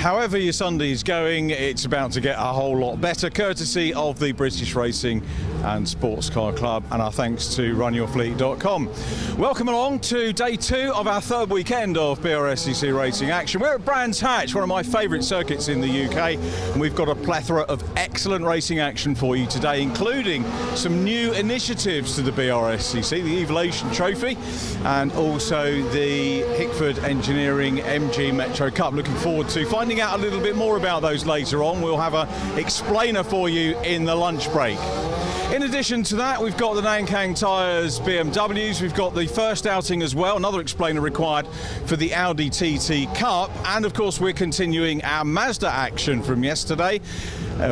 However your Sunday's going, it's about to get a whole lot better, courtesy of the British Racing and Sports Car Club, and our thanks to runyourfleet.com. Welcome along to day 2 of our third weekend of Brscc racing action. We're at Brands Hatch, one of my favourite circuits in the UK, and we've got a plethora of excellent racing action for you today, including some new initiatives to the Brscc, the Evolution Trophy, and also the Hickford Engineering MG Metro Cup. Looking forward to finding out a little bit more about those later on. We'll have an explainer for you in the lunch break. In addition to that, we've got the Nankang Tyres BMWs, we've got the first outing as well, another explainer required for the Audi TT Cup, and of course we're continuing our Mazda action from yesterday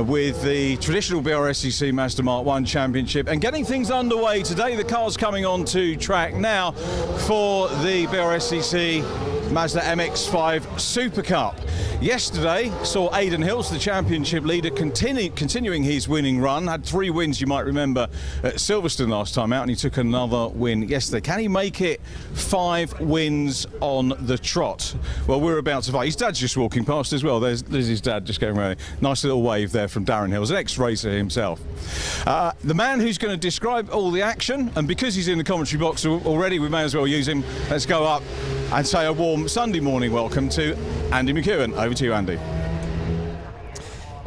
with the traditional Brscc Mazda Mark 1 Championship, and getting things underway today. The car's coming onto track now for the Brscc Mazda MX-5 Super Cup. Yesterday saw Aidan Hills, the championship leader, continuing his winning run. Had 3 wins, you might remember, at Silverstone last time out, and he took another win yesterday. Can he make it 5 wins on the trot? Well, we're about to fight. His dad's just walking past as well. There's his dad just going around. Nice little wave there from Darren Hills, an ex-racer himself. The man who's going to describe all the action, and because he's in the commentary box already, we may as well use him. Let's go up and say a warm Sunday morning welcome to Andy McEwen. Over to you, Andy.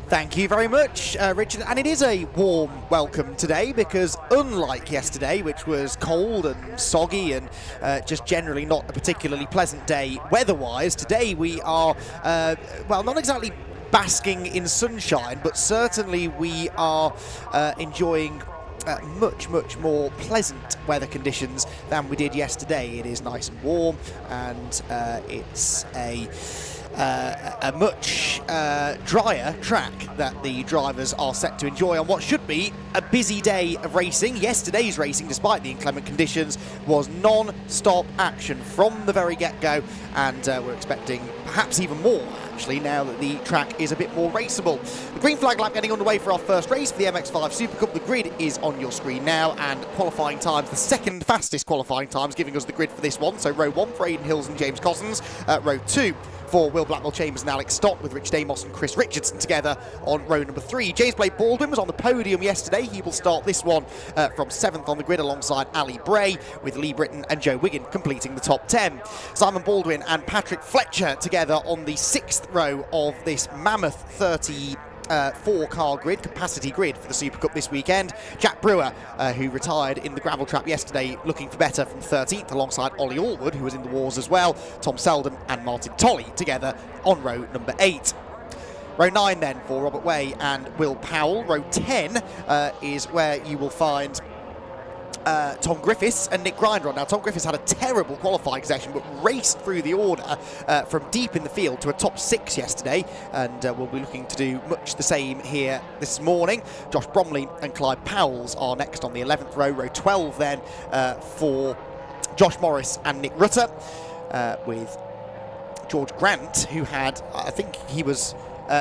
Thank you very much, Richard. And it is a warm welcome today because unlike yesterday, which was cold and soggy and just generally not a particularly pleasant day weather-wise, today we are, well, not exactly basking in sunshine, but certainly we are enjoying much more pleasant weather conditions than we did yesterday. It is nice and warm, and it's a much drier track that the drivers are set to enjoy on what should be a busy day of racing. Yesterday's racing, despite the inclement conditions, was non-stop action from the very get-go, and we're expecting perhaps even more actually now that the track is a bit more raceable. The green flag lap getting underway for our first race for the MX-5 Super Cup. The grid is on your screen now, and qualifying times, the second fastest qualifying times, giving us the grid for this one. So row 1 for Aidan Hills and James Cossins, row 2 for Will Blackwell-Chambers and Alex Stott, with Rich Damos and Chris Richardson together on row number 3. James Blake Baldwin was on the podium yesterday. He will start this one from 7th on the grid alongside Ali Bray, with Lee Britton and Joe Wiggin completing the top 10. Simon Baldwin and Patrick Fletcher together on the 6th row of this mammoth 34-car grid, capacity grid for the Super Cup this weekend. Jack Brewer, who retired in the gravel trap yesterday, looking for better from 13th, alongside Ollie Allwood, who was in the wars as well. Tom Selden and Martin Tolley together on row number 8. Row 9 then for Robert Way and Will Powell. Row 10 is where you will find Tom Griffiths and Nick Grinder on. Now, Tom Griffiths had a terrible qualifying session, but raced through the order from deep in the field to a top 6 yesterday, and we'll be looking to do much the same here this morning. Josh Bromley and Clyde Powells are next on the 11th row. Row 12 then for Josh Morris and Nick Rutter, with George Grant, who had, I think he was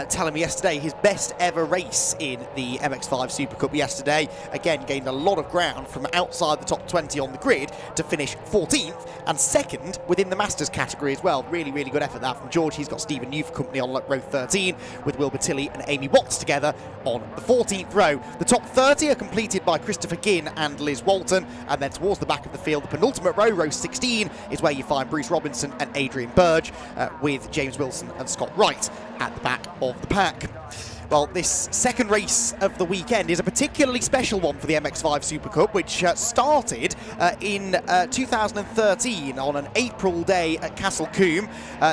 telling me yesterday, his best ever race in the MX-5 Super Cup yesterday. Again, gained a lot of ground from outside the top 20 on the grid to finish 14th and 2nd within the Masters category as well. Really good effort that from George. He's got Stephen New for company on row 13, with Wilbur Tilley and Amy Watts together on the 14th row. The top 30 are completed by Christopher Ginn and Liz Walton, and then towards the back of the field, the penultimate row, row 16, is where you find Bruce Robinson and Adrian Burge, with James Wilson and Scott Wright at the back of the pack. Well, this second race of the weekend is a particularly special one for the MX-5 Super Cup, which started in 2013 on an April day at Castle Combe.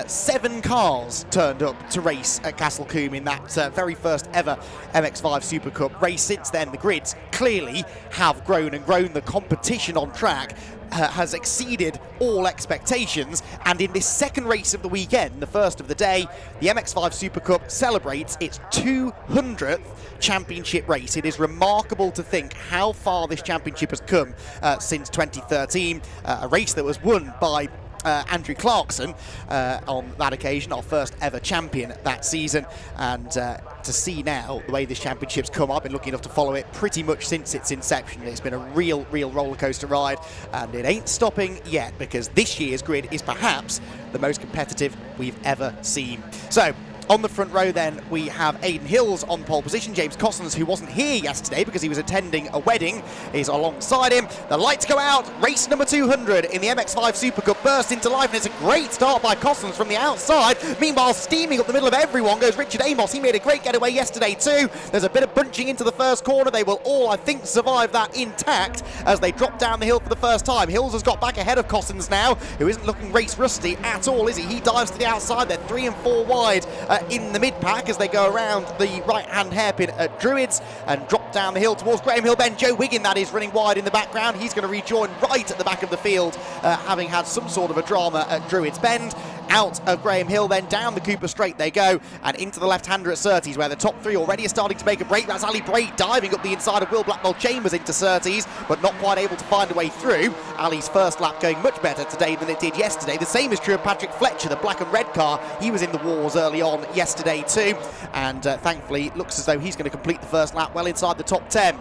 7 cars turned up to race at Castle Combe in that very first ever MX-5 Super Cup race. Since then, the grids clearly have grown and grown. The competition on track has exceeded all expectations, and in this second race of the weekend, the first of the day, the MX-5 Super Cup celebrates its 200th championship race. It is remarkable to think how far this championship has come since 2013, a race that was won by Andrew Clarkson on that occasion, our first ever champion that season. And to see now the way this championship's come, I've been lucky enough to follow it pretty much since its inception. It's been a real roller coaster ride, and it ain't stopping yet, because this year's grid is perhaps the most competitive we've ever seen. So On the front row then, we have Aidan Hills on pole position. James Cossons, who wasn't here yesterday because he was attending a wedding, is alongside him. The lights go out. Race number 200 in the MX-5 Super Cup bursts into life, and it's a great start by Cossons from the outside. Meanwhile, steaming up the middle of everyone goes Richard Amos. He made a great getaway yesterday too. There's a bit of bunching into the first corner. They will all, I think, survive that intact as they drop down the hill for the first time. Hills has got back ahead of Cossons now, who isn't looking race rusty at all, is he? He dives to the outside. They're 3 and 4 wide in the mid-pack as they go around the right-hand hairpin at Druids and drop down the hill towards Graham Hill Bend. Joe Wiggin, that is, running wide in the background. He's going to rejoin right at the back of the field, having had some sort of a drama at Druids Bend. Out of Graham Hill, then down the Cooper Straight they go, and into the left-hander at Surtees, where the top 3 already are starting to make a break. That's Ali Bray diving up the inside of Will Blackwell Chambers into Surtees, but not quite able to find a way through. Ali's first lap going much better today than it did yesterday. The same is true of Patrick Fletcher, the black and red car. He was in the wars early on yesterday too, and thankfully it looks as though he's going to complete the first lap well inside the top 10.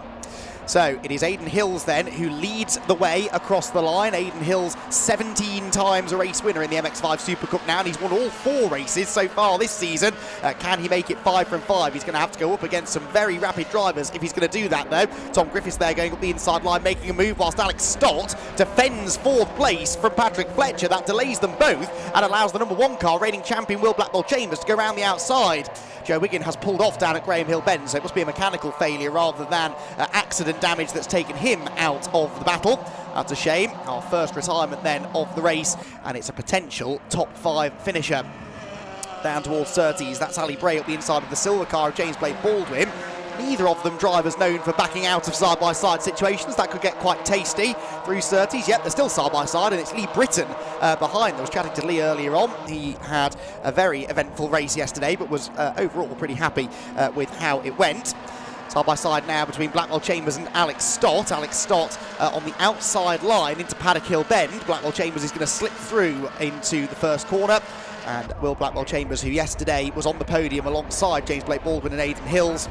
So it is Aidan Hills then who leads the way across the line. Aidan Hills, 17 times a race winner in the MX-5 Super Cup now, and he's won all 4 races so far this season. Can he make it 5 from 5? He's going to have to go up against some very rapid drivers if he's going to do that though. Tom Griffiths there going up the inside line, making a move, whilst Alex Stott defends 4th place from Patrick Fletcher. That delays them both and allows the number 1 car, reigning champion Will Blackwell Chambers, to go around the outside. Joe Wiggin has pulled off down at Graham Hill Bend, so it must be a mechanical failure rather than accident damage that's taken him out of the battle. That's a shame. Our first retirement then of the race, and it's a potential top 5 finisher. Down towards Surtees, that's Ali Bray up the inside of the silver car of James Blake Baldwin. Neither of them drivers known for backing out of side-by-side situations. That could get quite tasty through Surtees. Yep, they're still side-by-side, and it's Lee Britton behind. I was chatting to Lee earlier on. He had a very eventful race yesterday, but was overall pretty happy with how it went. Side-by-side now between Blackwell Chambers and Alex Stott. Alex Stott on the outside line into Paddock Hill Bend. Blackwell Chambers is going to slip through into the first corner. And Will Blackwell Chambers, who yesterday was on the podium alongside James Blake Baldwin and Aidan Hills,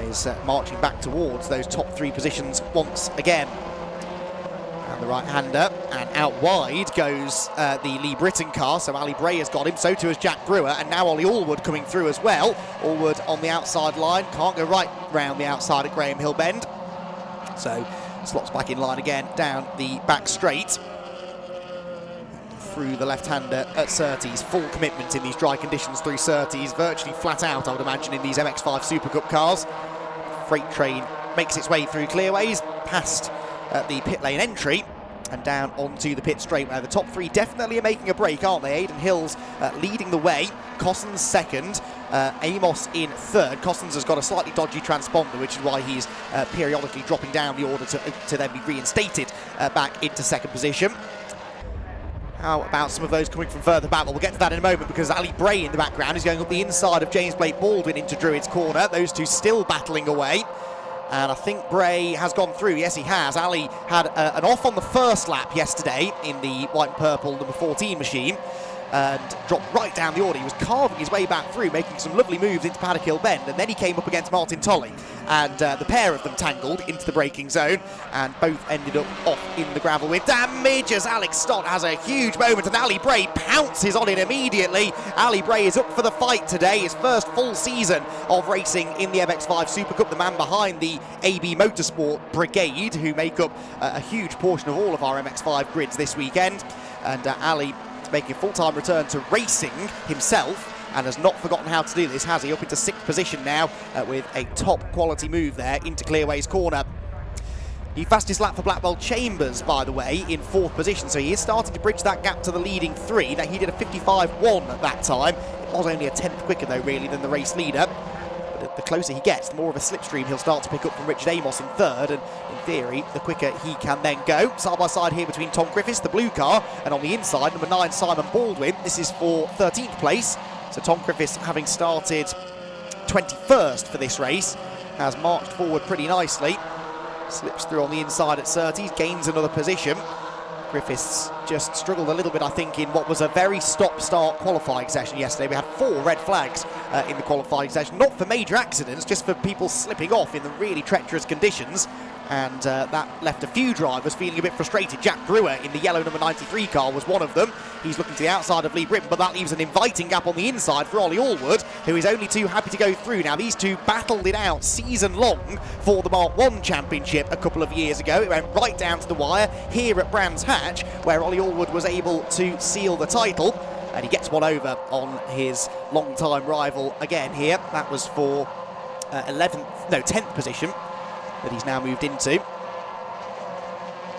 is marching back towards those top 3 positions once again. And the right-hander, and out wide goes the Lee Britton car, so Ali Bray has got him, so too has Jack Brewer, and now Ollie Allwood coming through as well. Allwood on the outside line, can't go right round the outside at Graham Hill Bend, so slots back in line again down the back straight. Through the left-hander at Surtees. Full commitment in these dry conditions through Surtees, virtually flat out I would imagine in these MX-5 Super Cup cars. Freight train makes its way through clearways, past the pit lane entry and down onto the pit straight, where the top 3 definitely are making a break, aren't they? Aidan Hills leading the way, Cossons second, Amos in third. Cossons has got a slightly dodgy transponder, which is why he's periodically dropping down the order to then be reinstated back into second position. How about some of those coming from further back? Well, we'll get to that in a moment, because Ali Bray in the background is going up the inside of James Blake Baldwin into Druids Corner. Those two still battling away. And I think Bray has gone through. Yes, he has. Ali had an off on the first lap yesterday in the white and purple number 14 machine and dropped right down the order. He was carving his way back through, making some lovely moves into Paddock Hill Bend, and then he came up against Martin Tolley, and the pair of them tangled into the braking zone, and both ended up off in the gravel with damage as Alex Stott has a huge moment, and Ali Bray pounces on it immediately. Ali Bray is up for the fight today, his first full season of racing in the MX-5 Super Cup, the man behind the AB Motorsport Brigade, who make up a huge portion of all of our MX-5 grids this weekend, and Ali making a full-time return to racing himself, and has not forgotten how to do this, has he? Up into 6th position now with a top quality move there into Clearways Corner. The fastest lap for Blackwell Chambers, by the way, in 4th position, so he is starting to bridge that gap to the leading 3. Now, he did a 55.1 at that time. It was only a 10th quicker though really than the race leader. But the closer he gets, the more of a slipstream he'll start to pick up from Richard Amos in 3rd, and in theory, the quicker he can then go. Side by side here between Tom Griffiths, the blue car, and on the inside, number 9, Simon Baldwin. This is for 13th place. So Tom Griffiths, having started 21st for this race, has marched forward pretty nicely. Slips through on the inside at Surtees, gains another position. Griffiths just struggled a little bit, I think, in what was a very stop-start qualifying session yesterday. We had 4 red flags in the qualifying session, not for major accidents, just for people slipping off in the really treacherous conditions. and that left a few drivers feeling a bit frustrated. Jack Brewer in the yellow number 93 car was one of them. He's looking to the outside of Lee Britton, but that leaves an inviting gap on the inside for Ollie Allwood, who is only too happy to go through. Now, these two battled it out season long for the Mark 1 Championship a couple of years ago. It went right down to the wire here at Brands Hatch, where Ollie Allwood was able to seal the title, and he gets one over on his long-time rival again here. That was for 10th position that he's now moved into.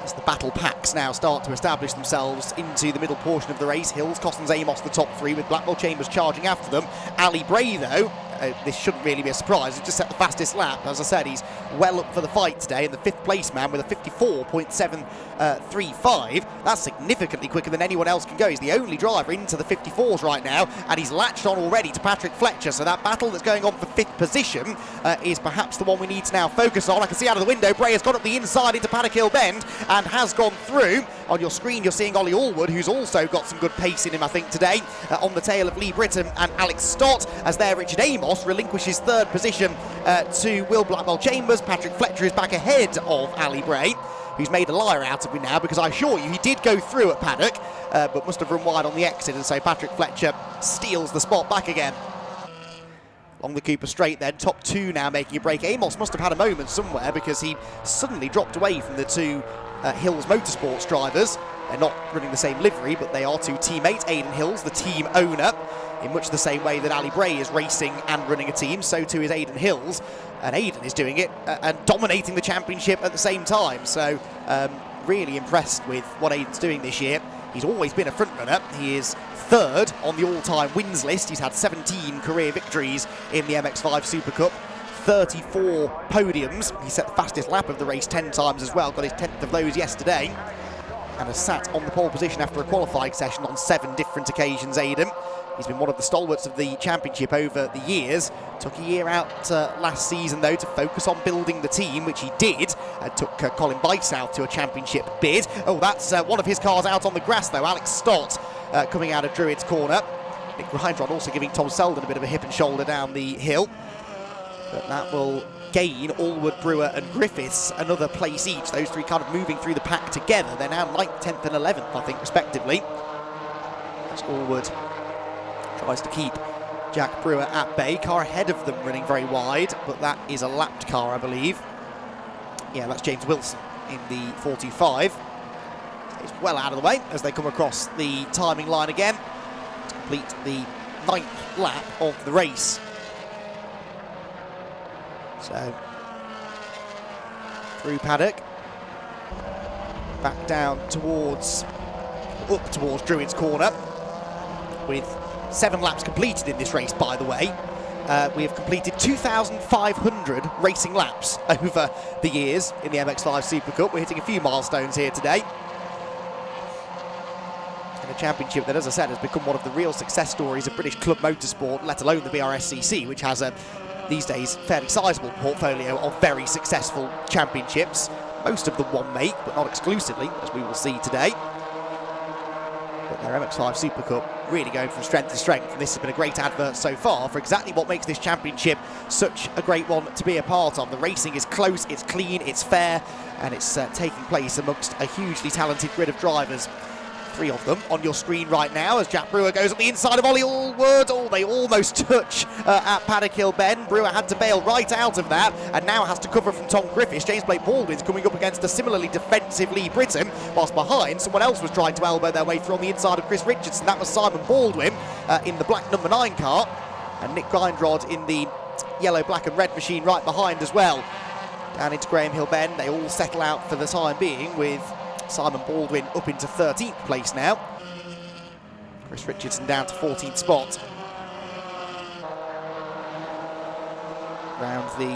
As the battle packs now start to establish themselves into the middle portion of the race. Hills, Cossins, Amos the top three, with Blackwell Chambers charging after them. Ali Bray, though, this shouldn't really be a surprise. He's just set the fastest lap. As I said, he's well up for the fight today, and the 5th place man with a 54.735. That's significantly quicker than anyone else can go. He's the only driver into the 54s right now, and he's latched on already to Patrick Fletcher. So that battle that's going on for 5th position is perhaps the one we need to now focus on. I can see out of the window, Bray has gone up the inside into Paddock Hill Bend and has gone through. On your screen, you're seeing Ollie Allwood, who's also got some good pace in him, I think, today, on the tail of Lee Britton and Alex Stott, as there Richard Amos relinquishes 3rd position to Will Blackwell Chambers. Patrick Fletcher is back ahead of Ali Bray, who's made a liar out of me now, because I assure you he did go through at Paddock, but must have run wide on the exit, and so Patrick Fletcher steals the spot back again. Along the Cooper Straight then, top 2 now making a break. Amos must have had a moment somewhere, because he suddenly dropped away from the 2 Hills Motorsports drivers. They're not running the same livery, but they are 2 teammates. Aidan Hills, the team owner, in much the same way that Ali Bray is racing and running a team, so too is Aidan Hills. And Aidan is doing it and dominating the championship at the same time. So really impressed with what Aidan's doing this year. He's always been a front runner. He is 3rd on the all-time wins list. He's had 17 career victories in the MX-5 Super Cup. 34 podiums. He set the fastest lap of the race 10 times as well, got his 10th of those yesterday, and has sat on the pole position after a qualifying session on 7 different occasions. Aidan, he's been one of the stalwarts of the championship over the years. Took a year out last season, though, to focus on building the team, which he did, and took Colin Bice out to a championship bid. Oh, that's one of his cars out on the grass, though. Alex Stott coming out of Druid's corner. Nick Grindrod also giving Tom Selden a bit of a hip and shoulder down the hill. But that will gain Allwood, Brewer and Griffiths another place each. Those 3 kind of moving through the pack together. They're now 9th, 10th and 11th, I think, respectively. As Allwood tries to keep Jack Brewer at bay. Car ahead of them running very wide, but that is a lapped car, I believe. Yeah, that's James Wilson in the 425. It's well out of the way as they come across the timing line again to complete the 9th lap of the race. So, through Paddock, back down up towards Druid's corner, with 7 laps completed in this race, by the way. We have completed 2,500 racing laps over the years in the MX-5 Super Cup. We're hitting a few milestones here today. In a championship that, as I said, has become one of the real success stories of British club motorsport, let alone the Brscc, which has a these days fairly sizable portfolio of very successful championships, most of them one make, but not exclusively, as we will see today. But their MX-5 Super Cup really going from strength to strength, and this has been a great advert so far for exactly what makes this championship such a great one to be a part of. The racing is close, it's clean, it's fair, and it's taking place amongst a hugely talented grid of drivers. 3 of them on your screen right now as Jack Brewer goes up the inside of Ollie Allwood. Oh, they almost touch at Paddock Hill Bend. Brewer had to bail right out of that and now has to cover from Tom Griffiths. James Blake Baldwin's coming up against a similarly defensive Lee Britton, whilst behind someone else was trying to elbow their way through on the inside of Chris Richardson. That was Simon Baldwin in the black number 9 car, and Nick Grindrod in the yellow, black and red machine right behind as well. Down into Graham Hill Bend, they all settle out for the time being, with Simon Baldwin up into 13th place now. Chris Richardson down to 14th spot. Round the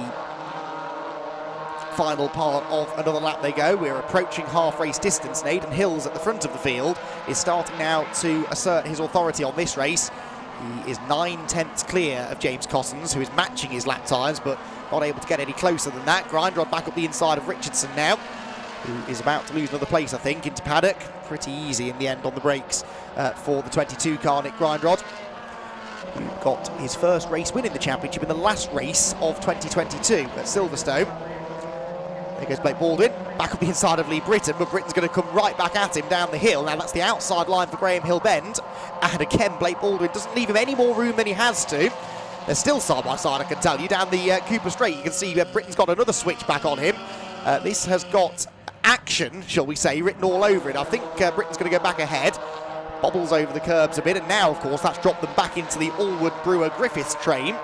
final part of another lap they go. We're approaching half race distance, and Aidan Hills at the front of the field is starting now to assert his authority on this race. He is 9/10ths clear of James Cossins, who is matching his lap times, but not able to get any closer than that. Grindrod back up the inside of Richardson now, who is about to lose another place, I think, into Paddock. Pretty easy in the end on the brakes for the 22 car, Nick Grindrod, who got his first race win in the championship in the last race of 2022 at Silverstone. Here goes Blake Baldwin, back up the inside of Lee Britton, but Britton's going to come right back at him down the hill. Now that's the outside line for Graham Hill Bend, and again Blake Baldwin doesn't leave him any more room than he has to. They're still side by side, I can tell you. Down the Cooper Straight, you can see Britton's got another switch back on him. This has got action, shall we say, written all over it. I think Britton's going to go back ahead, bobbles over the curbs a bit, and now, of course, that's dropped them back into the Allwood Brewer Griffiths train.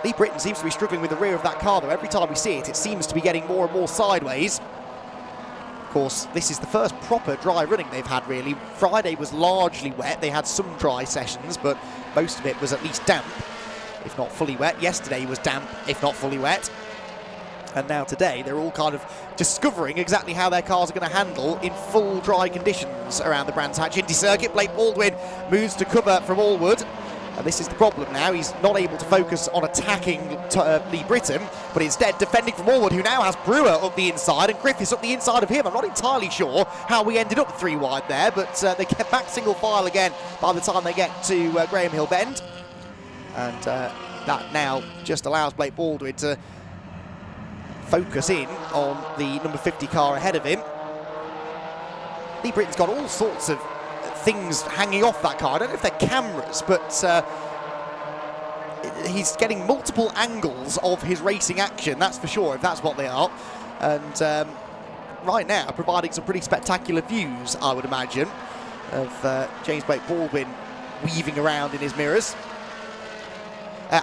Lee Britton seems to be struggling with the rear of that car, though. Every time we see it, it seems to be getting more and more sideways. Of course, this is the first proper dry running they've had, really. Friday was largely wet. They had some dry sessions, but most of it was at least damp, if not fully wet. Yesterday was damp, if not fully wet. And now today, they're all kind of discovering exactly how their cars are going to handle in full dry conditions around the Brands Hatch Indy circuit. Blake Baldwin moves to cover from Allwood. And this is the problem now. He's not able to focus on attacking Lee Britton, but instead defending from Allwood, who now has Brewer up the inside and Griffiths up the inside of him. I'm not entirely sure how we ended up 3 wide there, but they get back single file again by the time they get to Graham Hill Bend. And that now just allows Blake Baldwin to focus in on the number 50 car ahead of him. Lee Britton's got all sorts of things hanging off that car. I don't know if they're cameras, but he's getting multiple angles of his racing action, that's for sure, if that's what they are. And right now, providing some pretty spectacular views, I would imagine, of James Blake Baldwin weaving around in his mirrors.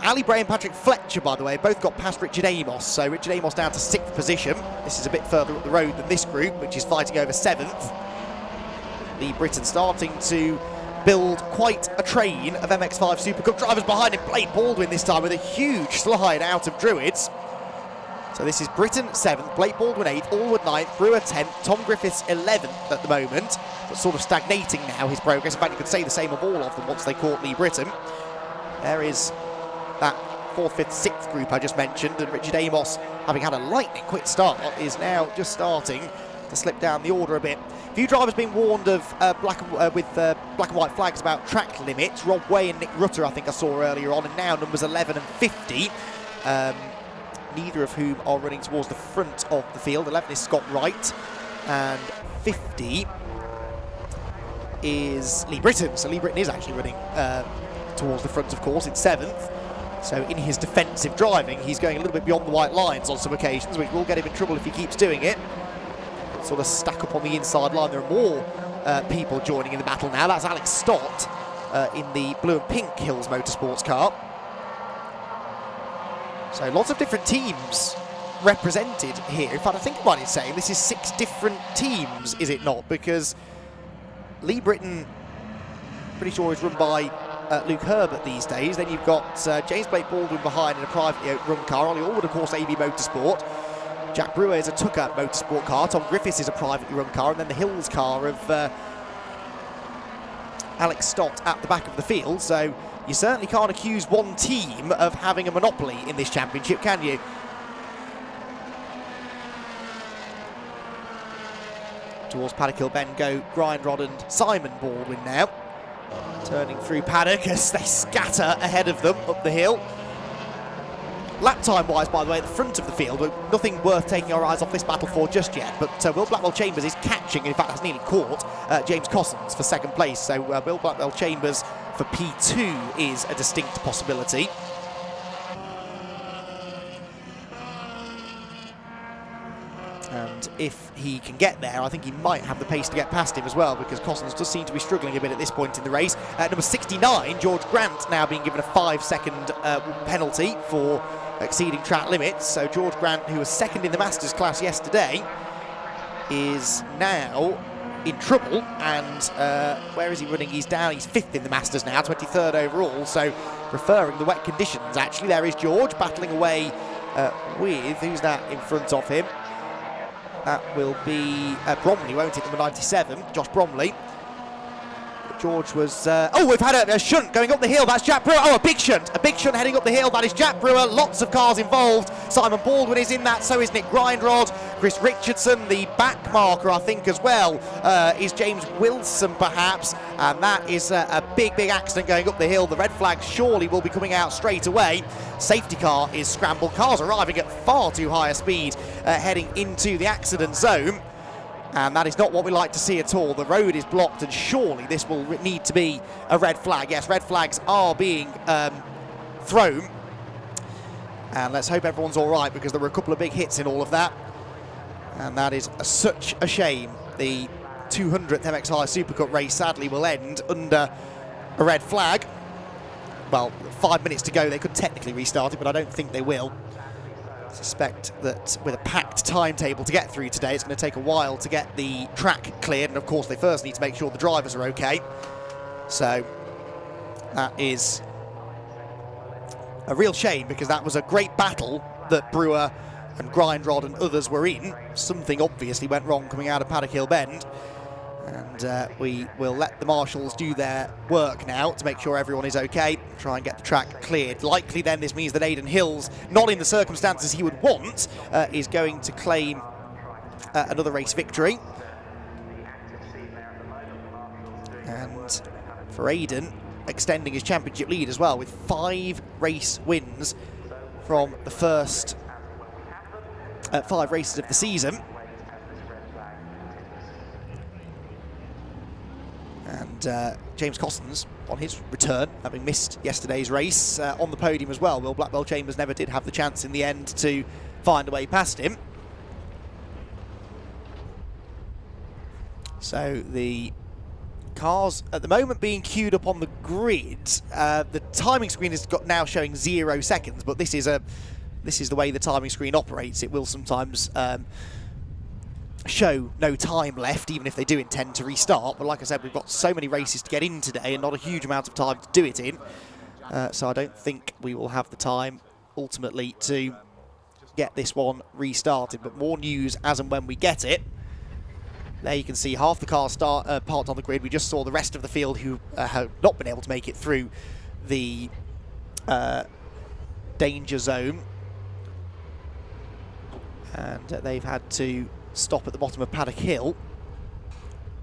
Ali Bray and Patrick Fletcher, by the way, both got past Richard Amos, so Richard Amos down to 6th position. This is a bit further up the road than this group, which is fighting over 7th. Lee Britton starting to build quite a train of MX-5 SuperCup drivers behind him. Blake Baldwin this time with a huge slide out of Druids. So this is Britton 7th, Blake Baldwin 8th, Allwood 9th, Brewer 10th, Tom Griffiths 11th at the moment, but sort of stagnating now, his progress. In fact, you could say the same of all of them once they caught Lee Britton. There is that 4th, 5th, 6th group I just mentioned, and Richard Amos, having had a lightning quick start, is now just starting to slip down the order a bit. A few drivers being warned of black and white flags about track limits. Rob Way and Nick Rutter, I think I saw earlier on, and now numbers 11 and 50, neither of whom are running towards the front of the field. 11 is Scott Wright, and 50 is Lee Britton. So Lee Britton is actually running towards the front, of course, in 7th. So in his defensive driving, he's going a little bit beyond the white lines on some occasions, which will get him in trouble if he keeps doing it. Sort of stack up on the inside line. There are more people joining in the battle now. That's Alex Stott in the blue and pink Hills Motorsports car. So lots of different teams represented here. In fact, I think I'm right in saying this is 6 different teams, is it not? Because Lee Britton, pretty sure, is run by Luke Herbert these days. Then you've got James Blake Baldwin behind in a privately run car. Ollie Allwood, of course, AB Motorsport. Jack Brewer is a Tucker Motorsport car. Tom Griffiths is a privately run car. And then the Hills car of Alex Stott at the back of the field. So you certainly can't accuse one team of having a monopoly in this championship, can you? Towards Paddock Hill Bend go Grindrod and Simon Baldwin now. Turning through Paddock as they scatter ahead of them up the hill. Lap time wise, by the way, at the front of the field, nothing worth taking our eyes off this battle for just yet, but Will Blackwell Chambers is catching, in fact has nearly caught James Cossins for 2nd place, so Will Blackwell Chambers for P2 is a distinct possibility. And if he can get there, I think he might have the pace to get past him as well, because Cossins does seem to be struggling a bit at this point in the race. Number 69, George Grant, now being given a 5-second penalty for exceeding track limits. So George Grant, who was 2nd in the Masters class yesterday, is now in trouble. And where is he running? He's down, he's 5th in the Masters now, 23rd overall, so preferring the wet conditions, actually. There is George battling away with, who's that in front of him? That will be Bromley, won't it? Number 97, Josh Bromley. George was... oh, we've had a shunt going up the hill. That's Jack Brewer. Oh, a big shunt heading up the hill. That is Jack Brewer. Lots of cars involved. Simon Baldwin is in that. So is Nick Grindrod. Chris Richardson, the back marker, I think, as well, is James Wilson, perhaps. And that is a big accident going up the hill. The red flag surely will be coming out straight away. Safety car is scrambled. Cars arriving at far too high a speed, heading into the accident zone. And that is not what we like to see at all. The road is blocked, and surely this will need to be a red flag. Yes, red flags are being thrown. And let's hope everyone's all right, because there were a couple of big hits in all of that. And that is such a shame. The 200th MX-High Super Cup race sadly will end under a red flag. Well, 5 minutes to go. They could technically restart it, but I don't think they will. I suspect that with a packed timetable to get through today, it's going to take a while to get the track cleared, and of course they first need to make sure the drivers are okay. So that is a real shame, because that was a great battle that Brewer and Grindrod and others were in. Something obviously went wrong coming out of Paddock Hill Bend, and we will let the marshals do their work now to make sure everyone is okay, try and get the track cleared. Likely then this means that Aidan Hills, not in the circumstances he would want, is going to claim another race victory. And for Aidan, extending his championship lead as well, with 5 race wins from the first 5 races of the season. And James Cossons, on his return, having missed yesterday's race, on the podium as well. Will Blackwell Chambers never did have the chance in the end to find a way past him. So the cars at the moment being queued up on the grid. The timing screen has got now showing 0 seconds, but this is the way the timing screen operates. It will sometimes show no time left, even if they do intend to restart. But like I said, we've got so many races to get in today and not a huge amount of time to do it in. So I don't think we will have the time ultimately to get this one restarted. But more news as and when we get it. There you can see half the cars parked on the grid. We just saw the rest of the field who have not been able to make it through the danger zone. And they've had to stop at the bottom of Paddock Hill.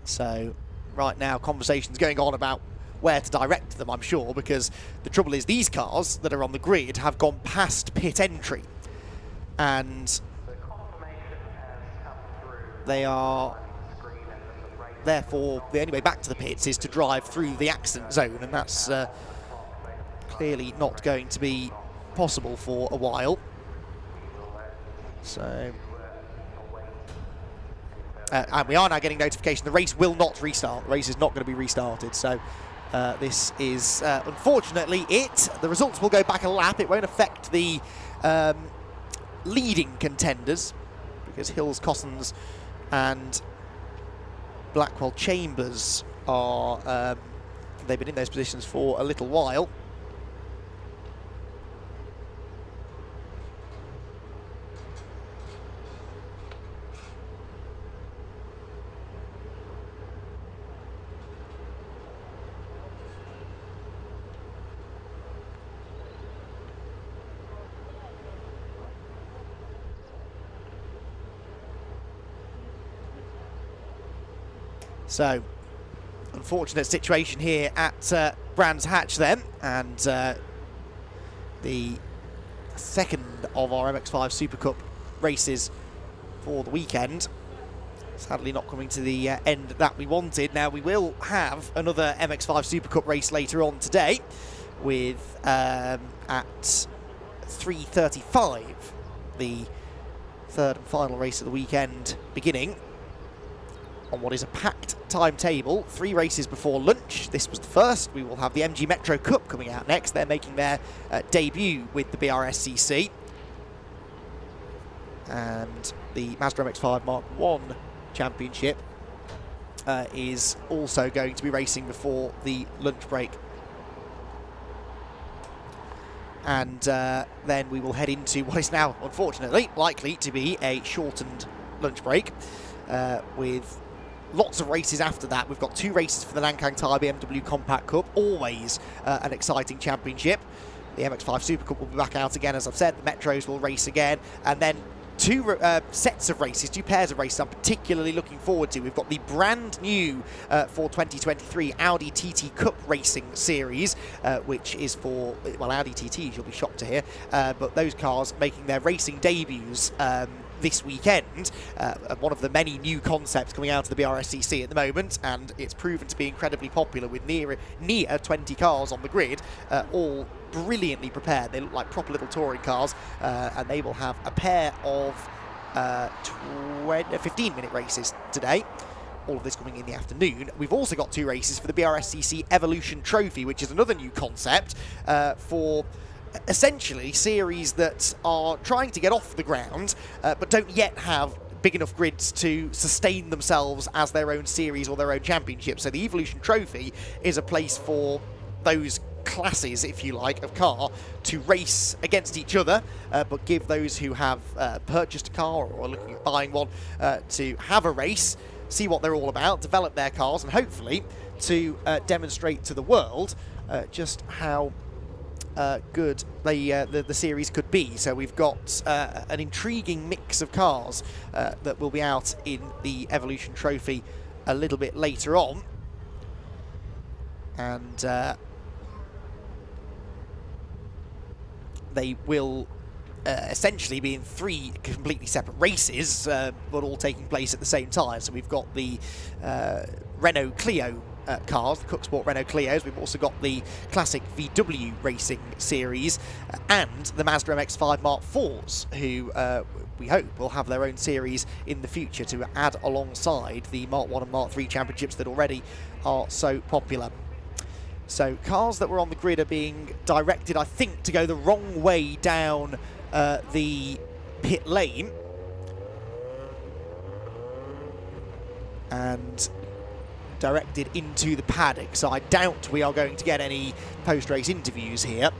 So right now conversations going on about where to direct them, I'm sure, because the trouble is these cars that are on the grid have gone past pit entry, and they are therefore the only way back to the pits is to drive through the accident zone, and that's clearly not going to be possible for a while. So and we are now getting notification the race will not restart. The race is not going to be restarted. So this is unfortunately it. The results will go back a lap. It won't affect the leading contenders, because Hills, Cossons and Blackwell Chambers are they've been in those positions for a little while. So, unfortunate situation here at Brands Hatch then, and the second of our MX-5 Super Cup races for the weekend. Sadly not coming to the end that we wanted. Now we will have another MX-5 Super Cup race later on today, with at 3:35 the third and final race of the weekend beginning on what is a packed timetable. 3 races before lunch. This was the first. We will have the MG Metro Cup coming out next. They're making their debut with the Brscc. And the Mazda MX-5 Mark I Championship is also going to be racing before the lunch break. And then we will head into what is now, unfortunately, likely to be a shortened lunch break with lots of races after that. We've got 2 races for the Nankang Thai BMW Compact Cup, always an exciting championship. The MX-5 SuperCup will be back out again, as I've said. The Metros will race again, and then 2 sets of races, 2 pairs of races I'm particularly looking forward to. We've got the brand new for 2023 Audi TT Cup Racing Series, which is for, well, Audi TTs, you'll be shocked to hear, but those cars making their racing debuts this weekend. One of the many new concepts coming out of the Brscc at the moment, and it's proven to be incredibly popular with near 20 cars on the grid, all brilliantly prepared. They look like proper little touring cars, and they will have a pair of 15-minute races today. All of this coming in the afternoon. We've also got 2 races for the Brscc Evolution Trophy, which is another new concept for essentially series that are trying to get off the ground, but don't yet have big enough grids to sustain themselves as their own series or their own championship. So the Evolution Trophy is a place for those classes, if you like, of car to race against each other, but give those who have purchased a car or are looking at buying one to have a race, see what they're all about, develop their cars, and hopefully to demonstrate to the world just how good the series could be. So we've got an intriguing mix of cars that will be out in the Evolution Trophy a little bit later on, and they will essentially be in 3 completely separate races, but all taking place at the same time. So we've got the Renault Clio cars, the Cook Sport Renault Clios. We've also got the classic VW Racing Series and the Mazda MX-5 Mark IVs, who we hope will have their own series in the future to add alongside the Mark 1 and Mark 3 championships that already are so popular. So cars that were on the grid are being directed, I think, to go the wrong way down the pit lane. And directed into the paddock. So I doubt we are going to get any post-race interviews here,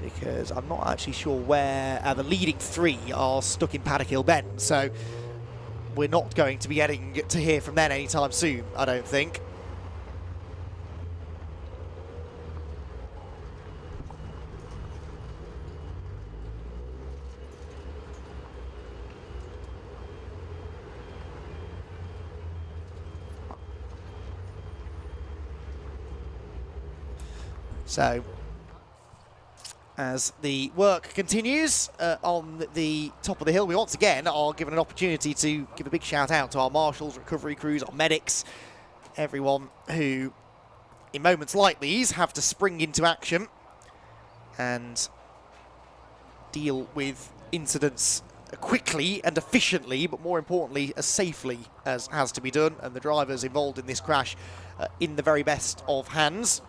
because I'm not actually sure where the leading 3 are stuck in Paddock Hill Bend. So we're not going to be getting to hear from them anytime soon, I don't think. So, as the work continues on the top of the hill, we once again are given an opportunity to give a big shout out to our marshals, recovery crews, our medics, everyone who, in moments like these, have to spring into action and deal with incidents quickly and efficiently, but more importantly, as safely as has to be done. And the drivers involved in this crash in the very best of hands.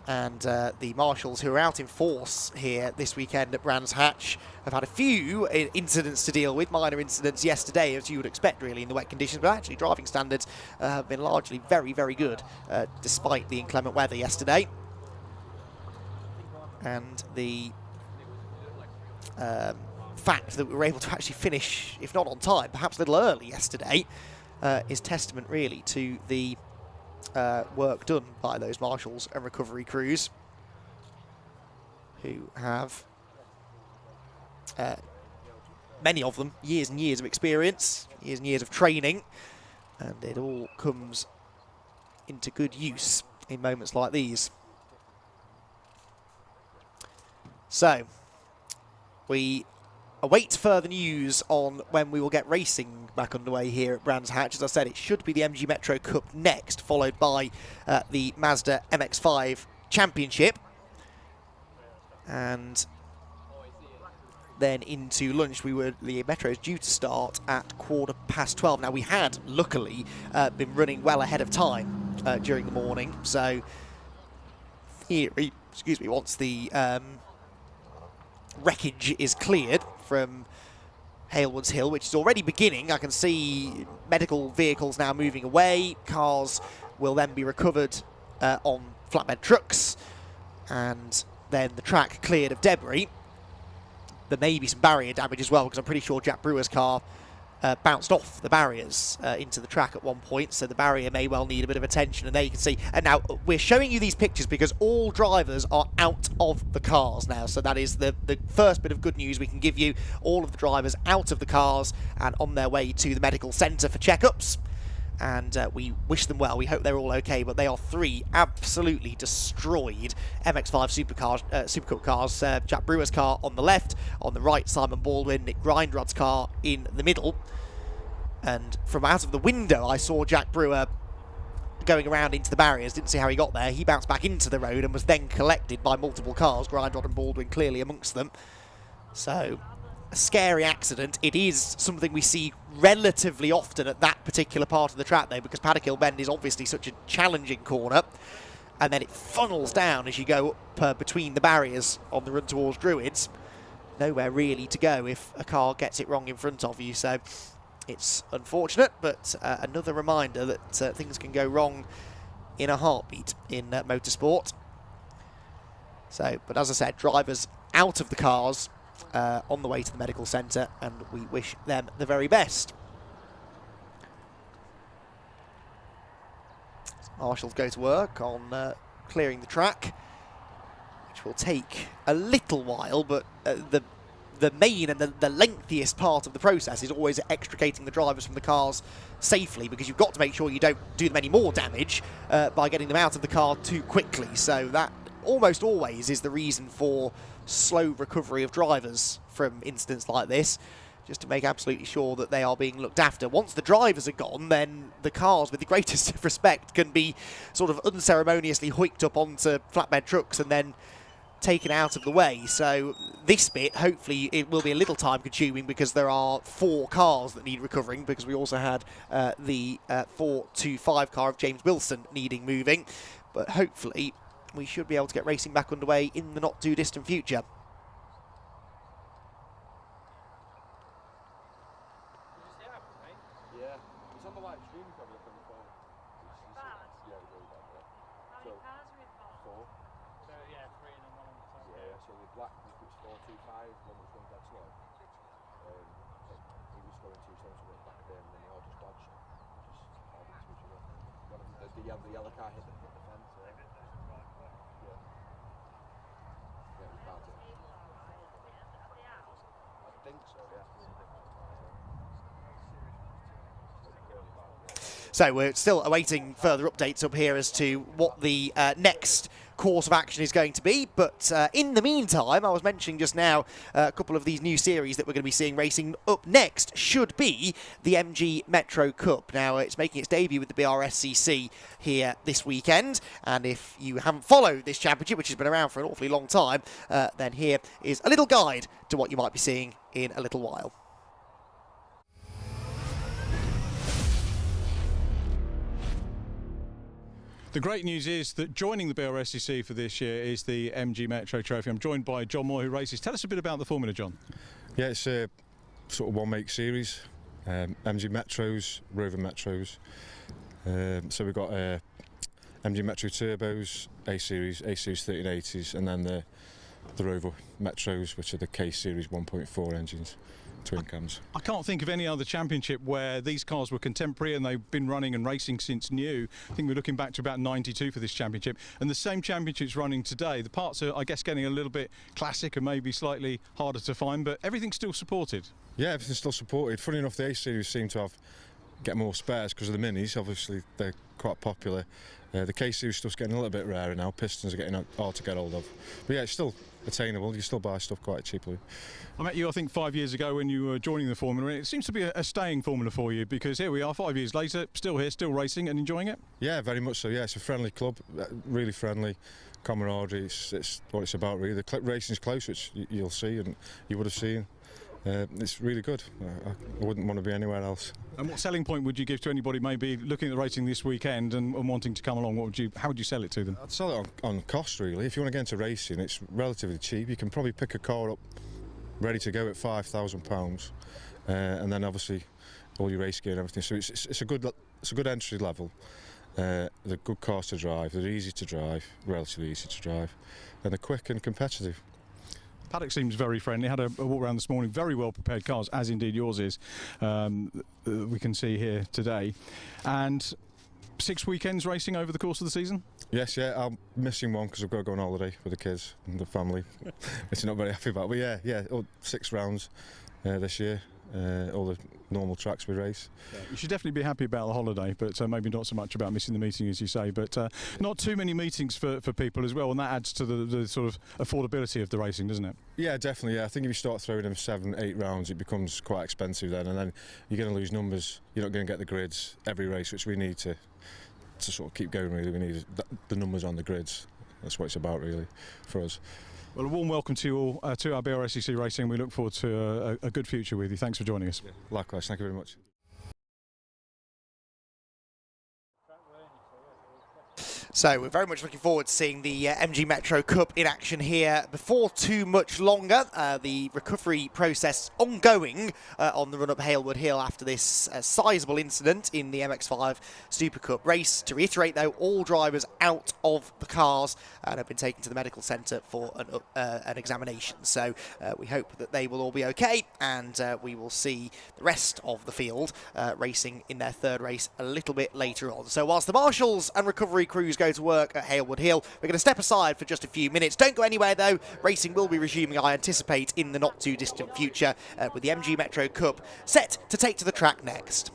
And the marshals who are out in force here this weekend at Brands Hatch have had a few incidents to deal with, minor incidents yesterday, as you would expect really in the wet conditions, but actually driving standards have been largely very, very good despite the inclement weather yesterday. And the fact that we were able to actually finish, if not on time, perhaps a little early yesterday, is testament really to the work done by those marshals and recovery crews, who have many of them years and years of experience, years and years of training, and it all comes into good use in moments like these. So we await further news on when we will get racing back underway here at Brands Hatch. As I said, it should be the MG Metro Cup next, followed by the Mazda MX-5 Championship. And then into lunch, the Metro's due to start at 12:15. Now, we had, luckily, been running well ahead of time during the morning. So, once the wreckage is cleared from Halewoods Hill, which is already beginning. I can see medical vehicles now moving away. Cars will then be recovered on flatbed trucks, and then the track cleared of debris. There may be some barrier damage as well, because I'm pretty sure Jack Brewer's car bounced off the barriers into the track at one point, so the barrier may well need a bit of attention. And there you can see, and now we're showing you these pictures because all drivers are out of the cars now, so that is the first bit of good news we can give you. All of the drivers out of the cars and on their way to the medical centre for checkups, and we wish them well. We hope they're all okay, but they are 3 absolutely destroyed MX-5 SuperCup cars. Jack Brewer's car on the left, on the right Simon Baldwin, Nick Grindrod's car in the middle. And from out of the window I saw Jack Brewer going around into the barriers, didn't see how he got there. He bounced back into the road and was then collected by multiple cars, Grindrod and Baldwin clearly amongst them. So, a scary accident. It is something we see relatively often at that particular part of the track though, because Paddock Hill Bend is obviously such a challenging corner, and then it funnels down as you go up between the barriers on the run towards Druids. Nowhere really to go if a car gets it wrong in front of you, so it's unfortunate, but another reminder that things can go wrong in a heartbeat in motorsport. So, but as I said, drivers out of the cars on the way to the medical centre, and we wish them the very best. Marshals go to work on clearing the track, which will take a little while, but the main and the lengthiest part of the process is always extricating the drivers from the cars safely, because you've got to make sure you don't do them any more damage by getting them out of the car too quickly. So that almost always is the reason for slow recovery of drivers from incidents like this, just to make absolutely sure that they are being looked after. Once the drivers are gone, then the cars, with the greatest of respect, can be sort of unceremoniously hoiked up onto flatbed trucks and then taken out of the way. So this bit, hopefully it will be a little time consuming, because there are 4 cars that need recovering, because we also had the 425 car of James Wilson needing moving. But hopefully we should be able to get racing back underway in the not too distant future. The yellow car hit the fence. I think so, yeah. So we're still awaiting further updates up here as to what the next course of action is going to be, but in the meantime, I was mentioning just now a couple of these new series that we're going to be seeing racing. Up next should be the MG Metro Cup. Now, it's making its debut with the Brscc here this weekend, and if you haven't followed this championship, which has been around for an awfully long time, then here is a little guide to what you might be seeing in a little while. The great news is that joining the Brscc for this year is the MG Metro Trophy. I'm joined by John Moore, who races. Tell us a bit about the formula, John. Yeah, it's a sort of one-make series. MG Metros, Rover Metros. So we've got MG Metro Turbos, A-Series 1380s, and then the Rover Metros, which are the K-Series 1.4 engines. Twin cams. I can't think of any other championship where these cars were contemporary and they've been running and racing since new. I think we're looking back to about 92 for this championship, and the same championship's running today. The parts are, I guess, getting a little bit classic and maybe slightly harder to find, but everything's still supported. Yeah, everything's still supported. Funny enough, the A-Series seem to get more spares because of the minis. Obviously, they're quite popular. The K-Series stuff's getting a little bit rarer now. Pistons are getting hard to get hold of. But yeah, it's still attainable. You still buy stuff quite cheaply. I met you, I think, 5 years ago when you were joining the formula, and it seems to be a staying formula for you, because here we are 5 years later, still here, still racing and enjoying it. Yeah, very much so. Yeah, it's a friendly club, really friendly, camaraderie. It's what it's about, really. The racing's close, which you'll see and you would have seen. It's really good. I wouldn't want to be anywhere else. And what selling point would you give to anybody maybe looking at the racing this weekend and wanting to come along? How would you sell it to them? I'd sell it on cost, really. If you want to get into racing, it's relatively cheap. You can probably pick a car up ready to go at £5,000, and then obviously all your race gear and everything. So it's a good entry level. They're good cars to drive. They're easy to drive, relatively easy to drive, and they're quick and competitive. Paddock seems very friendly. Had a walk around this morning. Very well prepared cars, as indeed yours is. We can see here today. And 6 weekends racing over the course of the season? Yes, yeah, I'm missing one because I've got to go on holiday with the kids and the family. It's not very happy about, but yeah, 6 rounds this year. All the normal tracks we race. Yeah, you should definitely be happy about the holiday, but maybe not so much about missing the meeting, as you say. But not too many meetings for people as well, and that adds to the sort of affordability of the racing, doesn't it? Yeah, definitely. Yeah, I think if you start throwing them 7, 8 rounds, it becomes quite expensive then, and then you're going to lose numbers. You're not going to get the grids every race, which we need to sort of keep going. Really, we need the numbers on the grids. That's what it's about, really, for us. Well, a warm welcome to you all to our Brscc Racing. We look forward to a good future with you. Thanks for joining us. Yeah, likewise, thank you very much. So we're very much looking forward to seeing the MG Metro Cup in action here before too much longer. The recovery process ongoing on the run up Halewood Hill after this sizable incident in the MX5 SuperCup race. To reiterate though, all drivers out of the cars and have been taken to the medical centre for an examination. So we hope that they will all be okay, and we will see the rest of the field racing in their third race a little bit later on. So whilst the marshals and recovery crews go to work at Halewood Hill, we're going to step aside for just a few minutes. Don't go anywhere though. Racing will be resuming, I anticipate, in the not too distant future, with the MG Metro Cup set to take to the track next.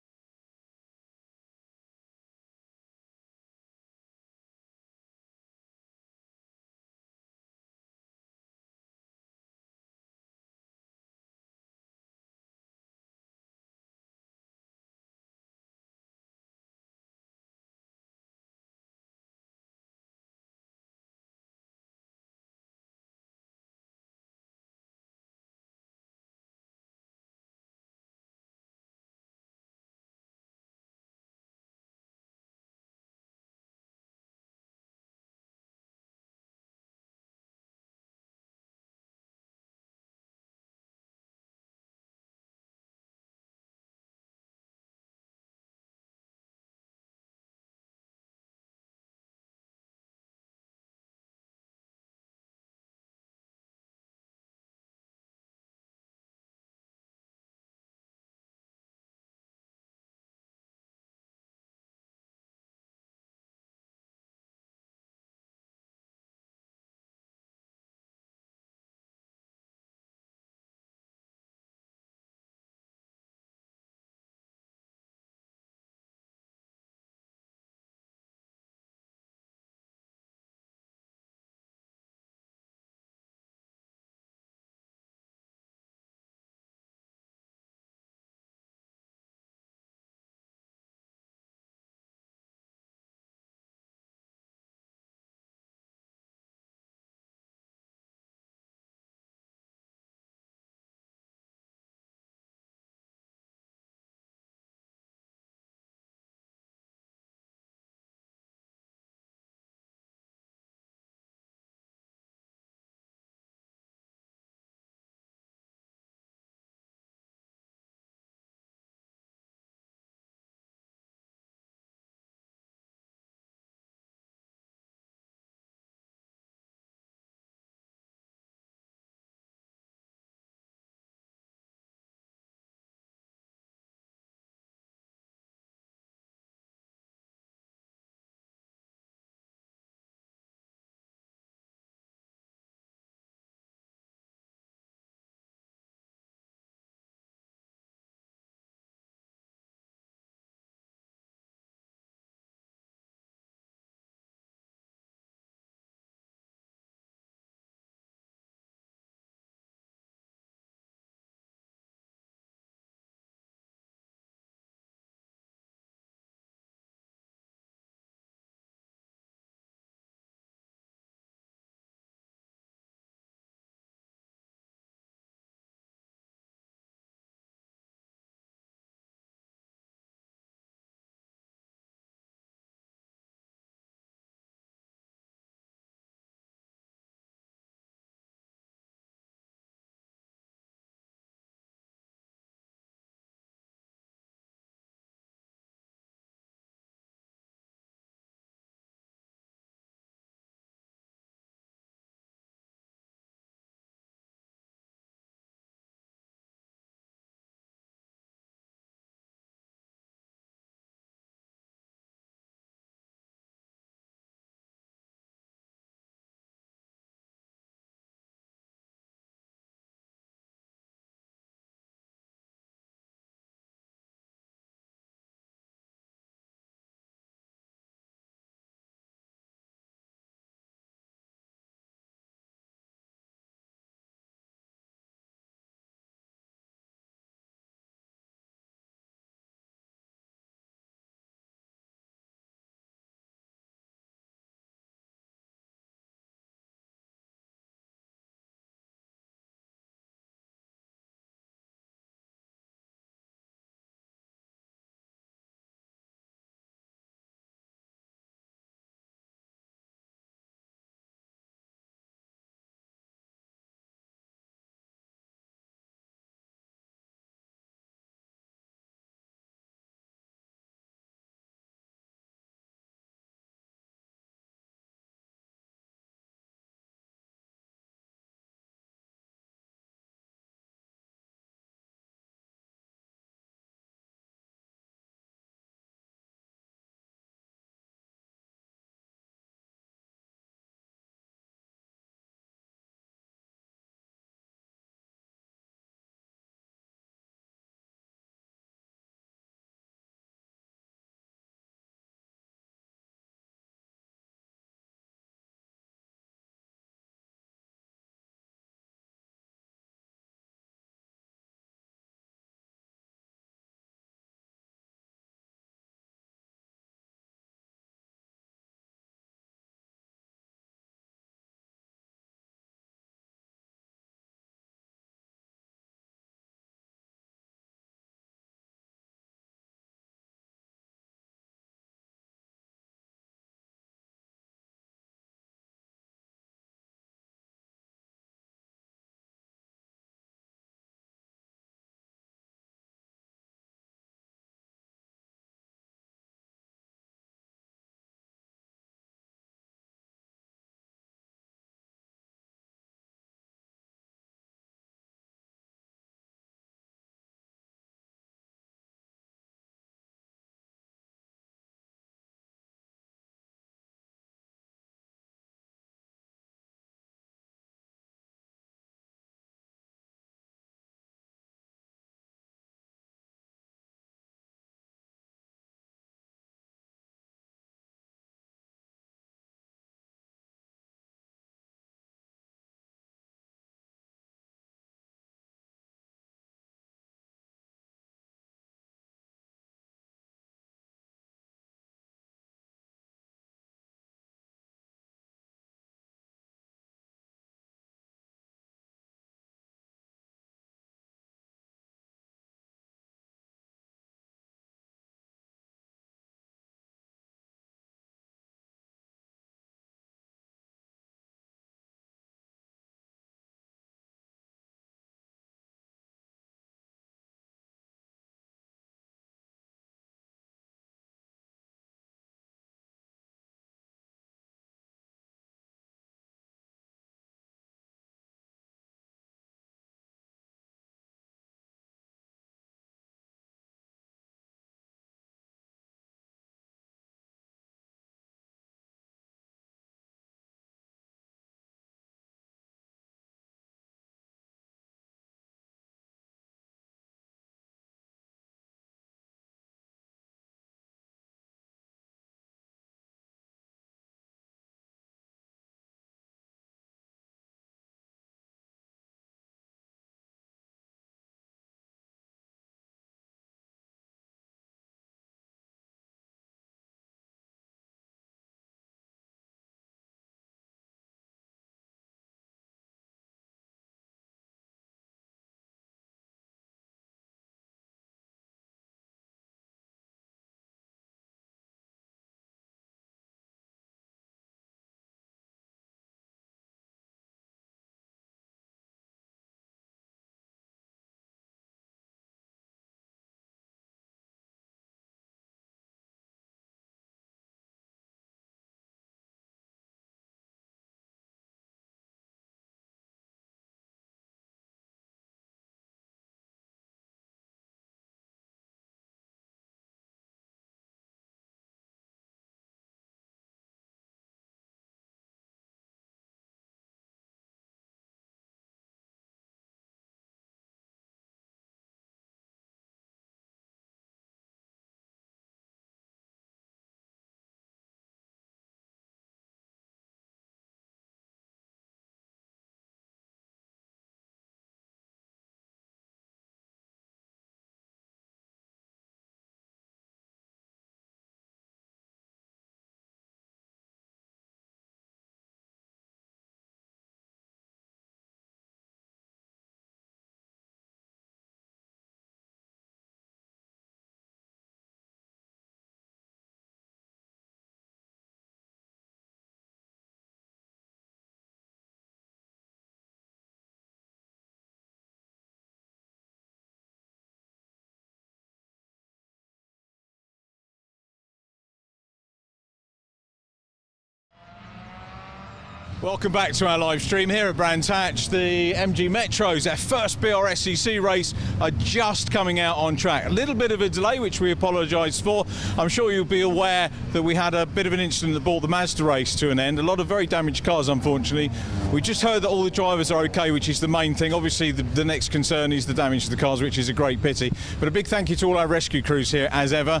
Welcome back to our live stream here at Brands Hatch. The MG Metros, their first Brscc race, are just coming out on track. A little bit of a delay, which we apologise for. I'm sure you'll be aware that we had a bit of an incident that brought the Mazda race to an end. A lot of very damaged cars, unfortunately. We just heard that all the drivers are okay, which is the main thing. Obviously, the next concern is the damage to the cars, which is a great pity. But a big thank you to all our rescue crews here, as ever.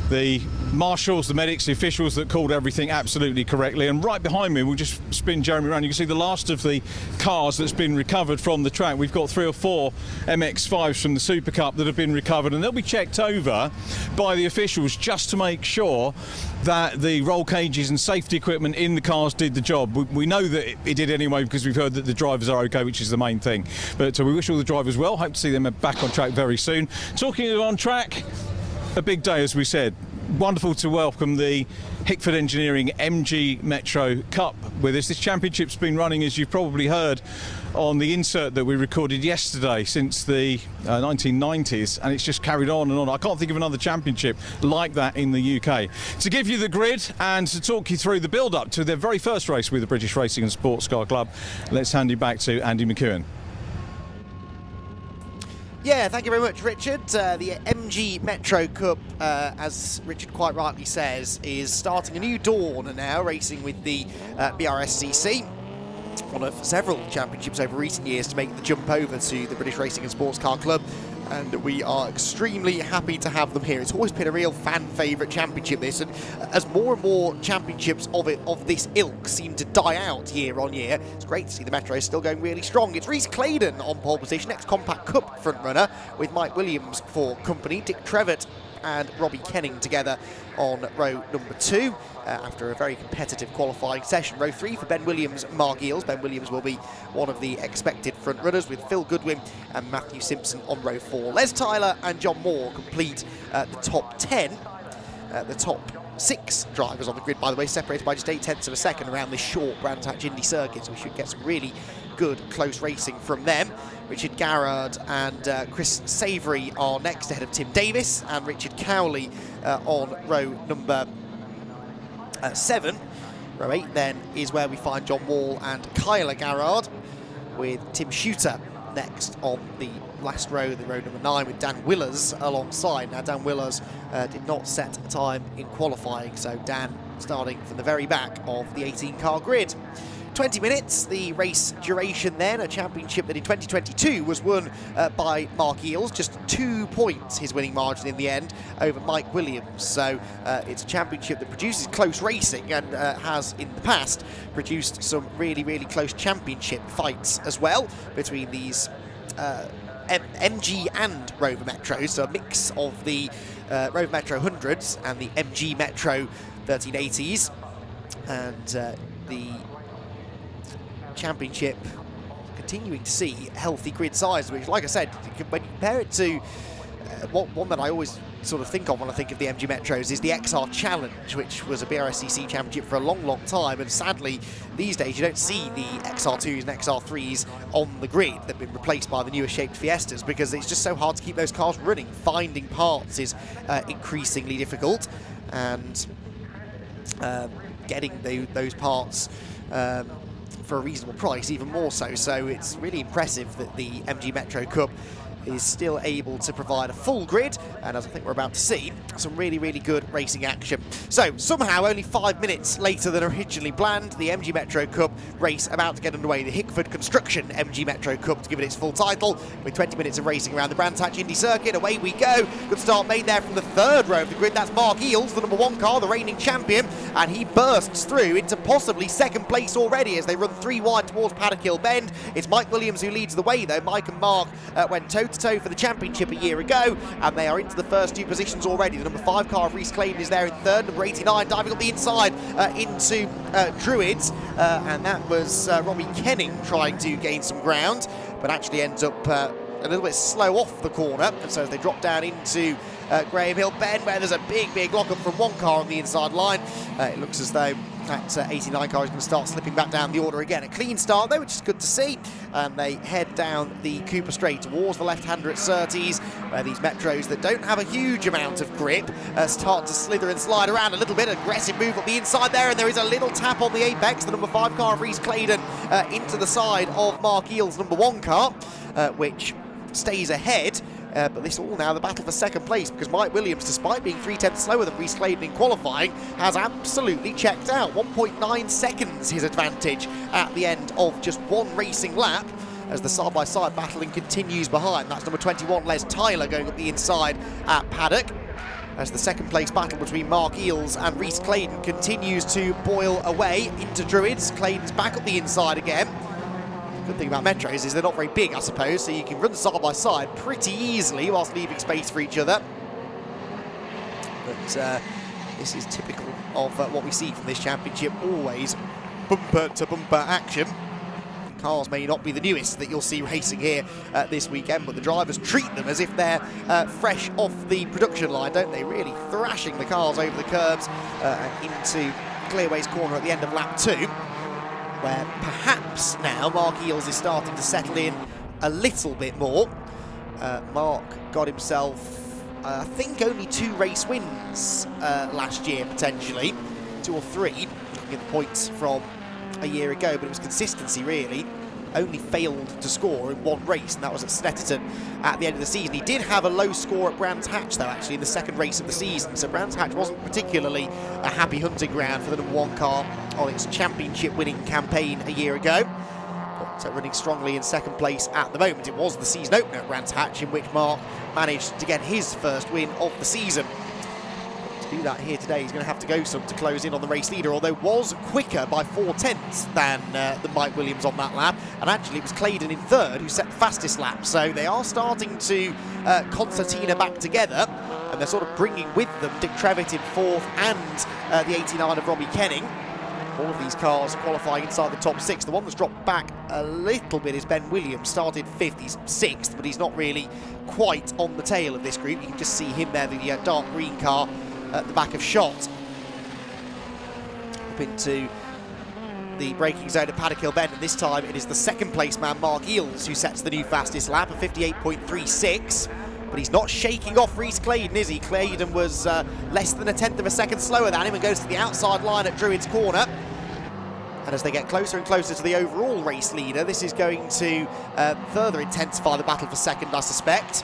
The marshals, the medics, the officials that called everything absolutely correctly. And right behind me, we'll just spin Jeremy around. You can see the last of the cars that's been recovered from the track. We've got 3 or 4 MX-5s from the SuperCup that have been recovered, and they'll be checked over by the officials just to make sure that the roll cages and safety equipment in the cars did the job. We know that it did anyway, because we've heard that the drivers are okay, which is the main thing. But we wish all the drivers well. Hope to see them back on track very soon. Talking of on track, a big day, as we said. Wonderful to welcome the Hickford Engineering MG Metro Cup with us. This championship's been running, as you've probably heard on the insert that we recorded yesterday, since the 1990s, and it's just carried on and on. I can't think of another championship like that in the UK. To give you the grid and to talk you through the build-up to their very first race with the British Racing and Sports Car Club, let's hand you back to Andy McEwen. Yeah, thank you very much, Richard. The MG Metro Cup, as Richard quite rightly says, is starting a new dawn now, racing with the Brscc. One of several championships over recent years to make the jump over to the British Racing and Sports Car Club, and we are extremely happy to have them here. It's always been a real fan favourite championship, this, and as more and more championships of this ilk seem to die out year on year, it's great to see the Metro still going really strong. It's Rhys Claydon on pole position, ex-Compact Cup front runner, with Mike Williams for company, Dick Trevitt and Robbie Kenning together on row number 2 after a very competitive qualifying session. Row 3 for Ben Williams, Mark Eales. Ben Williams will be one of the expected front runners, with Phil Goodwin and Matthew Simpson on row 4. Les Tyler and John Moore complete the top 10. The top 6 drivers on the grid, by the way, separated by just 0.8 of a second around this short Brands Hatch Indy circuit, so we should get some really good close racing from them. Richard Garrard and Chris Savory are next, ahead of Tim Davis, and Richard Cowley on row number 7. Row 8 then is where we find John Wall and Kyla Garrard, with Tim Shooter next on the last row, the row number 9, with Dan Willers alongside. Now, Dan Willers did not set a time in qualifying, so Dan starting from the very back of the 18-car grid. 20 minutes, the race duration then, a championship that in 2022 was won by Mark Eales, just 2 points his winning margin in the end over Mike Williams. So it's a championship that produces close racing and has in the past produced some really, really close championship fights as well between these MG and Rover Metros, so a mix of the Rover Metro 100s and the MG Metro 1380s, and the championship continuing to see healthy grid size, which, like I said, when you compare it to one that I always sort of think of when I think of the MG Metros is the XR Challenge, which was a Brscc championship for a long, long time, and sadly these days you don't see the XR2s and XR3s on the grid. They've been replaced by the newer shaped Fiestas because it's just so hard to keep those cars running. Finding parts is increasingly difficult, and getting those parts for a reasonable price even more so. So it's really impressive that the MG Metro Cup is still able to provide a full grid, and as I think we're about to see, some really, really good racing action. So somehow only 5 minutes later than originally planned, the MG Metro Cup race about to get underway. The Hickford Construction MG Metro Cup, to give it its full title, with 20 minutes of racing around the Brands Hatch Indy circuit. Away we go. Good start made there from the 3rd row of the grid. That's Mark Eales, the number 1 car, the reigning champion, and he bursts through into possibly 2nd place already as they run 3 wide towards Paddock Hill Bend. It's Mike Williams who leads the way though. Mike and Mark went toe-to-toe for the championship a year ago, and they are into the first 2 positions already. The number 5 car of Rhys Claydon is there in 3rd, number 89 diving up the inside into Druids, and that was Robbie Kenning trying to gain some ground, but actually ends up a little bit slow off the corner, and so as they drop down into Graham Hill Bend, where there's a big lock-up from 1 car on the inside line, it looks as though that 89 car is going to start slipping back down the order again. A clean start though, which is good to see, and they head down the Cooper Straight towards the left-hander at Surtees, where these Metros that don't have a huge amount of grip start to slither and slide around a little bit. Aggressive move up the inside there, and there is a little tap on the apex. The number 5 car of Rhys Claydon into the side of Mark Eel's number 1 car, which stays ahead. But this is all now the battle for second place, because Mike Williams, despite being 3/10 slower than Rhys Claydon in qualifying, has absolutely checked out. 1.9 seconds his advantage at the end of just one racing lap, as the side-by-side battling continues behind. That's number 21, Les Tyler, going up the inside at paddock, as the second place battle between Mark Eels and Rhys Claydon continues to boil away into Druids. Claydon's back up the inside again. Good thing about Metros is they're not very big, I suppose, so you can run side by side pretty easily whilst leaving space for each other. But this is typical of what we see from this championship, always bumper to bumper action. Cars may not be the newest that you'll see racing here this weekend, but the drivers treat them as if they're fresh off the production line, don't they? Really thrashing the cars over the curbs and into Clearway's corner at the end of lap 2. Where perhaps now Mark Eels is starting to settle in a little bit more. Mark got himself, I think, only 2 race wins last year, potentially. 2 or 3, looking at the points from a year ago, but it was consistency, really. Only failed to score in 1 race, and that was at Snetterton at the end of the season. He did have a low score at Brands Hatch, though, actually, in the second race of the season, so Brands Hatch wasn't particularly a happy hunting ground for the number 1 car on its championship-winning campaign a year ago. But running strongly in second place at the moment. It was the season opener at Brands Hatch, in which Mark managed to get his first win of the season. To do that here today, he's going to have to go some to close in on the race leader, although was quicker by 4/10 than Mike Williams on that lap, and actually it was Claydon in 3rd who set the fastest lap, so they are starting to concertina back together, and they're sort of bringing with them Dick Trevitt in 4th and the 89 of Robbie Kenning. All of these cars qualifying inside the top 6. The one that's dropped back a little bit is Ben Williams, started 5th, he's 6th, but he's not really quite on the tail of this group. You can just see him there, the dark green car at the back of shot. Up into the braking zone at Paddock Hill Bend, and this time it is the second place man Mark Eels who sets the new fastest lap, a 58.36. But he's not shaking off Rhys Claydon, is he? Claydon was less than 1/10 of a second slower than him and goes to the outside line at Druids Corner. And as they get closer and closer to the overall race leader, this is going to further intensify the battle for second, I suspect.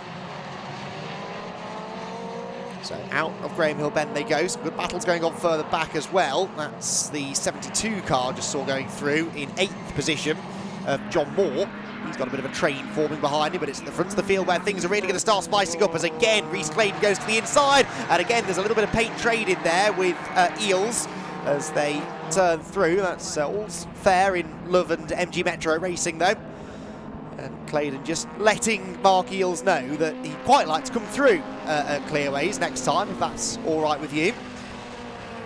So out of Graham Hill Bend they go. Some good battles going on further back as well. That's the 72 car just saw going through in 8th position of John Moore. He's got a bit of a train forming behind him, but it's at the front of the field where things are really going to start spicing up, as again Rhys Claydon goes to the inside, and again there's a little bit of paint traded there with Eels as they turn through. That's all fair in Love and MG Metro racing, though. And Claydon just letting Mark Eels know that he'd quite like to come through at Clearways next time, if that's all right with you.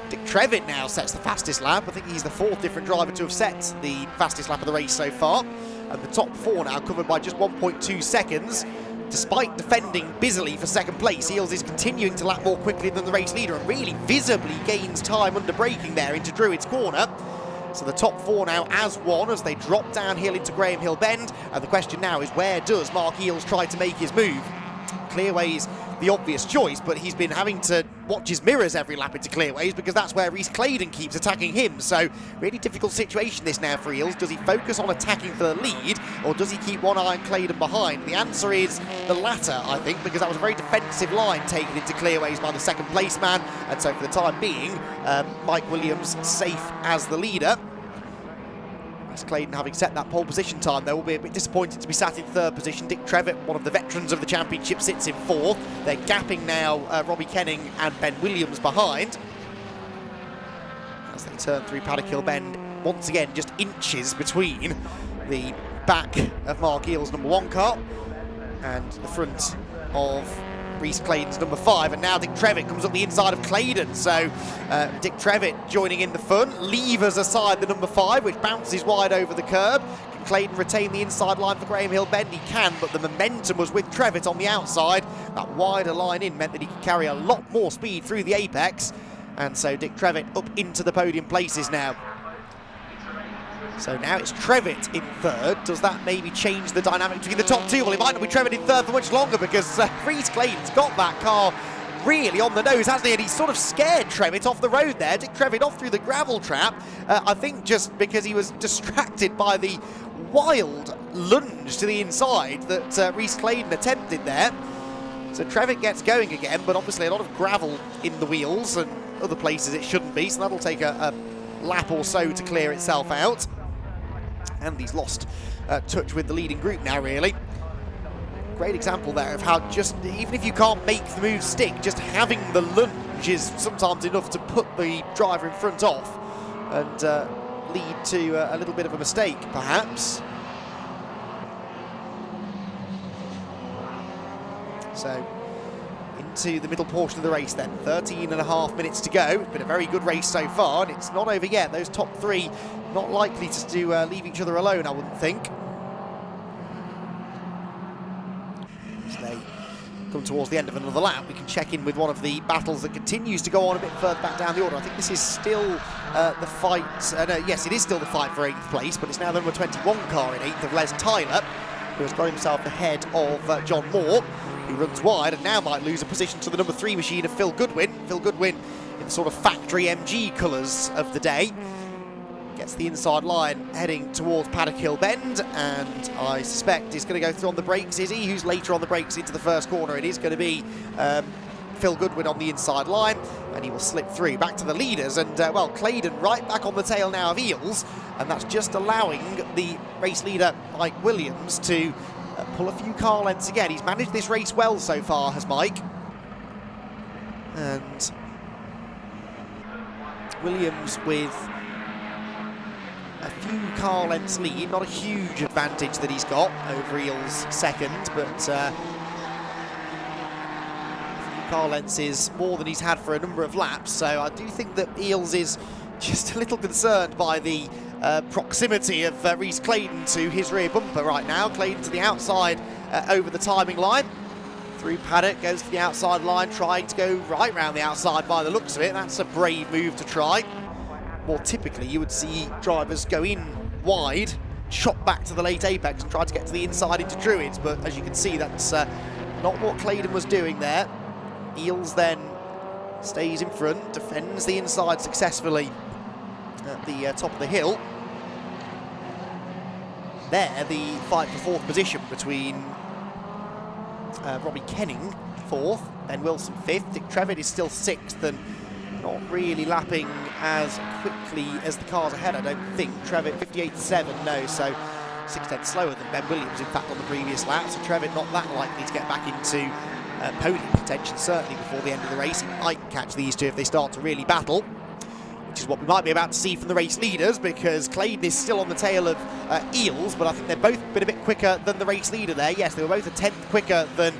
Dick Trevitt now sets the fastest lap. I think he's the 4th different driver to have set the fastest lap of the race so far. And the top 4 now covered by just 1.2 seconds. Despite defending busily for second place, Eels is continuing to lap more quickly than the race leader and really visibly gains time under braking there into Druids Corner. So the top 4 now as one as they drop downhill into Graham Hill Bend. And the question now is, where does Mark Eels try to make his move? Clearways the obvious choice, but he's been having to watch his mirrors every lap into Clearways because that's where Rhys Claydon keeps attacking him. So really difficult situation this now for Eels. Does he focus on attacking for the lead, or does he keep one eye on Claydon behind? The answer is the latter, I think, because that was a very defensive line taken into Clearways by the second place man, and so for the time being Mike Williams safe as the leader. Claydon, having set that pole position time, though, will be a bit disappointed to be sat in 3rd position. Dick Trevitt, one of the veterans of the championship, sits in 4th. They're gapping now Robbie Kenning and Ben Williams behind. As they turn through Paddock Hill Bend, once again, just inches between the back of Mark Eels' number 1 car and the front of Rhys Claydon's number 5, and now Dick Trevitt comes up the inside of Claydon. So Dick Trevitt joining in the fun, levers aside the number 5, which bounces wide over the curb. Can Claydon retain the inside line for Graham Hill Bend? He can, but the momentum was with Trevitt on the outside. That wider line in meant that he could carry a lot more speed through the apex, and so Dick Trevitt up into the podium places now. So now it's Trevitt in third. Does that maybe change the dynamic between the top two? Well, it might not be Trevitt in third for much longer because Rhys Clayton's got that car really on the nose, hasn't he? And he's sort of scared Trevitt off the road there. Took Trevitt off through the gravel trap. I think just because he was distracted by the wild lunge to the inside that Rhys Clayton attempted there. So Trevitt gets going again, but obviously a lot of gravel in the wheels and other places it shouldn't be, so that'll take a lap or so to clear itself out. And he's lost touch with the leading group now, really. Great example there of how just, even if you can't make the move stick, just having the lunge is sometimes enough to put the driver in front off and lead to a little bit of a mistake, perhaps. So, into the middle portion of the race then. 13.5 minutes to go. It's been a very good race so far, and it's not over yet. Those top three not likely to leave each other alone, I wouldn't think. As they come towards the end of another lap, we can check in with one of the battles that continues to go on a bit further back down the order. I think this is still the fight. No, yes, it is still the fight for 8th place, but it's now the number 21 car in 8th of Les Tyler, who has got himself ahead of John Moore, who runs wide and now might lose a position to the number 3 machine of Phil Goodwin. Phil Goodwin in the sort of factory MG colours of the day. Gets the inside line heading towards Paddock Hill Bend, and I suspect he's going to go through on the brakes. Is he? Who's later on the brakes into the first corner? It is going to be Phil Goodwin on the inside line, and he will slip through back to the leaders. And well, Claydon right back on the tail now of Eels, and that's just allowing the race leader Mike Williams to pull a few car lengths again. He's managed this race well so far, has Mike. And Williams with a few car lengths lead, not a huge advantage that he's got over Eels second, but a few car lengths is more than he's had for a number of laps. So I do think that Eels is just a little concerned by the proximity of Rhys Clayton to his rear bumper right now. Clayton to the outside over the timing line. Through Paddock, goes to the outside line, trying to go right round the outside by the looks of it. That's a brave move to try. More typically, you would see drivers go in wide, chop back to the late apex and try to get to the inside into Druids, but as you can see, that's not what Claydon was doing there. Eels then stays in front, defends the inside successfully at the top of the hill. There, the fight for 4th position between Robbie Kenning 4th, Ben Wilson 5th. Dick Trevitt is still 6th and not really lapping as quickly as the cars ahead, I don't think. Trevitt 58.7, no, so 6/10 slower than Ben Williams, in fact, on the previous lap. So Trevitt not that likely to get back into podium contention, certainly before the end of the race. He might catch these two if they start to really battle, which is what we might be about to see from the race leaders, because Claydon is still on the tail of Eels, but I think they've both been a bit quicker than the race leader there. Yes, they were both a 10th quicker than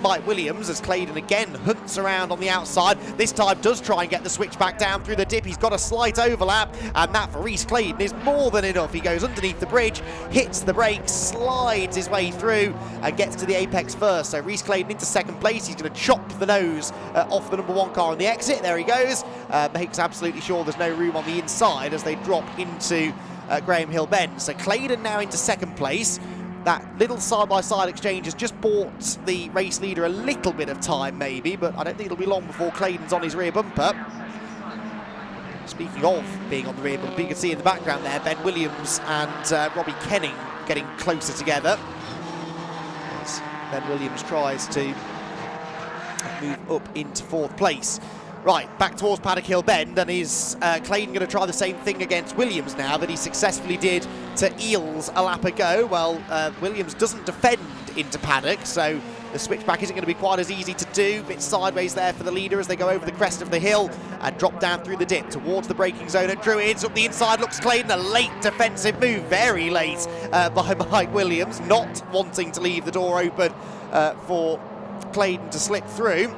Mike Williams, as Claydon again hunts around on the outside. This time does try and get the switch back down through the dip. He's got a slight overlap, and that for Rhys Clayton is more than enough. He goes underneath the bridge, hits the brakes, slides his way through, and gets to the apex first. So Rhys Clayton into 2nd place. He's going to chop the nose off the number 1 car on the exit. There he goes. Makes absolutely sure there's no room on the inside as they drop into Graham Hill Bend. So Claydon now into 2nd place. That little side-by-side exchange has just bought the race leader a little bit of time, maybe, but I don't think it'll be long before Claydon's on his rear bumper. Speaking of being on the rear bumper, you can see in the background there Ben Williams and Robbie Kenning getting closer together as Ben Williams tries to move up into 4th place. Right, back towards Paddock Hill Bend, and is Claydon going to try the same thing against Williams now that he successfully did to Eels a lap ago? Well, Williams doesn't defend into Paddock, so the switchback isn't going to be quite as easy to do. Bit sideways there for the leader as they go over the crest of the hill and drop down through the dip towards the braking zone at Druids. Up the inside looks Claydon, a late defensive move, very late by Mike Williams, not wanting to leave the door open for Claydon to slip through.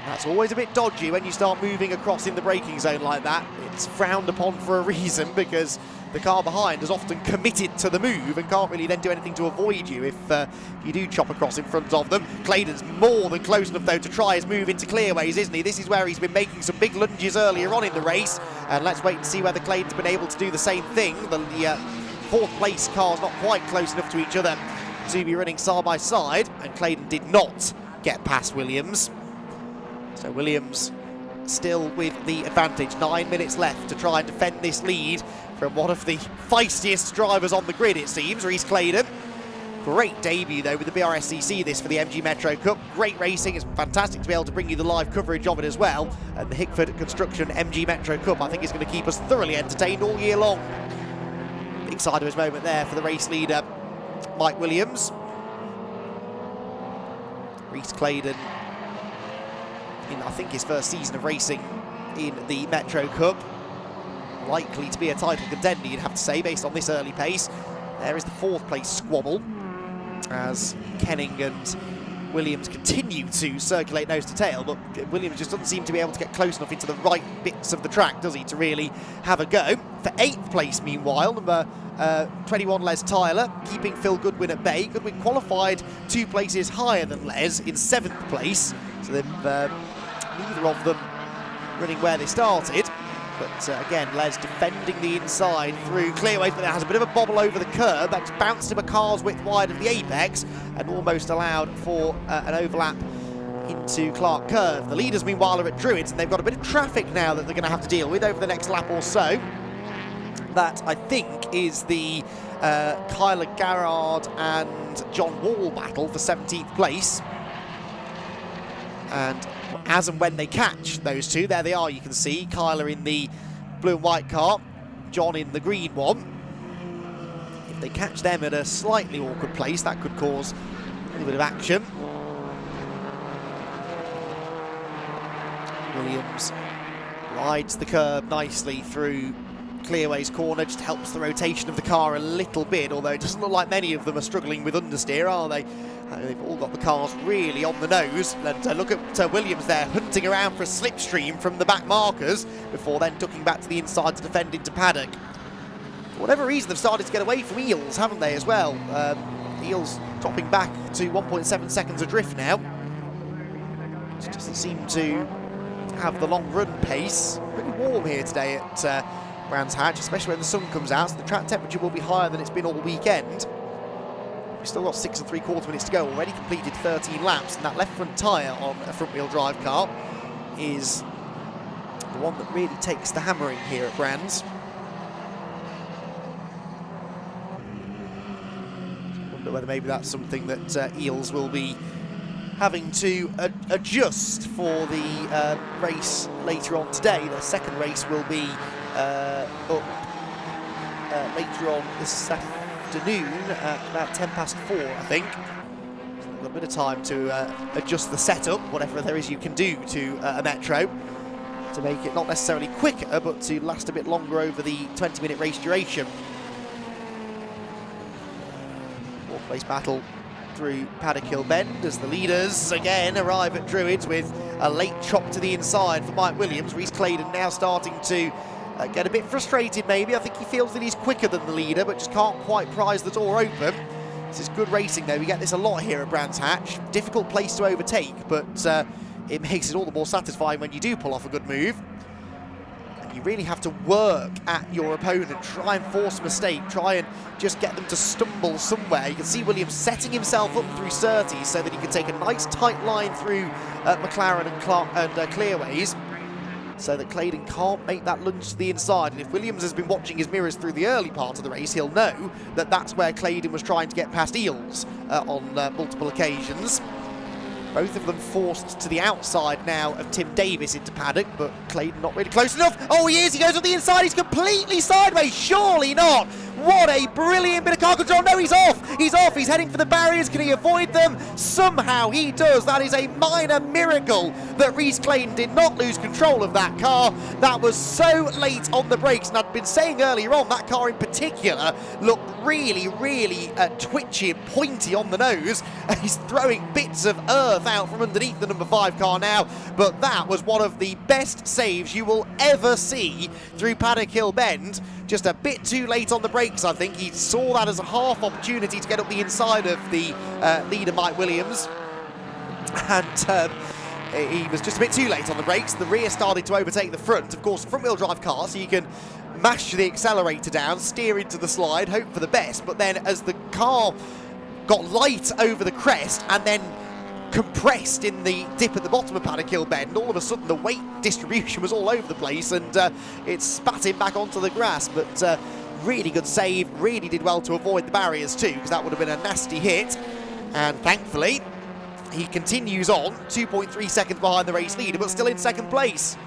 That's always a bit dodgy when you start moving across in the braking zone like that. It's frowned upon for a reason, because the car behind is often committed to the move and can't really then do anything to avoid you if you do chop across in front of them. Claydon's more than close enough, though, to try his move into clearways, isn't he? This is where he's been making some big lunges earlier on in the race, And let's wait and see whether Claydon's been able to do the same thing. The fourth place car's not quite close enough to each other to be running side by side, and Claydon did not get past Williams. So Williams still with the advantage. 9 minutes left to try and defend this lead from one of the feistiest drivers on the grid, it seems, Rhys Claydon. Great debut, though, with the Brscc this for the MG Metro Cup. Great racing. It's fantastic to be able to bring you the live coverage of it as well. And the Hickford Construction MG Metro Cup, I think, is going to keep us thoroughly entertained all year long. Big side of his moment there for the race leader, Mike Williams. Rhys Claydon in, I think, his first season of racing in the Metro Cup. Likely to be a title contender, you'd have to say, based on this early pace. There is the fourth place squabble as Kenning and Williams continue to circulate nose to tail, but Williams just doesn't seem to be able to get close enough into the right bits of the track, does he, to really have a go. For 8th place, meanwhile, number 21 Les Tyler, keeping Phil Goodwin at bay. Goodwin qualified 2 places higher than Les in 7th place, so they've neither of them running where they started. But again, Les defending the inside through clearways, but there has a bit of a bobble over the curb. That's bounced him a car's width wide of the apex and almost allowed for an overlap into Clark Curve. The leaders, meanwhile, are at Druids, and they've got a bit of traffic now that they're going to have to deal with over the next lap or so. That, I think, is the Kyler Garrard and John Wall battle for 17th place. And as and when they catch those two, there they are, you can see Kyler in the blue and white car, John in the green one. If they catch them at a slightly awkward place, that could cause a little bit of action. Williams rides the curb nicely through Clearway's corner, just helps the rotation of the car a little bit, although it doesn't look like many of them are struggling with understeer, are they? They've all got the cars really on the nose. And look at Williams there, hunting around for a slipstream from the back markers before then ducking back to the inside to defend into paddock. For whatever reason, they've started to get away from Eels, haven't they, as well? Eels dropping back to 1.7 seconds adrift now. Just doesn't seem to have the long run pace. Pretty warm here today at Brands Hatch, especially when the sun comes out, so the track temperature will be higher than it's been all weekend. We've still got 6 3/4 minutes to go, already completed 13 laps, and that left front tyre on a front wheel drive car is the one that really takes the hammering here at Brands. I wonder whether maybe that's something that Eels will be having to adjust for the race later on today. The second race will be up later on this afternoon at about 4:10, I think. So we've got a bit of time to adjust the setup, whatever there is you can do to a Metro, to make it not necessarily quicker, but to last a bit longer over the 20-minute race duration. Fourth place battle through Paddock Hill Bend as the leaders again arrive at Druids with a late chop to the inside for Mike Williams. Rhys Claydon now starting to get a bit frustrated maybe. I think he feels that he's quicker than the leader, but just can't quite prise the door open. This is good racing though, we get this a lot here at Brands Hatch. Difficult place to overtake, but it makes it all the more satisfying when you do pull off a good move. And you really have to work at your opponent, try and force a mistake, try and just get them to stumble somewhere. You can see Williams setting himself up through Surtees so that he can take a nice tight line through McLaren and Clearways, so that Claydon can't make that lunge to the inside. And if Williams has been watching his mirrors through the early part of the race, he'll know that that's where Claydon was trying to get past Eels on multiple occasions. Both of them forced to the outside now of Tim Davis into paddock, but Claydon not really close enough. Oh, he is, he goes on the inside, he's completely sideways, surely not. What a brilliant bit of car control. No, he's off, he's heading for the barriers. Can he avoid them? Somehow he does. That is a minor miracle that Rhys Claydon did not lose control of that car. That was so late on the brakes, and I'd been saying earlier on, that car in particular looked really, really twitchy and pointy on the nose. He's throwing bits of earth out from underneath the number 5 car now, but that was one of the best saves you will ever see through Paddock Hill Bend. Just a bit too late on the brakes, I think. He saw that as a half opportunity to get up the inside of the leader, Mike Williams. And he was just a bit too late on the brakes. The rear started to overtake the front. Of course, front-wheel drive car, so you can mash the accelerator down, steer into the slide, hope for the best. But then as the car got light over the crest and then compressed in the dip at the bottom of Paddock Hill Bend, all of a sudden the weight distribution was all over the place, and it spat him back onto the grass. But really good save, really did well to avoid the barriers too, because that would have been a nasty hit. And thankfully he continues on, 2.3 seconds behind the race leader, but still in second place.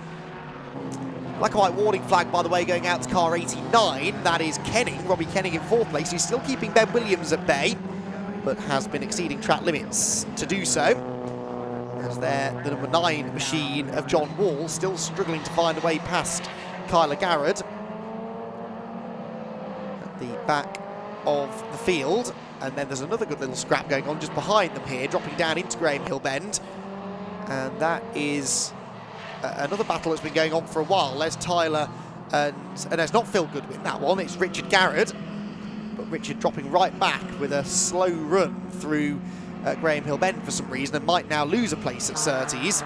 Black and white warning flag, by the way, going out to car 89. That is Kenning, Robbie Kenning in fourth place. He's still keeping Ben Williams at bay, but has been exceeding track limits to do so. As there, the number 9 machine of John Wall still struggling to find a way past Kyler Garrett at the back of the field. And then there's another good little scrap going on just behind them here, dropping down into Graham Hill Bend. And that is another battle that's been going on for a while. There's Tyler, and it's not Phil Goodwin, that one, it's Richard Garrett. But Richard dropping right back with a slow run through Graham Hill Bend for some reason, and might now lose a place at Surtees.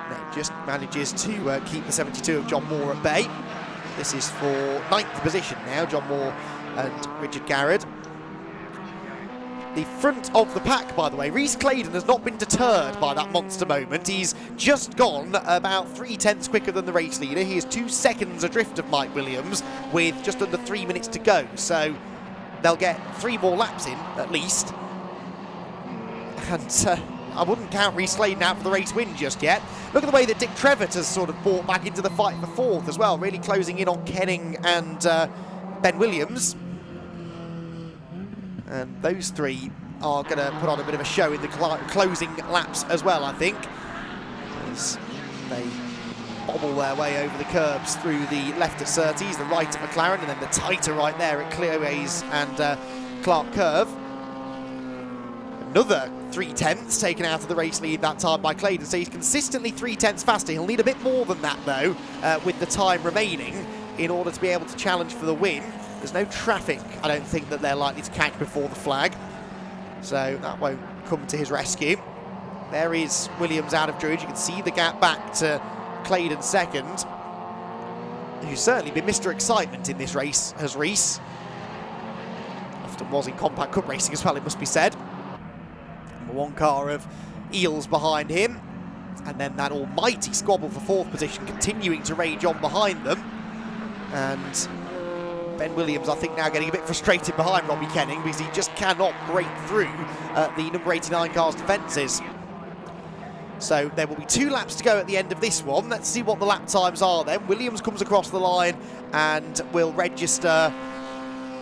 No, just manages to keep the 72 of John Moore at bay. This is for 9th position now, John Moore and Richard Garrett. The front of the pack, by the way, Rhys Claydon has not been deterred by that monster moment. He's just gone about 3/10 quicker than the race leader. He is 2 seconds adrift of Mike Williams with just under 3 minutes to go. So they'll get 3 more laps in, at least. And I wouldn't count Rhys Claydon out for the race win just yet. Look at the way that Dick Trevitt has sort of brought back into the fight for 4th as well, really closing in on Kenning and Ben Williams. And those 3 are going to put on a bit of a show in the closing laps as well, I think, as they bobble their way over the curbs through the left at Surtees, the right at McLaren, and then the tighter right there at Clearways and Clark Curve. Another 3/10 taken out of the race lead that time by Claydon, so he's consistently 3/10 faster. He'll need a bit more than that, though, with the time remaining, in order to be able to challenge for the win. There's no traffic, I don't think, that they're likely to catch before the flag, so that won't come to his rescue. There is Williams out of Druid. You can see the gap back to Claydon second, who's certainly been Mr. Excitement in this race, has Rhys. Often was in compact cup racing as well, it must be said. Number 1 car of Eels behind him, and then that almighty squabble for 4th position continuing to rage on behind them. And Ben Williams, I think, now getting a bit frustrated behind Robbie Kenning because he just cannot break through the number 89 car's defences. So there will be 2 laps to go at the end of this one. Let's see what the lap times are then. Williams comes across the line and will register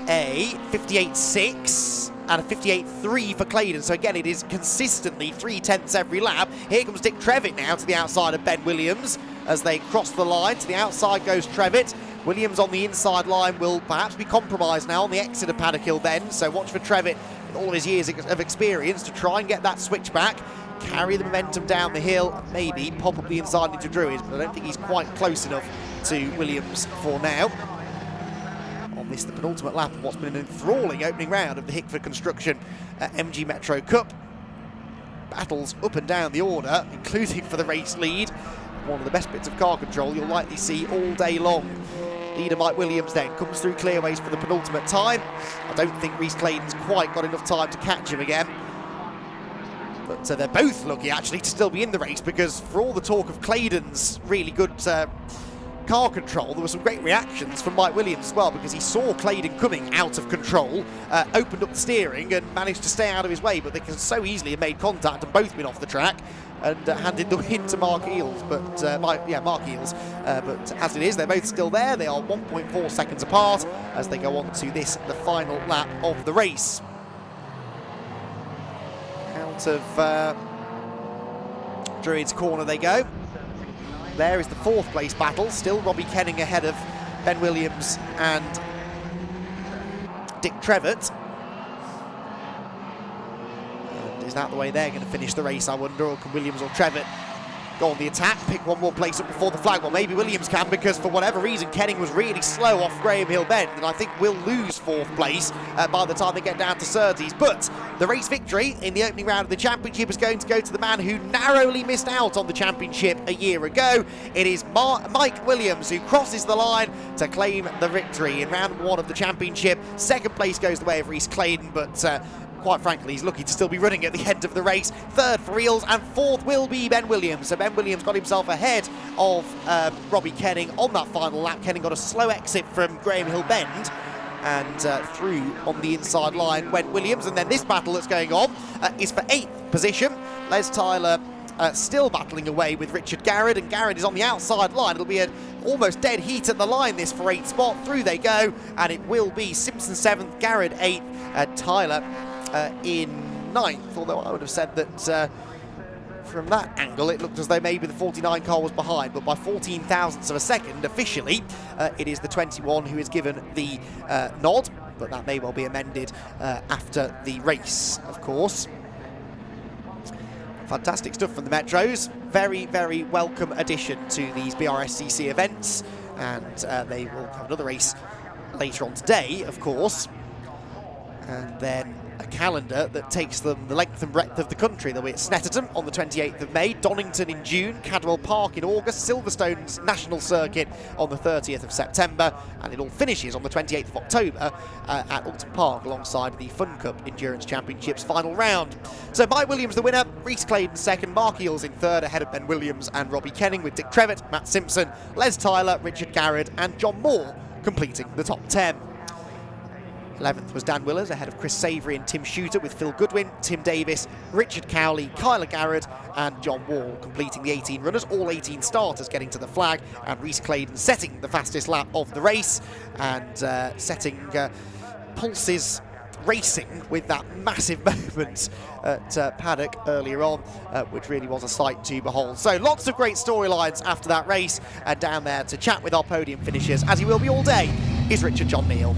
a 58.6 and a 58.3 for Claydon. So again, it is consistently 3/10 every lap. Here comes Dick Trevitt now to the outside of Ben Williams as they cross the line. To the outside goes Trevitt. Williams on the inside line will perhaps be compromised now on the exit of Paddock Hill Bend, so watch for Trevitt, with all of his years of experience, to try and get that switch back, carry the momentum down the hill, and maybe pop up the inside into Druid, but I don't think he's quite close enough to Williams for now. On this, the penultimate lap of what's been an enthralling opening round of the Hickford Construction MG Metro Cup. Battles up and down the order, including for the race lead. One of the best bits of car control you'll likely see all day long. Leader Mike Williams then comes through Clearways for the penultimate time. I don't think Rhys Claydon's quite got enough time to catch him again. But they're both lucky, actually, to still be in the race, because for all the talk of Claydon's really good car control, there were some great reactions from Mike Williams as well, because he saw Claydon coming out of control, opened up the steering and managed to stay out of his way, but they can so easily have made contact and both been off the track and handed the win to Mark Eels, Mark Eels. But as it is, they're both still there. They are 1.4 seconds apart as they go on to this, the final lap of the race. Out of Druid's corner they go. There is the 4th place battle. Still Robbie Kenning ahead of Ben Williams and Dick Trevitt. And is that the way they're going to finish the race, I wonder, or can Williams or Trevitt go on the attack, pick one more place up before the flag? Well, maybe Williams can, because for whatever reason Kenning was really slow off Graham Hill Bend, and I think will lose 4th place by the time they get down to Surtees. But the race victory in the opening round of the championship is going to go to the man who narrowly missed out on the championship a year ago. It is Mike Williams who crosses the line to claim the victory in round 1 of the championship. Second place goes the way of Rhys Claydon, but quite frankly, he's lucky to still be running at the end of the race. Third for Eels, and fourth will be Ben Williams. So Ben Williams got himself ahead of Robbie Kenning on that final lap. Kenning got a slow exit from Graham Hill Bend, and through on the inside line went Williams. And then this battle that's going on is for 8th position. Les Tyler still battling away with Richard Garrett, and Garrett is on the outside line. It'll be an almost dead heat at the line, this for 8th spot. Through they go, and it will be Simpson 7th, Garrett 8th, Tyler in 9th, although I would have said that from that angle it looked as though maybe the 49 car was behind, but by 14 thousandths of a second officially it is the 21 who is given the nod, but that may well be amended after the race, of course. Fantastic stuff from the Metros. Very, very welcome addition to these Brscc events, and they will have another race later on today, of course, and then a calendar that takes them the length and breadth of the country. They'll be at Snetterton on the 28th of May, Donington in June, Cadwell Park in August, Silverstone's National Circuit on the 30th of September, and it all finishes on the 28th of October at Alton Park alongside the Fun Cup Endurance Championships final round. So Mike Williams the winner, Rhys Claydon second, Mark Eels in third ahead of Ben Williams and Robbie Kenning, with Dick Trevitt, Matt Simpson, Les Tyler, Richard Garrett and John Moore completing the top 10. 11th was Dan Willers ahead of Chris Savory and Tim Shooter, with Phil Goodwin, Tim Davis, Richard Cowley, Kyler Garrett and John Wall completing the 18 runners, all 18 starters getting to the flag, and Rhys Claydon setting the fastest lap of the race and setting pulses racing with that massive moment at paddock earlier on, which really was a sight to behold. So lots of great storylines after that race, and down there to chat with our podium finishers, as he will be all day, is Richard John Neal.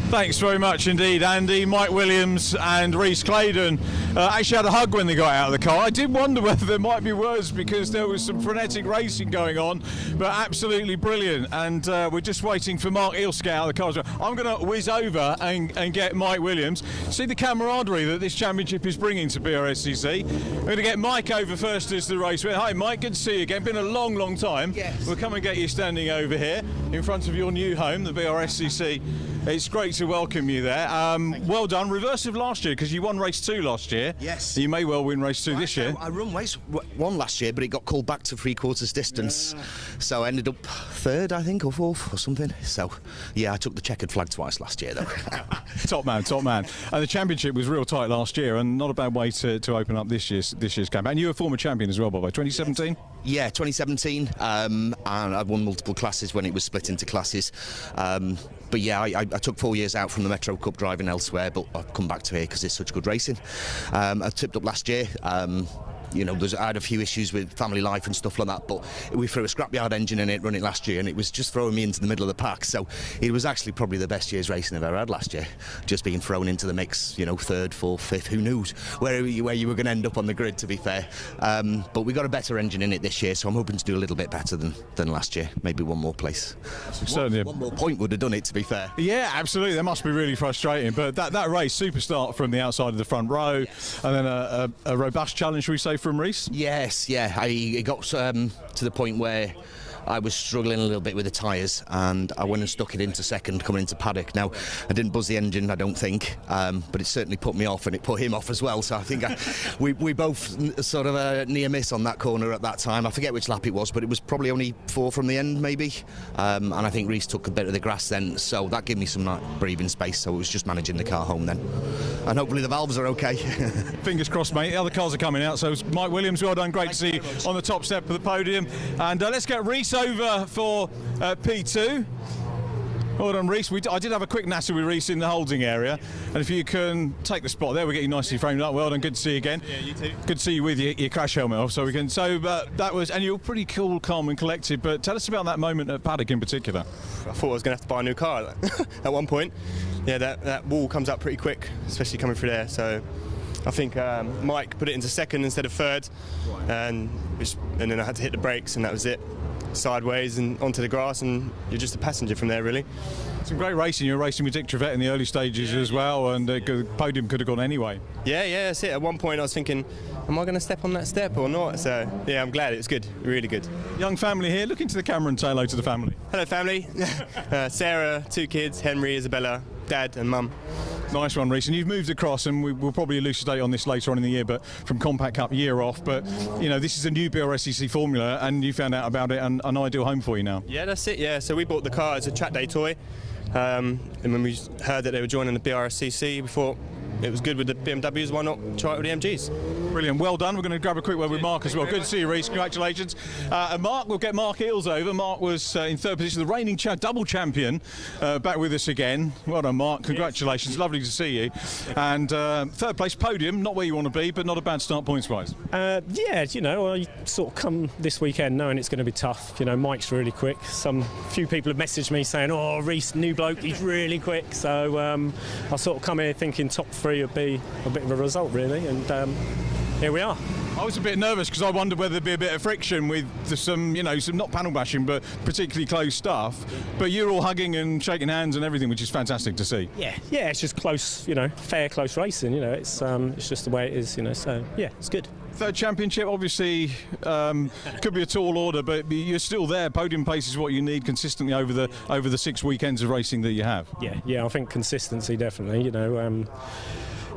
Thanks very much indeed, Andy. Mike Williams and Rhys Claydon actually had a hug when they got out of the car. I did wonder whether there might be worse, because there was some frenetic racing going on, but absolutely brilliant. And we're just waiting for Mark Eels to get out of the car. So I'm going to whiz over and get Mike Williams. See the camaraderie that this championship is bringing to Brscc. We're going to get Mike over first as the race went. Hi Mike, good to see you again. Been a long, long time. Yes. We'll come and get you standing over here in front of your new home, the Brscc. It's great to welcome you there. Well done. Reverse of last year, because you won race 2 last year. Yes. You may well win race 2 this year. I run race 1 last year, but it got called back to 3/4 distance. Yeah. So I ended up 3rd, I think, or 4th or something. So, yeah, I took the checkered flag twice last year, though. Top man, top man. And the championship was real tight last year, and not a bad way to open up this year's campaign. And you were a former champion as well, by the way, 2017? Yeah, 2017, and I won multiple classes when it was split into classes. But yeah, I took 4 years out from the Metro Cup driving elsewhere, but I've come back to here because it's such good racing. I tipped up last year. You know, I had a few issues with family life and stuff like that, but we threw a scrapyard engine in it, running last year, and it was just throwing me into the middle of the pack. So it was actually probably the best year's racing I've ever had last year, just being thrown into the mix, you know, 3rd, 4th, 5th, who knows where you were going to end up on the grid, to be fair. But we got a better engine in it this year, so I'm hoping to do a little bit better than last year, maybe one more place. Certainly. One more point would have done it, to be fair. Yeah, absolutely. That must be really frustrating. But that race, super start from the outside of the front row, yes. And then a robust challenge, shall we say, from Rhys? Yes, yeah. It got to the point where I was struggling a little bit with the tyres, and I went and stuck it into second coming into paddock. Now, I didn't buzz the engine, I don't think, but it certainly put me off, and it put him off as well. So I think we both sort of near miss on that corner at that time. I forget which lap it was, but it was probably only 4 from the end, maybe. And I think Rhys took a bit of the grass then, so that gave me some breathing space. So it was just managing the car home then, and hopefully the valves are okay. Fingers crossed, mate. The other cars are coming out. So Mike Williams, well done. Great to see you on the top step of the podium. And let's get Rhys over for P2. Well done, Rhys. I did have a quick natter with Rhys in the holding area, and if you can take the spot there, we're getting nicely framed up. Well done, good to see you again. Yeah, you too. Good to see you with your crash helmet off, so we can. So that was, and you're pretty cool, calm, and collected. But tell us about that moment at paddock in particular. I thought I was going to have to buy a new car at one point. Yeah, that wall comes up pretty quick, especially coming through there. So I think Mike put it into second instead of third, and then I had to hit the brakes, and that was it. sideways and onto the grass, and you're just a passenger from there, really. Some great racing. You were racing with Dick Trevette in the early stages as well, and the podium could have gone anyway. Yeah, that's it. At one point I was thinking, am I going to step on that step or not? So, yeah, I'm glad. It was good, really good. Young family here. Look into the camera and say hello to the family. Hello, family. Sarah, 2 kids, Henry, Isabella, Dad and Mum. Nice one, Reece. And you've moved across, and we'll probably elucidate on this later on in the year, but from Compact Cup year off. But, you know, this is a new Brscc formula, and you found out about it, and an ideal home for you now. Yeah, that's it, yeah. So we bought the car as a track day toy. And when we heard that they were joining the Brscc, we thought it was good with the BMWs, why not try it with the MGs? Brilliant, well done. We're going to grab a quick word with Mark as well. Good to see you, Reece. Congratulations. And Mark, we'll get Mark Eels over. Mark was in 3rd position, the reigning double champion, back with us again. Well done, Mark. Congratulations. Yes. Lovely to see you. And 3rd place podium, not where you want to be, but not a bad start points-wise. Yeah, you know, I sort of come this weekend knowing it's going to be tough. You know, Mike's really quick. Few people have messaged me saying, oh, Reece, new bloke, he's really quick. So I sort of come here thinking top 3 would be a bit of a result, really, and here we are. I was a bit nervous because I wondered whether there'd be a bit of friction with some not panel bashing, but particularly close stuff. But you're all hugging and shaking hands and everything, which is fantastic to see. Yeah, it's just close, you know, fair close racing. You know, it's just the way it is. You know, so yeah, it's good. 3rd championship, obviously, could be a tall order, but you're still there. Podium pace is what you need consistently over the 6 weekends of racing that you have. Yeah, I think consistency definitely. You know.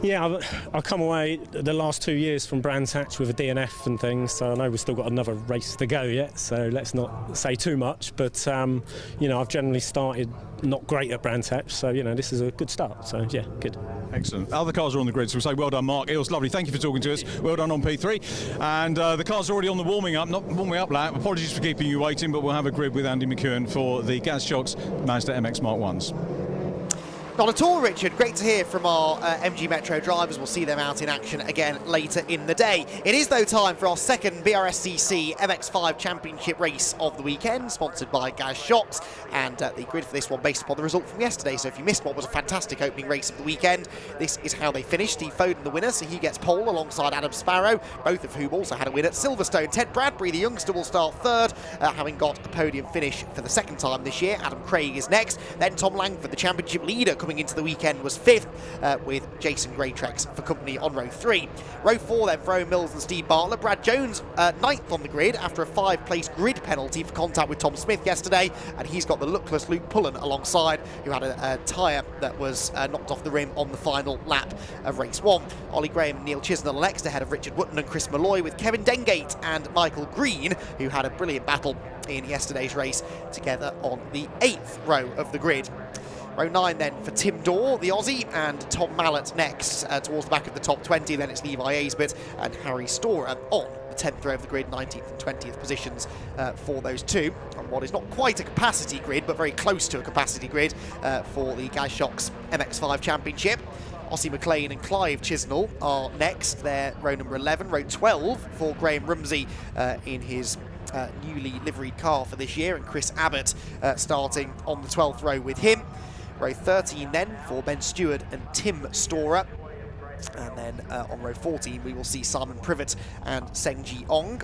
Yeah, I've come away the last 2 years from Brands Hatch with a DNF and things, so I know we've still got another race to go yet, so let's not say too much, but you know, I've generally started not great at Brands Hatch, so you know, this is a good start, so yeah, good. Excellent. Other cars are on the grid, so we'll say well done, Mark. It was lovely. Thank you for talking to us. Well done on P3. And the cars are already on the warming up lap. Apologies for keeping you waiting, but we'll have a grid with Andy McEwen for the Gaz Shocks Mazda MX Mark 1s. Not at all, Richard. Great to hear from our MG Metro drivers. We'll see them out in action again later in the day. It is, though, time for our 2nd Brscc MX5 Championship race of the weekend, sponsored by Gaz Shocks. And the grid for this one based upon the result from yesterday. So if you missed what was a fantastic opening race of the weekend, this is how they finished. Steve Foden, the winner, so he gets pole alongside Adam Sparrow, both of whom also had a win at Silverstone. Ted Bradbury, the youngster, will start 3rd, having got a podium finish for the 2nd time this year. Adam Craig is next. Then Tom Langford, the championship leader, coming into the weekend, was 5th, with Jason Greytrex for company on row 3. Row 4 then for Owen Mills and Steve Bartlett. Brad Jones 9th on the grid after a 5-place grid penalty for contact with Tom Smith yesterday, and he's got the luckless Luke Pullen alongside, who had a tyre that was knocked off the rim on the final lap of race 1. Ollie Graham and Neil Chisnell next, ahead of Richard Wootton and Chris Malloy, with Kevin Dengate and Michael Green, who had a brilliant battle in yesterday's race, together on the 8th row of the grid. Row 9 then for Tim Dorr, the Aussie, and Tom Mallett next towards the back of the top 20. Then it's Levi Aisbett and Harry Storer on the 10th row of the grid, 19th and 20th positions for those two, on what is not quite a capacity grid, but very close to a capacity grid for the Gaz Shocks MX5 Championship. Ossie McLean and Clive Chisnell are next. They're row number 11. Row 12 for Graham Rumsey in his newly liveried car for this year, and Chris Abbott starting on the 12th row with him. Row 13 then for Ben Stewart and Tim Storer. And then on row 14 we will see Simon Privet and Sengji Ong,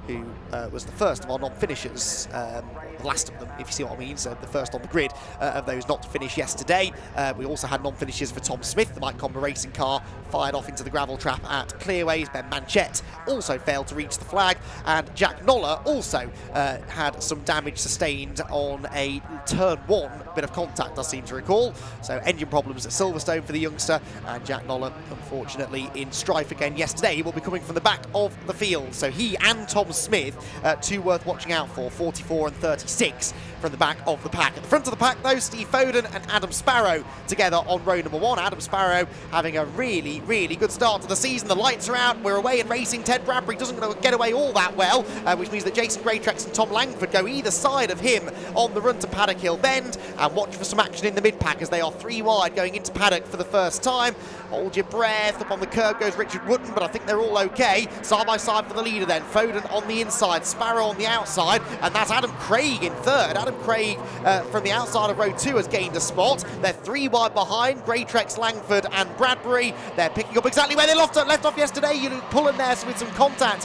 who was the first of our non-finishers, the last of them, if you see what I mean, so the first on the grid of those not to finish yesterday. We also had non-finishers for Tom Smith, the Mike Comber racing car, fired off into the gravel trap at Clearways. Ben Manchette also failed to reach the flag, and Jack Noller also had some damage sustained on a turn 1 bit of contact, I seem to recall. So engine problems at Silverstone for the youngster, and Jack Noller, unfortunately, in strife again yesterday. He will be coming from the back of the field, so he and Tom Smith, two worth watching out for, 44 and 36 from the back of the pack. At the front of the pack, though, Steve Foden and Adam Sparrow together on row number 1. Adam Sparrow having a really, really good start to the season. The lights are out, we're away in racing. Ted Bradbury doesn't get away all that well, which means that Jason Greytrex and Tom Langford go either side of him on the run to Paddock Hill Bend, and watch for some action in the mid-pack as they are 3 wide going into Paddock for the first time. Hold your breath. Up on the curb goes Richard Wooden, but I think they're all okay. Side by side for the leader then. Foden on the inside, Sparrow on the outside, and that's Adam Craig in third. Adam Craig from the outside of row 2 has gained a spot. They're 3 wide behind Greatrex, Langford and Bradbury. They're picking up exactly where they left off yesterday. Luke Pullen there with some contact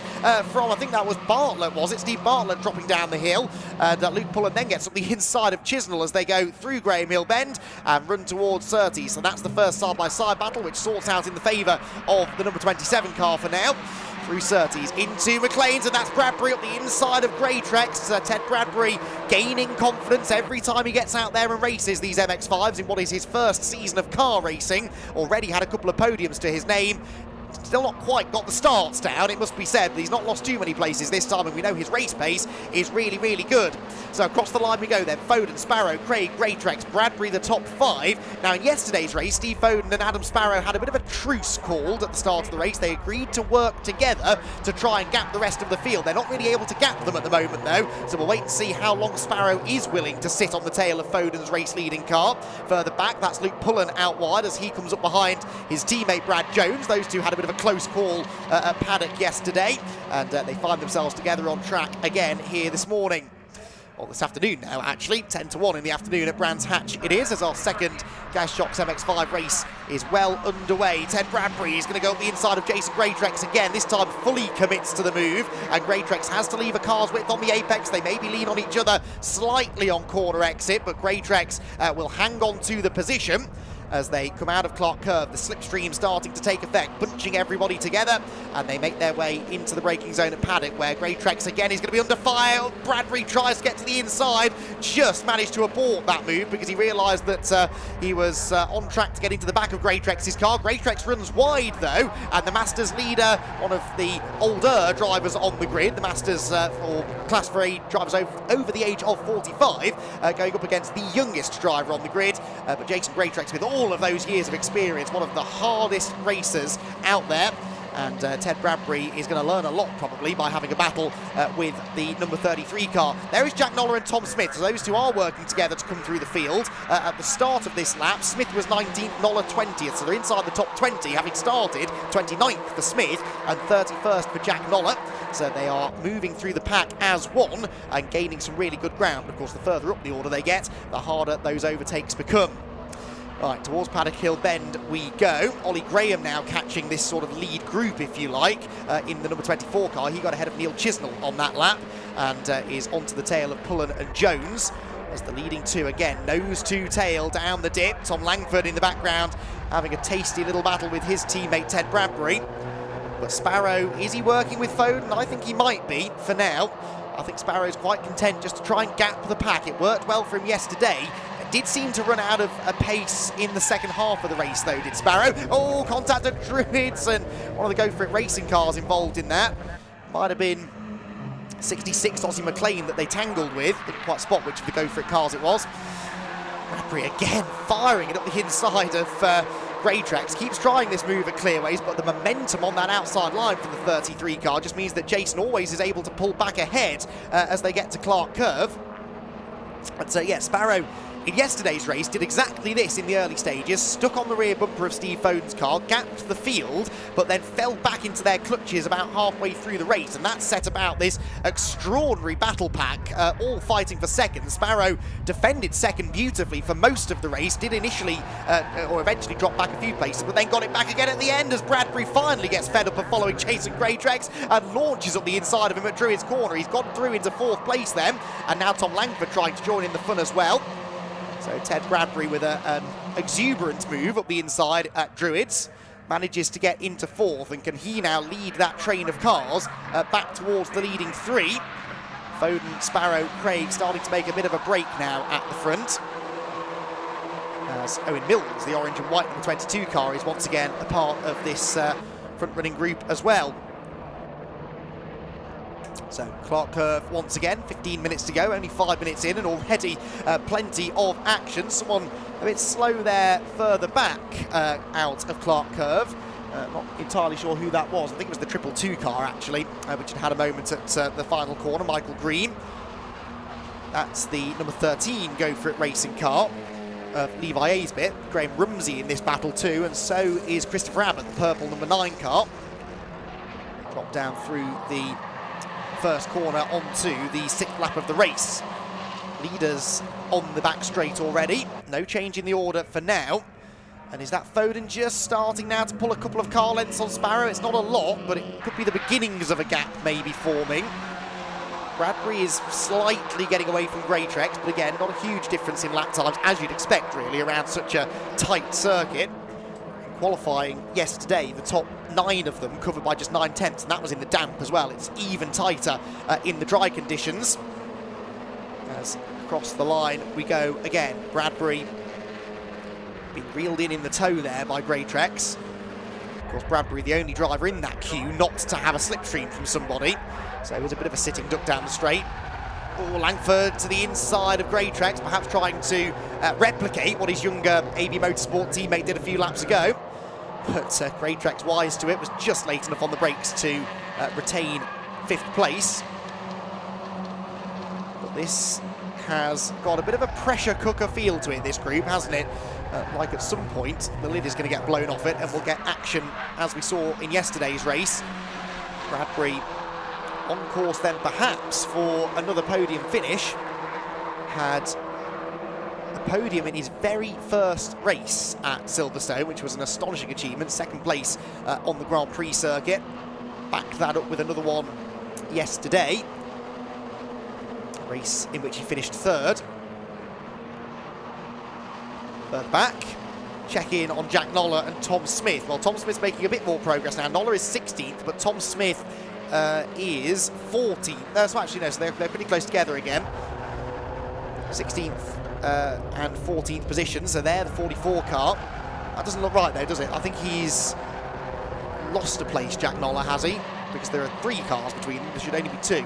from, I think that was Bartlett, was it? Steve Bartlett dropping down the hill. Luke Pullen then gets up the inside of Chisnell as they go through Graham Hill Bend and run towards Surtees. So that's the first side-by-side battle, which sorts out in the favour of the number 27 car for now. Through Surtees into McLean's, and that's Bradbury up the inside of Greatrex. Ted Bradbury gaining confidence every time he gets out there and races these MX-5s in what is his first season of car racing. Already had a couple of podiums to his name. Still not quite got the starts down, it must be said, but he's not lost too many places this time, and we know his race pace is really, really good. So across the line we go then. Foden, Sparrow, Craig, Greatrex, Bradbury the top 5. Now in yesterday's race, Steve Foden and Adam Sparrow had a bit of a truce called at the start of the race. They agreed to work together to try and gap the rest of the field. They're not really able to gap them at the moment though, so we'll wait and see how long Sparrow is willing to sit on the tail of Foden's race-leading car. Further back, that's Luke Pullen out wide as he comes up behind his teammate Brad Jones. Those two had a bit of a close call at Paddock yesterday, and they find themselves together on track again here this morning. Well, this afternoon now, actually. 10-1 in the afternoon at Brands Hatch it is, as our second Gas Shocks MX-5 race is well underway. Ted Bradbury is going to go up the inside of Jason Greatrex again, this time fully commits to the move, and Greatrex has to leave a car's width on the apex. They maybe lean on each other slightly on corner exit, but Greatrex will hang on to the position as they come out of Clark Curve. The slipstream starting to take effect, bunching everybody together, and they make their way into the braking zone at Paddock, where Greatrex again is going to be under fire. Bradbury tries to get to the inside, just managed to abort that move because he realised that he was on track to get into the back of Greatrex's car. Greatrex runs wide though, and the Masters leader, one of the older drivers on the grid, the Masters or Class 3 drivers over the age of 45, going up against the youngest driver on the grid, but Jason Greatrex with all of those years of experience, one of the hardest racers out there. And Ted Bradbury is going to learn a lot probably by having a battle with the number 33 car. There is Jack Noller and Tom Smith, so those two are working together to come through the field. At the start of this lap, Smith was 19th, Noller 20th, so they're inside the top 20, having started 29th for Smith and 31st for Jack Noller. So they are moving through the pack as one and gaining some really good ground. Of course, the further up the order they get, the harder those overtakes become. Right, towards Paddock Hill Bend we go. Ollie Graham now catching this sort of lead group, if you like, in the number 24 car. He got ahead of Neil Chisnell on that lap and is onto the tail of Pullen and Jones. As the leading two again, nose to tail down the dip. Tom Langford in the background having a tasty little battle with his teammate Ted Bradbury. But Sparrow, is he working with Foden? I think he might be for now. I think Sparrow's quite content just to try and gap the pack. It worked well for him yesterday. Did seem to run out of a pace in the second half of the race though, did Sparrow. Oh, contact of Druids, and one of the Go For It racing cars involved in that. Might have been 66 Aussie McLean that they tangled with. Didn't quite spot which of the Go For It cars it was. Bradbury again firing it up the inside of Greatrex. Keeps trying this move at clearways, but the momentum on that outside line for the 33 car just means that Jason always is able to pull back ahead as they get to Clark Curve. And so yeah, Sparrow in yesterday's race did exactly this in the early stages, stuck on the rear bumper of Steve Foden's car, gapped the field, but then fell back into their clutches about halfway through the race, and that set about this extraordinary battle pack, all fighting for second. Sparrow defended second beautifully for most of the race, did initially, or eventually drop back a few places, but then got it back again at the end as Bradbury finally gets fed up of following Jason Greatrex and launches up the inside of him at Druid's corner. He's gone through into fourth place then, and now Tom Langford trying to join in the fun as well. So Ted Bradbury with an exuberant move up the inside at Druids, manages to get into fourth, and can he now lead that train of cars back towards the leading three. Foden, Sparrow, Craig starting to make a bit of a break now at the front. As Owen Mills, the orange and white number 22 car, is once again a part of this front-running group as well. So Clark Curve once again, 15 minutes to go, only 5 minutes in, and already plenty of action. Someone a bit slow there further back out of Clark Curve. Not entirely sure who that was. I think it was the 222 car actually, which had had a moment at the final corner, Michael Green. That's the number 13 Go For It racing car of Levi Aisbit. Graham Rumsey in this battle too, and so is Christopher Abbott, the purple number 9 car. Drop down through the first corner onto the 6th lap of the race. Leaders on the back straight already. No change in the order for now. And is that Foden just starting now to pull a couple of car lengths on Sparrow? It's not a lot, but it could be the beginnings of a gap maybe forming. Bradbury is slightly getting away from Greatrex, but again, not a huge difference in lap times, as you'd expect, really, around such a tight circuit. Qualifying yesterday, the top 9 of them covered by just 9/10, and that was in the damp as well. It's even tighter in the dry conditions. As across the line we go again. Bradbury being reeled in the toe there by Greatrex. Of course, Bradbury the only driver in that queue not to have a slipstream from somebody, so it was a bit of a sitting duck down the straight. Oh, Langford to the inside of Greatrex, perhaps trying to replicate what his younger AB Motorsport teammate did a few laps ago. But Greatrex, wise to it, was just late enough on the brakes to retain 5th place. But this has got a bit of a pressure cooker feel to it, this group, hasn't it? Like at some point, the lid is going to get blown off it and we'll get action as we saw in yesterday's race. Bradbury on course then perhaps for another podium finish. Had a podium in his very first race at Silverstone, which was an astonishing achievement. 2nd place on the Grand Prix circuit. Backed that up with another one yesterday. A race in which he finished 3rd. Further back, check in on Jack Noller and Tom Smith. Well, Tom Smith's making a bit more progress now. Noller is 16th, but Tom Smith is 14th. So actually, no, so they're pretty close together again. 16th and 14th position, so they're the 44 car. That doesn't look right though, does it? I think he's lost a place, Jack Noller, has he? Because there are 3 cars between them, there should only be 2.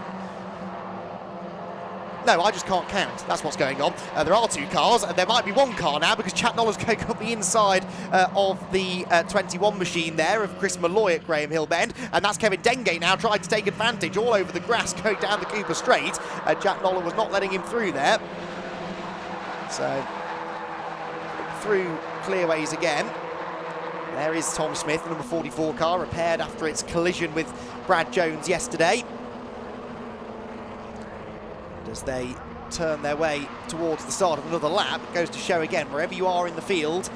No, I just can't count. That's what's going on. There are 2 cars, and there might be 1 car now because Jack Noller's going up the inside of the 21 machine there of Chris Malloy at Graham Hill Bend, and that's Kevin Dengate now trying to take advantage all over the grass going down the Cooper Straight. Jack Noller was not letting him through there. So, through clearways again. There is Tom Smith, the number 44 car, repaired after its collision with Brad Jones yesterday. As they turn their way towards the start of another lap, it goes to show again, wherever you are in the field,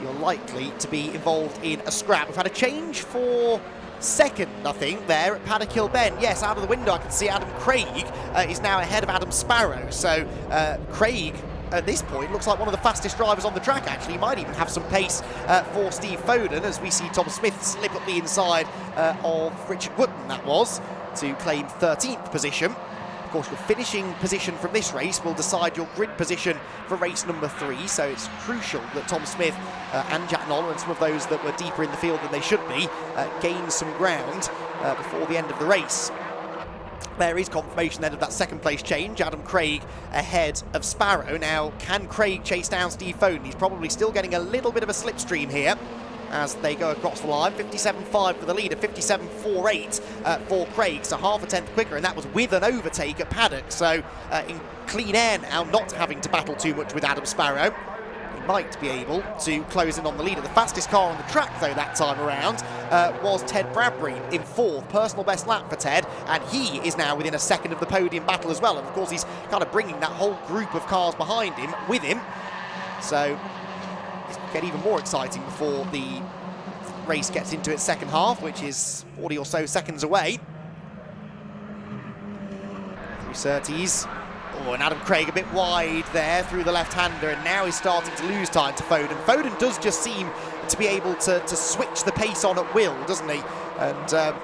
you're likely to be involved in a scrap. We've had a change for 2nd, I think, there at Paddock Hill Bend. Yes, out of the window I can see Adam Craig is now ahead of Adam Sparrow. So Craig, at this point, looks like one of the fastest drivers on the track, actually. He might even have some pace for Steve Foden, as we see Tom Smith slip up the inside of Richard Wootton, that was, to claim 13th position. Of course, your finishing position from this race will decide your grid position for race number 3, so it's crucial that Tom Smith and Jack Noller and some of those that were deeper in the field than they should be gain some ground before the end of the race. There is confirmation then of that 2nd place change. Adam Craig ahead of Sparrow. Now, can Craig chase down Steve Foden? He's probably still getting a little bit of a slipstream here as they go across the line. 57.5 for the leader, 57.48 for Craig, so half a tenth quicker, and that was with an overtake at Paddock. So in clean air now, not having to battle too much with Adam Sparrow. He might be able to close in on the leader. The fastest car on the track, though, that time around was Ted Bradbury in 4th. Personal best lap for Ted, and he is now within a 2nd of the podium battle as well. And of course, he's kind of bringing that whole group of cars behind him with him. So it's going to get even more exciting before the race gets into its 2nd half, which is 40 or so seconds away. 330s. Oh, and Adam Craig a bit wide there through the left-hander, and now he's starting to lose time to Foden. Foden does just seem to be able to switch the pace on at will, doesn't he? And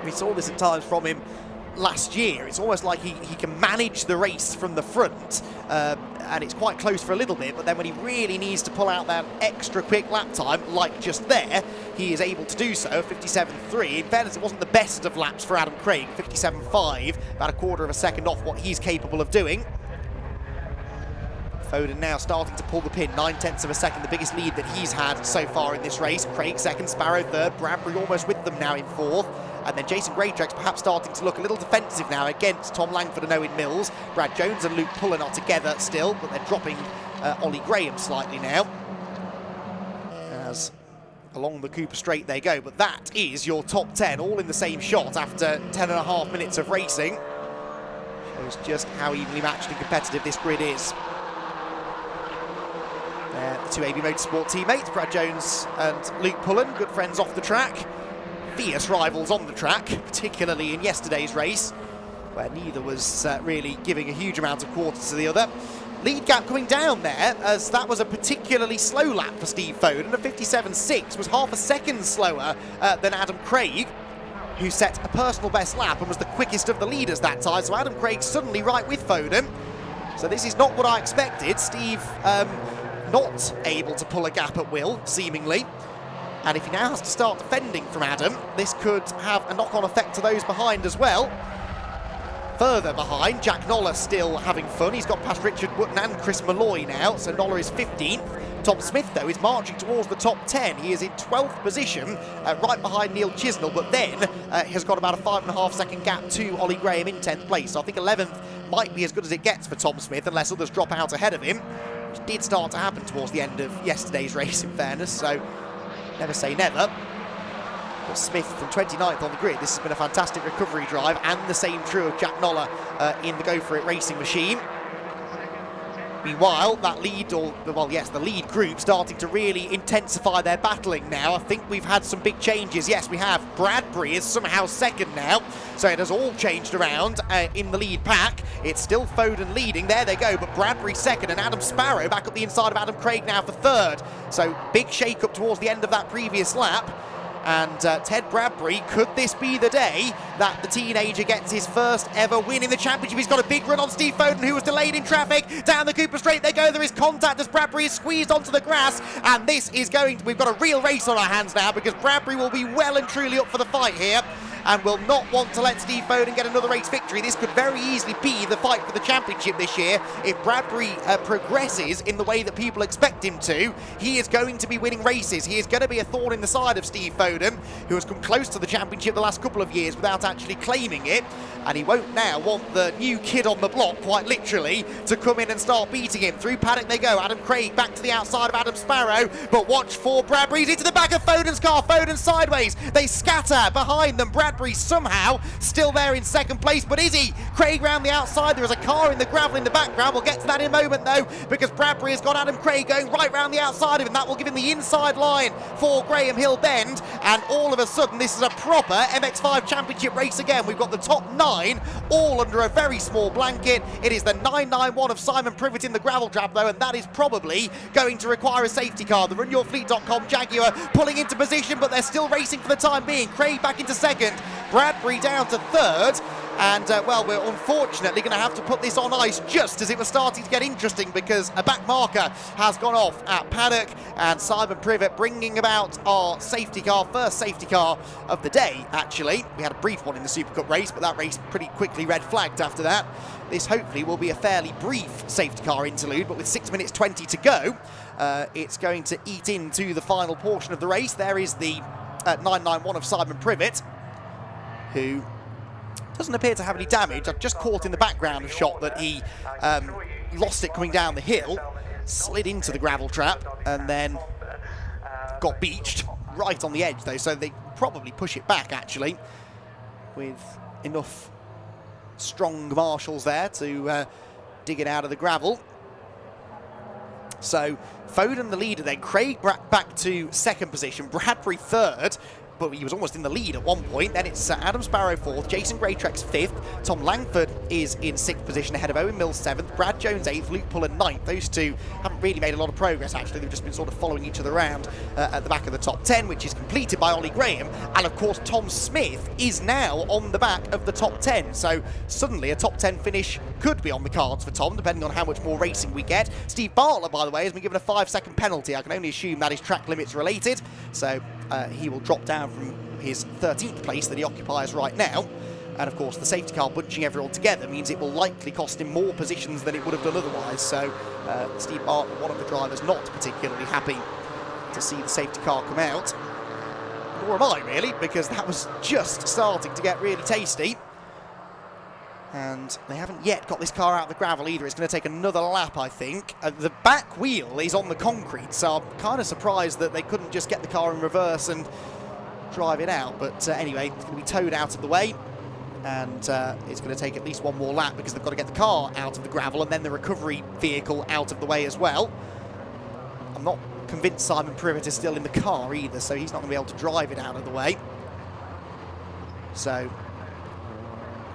we saw this at times from him last year. It's almost like he can manage the race from the front, and it's quite close for a little bit, but then when he really needs to pull out that extra quick lap time, like just there, he is able to do so. 57.3. In fairness, it wasn't the best of laps for Adam Craig. 57.5, about a quarter of a second off what he's capable of doing. Foden now starting to pull the pin, 9/10 of a second, the biggest lead that he's had so far in this race. Craig second, Sparrow third, Bradbury almost with them now in fourth. And then Jason Greytrex perhaps starting to look a little defensive now against Tom Langford and Owen Mills. Brad Jones and Luke Pullen are together still, but they're dropping Ollie Graham slightly now. As along the Cooper Straight they go, but that is your top 10, all in the same shot after 10.5 minutes of racing. Shows just how evenly matched and competitive this grid is. The two AB Motorsport teammates, Brad Jones and Luke Pullen, good friends off the track. Fierce rivals on the track, particularly in yesterday's race, where neither was really giving a huge amount of quarters to the other. Lead gap coming down there, as that was a particularly slow lap for Steve Foden. A 57.6 was half a second slower than Adam Craig, who set a personal best lap and was the quickest of the leaders that time. So Adam Craig suddenly right with Foden. So this is not what I expected. Steve not able to pull a gap at will, seemingly. And if he now has to start defending from Adam, this could have a knock-on effect to those behind as well. Further behind, Jack Noller still having fun. He's got past Richard Wootton and Chris Malloy now, so Noller is 15th. Tom Smith, though, is marching towards the top 10. He is in 12th position, right behind Neil Chisnell, but then has got about a 5.5 second gap to Ollie Graham in 10th place. So I think 11th might be as good as it gets for Tom Smith, unless others drop out ahead of him, which did start to happen towards the end of yesterday's race, in fairness, so never say never. But Smith from 29th on the grid. This has been a fantastic recovery drive, and the same true of Jack Noller in the Go For It racing machine. Meanwhile, that lead, the lead group starting to really intensify their battling now. I think we've had some big changes. Yes, we have. Bradbury is somehow second now, so it has all changed around in the lead pack. It's still Foden leading. There they go, but Bradbury second, and Adam Sparrow back up the inside of Adam Craig now for third. So big shake-up towards the end of that previous lap. And Ted Bradbury, could this be the day that the teenager gets his first ever win in the championship? He's got a big run on Steve Foden, who was delayed in traffic. Down the Cooper Straight they go. There is contact as Bradbury is squeezed onto the grass. And this is we've got a real race on our hands now, because Bradbury will be well and truly up for the fight here, and will not want to let Steve Foden get another race victory. This could very easily be the fight for the championship this year. If Bradbury progresses in the way that people expect him to, he is going to be winning races. He is going to be a thorn in the side of Steve Foden, who has come close to the championship the last couple of years without actually claiming it. And he won't now want the new kid on the block, quite literally, to come in and start beating him. Through paddock they go. Adam Craig back to the outside of Adam Sparrow, but watch for Bradbury. He's into the back of Foden's car. Foden sideways. They scatter behind them. Bradbury somehow still there in second place, but is he? Craig round the outside. There is a car in the gravel in the background. We'll get to that in a moment, though, because Bradbury has got Adam Craig going right round the outside of him. That will give him the inside line for Graham Hill Bend, and all of a sudden this is a proper MX5 championship race again. We've got the top 9 all under a very small blanket. It is the 991 of Simon Privet in the gravel trap, though, and that is probably going to require a safety car. The RunYourFleet.com Jaguar pulling into position, but they're still racing for the time being. Craig back into second, Bradbury down to third. And, well, we're unfortunately going to have to put this on ice just as it was starting to get interesting, because a back marker has gone off at paddock, and Simon Privet bringing about our safety car, first safety car of the day, actually. We had a brief one in the SuperCup race, but that race pretty quickly red flagged after that. This hopefully will be a fairly brief safety car interlude, but with 6 minutes 20 to go, it's going to eat into the final portion of the race. There is the 991 of Simon Privet, who doesn't appear to have any damage. I've just caught in the background a shot that he lost it coming down the hill, slid into the gravel trap, and then got beached right on the edge, though, so they probably push it back, actually, with enough strong marshals there to dig it out of the gravel. So Foden the leader then, Craig back to second position, Bradbury third, but he was almost in the lead at one point. Then it's Adam Sparrow fourth, Jason Greytrex fifth, Tom Langford is in sixth position ahead of Owen Mills seventh, Brad Jones eighth, Luke Pullen ninth. Those two haven't really made a lot of progress, actually. They've just been sort of following each other around at the back of the top 10, which is completed by Ollie Graham. And of course, Tom Smith is now on the back of the top 10. So suddenly a top 10 finish could be on the cards for Tom, depending on how much more racing we get. Steve Bartlett, by the way, has been given a 5-second penalty. I can only assume that is track limits related. So he will drop down from his 13th place that he occupies right now. And of course, the safety car bunching everyone together means it will likely cost him more positions than it would have done otherwise. So Steve Barton, one of the drivers, not particularly happy to see the safety car come out. Nor am I, really, because that was just starting to get really tasty. And they haven't yet got this car out of the gravel either. It's going to take another lap, I think. The back wheel is on the concrete, so I'm kind of surprised that they couldn't just get the car in reverse and drive it out. But anyway, it's going to be towed out of the way, and it's going to take at least one more lap because they've got to get the car out of the gravel and then the recovery vehicle out of the way as well. I'm not convinced Simon Privet is still in the car either, so he's not going to be able to drive it out of the way. So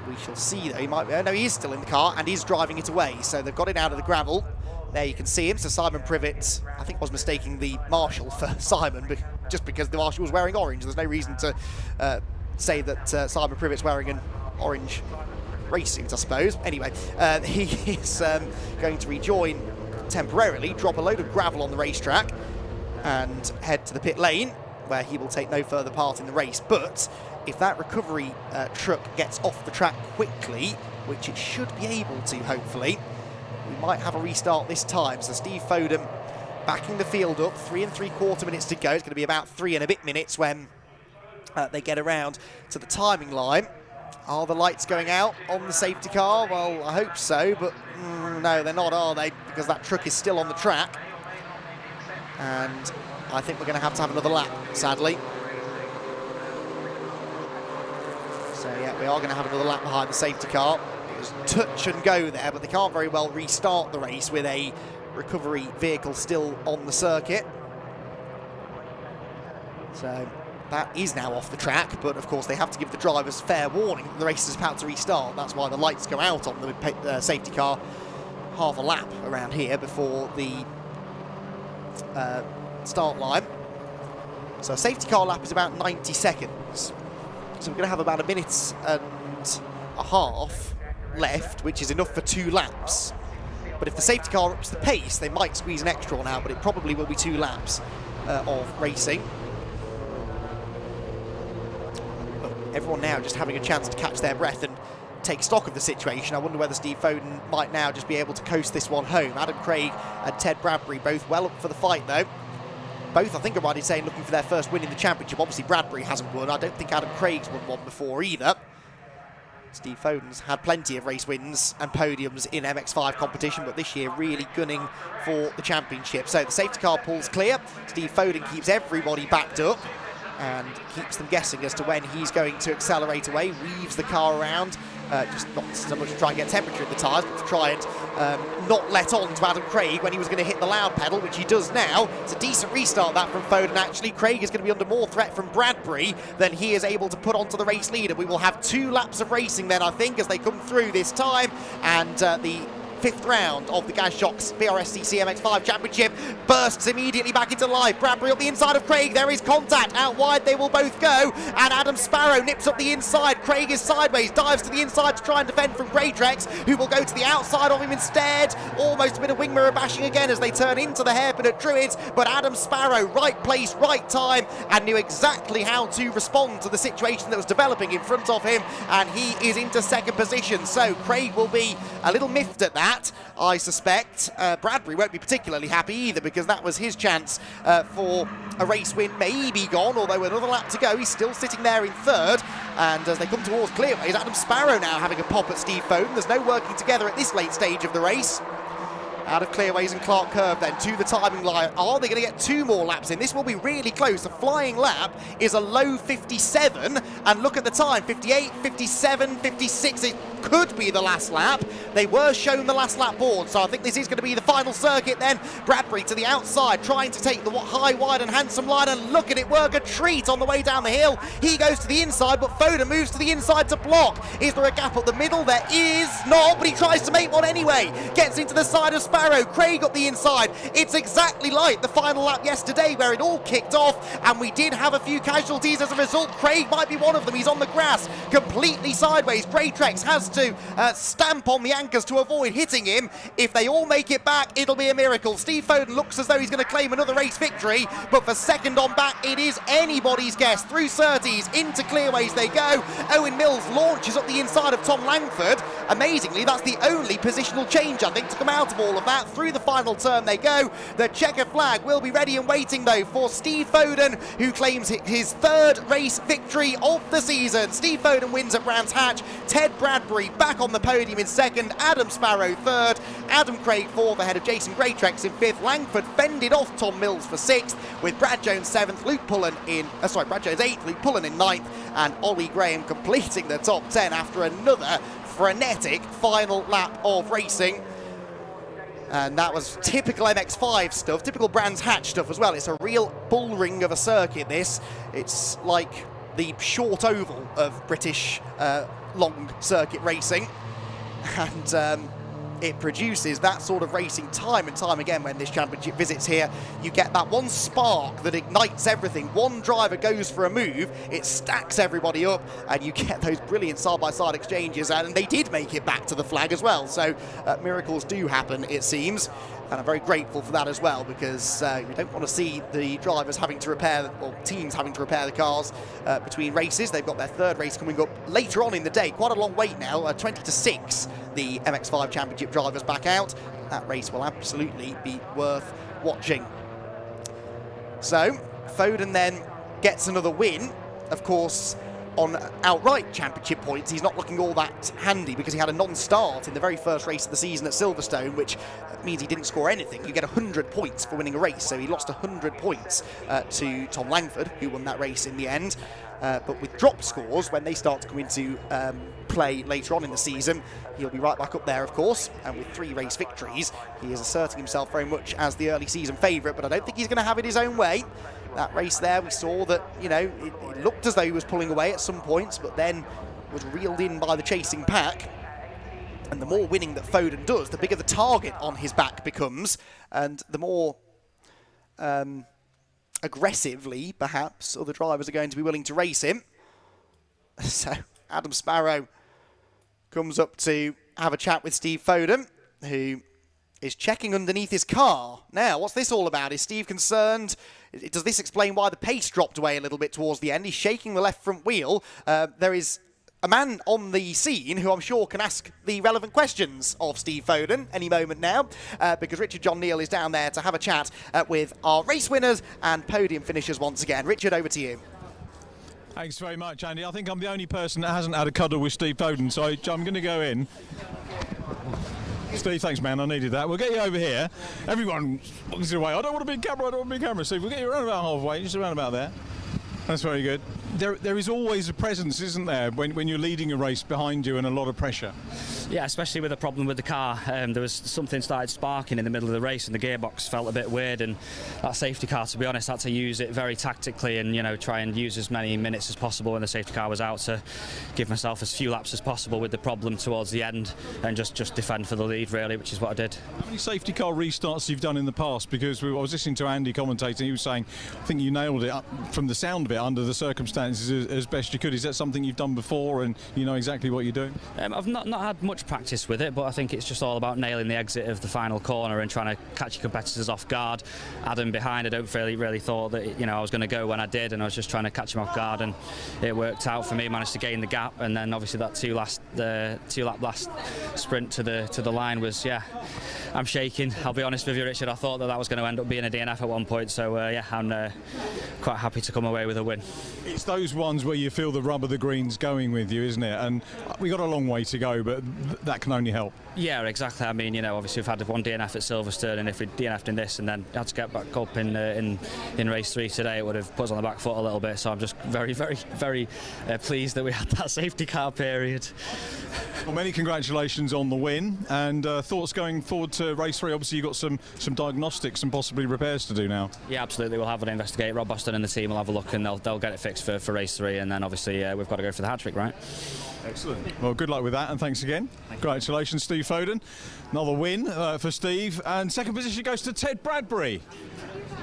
we shall see, though. He might be, no, he is still in the car and is driving it away, so they've got it out of the gravel. There you can see him. So Simon Privet, I think, was mistaking the marshal for Simon, just because the marshal was wearing orange. There's no reason to say that Simon Privet's wearing an orange race suit, I suppose. Anyway, he is going to rejoin temporarily, drop a load of gravel on the racetrack and head to the pit lane, where he will take no further part in the race. But if that recovery truck gets off the track quickly, which it should be able to, hopefully, we might have a restart this time. So Steve Foden backing the field up, 3 3/4 minutes to go. It's going to be about 3 and a bit minutes when they get around to the timing line. Are the lights going out on the safety car? Well, I hope so, but no, they're not, are they? Because that truck is still on the track. And I think we're going to have another lap, sadly. So, yeah, we are going to have another lap behind the safety car. It was touch and go there, but they can't very well restart the race with a recovery vehicle still on the circuit. So that is now off the track, but of course they have to give the drivers fair warning that the race is about to restart. That's why the lights go out on the safety car half a lap around here before the start line. So a safety car lap is about 90 seconds. So we're going to have about 1.5 minutes left, which is enough for 2 laps. But if the safety car ups the pace, they might squeeze an extra one out, but it probably will be 2 laps of racing. Everyone now just having a chance to catch their breath and take stock of the situation. I wonder whether Steve Foden might now just be able to coast this one home. Adam Craig and Ted Bradbury both well up for the fight, though. Both, I think I'm right in saying, looking for their first win in the championship. Obviously, Bradbury hasn't won. I don't think Adam Craig's won one before either. Steve Foden's had plenty of race wins and podiums in MX5 competition, but this year really gunning for the championship. So the safety car pulls clear. Steve Foden keeps everybody backed up and keeps them guessing as to when he's going to accelerate away, weaves the car around, just not so much to try and get temperature in the tyres, but to try and not let on to Adam Craig when he was going to hit the loud pedal, which he does now. It's a decent restart, that, from Foden, actually. Craig is going to be under more threat from Bradbury than he is able to put onto the race leader. We will have 2 laps of racing then, I think, as they come through this time, and the 5th round of the Brscc Brscc MX5 Championship bursts immediately back into life. Bradbury up the inside of Craig. There is contact. Out wide they will both go. And Adam Sparrow nips up the inside. Craig is sideways, dives to the inside to try and defend from Greydrex, who will go to the outside of him instead. Almost a bit of wing mirror bashing again as they turn into the hairpin at Druids. But Adam Sparrow, right place, right time, and knew exactly how to respond to the situation that was developing in front of him. And he is into 2nd position. So Craig will be a little miffed at that, I suspect. Bradbury won't be particularly happy either, because that was his chance for a race win, maybe gone, although another lap to go. He's still sitting there in 3rd, and as they come towards clearways, Adam Sparrow now having a pop at Steve Foden. There's no working together at this late stage of the race. Out of clearways and Clark Curve then to the timing line. Are they going to get 2 more laps in? This will be really close. The flying lap is a low 57, and look at the time, 58, 57, 56. It could be the last lap. They were shown the last lap board, so I think this is going to be the final circuit then. Bradbury to the outside, trying to take the high, wide and handsome line, and look at it work a treat on the way down the hill. He goes to the inside, but Foden moves to the inside to block. Is there a gap up the middle? There is not, but he tries to make one anyway. Gets into the side of Sparrow. Craig up the inside. It's exactly like the final lap yesterday where it all kicked off, and we did have a few casualties as a result. Craig might be one of them. He's on the grass, completely sideways. Greydrex has to stamp on the anchors to avoid hitting him. If they all make it back, it'll be a miracle. Steve Foden looks as though he's going to claim another race victory, but for second on back, it is anybody's guess. Through Surtees, into clearways they go. Owen Mills launches up the inside of Tom Langford. Amazingly, that's the only positional change, I think, to come out of all of that. Through the final turn they go. The checker flag will be ready and waiting, though, for Steve Foden, who claims his third race victory of the season. Steve Foden wins at Brands Hatch. Ted Bradbury back on the podium in second. Adam Sparrow third. Adam Craig fourth, ahead of Jason Greatrex in fifth. Langford fended off Tom Mills for sixth, with Brad Jones seventh, Brad Jones eighth, Luke Pullen in ninth, and Ollie Graham completing the top 10 after another frenetic final lap of racing. And that was typical MX5 stuff, typical Brands Hatch stuff as well. It's a real bull ring of a circuit, this. It's like the short oval of British long circuit racing. And it produces that sort of racing time and time again when this championship visits here. You get that one spark that ignites everything. One driver goes for a move, it stacks everybody up, and you get those brilliant side-by-side exchanges, and they did make it back to the flag as well. So miracles do happen, it seems. And I'm very grateful for that as well, because we don't want to see the drivers having to repair, or teams having to repair the cars between races. They've got their third race coming up later on in the day. Quite a long wait now, 20 to 6, the MX5 Championship drivers back out. That race will absolutely be worth watching. So, Foden then gets another win. Of course, on outright championship points, he's not looking all that handy because he had a non-start in the very first race of the season at Silverstone, which means he didn't score anything. You get 100 points for winning a race, so he lost 100 points to Tom Langford, who won that race in the end. But with drop scores, when they start to come into play later on in the season, he'll be right back up there, of course. And with 3 race victories, he is asserting himself very much as the early season favourite, but I don't think he's going to have it his own way. That race there, we saw that, you know, it looked as though he was pulling away at some points, but then was reeled in by the chasing pack. And the more winning that Foden does, the bigger the target on his back becomes, and the more aggressively, perhaps, other drivers are going to be willing to race him. So Adam Sparrow comes up to have a chat with Steve Foden, who is checking underneath his car. Now, what's this all about? Is Steve concerned? Does this explain why the pace dropped away a little bit towards the end? He's shaking the left front wheel. There is a man on the scene who I'm sure can ask the relevant questions of Steve Foden any moment now, because Richard John Neal is down there to have a chat with our race winners and podium finishers once again. Richard, over to you. Thanks very much, Andy. I think I'm the only person that hasn't had a cuddle with Steve Foden, so I'm going to go in. Steve, thanks, man. I needed that. We'll get you over here. Everyone looks away. I don't want to be in camera. I don't want to be in camera. Steve, we'll get you around about halfway, just around about there. That's very good. There is always a presence, isn't there, when you're leading a race behind you and a lot of pressure? Yeah, especially with the problem with the car. There was something started sparking in the middle of the race and the gearbox felt a bit weird, and that safety car, to be honest, had to use it very tactically and, you know, try and use as many minutes as possible when the safety car was out to give myself as few laps as possible with the problem towards the end and just defend for the lead, really, which is what I did. How many safety car restarts you've done in the past? Because I was listening to Andy commentating, he was saying, I think you nailed it up from the sound of it under the circumstances as best you could. Is that something you've done before and you know exactly what you're doing? I've not had much practice with it, but I think it's just all about nailing the exit of the final corner and trying to catch your competitors off guard. Adam behind, I don't really thought that, you know, I was going to go when I did, and I was just trying to catch him off guard, and it worked out for me. Managed to gain the gap, and then obviously that two lap last sprint to the line was, yeah, I'm shaking. I'll be honest with you, Richard. I thought that was going to end up being a DNF at one point, so yeah, I'm quite happy to come away with a win. It's those ones where you feel the rub of the greens going with you, isn't it? And we got a long way to go, but that can only help. Yeah, exactly. I mean, you know, obviously we've had one DNF at Silverstone, and if we DNF'd in this and then had to get back up in race 3 today, it would have put us on the back foot a little bit. So I'm just very pleased that we had that safety car period. Well, many congratulations on the win, and thoughts going forward to race 3. Obviously you've got some diagnostics and possibly repairs to do now. Yeah, absolutely. We'll have an investigate. Rob Boston and the team will have a look, and they'll get it fixed for race 3, and then obviously we've got to go for the hat-trick, right? Excellent. Well, good luck with that, and thanks again. Congratulations, Steve Foden. Another win for Steve, and second position goes to Ted Bradbury.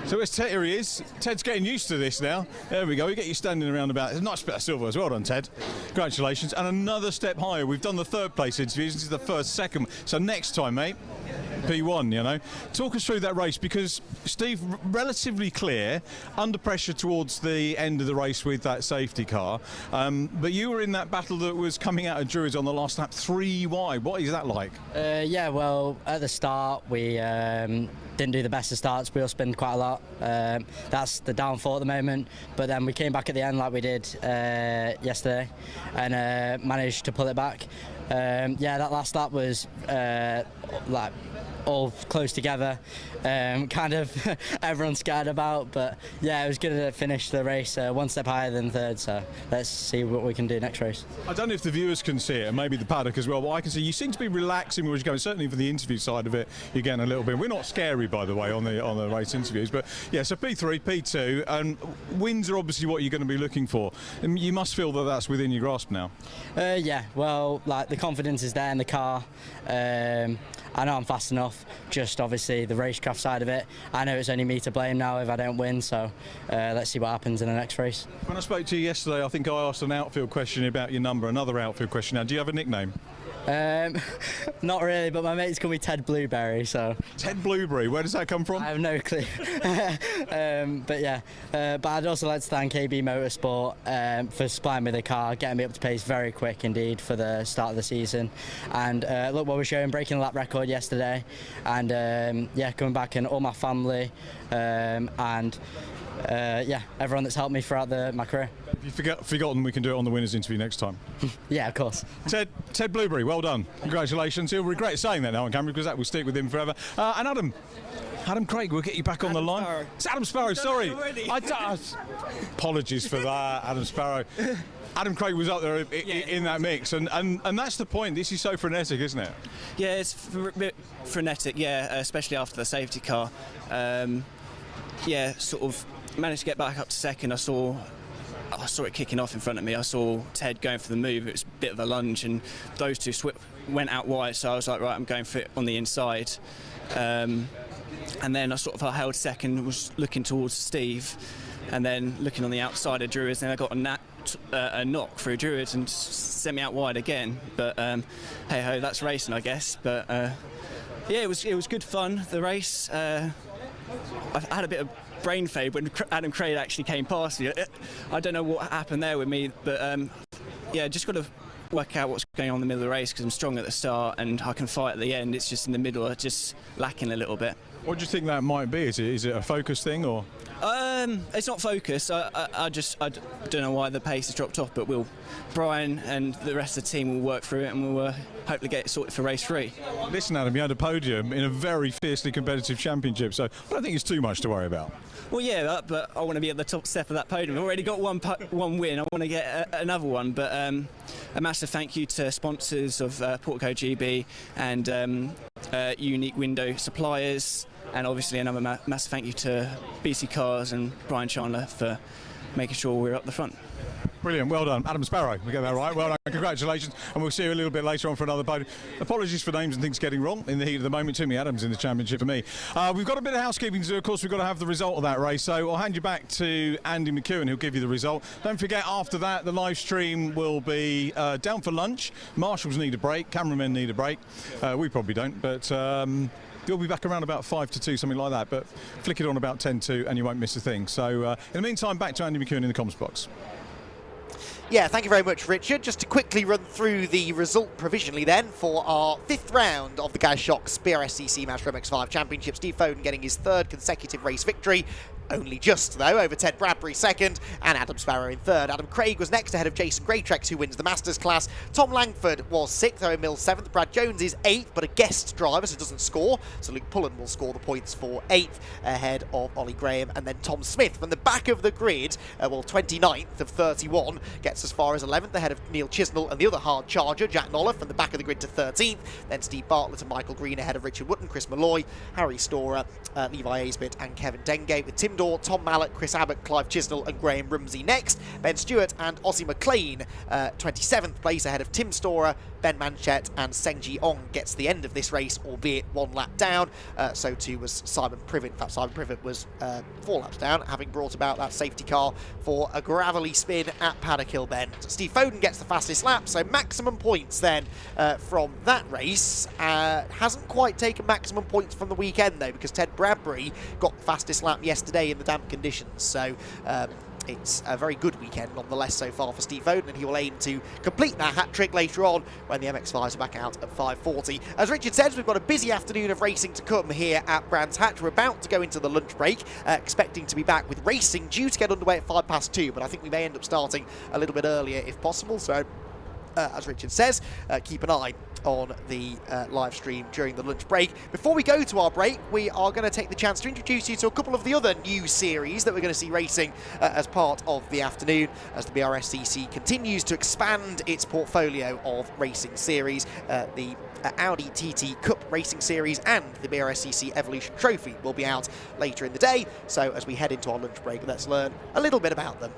So where's Ted? Here he is. Ted's getting used to this now. There we go. We get you standing around about. It's a nice bit of silver as well done, Ted. Congratulations. And another step higher. We've done the third place interviews. This is the first, second. So next time, mate, P1, you know. Talk us through that race, because Steve, relatively clear, under pressure towards the end of the race with that safety car. But you were in that battle that was coming out of Druids on the last lap, 3 wide. What is that like? Yeah, well, at the start we didn't do the best of starts. Wheel spin quite a lot. That's the downfall at the moment. But then we came back at the end like we did yesterday, and managed to pull it back. Yeah, that last lap was like all close together, kind of everyone's scared about, but yeah, it was good to finish the race one step higher than third, so let's see what we can do next race. I don't know if the viewers can see it, and maybe the paddock as well, but I can see you seem to be relaxing where you're going. Certainly for the interview side of it, you're getting a little bit. We're not scary, by the way, on the race interviews, but yeah, so P3, P2, and wins are obviously what you're going to be looking for. And you must feel that that's within your grasp now. Yeah, well, like the confidence is there in the car. I know I'm fast enough, just obviously the racecraft side of it. I know it's only me to blame now if I don't win, so let's see what happens in the next race. When I spoke to you yesterday, I think I asked an outfield question about your number, another outfield question. Now, do you have a nickname? Not really, but my mates call me Ted Blueberry, so... Ted Blueberry, where does that come from? I have no clue. But yeah, but I'd also like to thank KB Motorsport for supplying me the car, getting me up to pace very quick indeed for the start of the season. And look what we're showing, breaking the lap record yesterday, and yeah, coming back, and all my family, and yeah, everyone that's helped me throughout my career. If you've forgotten, we can do it on the winners interview next time. Yeah, of course. Ted Blueberry, well done. Congratulations. He'll regret saying that now on camera, because that will stick with him forever. And Adam Craig, we'll get you back on the line. Sparrow. It's Adam Sparrow, sorry. Apologies for that, Adam Sparrow. Adam Craig was up there in that mix, and that's the point. This is so frenetic, isn't it? Yeah, it's a bit frenetic, yeah, especially after the safety car. Yeah, sort of managed to get back up to second. I saw it kicking off in front of me. I saw Ted going for the move. It was a bit of a lunge, and those two went out wide, so I was like, right, I'm going for it on the inside. And then I held second, was looking towards Steve, and then looking on the outside of Druids, and I got a knock through Druids and sent me out wide again. But hey ho, that's racing, I guess. But yeah, it was good fun, the race. I had a bit of brain fade when Adam Craig actually came past me. I don't know what happened there with me, but yeah, just got to work out what's going on in the middle of the race, because I'm strong at the start and I can fight at the end. It's just in the middle, just lacking a little bit. What do you think that might be? Is it a focus thing, or? It's not focus. I don't know why the pace has dropped off, but Brian and the rest of the team will work through it, and we'll hopefully get it sorted for race 3. Listen, Adam, you had a podium in a very fiercely competitive championship, so I don't think it's too much to worry about. Well, yeah, but I want to be at the top step of that podium. I've already got one win. I want to get another one. But a massive thank you to sponsors of Portico GB and Unique Window Suppliers, and obviously another massive thank you to BC Cars and Brian Chandler for making sure we're up the front. Brilliant, well done. Adam Sparrow, we get that right. Well done, congratulations, and we'll see you a little bit later on for another podium. Apologies for names and things getting wrong in the heat of the moment. Timmy Adams in the championship for me. We've got a bit of housekeeping to do, of course. We've got to have the result of that race, so I'll hand you back to Andy McEwen, who'll give you the result. Don't forget, after that, the live stream will be down for lunch. Marshals need a break, cameramen need a break. We probably don't, but you'll be back around about 5 to 2, something like that, but flick it on about 10 to and you won't miss a thing. So in the meantime, back to Andy McEwen in the comms box. Yeah, thank you very much, Richard. Just to quickly run through the result provisionally then for our 5th round of the Gaz-Shocks Brscc Mazda MX-5 Championship. Steve Foden getting his 3rd consecutive race victory. Only just, though, over Ted Bradbury 2nd and Adam Sparrow in 3rd. Adam Craig was next ahead of Jason Greytrex, who wins the Masters class. Tom Langford was 6th, Owen Mills 7th. Brad Jones is 8th, but a guest driver, so doesn't score. So Luke Pullen will score the points for 8th, ahead of Ollie Graham. And then Tom Smith from the back of the grid, well, 29th of 31, gets as far as 11th, ahead of Neil Chisnell and the other hard charger, Jack Noller, from the back of the grid to 13th. Then Steve Bartlett and Michael Green ahead of Richard Wootton, Chris Malloy, Harry Storer, Levi Aisbett and Kevin Dengate, with Tim Lindor, Tom Mallet, Chris Abbott, Clive Chisnell and Graham Rumsey next. Ben Stewart and Ozzy McLean 27th place ahead of Tim Storer, Ben Manchet and Sengji Ong gets the end of this race, albeit 1 lap down. So too was Simon Privet. In fact, Simon Privet was 4 laps down, having brought about that safety car for a gravelly spin at Paddock Hill Bend. Steve Foden gets the fastest lap, so maximum points then from that race. Hasn't quite taken maximum points from the weekend though, because Ted Bradbury got the fastest lap yesterday in the damp conditions. So it's a very good weekend nonetheless so far for Steve Foden, and he will aim to complete that hat-trick later on when the MX-5s are back out at 5:40. As Richard says, we've got a busy afternoon of racing to come here at Brands Hatch. We're about to go into the lunch break, expecting to be back with racing due to get underway at 2:05, but I think we may end up starting a little bit earlier if possible. So as Richard says, keep an eye on the live stream during the lunch break. Before we go to our break, we are going to take the chance to introduce you to a couple of the other new series that we're going to see racing as part of the afternoon, as the Brscc continues to expand its portfolio of racing series. The Audi TT Cup Racing Series and the Brscc Evolution Trophy will be out later in the day. So as we head into our lunch break, let's learn a little bit about them.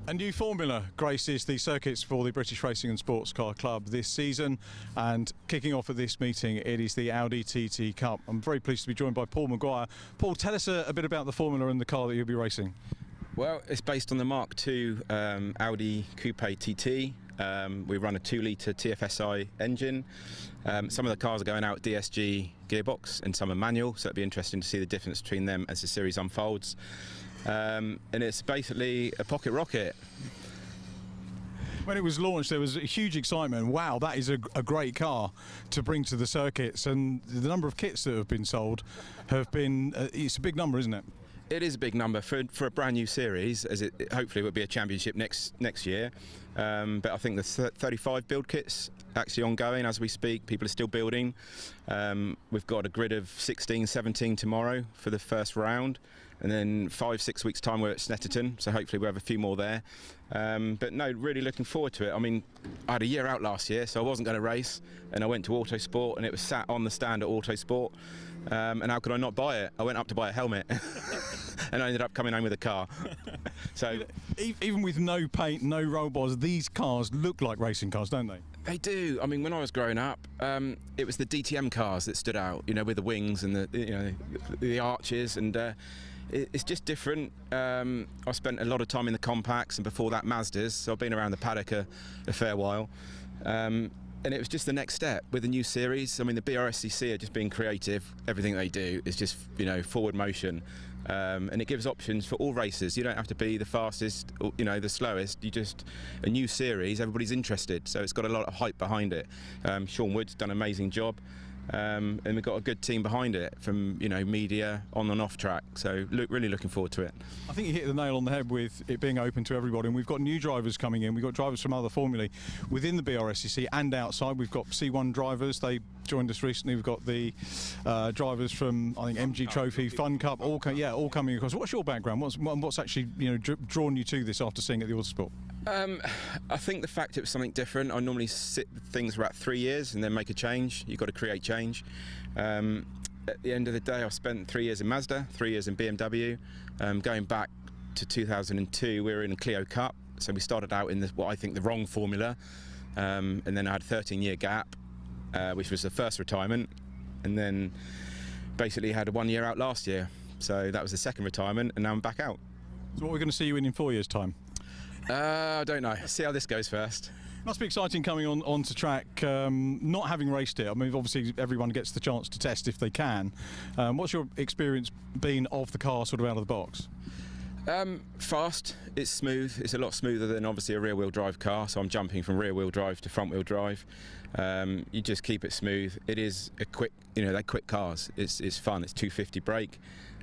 A new formula graces the circuits for the British Racing and Sports Car Club this season, and kicking off at this meeting it is the Audi TT Cup. I'm very pleased to be joined by Paul Maguire. Paul, tell us a bit about the formula and the car that you'll be racing. Well, it's based on the Mark II Audi Coupe TT. We run a 2-litre TFSI engine. Some of the cars are going out DSG gearbox and some are manual, so it'll be interesting to see the difference between them as the series unfolds. And it's basically a pocket rocket. When it was launched, there was huge excitement. Wow, that is a great car to bring to the circuits, and the number of kits that have been sold have been, it's a big number, isn't it? It is a big number for a brand new series, as it hopefully will be a championship next year. But I think the 35 build kits actually ongoing as we speak. People are still building. We've got a grid of 16, 17 tomorrow for the first round. And then 5-6 weeks time we're at Snetterton, so hopefully we'll have a few more there. But no, really looking forward to it. I mean, I had a year out last year, so I wasn't going to race, and I went to Autosport, and it was sat on the stand at Autosport. And how could I not buy it? I went up to buy a helmet, and I ended up coming home with a car. So even with no paint, no roll bars, these cars look like racing cars, don't they? They do. I mean, when I was growing up, it was the DTM cars that stood out, you know, with the wings and the arches, and it's just different. I spent a lot of time in the compacts, and before that Mazdas, so I've been around the paddock a fair while. And it was just the next step with the new series. I mean, the Brscc are just being creative. Everything they do is just, you know, forward motion. And it gives options for all racers. You don't have to be the fastest or, you know, the slowest. You just, a new series, everybody's interested. So it's got a lot of hype behind it. Sean Wood's done an amazing job. And we've got a good team behind it, from, you know, media, on and off track. So really looking forward to it. I think you hit the nail on the head with it being open to everybody, and we've got new drivers coming in. We've got drivers from other formulae within the Brscc and outside. We've got C1 drivers. They joined us recently. We've got the drivers from, I think, MG Trophy, Fun Cup, all coming across. What's your background? What's actually, you know, drawn you to this after seeing it at the Autosport? I think the fact it was something different. I normally sit things for about 3 years and then make a change. You've got to create change. At the end of the day, I spent 3 years in Mazda, 3 years in BMW. Going back to 2002, we were in a Clio Cup, so we started out in what I think the wrong formula, and then I had a 13-year gap, which was the first retirement, and then basically had a 1 year out last year. So that was the second retirement, and now I'm back out. So what are we going to see you in 4 years' time? I don't know. See how this goes first. Must be exciting coming onto track, not having raced it. I mean, obviously everyone gets the chance to test if they can. What's your experience been of the car sort of out of the box? Fast, it's smooth. It's a lot smoother than obviously a rear-wheel drive car, so I'm jumping from rear-wheel drive to front-wheel drive. You just keep it smooth. It is a quick, you know, they're quick cars. It's fun. It's 250 brake,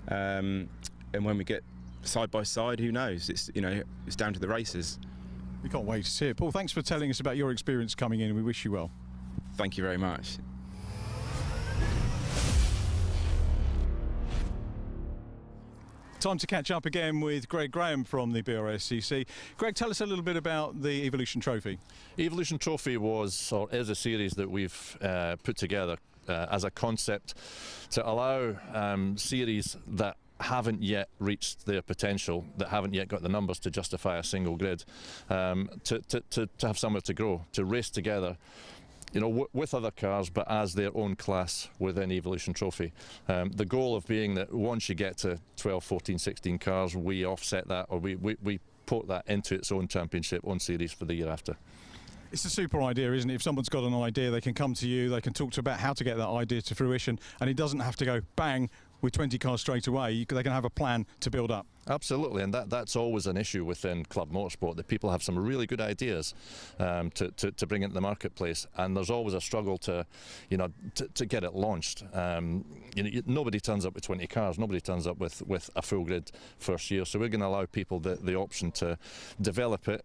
and when we get side by side, who knows? It's, you know, it's down to the racers. We can't wait to see it. Paul, thanks for telling us about your experience coming in, and we wish you well. Thank you very much. Time to catch up again with Greg Graham from the Brscc. Greg, tell us a little bit about the Evolution Trophy. Evolution Trophy was, or is, a series that we've put together as a concept to allow series that haven't yet reached their potential, that haven't yet got the numbers to justify a single grid, to have somewhere to grow, to race together, you know, with other cars, but as their own class within Evolution Trophy. The goal of being that once you get to 12, 14, 16 cars, we offset that, or we put that into its own championship, own series for the year after. It's a super idea, isn't it? If someone's got an idea, they can come to you, they can talk to you about how to get that idea to fruition, and it doesn't have to go bang with 20 cars straight away. They can have a plan to build up. Absolutely, and that's always an issue within club motorsport, that people have some really good ideas to bring into the marketplace, and there's always a struggle to get it launched. Nobody turns up with 20 cars, nobody turns up with a full grid first year, so we're going to allow people the option to develop it,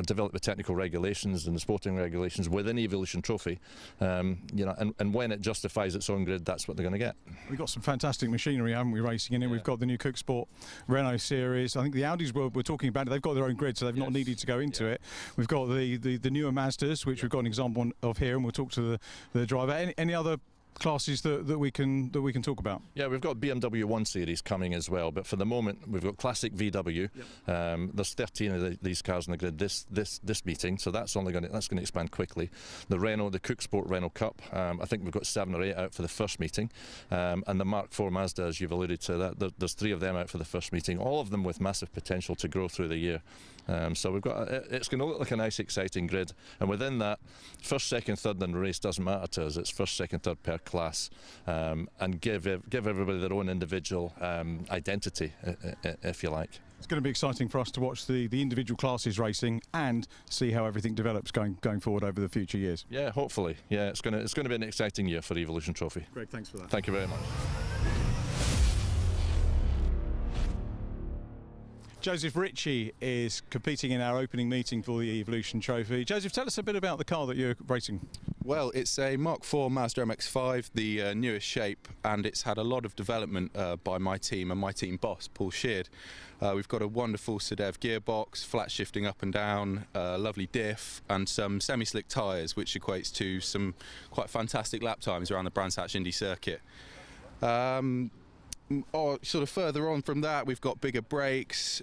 develop the technical regulations and the sporting regulations within Evolution Trophy, and when it justifies its own grid, that's what they're going to get. We've got some fantastic machinery, haven't we, racing in it? Yeah. We've got the new Cook Sport Renault series. I think the Audis we're talking about it. They've got their own grid, so they've not needed to go into it. We've got the newer Mazdas, which we've got an example of here, and we'll talk to the driver. Any other classes that we can talk about? Yeah, we've got BMW 1 Series coming as well, but for the moment we've got classic VW. There's 13 of these cars in the grid this meeting, so that's going to expand quickly. The Cook Sport Renault Cup, I think we've got 7 or 8 out for the first meeting, and the Mark IV Mazda, as you've alluded to, there's 3 of them out for the first meeting, all of them with massive potential to grow through the year. So it's going to look like a nice, exciting grid, and within that, first, second, third in the race doesn't matter to us. It's first, second, third per class, and give everybody their own individual identity, if you like. It's going to be exciting for us to watch the individual classes racing and see how everything develops going forward over the future years. Yeah, hopefully. Yeah, it's going to be an exciting year for Evolution Trophy. Greg, thanks for that. Thank you very much. Joseph Ritchie is competing in our opening meeting for the Evolution Trophy. Joseph, tell us a bit about the car that you're racing. Well, it's a Mark IV Mazda MX-5, the newest shape, and it's had a lot of development by my team and my team boss, Paul Sheard. We've got a wonderful Sedev gearbox, flat shifting up and down, lovely diff, and some semi-slick tyres, which equates to some quite fantastic lap times around the Brands Hatch Indy circuit. Sort of further on from that, we've got bigger brakes,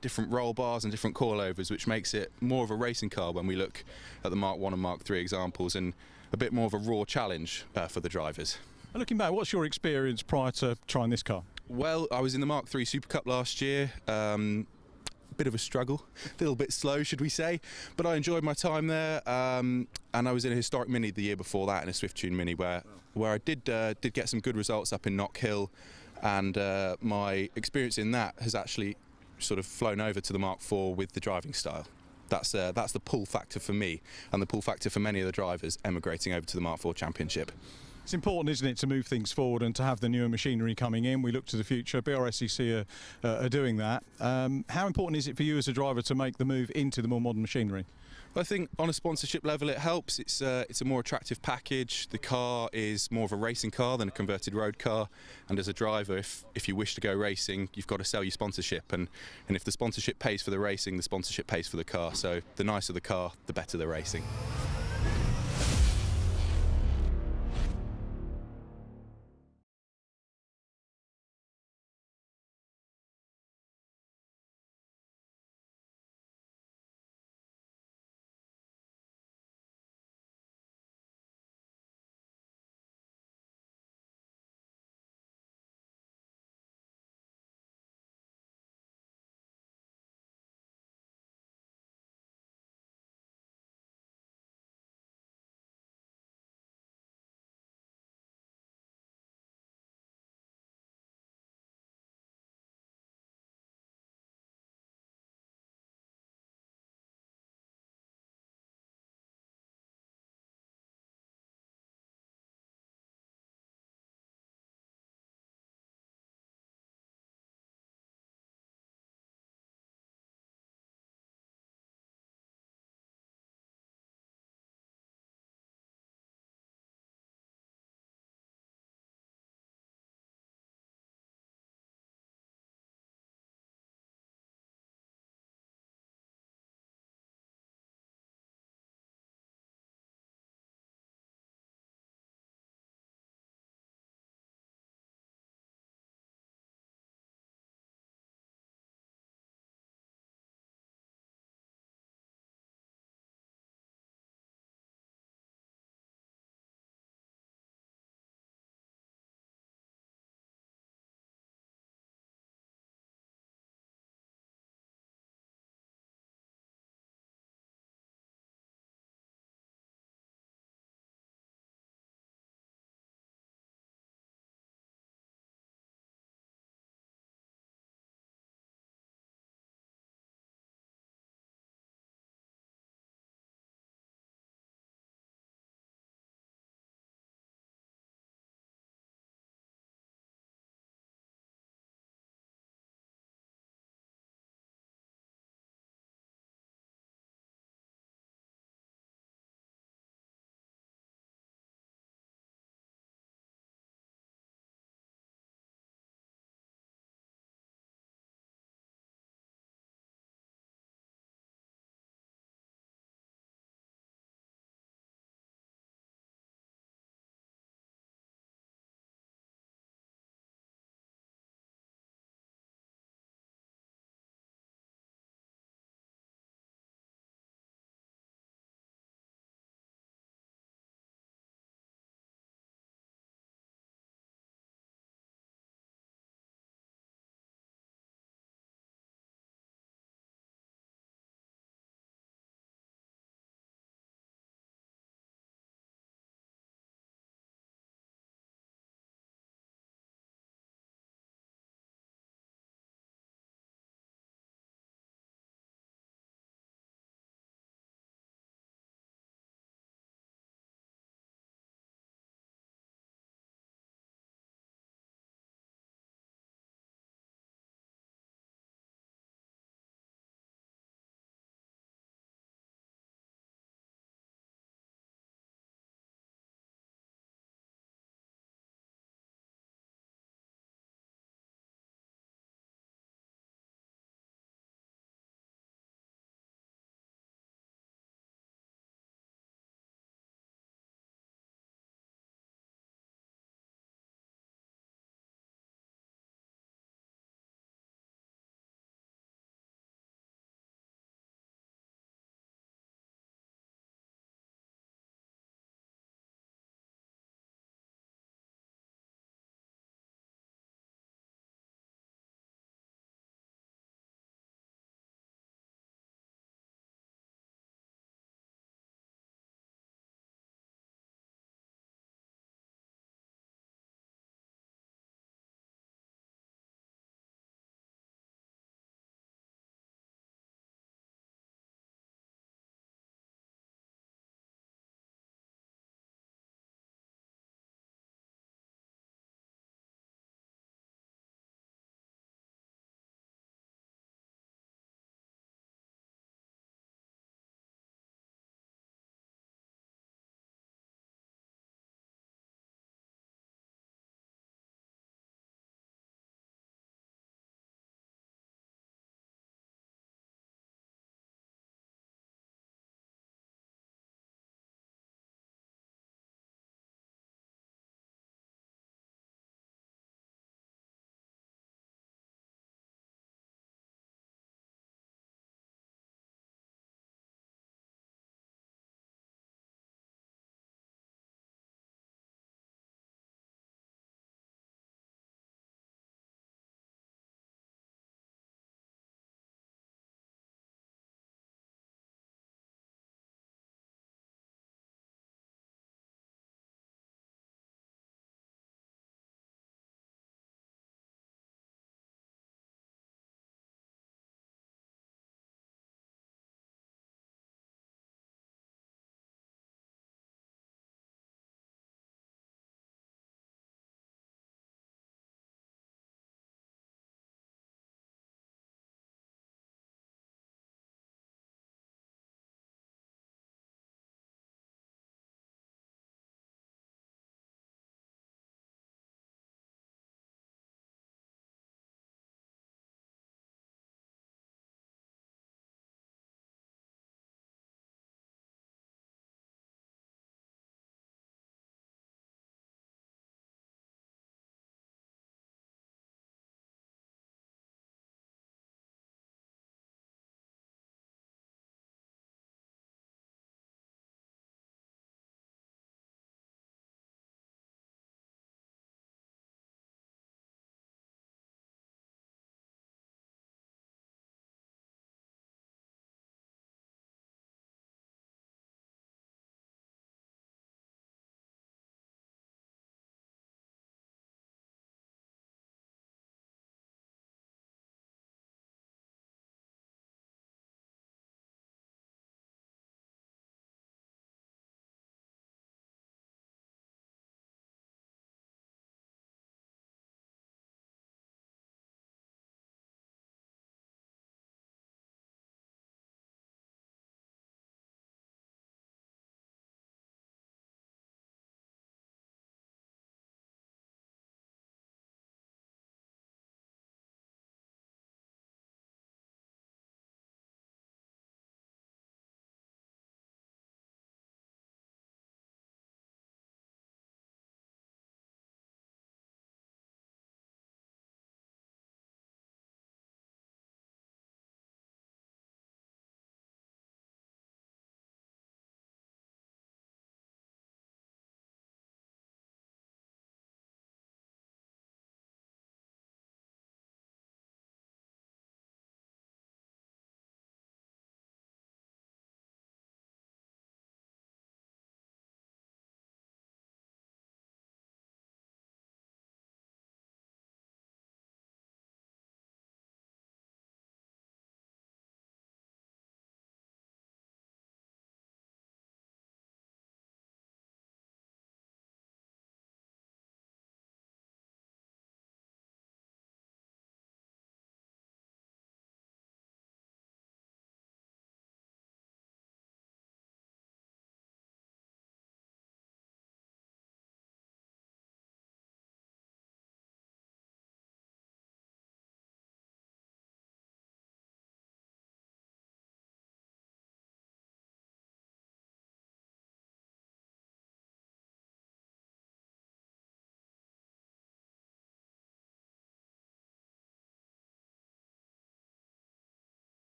different roll bars and different coilovers, which makes it more of a racing car when we look at the Mark I and Mark III examples, and a bit more of a raw challenge for the drivers. Looking back, what's your experience prior to trying this car? Well, I was in the Mark III SuperCup last year. Bit of a struggle, a little bit slow, should we say, but I enjoyed my time there, and I was in a historic Mini the year before that, in a Swift Tune Mini, where I did get some good results up in Knock Hill, and my experience in that has actually sort of flown over to the Mark IV with the driving style. That's the pull factor for me, and the pull factor for many of the drivers emigrating over to the Mark IV Championship. It's important, isn't it, to move things forward and to have the newer machinery coming in. We look to the future. Brscc are doing that. How important is it for you as a driver to make the move into the more modern machinery? I think on a sponsorship level it helps. It's a more attractive package. The car is more of a racing car than a converted road car, and as a driver, if you wish to go racing, you've got to sell your sponsorship, and if the sponsorship pays for the racing, the sponsorship pays for the car. So the nicer the car, the better the racing.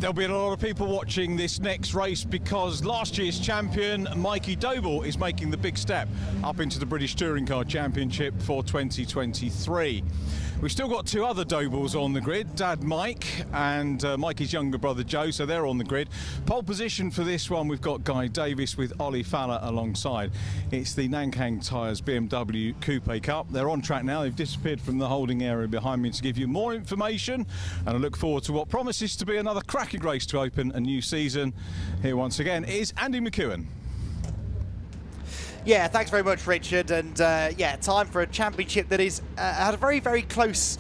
There'll be a lot of people watching this next race because last year's champion Mikey Doble is making the big step up into the British Touring Car Championship for 2023. We've still got two other Dobles on the grid, Dad Mike and Mikey's younger brother Joe, so they're on the grid. Pole position for this one, we've got Guy Davis with Ollie Fowler alongside. It's the Nankang Tyres BMW Coupe Cup. They're on track now. They've disappeared from the holding area behind me to give you more information, and I look forward to what promises to be another cracking race to open a new season. Here once again is Andy McEwen. Yeah, thanks very much, Richard. And yeah, time for a championship that is had a very, very close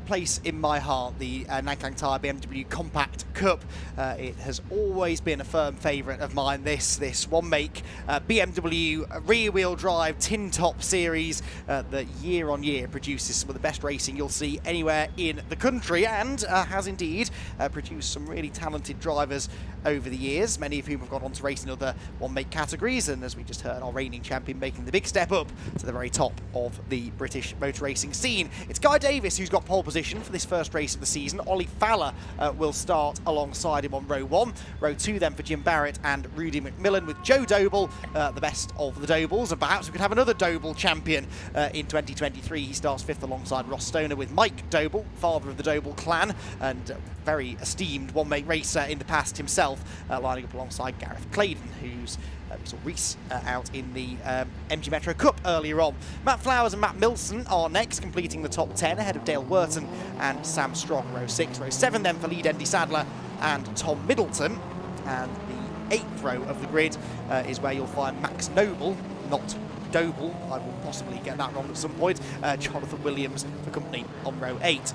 place in my heart, the Nankang Tyre BMW Compact Cup. It has always been a firm favourite of mine, this one make BMW rear-wheel drive tin top series that year on year produces some of the best racing you'll see anywhere in the country, and has indeed produced some really talented drivers over the years, many of whom have gone on to race in other one make categories, and as we just heard, our reigning champion making the big step up to the very top of the British motor racing scene. It's Guy Davis who's got pole position for this first race of the season. Ollie Fowler will start alongside him on row 1. Row 2 then for Jim Barrett and Rudy McMillan, with Joe Doble the best of the Dobles, and perhaps we could have another Doble champion in 2023. He starts 5th alongside Ross Stoner, with Mike Doble, father of the Doble clan and very esteemed one-make racer in the past himself, lining up alongside Gareth Claydon, who's we saw Reese out in the MG Metro Cup earlier on. Matt Flowers and Matt Milson are next, completing the top 10 ahead of Dale Wharton and Sam Strong. Row 6, row 7 then for lead Andy Sadler and Tom Middleton. And the 8th row of the grid is where you'll find Max Noble, not Doble, I will possibly get that wrong at some point, Jonathan Williams for company on row 8.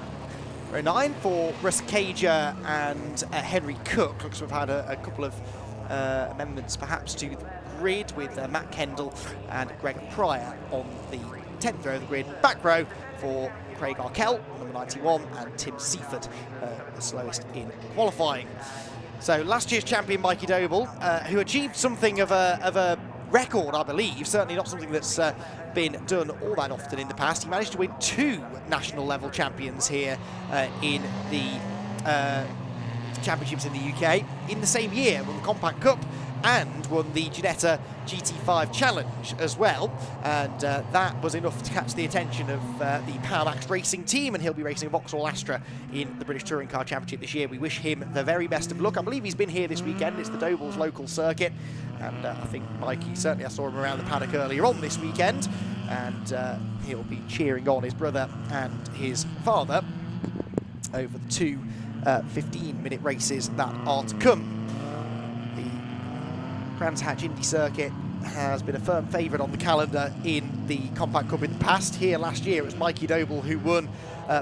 Row 9 for Brscc and Henry Cook. Looks to have had a couple of amendments perhaps to the grid, with Matt Kendall and Greg Pryor on the 10th row of the grid. Back row for Craig Arkell, number 91, and Tim Seaford, the slowest in qualifying. So last year's champion Mikey Doble, who achieved something of a record, I believe, certainly not something that's been done all that often in the past. He managed to win 2 national level champions here in the championships in the UK in the same year. Won the Compact Cup and won the Ginetta GT5 Challenge as well, and that was enough to catch the attention of the Powermax Racing team, and he'll be racing a Vauxhall Astra in the British Touring Car Championship this year. We wish him the very best of luck. I believe he's been here this weekend. It's the Doble's local circuit, and I think Mikey, certainly I saw him around the paddock earlier on this weekend, and he'll be cheering on his brother and his father over the 2 15-minute races that are to come. The Brands Hatch Indy circuit has been a firm favourite on the calendar in the Compact Cup in the past. Here last year it was Mikey Doble who won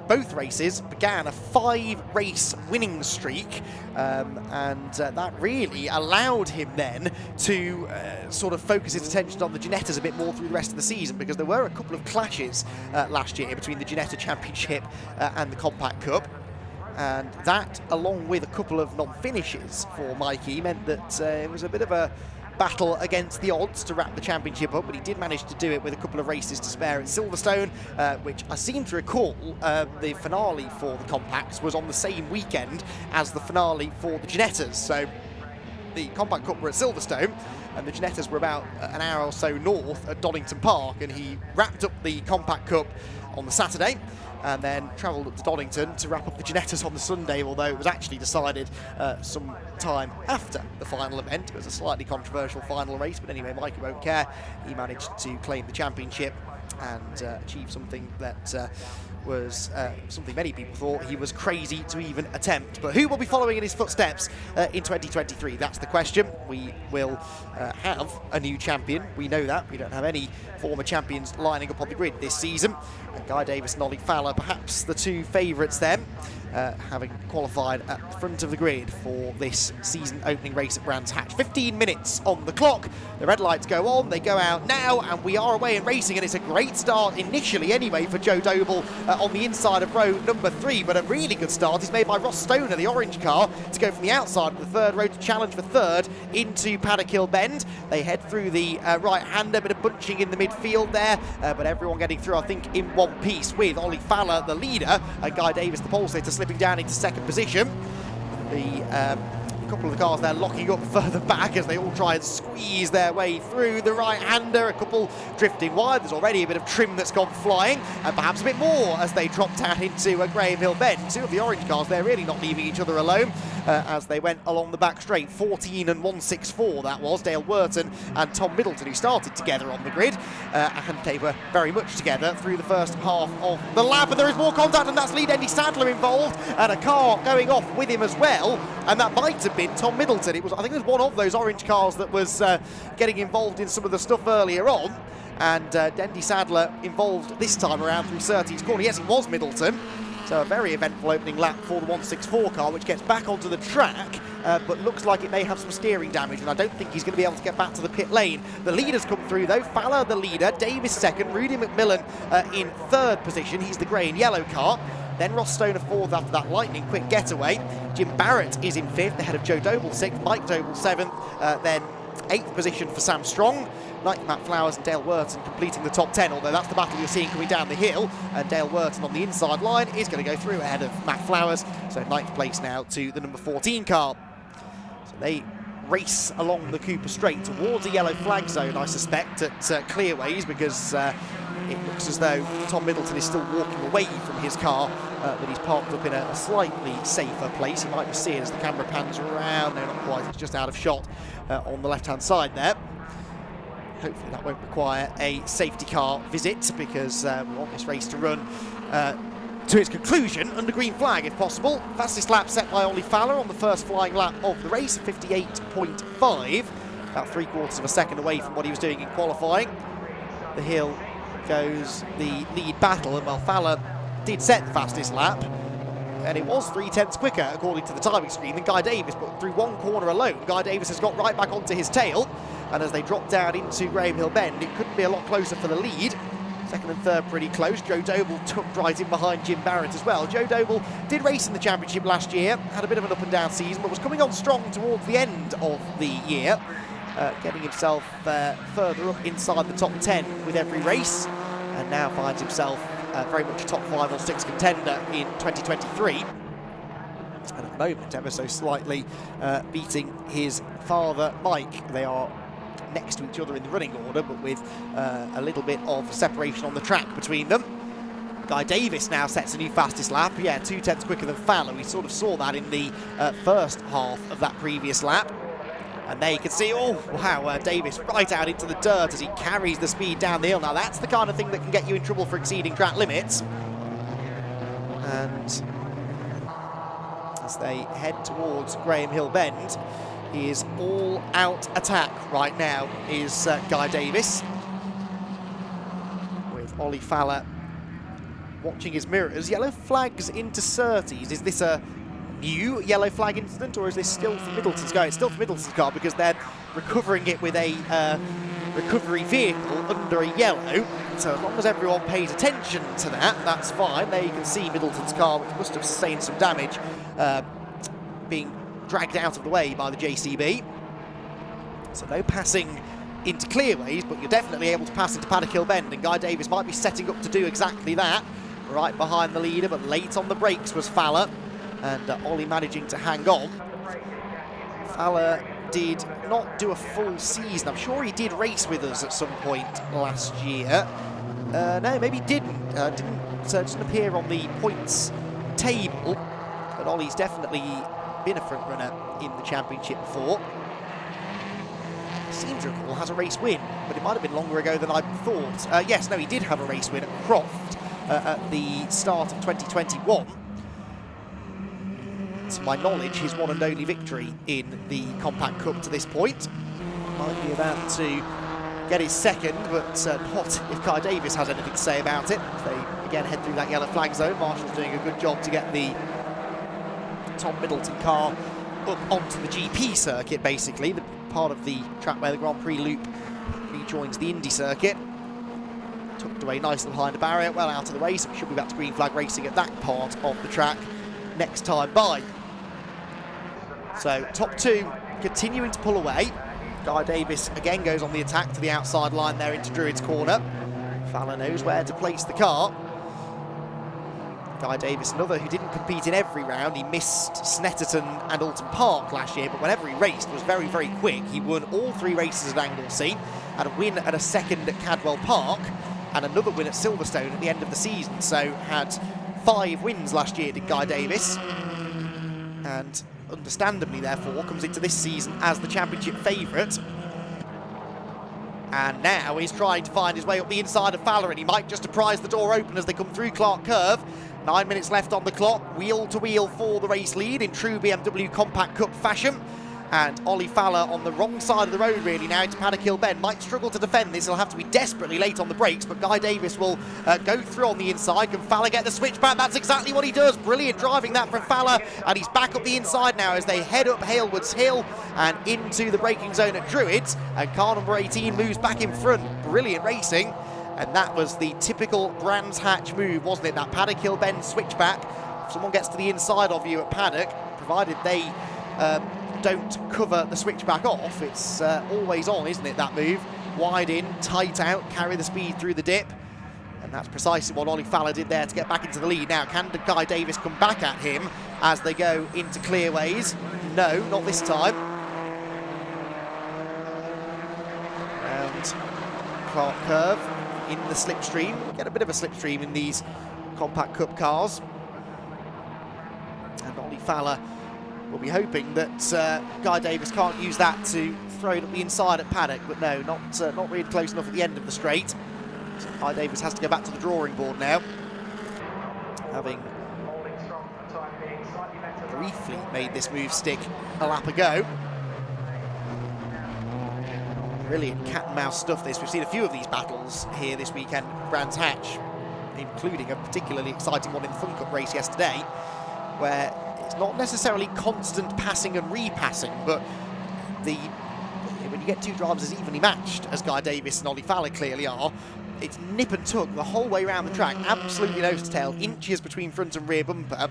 both races, began a 5-race winning streak, and that really allowed him then to sort of focus his attention on the Ginettas a bit more through the rest of the season, because there were a couple of clashes last year between the Ginetta Championship and the Compact Cup. And that, along with a couple of non-finishes for Mikey, meant that it was a bit of a battle against the odds to wrap the championship up, but he did manage to do it with a couple of races to spare at Silverstone, which I seem to recall the finale for the Compacts was on the same weekend as the finale for the Ginettas. So the Compact Cup were at Silverstone, and the Ginettas were about an hour or so north at Donington Park, and he wrapped up the Compact Cup on the Saturday and then travelled up to Donington to wrap up the Ginettas on the Sunday, although it was actually decided some time after the final event. It was a slightly controversial final race, but anyway, Mikey won't care. He managed to claim the championship and achieve something that was something many people thought he was crazy to even attempt. But who will be following in his footsteps in 2023? That's the question. We will have a new champion. We know that. We don't have any former champions lining up on the grid this season. And Guy Davis and Ollie Fowler, perhaps the 2 favourites then, having qualified at the front of the grid for this season opening race at Brands Hatch. 15 minutes on the clock. The red lights go on, they go out now, and we are away and racing, and it's a great start initially anyway for Joe Doble on the inside of row number 3, but a really good start is made by Ross Stoner, the orange car, to go from the outside of the 3rd row to challenge for 3rd into Paddock Hill Bend. They head through the right-hander, bit of bunching in the midfield there, but everyone getting through, I think, in one piece, with Ollie Fowler, the leader, and Guy Davis, the pole sitter, slipping down into 2nd position. A couple of the cars there locking up further back as they all try and squeeze their way through. The right-hander, a couple drifting wide. There's already a bit of trim that's gone flying, and perhaps a bit more as they drop down into Graham Hill Bend. Two of the orange cars, they're really not leaving each other alone as they went along the back straight. 14 and 164 that was. Dale Wurton and Tom Middleton, who started together on the grid, and they were very much together through the first half of the lap. And there is more contact, and that's lead Andy Sadler involved, and a car going off with him as well, and that might have been Tom Middleton. It was, I think it was one of those orange cars that was getting involved in some of the stuff earlier on, and Andy Sadler involved this time around through Surtees corner. Yes, it was Middleton. So a very eventful opening lap for the 164 car, which gets back onto the track, but looks like it may have some steering damage, and I don't think he's going to be able to get back to the pit lane. The leaders come through though. Fowler the leader, Davis second, Rudy McMillan in third position. He's the grey and yellow car. Then Ross Stoner fourth after that lightning quick getaway. Jim Barrett is in fifth, ahead of Joe Doble sixth, Mike Doble seventh, then eighth position for Sam Strong. Ninth, Matt Flowers and Dale Wurton completing the top 10, although that's the battle you're seeing coming down the hill. And Dale Wurton on the inside line is going to go through ahead of Matt Flowers. So ninth place now to the number 14 car. So they race along the Cooper Straight towards the yellow flag zone, I suspect, at Clearways, because it looks as though Tom Middleton is still walking away from his car, but he's parked up in a slightly safer place. You might just see it as the camera pans around. No, not quite, it's just out of shot on the left-hand side there. Hopefully that won't require a safety car visit, because we want this race to run to its conclusion under green flag if possible. Fastest lap set by Ollie Fowler on the first flying lap of the race, 58.5, about 3/4 of a second away from what he was doing in qualifying. The hill goes the lead battle, and while Fowler did set the fastest lap, and it was 3/10 quicker according to the timing screen than Guy Davis, but through one corner alone Guy Davis has got right back onto his tail, and as they drop down into Graham Hill Bend, it couldn't be a lot closer for the lead. Second and third pretty close. Joe Doble tucked right in behind Jim Barrett as well. Joe Doble did race in the championship last year, had a bit of an up and down season, but was coming on strong towards the end of the year, getting himself further up inside the top 10 with every race, and now finds himself very much a top 5 or 6 contender in 2023. And at the moment, ever so slightly beating his father, Mike. They are next to each other in the running order, but with a little bit of separation on the track between them. Guy Davis now sets a new fastest lap. Yeah, 2/10 quicker than Fowler. We sort of saw that in the first half of that previous lap. And there you can see, oh wow, Davis right out into the dirt as he carries the speed down the hill. Now that's the kind of thing that can get you in trouble for exceeding track limits. And as they head towards Graham Hill Bend, he is all out attack right now, is Guy Davis, with Ollie Fowler watching his mirrors. Yellow flags into Surtees. Is this a new yellow flag incident, or is this still for Middleton's car? It's still for Middleton's car, because they're recovering it with a recovery vehicle under a yellow. So as long as everyone pays attention to that, that's fine. There you can see Middleton's car, which must have sustained some damage, being dragged out of the way by the JCB. So no passing into Clearways, but you're definitely able to pass into Paddock Hill Bend, and Guy Davis might be setting up to do exactly that. Right behind the leader, but late on the brakes was Fowler, and Ollie managing to hang on. Fowler did not do a full season. I'm sure he did race with us at some point last year. No, maybe he didn't. Doesn't appear on the points table, but Ollie's definitely been a front runner in the championship before. Seems to recall has a race win, but it might have been longer ago than I thought. Yes, no, he did have a race win at Croft at the start of 2021. To my knowledge, his one and only victory in the Compact Cup to this point. Might be about to get his second, but not if Guy Davis has anything to say about it. They again head through that yellow flag zone. Marshall's doing a good job to get the Tom Middleton car up onto the GP circuit, basically, the part of the track where the Grand Prix loop rejoins the Indy circuit. Tucked away nicely behind the barrier, well out of the way, so we should be back to green flag racing at that part of the track next time by. So top two continuing to pull away. Guy Davis again goes on the attack to the outside line there into Druids Corner. Fowler knows where to place the car. Guy Davis, another who didn't compete in every round. He missed Snetterton and Alton Park last year, but whenever he raced was very, very quick. He won all 3 races at Anglesey, had a win and a second at Cadwell Park, and another win at Silverstone at the end of the season. So had 5 wins last year, did Guy Davis, and understandably, therefore, comes into this season as the championship favourite. And now he's trying to find his way up the inside of Fowler, and he might just surprise the door open as they come through Clark Curve. 9 minutes left on the clock, wheel to wheel for the race lead in true BMW Compact Cup fashion. And Ollie Fowler on the wrong side of the road really now into Paddock Hill Bend. Might struggle to defend this, he'll have to be desperately late on the brakes, but Guy Davis will go through on the inside. Can Fowler get the switchback? That's exactly what he does. Brilliant driving that from Fowler, and he's back up the inside now as they head up Halewoods Hill and into the braking zone at Druids, and car number 18 moves back in front. Brilliant racing, and that was the typical Brands Hatch move, wasn't it? That Paddock Hill Bend switchback. If someone gets to the inside of you at Paddock, provided they don't cover the switchback off, it's always on, isn't it, that move? Wide in, tight out, carry the speed through the dip, and that's precisely what Ollie Fowler did there to get back into the lead. Now, can Guy Davis come back at him as they go into clearways? No, not this time. And Clark Curve in the slipstream. Get a bit of a slipstream in these Compact Cup cars. And Ollie Fowler will be hoping that Guy Davis can't use that to throw it up the inside at Paddock, but no, not really close enough at the end of the straight. So Guy Davis has to go back to the drawing board now, having briefly made this move stick a lap ago. Brilliant cat and mouse stuff this. We've seen a few of these battles here this weekend at Brands Hatch, including a particularly exciting one in the Fun Cup race yesterday, where it's not necessarily constant passing and repassing, but when you get 2 drivers as evenly matched as Guy Davis and Ollie Fowler clearly are, it's nip and tuck the whole way around the track, absolutely nose to tail, inches between front and rear bumper,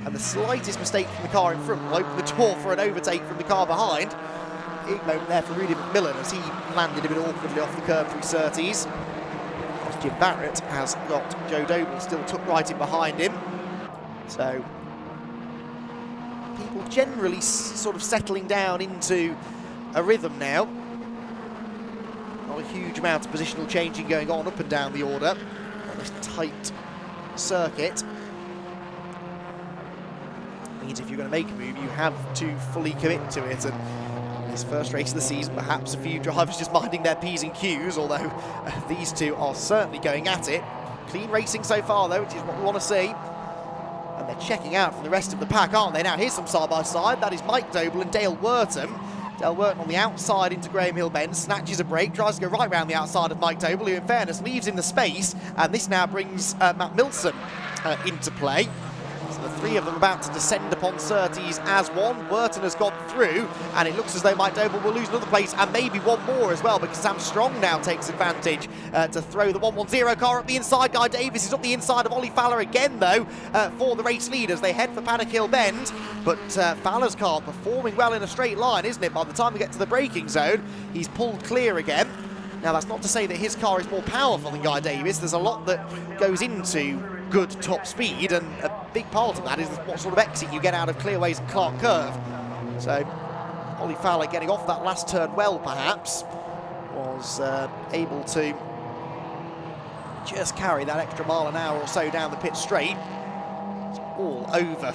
and the slightest mistake from the car in front will open the door for an overtake from the car behind. Big moment there for Rudy McMillan as he landed a bit awkwardly off the curb through Surtees. Jim Barrett has got Joe Doble still tucked right in behind him. So people generally sort of settling down into a rhythm now. Not a huge amount of positional changing going on up and down the order on this tight circuit. Means if you're going to make a move, you have to fully commit to it. And this first race of the season, perhaps a few drivers just minding their P's and Q's, although these two are certainly going at it. Clean racing so far, though, which is what we want to see. And they're checking out from the rest of the pack, aren't they? Now, here's some side-by-side. That is Mike Doble and Dale Wortham. Dale Wortham on the outside into Graham Hill Bend, snatches a break, tries to go right round the outside of Mike Doble, who, in fairness, leaves him the space. And this now brings Matt Milsom into play. So the 3 of them about to descend upon Surtees as one. Worton has gone through, and it looks as though Mike Doble will lose another place, and maybe one more as well, because Sam Strong now takes advantage to throw the 110 car up the inside. Guy Davis is up the inside of Ollie Fowler again, though, for the race lead as they head for Paddock Hill Bend. But Fowler's car performing well in a straight line, isn't it? By the time we get to the braking zone, he's pulled clear again. Now, that's not to say that his car is more powerful than Guy Davis. There's a lot that goes into good top speed, and a big part of that is what sort of exit you get out of clearways and Clark Curve. So Ollie Fowler getting off that last turn well, perhaps, was able to just carry that extra mile an hour or so down the pit straight. It's all over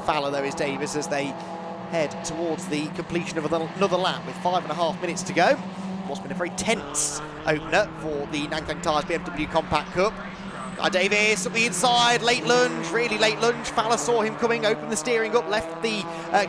Fowler, though, is Davis, as they head towards the completion of another lap with 5.5 minutes to go. What's been a very tense opener for the Nankang Tyres BMW Compact Cup. Guy Davis up the inside, late lunge, really late lunge. Fowler saw him coming, opened the steering up, left the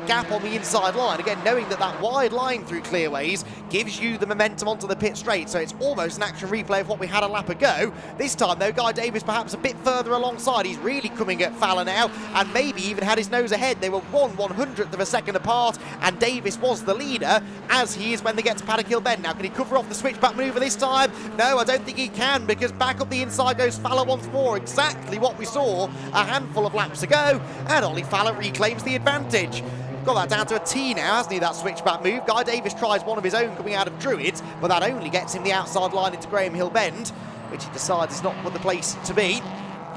gap on the inside line. Again, knowing that that wide line through clearways gives you the momentum onto the pit straight, so it's almost an action replay of what we had a lap ago. This time, though, Guy Davis perhaps a bit further alongside. He's really coming at Fowler now, and maybe even had his nose ahead. They were 1/100th of a second apart, and Davis was the leader, as he is when they get to Paddock Hill Bend. Now, can he cover off the switchback maneuver this time? No, I don't think he can, because back up the inside goes Fowler once more. Exactly what we saw a handful of laps ago, and Ollie Fowler reclaims the advantage. Got that down to a T now, hasn't he, that switchback move? Guy Davis tries one of his own coming out of Druids, but that only gets him the outside line into Graham Hill Bend, which he decides is not the place to be.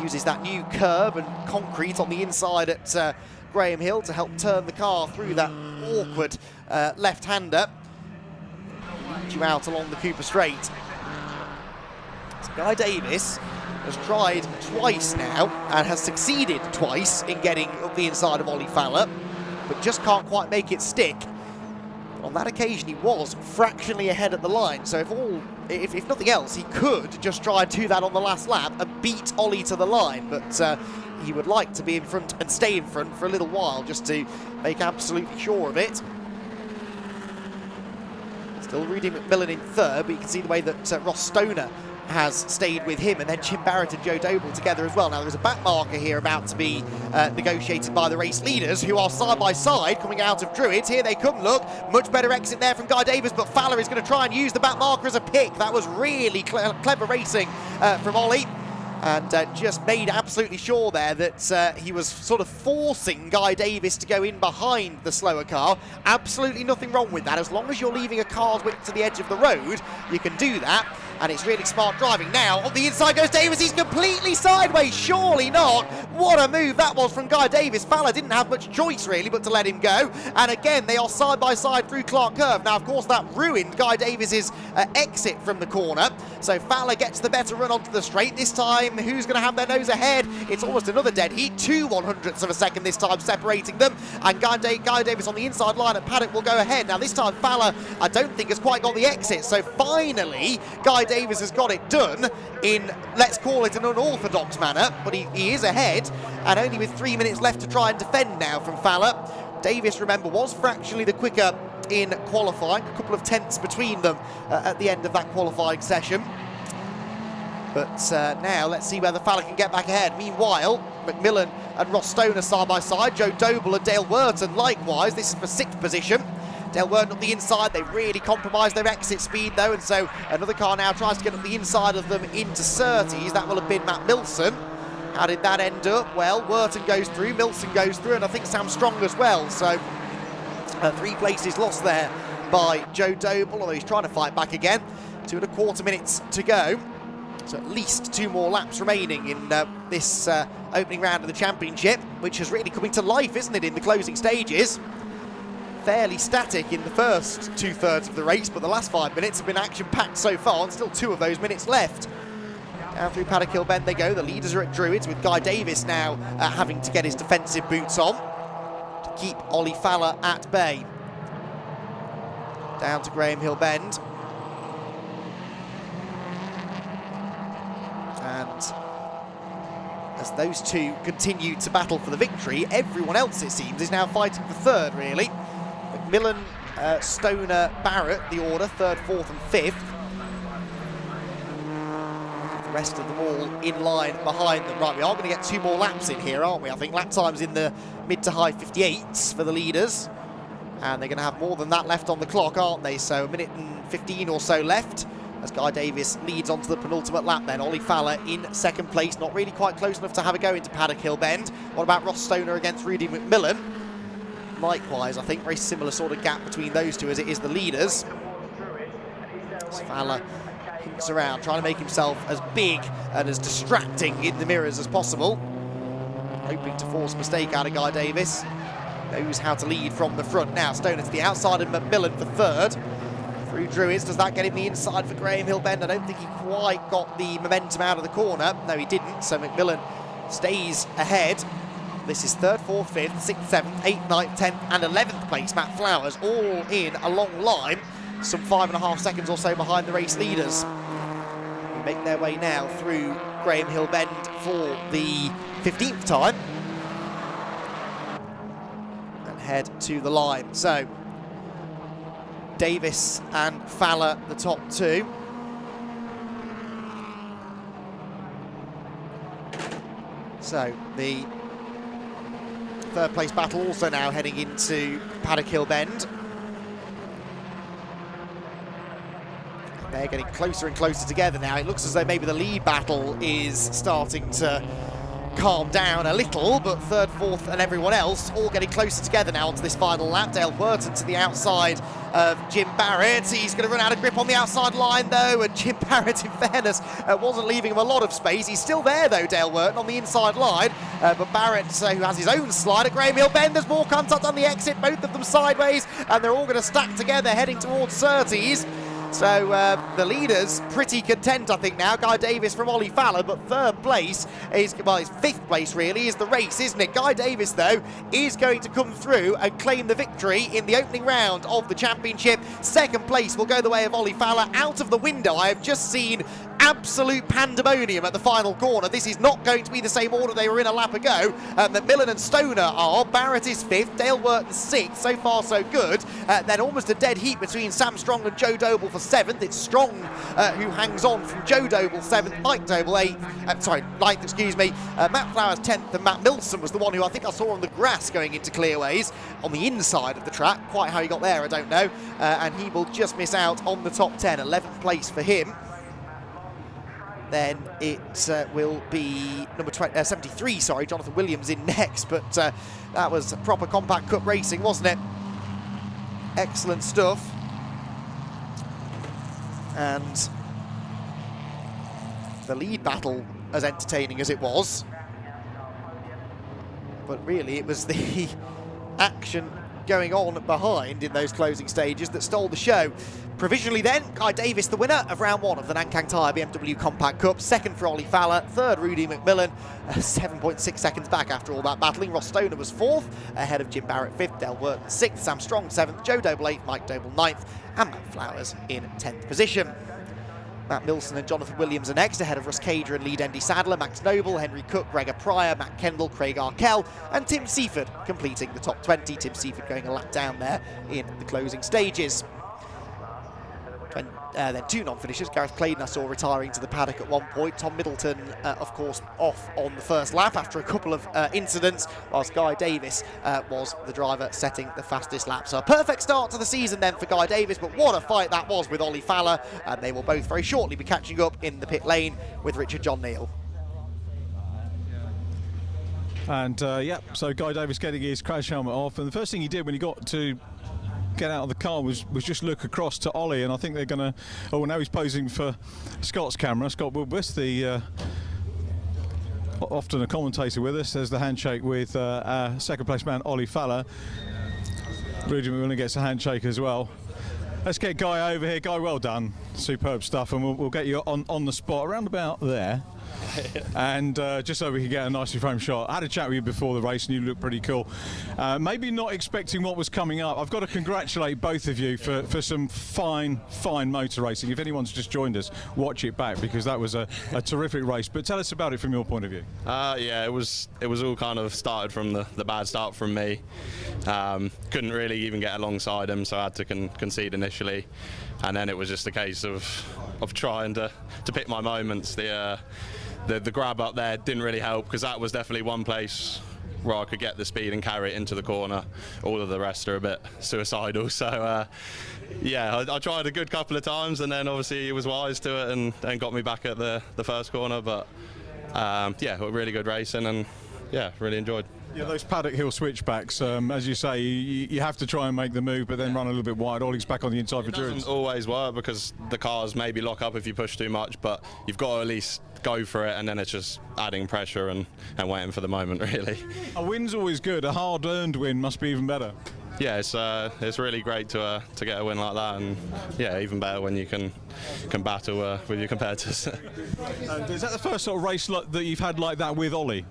Uses that new curb and concrete on the inside at Graham Hill to help turn the car through that awkward left-hander. Lead you out along the Cooper Straight. So Guy Davis has tried twice now and has succeeded twice in getting up the inside of Ollie Fowler, but just can't quite make it stick. On that occasion, he was fractionally ahead at the line, so if nothing else, he could just try and do that on the last lap and beat Ollie to the line, but he would like to be in front and stay in front for a little while just to make absolutely sure of it. Still Rudy McMillan in third, but you can see the way that Ross Stoner has stayed with him, and then Jim Barrett and Joe Doble together as well. Now there's a back marker here about to be negotiated by the race leaders, who are side by side coming out of Druids. Here they come, look, much better exit there from Guy Davis, but Fowler is going to try and use the back marker as a pick. That was really clever racing from Ollie, and just made absolutely sure there that he was sort of forcing Guy Davis to go in behind the slower car. Absolutely nothing wrong with that. As long as you're leaving a car's width to the edge of the road, you can do that. And it's really smart driving. Now, on the inside goes Davis. He's completely sideways. Surely not. What a move that was from Guy Davis. Fowler didn't have much choice, really, but to let him go. And again, they are side by side through Clark Curve. Now, of course, that ruined Guy Davis's exit from the corner. So Fowler gets the better run onto the straight. This time, who's going to have their nose ahead? It's almost another dead heat. 2/100ths of a second this time separating them. And Guy Davis on the inside line at Paddock will go ahead. Now, this time, Fowler, I don't think, has quite got the exit. So finally, Guy Davis has got it done in, let's call it, an unorthodox manner, but he is ahead, and only with 3 minutes left to try and defend now from Fowler. Davis, remember, was fractionally the quicker in qualifying, a couple of tenths between them at the end of that qualifying session. But now let's see whether Fowler can get back ahead. Meanwhile, McMillan and Ross Stoner side by side, Joe Doble and Dale Wurton likewise. This is for 6th position. Dale Wurton up the inside. They really compromised their exit speed though, and so another car now tries to get up the inside of them into Surtees. That will have been Matt Milson. How did that end up? Well, Wurton goes through, Milson goes through, and I think Sam Strong as well. So 3 places lost there by Joe Doble, although he's trying to fight back again. 2.25 minutes to go. So at least 2 more laps remaining in this opening round of the championship, which has really coming to life, isn't it, in the closing stages? Fairly static in the first 2/3 of the race, but the last 5 minutes have been action-packed so far, and still 2 of those minutes left. Down through Paddock Hill Bend they go. The leaders are at Druids, with Guy Davis now having to get his defensive boots on to keep Ollie Fowler at bay. Down to Graham Hill Bend. And as those two continue to battle for the victory, everyone else, it seems, is now fighting for third, really. McMillan, Stoner, Barrett, the order, 3rd, 4th and 5th. The rest of them all in line behind them. Right, we are going to get 2 more laps in here, aren't we? I think lap time's in the mid to high 58s for the leaders. And they're going to have more than that left on the clock, aren't they? So 1 minute and 15 or so left, as Guy Davis leads onto the penultimate lap then. Ollie Fowler in 2nd place, not really quite close enough to have a go into Paddock Hill Bend. What about Ross Stoner against Rudy McMillan? Likewise, I think very similar sort of gap between those two as it is the leaders. As Fowler hints around, trying to make himself as big and as distracting in the mirrors as possible. Hoping to force a mistake out of Guy Davis. Knows how to lead from the front. Now Stoner to the outside of McMillan for 3rd. Through Druids, does that get him the inside for Graham Hill Bend? I don't think he quite got the momentum out of the corner. No, he didn't, so McMillan stays ahead. This is 3rd, 4th, 5th, 6th, 7th, 8th, 9th, 10th and 11th place. Matt Flowers all in a long line, some 5.5 seconds or so behind the race leaders. We make their way now through Graham Hill Bend for the 15th time and head to the line. So Davis and Fowler, the top 2. So the 3rd place battle also now heading into Paddock Hill Bend. They're getting closer and closer together now. It looks as though maybe the lead battle is starting to calmed down a little, but third, fourth and everyone else all getting closer together now onto this final lap. Dale Wurton to the outside of Jim Barrett. He's going to run out of grip on the outside line though, and Jim Barrett, in fairness, wasn't leaving him a lot of space. He's still there though, Dale Wurton, on the inside line, but Barrett, who has his own slide at Graham Hill Bend, there's more contact on the exit, both of them sideways, and they're all going to stack together heading towards Surtees. So the leader's pretty content, I think, now. Guy Davis from Ollie Fowler, but third place is, well, it's fifth place, really, is the race, isn't it? Guy Davis, though, is going to come through and claim the victory in the opening round of the championship. Second place will go the way of Ollie Fowler. Out of the window, I have just seen absolute pandemonium at the final corner. This is not going to be the same order they were in a lap ago. That Millen and Stoner are. Barrett is fifth, Dale Wurton sixth. So far, so good. Then almost a dead heat between Sam Strong and Joe Doble for seventh. It's Strong who hangs on from Joe Doble seventh, Mike Doble ninth, excuse me. Matt Flowers 10th, and Matt Milson was the one who I think I saw on the grass going into Clearways on the inside of the track. Quite how he got there, I don't know. And he will just miss out on the top 10, 11th place for him. Then it will be number 73, sorry, Jonathan Williams in next, but that was proper compact cup racing, wasn't it? Excellent stuff. And the lead battle, as entertaining as it was, but really it was the action going on behind in those closing stages that stole the show. Provisionally then, Guy Davis, the winner of round one of the Nankang Tyre BMW Compact Cup. Second for Ollie Fowler, third Rudy McMillan, 7.6 seconds back after all that battling. Ross Stoner was fourth, ahead of Jim Barrett fifth, Dale Wurton sixth, Sam Strong seventh, Joe Doble eighth, Mike Doble ninth, and Matt Flowers in 10th position. Matt Milson and Jonathan Williams are next, ahead of Russ Cager and Lee Dendy Sadler, Max Noble, Henry Cook, Gregor Pryor, Matt Kendall, Craig Arkell, and Tim Seaford completing the top 20. Tim Seaford going a lap down there in the closing stages. Then two non-finishers. Gareth Clayton I saw retiring to the paddock at one point. Tom Middleton, of course, off on the first lap after a couple of incidents, whilst Guy Davis was the driver setting the fastest lap. So a perfect start to the season then for Guy Davis, but what a fight that was with Ollie Fowler, and they will both very shortly be catching up in the pit lane with Richard John Neal. And so Guy Davis getting his crash helmet off, and the first thing he did when he got to get out of the car was just look across to Ollie, and I think they're going to, oh, now he's posing for Scott's camera. Scott Woodwest, the often a commentator with us. There's the handshake with our second place man Ollie Fowler. Rudy McMillan gets a handshake as well. Let's get Guy over here. Guy, well done, superb stuff, and we'll get you on the spot around about there. And just so we can get a nicely framed shot. I had a chat with you before the race and you look pretty cool. Maybe not expecting what was coming up. I've got to congratulate both of you for some fine motor racing. If anyone's just joined us, watch it back, because that was a terrific race. But tell us about it from your point of view. Yeah, it was all kind of started from the bad start from me. Couldn't really even get alongside him, so I had to concede initially, and then it was just a case of trying to pick my moments. The grab up there didn't really help, because that was definitely one place where I could get the speed and carry it into the corner. All of the rest are a bit suicidal. So yeah, I tried a good couple of times, and then obviously he was wise to it and got me back at the first corner. But yeah, really good racing, and yeah, really enjoyed. Yeah, those paddock hill switchbacks, as you say, you have to try and make the move, but then run a little bit wide. Ollie's back on the inside for Druids. It doesn't always work, because the cars maybe lock up if you push too much, but you've got to at least go for it, and then it's just adding pressure and waiting for the moment, really. A win's always good. A hard-earned win must be even better. Yeah, it's really great to get a win like that, and yeah, even better when you can battle with your competitors. Is that the first sort of race that you've had like that with Ollie?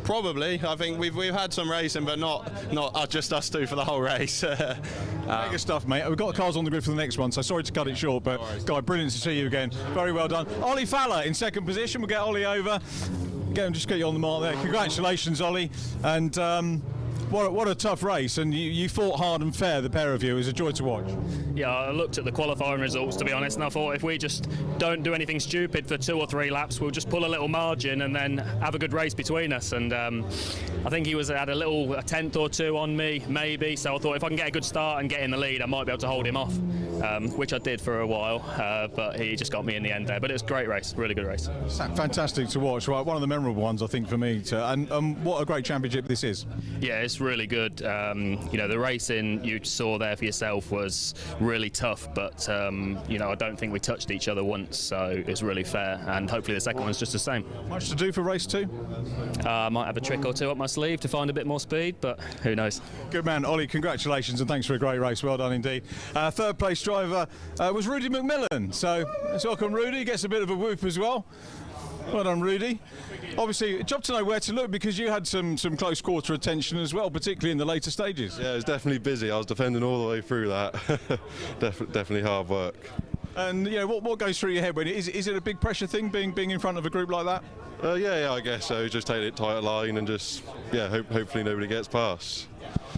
Probably. I think we've had some racing, but not just us two for the whole race. Mega stuff, mate. We've got cars on the grid for the next one, so sorry to cut it short, but Guy, brilliant to see you again. Very well done. Ollie Fowler in second position. We'll get Ollie over. Just get you on the mark there. Congratulations, Ollie. And what a tough race, and you fought hard and fair, the pair of you. It was a joy to watch. Yeah, I looked at the qualifying results, to be honest, and I thought if we just don't do anything stupid for 2 or 3 laps, we'll just pull a little margin and then have a good race between us. And I think he had a tenth or two on me, maybe, so I thought if I can get a good start and get in the lead, I might be able to hold him off. which I did for a while, but he just got me in the end there. But it was a great race, really good race. Fantastic to watch, right? One of the memorable ones, I think, for me. And what a great championship this is. Yeah, it's really good. You know, the racing you saw there for yourself was really tough, but you know, I don't think we touched each other once, so it's really fair. And hopefully the second one's just the same. Much to do for race 2? I might have a trick or two up my sleeve to find a bit more speed, but who knows. Good man, Ollie. Congratulations and thanks for a great race. Well done indeed. Third place driver was Rudy McMillan. So let's welcome Rudy. Gets a bit of a whoop as well. Well done, Rudy. Obviously, a job to know where to look because you had some close quarter attention as well, particularly in the later stages. Yeah, it was definitely busy. I was defending all the way through that. Definitely hard work. And you know, what goes through your head when is it a big pressure thing being in front of a group like that? Yeah, I guess so. Just take it tight line and just hopefully nobody gets past.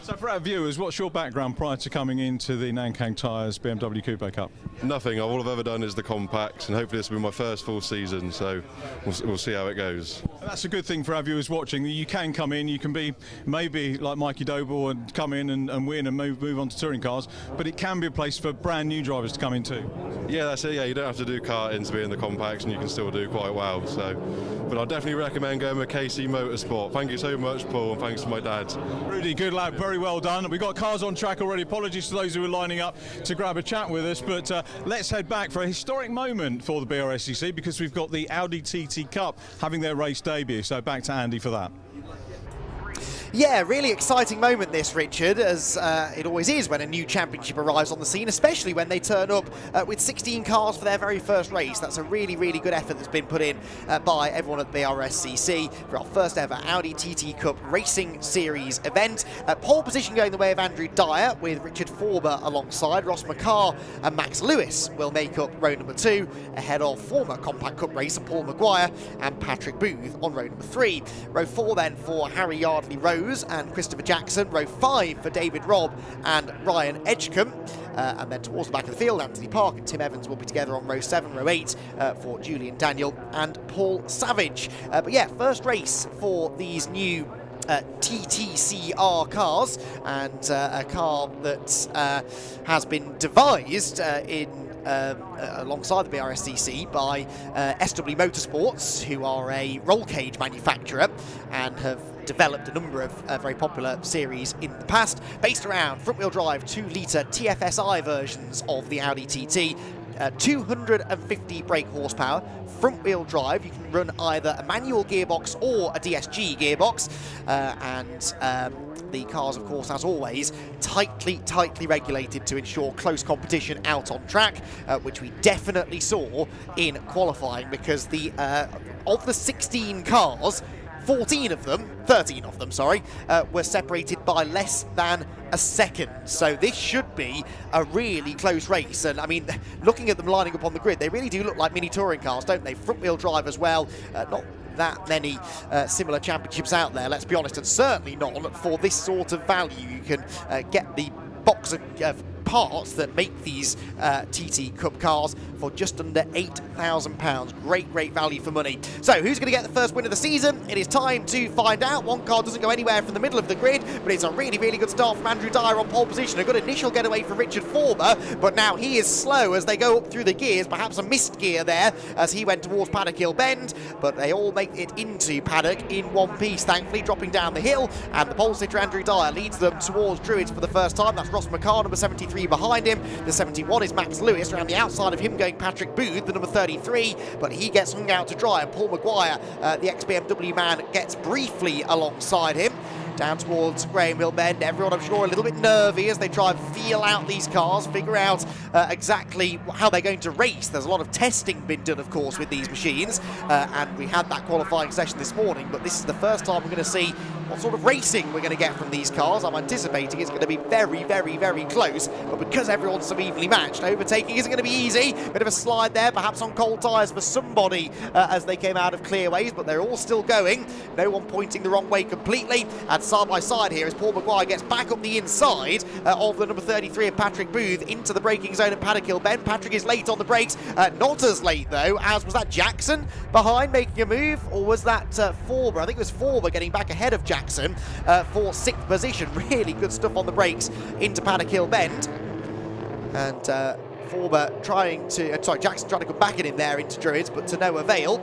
So for our viewers, what's your background prior to coming into the Nankang Tyres BMW Coupe Cup? Nothing. All I've ever done is the compacts, and hopefully this will be my first full season, so we'll see how it goes. And that's a good thing for our viewers watching. You can come in, you can be maybe like Mikey Doble and come in and win and move on to touring cars, but it can be a place for brand new drivers to come into. Yeah, that's it. Yeah, you don't have to do karting to be in the compacts, and you can still do quite well. So, but I definitely recommend going with KC Motorsport. Thank you so much, Paul, and thanks to my dad. Rudy, good lad. Very well done. We've got cars on track already. Apologies to those who were lining up to grab a chat with us, but let's head back for a historic moment for the Brscc because we've got the Audi TT Cup having their race debut. So back to Andy for that. Yeah, really exciting moment this, Richard, as it always is when a new championship arrives on the scene, especially when they turn up with 16 cars for their very first race. That's a really, really good effort that's been put in by everyone at the Brscc for our first ever Audi TT Cup Racing Series event. Pole position going the way of Andrew Dyer with Richard Forber alongside. Ross McCarr and Max Lewis will make up row number 2 ahead of former Compact Cup racer Paul Maguire and Patrick Booth on row number 3. Row 4 then for Harry Yardley Rose and Christopher Jackson. Row 5 for David Robb and Ryan Edgecombe. And then towards the back of the field, Anthony Park and Tim Evans will be together on row 7. Row 8 for Julian Daniel and Paul Savage. But yeah, first race for these new TTCR cars, and a car that has been devised alongside the Brscc by SW Motorsports, who are a roll cage manufacturer and have developed a number of very popular series in the past, based around front-wheel drive 2-litre TFSI versions of the Audi TT. 250 brake horsepower, front-wheel drive. You can run either a manual gearbox or a DSG gearbox, and the cars, of course, as always, tightly regulated to ensure close competition out on track, which we definitely saw in qualifying, because of the 16 cars, 13 of them, were separated by less than a second. So this should be a really close race. And I mean, looking at them lining up on the grid, they really do look like mini touring cars, don't they? Front-wheel drive as well. Not that many similar championships out there, let's be honest, and certainly not for this sort of value. You can get the box of parts that make these TT Cup cars for just under £8,000. Great value for money. So who's going to get the first win of the season? It is time to find out. One car doesn't go anywhere from the middle of the grid, but it's a really good start from Andrew Dyer on pole position. A good initial getaway from Richard Forber, but now he is slow as they go up through the gears. Perhaps a missed gear there as he went towards Paddock Hill Bend, but they all make it into Paddock in one piece, thankfully, dropping down the hill, and the pole sitter Andrew Dyer leads them towards Druids for the first time. That's Ross McCarr, number 73, behind him. The 71 is Max Lewis. Around the outside of him going Patrick Booth, the number 33, but he gets hung out to dry, and Paul Maguire, the ex-BMW man, gets briefly alongside him. Down towards Graham Hill Bend, everyone, I'm sure, a little bit nervy as they try and feel out these cars, figure out exactly how they're going to race. There's a lot of testing been done, of course, with these machines, and we had that qualifying session this morning, but this is the first time we're going to see what sort of racing we're going to get from these cars. I'm anticipating it's going to be very close, but because everyone's so evenly matched, overtaking isn't going to be easy. Bit of a slide there, perhaps on cold tyres for somebody as they came out of clearways, but they're all still going. No one pointing the wrong way completely, and side by side here as Paul Maguire gets back up the inside of the number 33 of Patrick Booth into the braking zone at Paddock Hill Bend. Patrick is late on the brakes, not as late though as was that Jackson behind making a move, or was that Forber? I think it was Forber getting back ahead of Jackson for 6th position. Really good stuff on the brakes into Paddock Hill Bend, and Jackson trying to come back at him there into Druids, but to no avail.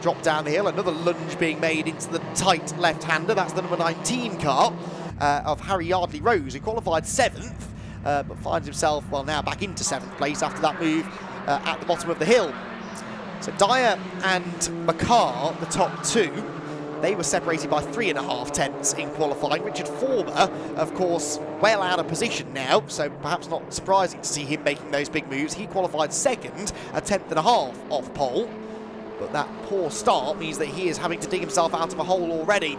Drop down the hill, another lunge being made into the tight left-hander. That's the number 19 car of Harry Yardley-Rose, who qualified 7th, but finds himself, well, now back into 7th place after that move at the bottom of the hill. So Dyer and McCarr, the top two, they were separated by 3.5 tenths in qualifying. Richard Forber, of course, well out of position now, so perhaps not surprising to see him making those big moves. He qualified 2nd, a 1/10.5 off pole, but that poor start means that he is having to dig himself out of a hole already.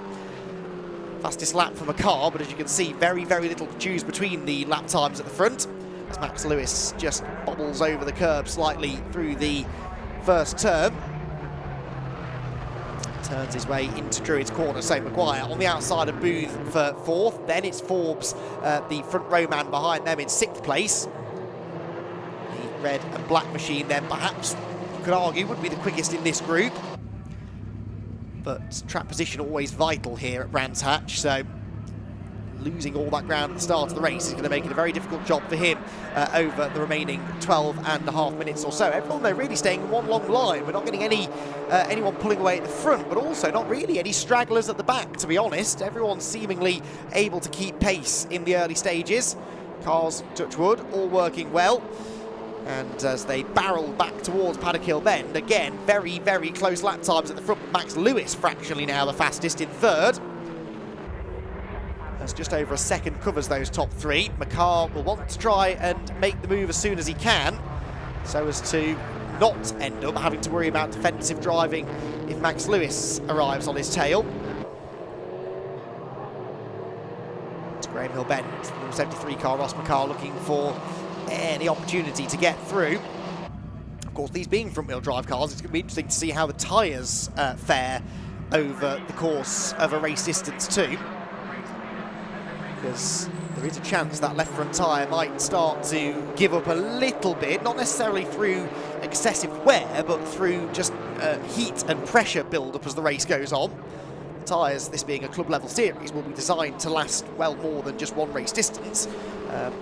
Fastest lap for McCarr, but as you can see, very, very little to choose between the lap times at the front, as Max Lewis just bobbles over the curb slightly through the first turn. Turns his way into Druids corner, so Maguire on the outside of Booth for 4th. Then it's Forbes, the front row man behind them, in 6th place. The red and black machine then perhaps, you could argue, would be the quickest in this group. But track position always vital here at Brands Hatch, so losing all that ground at the start of the race is going to make it a very difficult job for him over the remaining 12.5 minutes or so. Everyone, though, really staying in one long line. We're not getting anyone pulling away at the front, but also not really any stragglers at the back, to be honest. Everyone's seemingly able to keep pace in the early stages. Cars, touch wood, all working well. And as they barrel back towards Paddock Hill Bend, again, very, very close lap times at the front. Max Lewis fractionally now the fastest in 3rd. As just over a second covers those top 3. McCarr will want to try and make the move as soon as he can, so as to not end up having to worry about defensive driving if Max Lewis arrives on his tail. It's Graham Hill Bend, the number 73 car, Ross McCarr, looking for any opportunity to get through. Of course, these being front-wheel drive cars, it's going to be interesting to see how the tyres fare over the course of a race distance too, because there is a chance that left front tyre might start to give up a little bit, not necessarily through excessive wear, but through just heat and pressure build-up as the race goes on. The tyres, this being a club-level series, will be designed to last well more than just one race distance,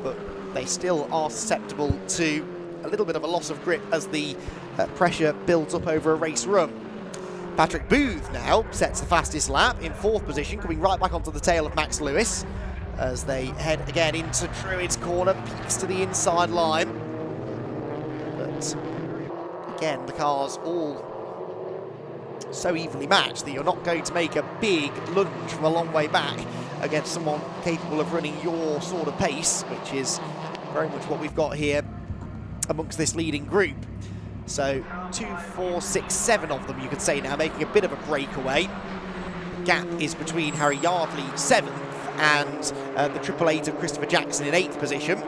but they still are susceptible to a little bit of a loss of grip as the pressure builds up over a race run. Patrick Booth now sets the fastest lap in 4th position, coming right back onto the tail of Max Lewis as they head again into Druids corner, peaks to the inside line. But again, the cars all so evenly matched that you're not going to make a big lunge from a long way back against someone capable of running your sort of pace, which is very much what we've got here amongst this leading group. So 2, 4, 6, 7 of them, you could say now, making a bit of a breakaway. The gap is between Harry Yardley, 7th, and the Triple Eight of Christopher Jackson in 8th position.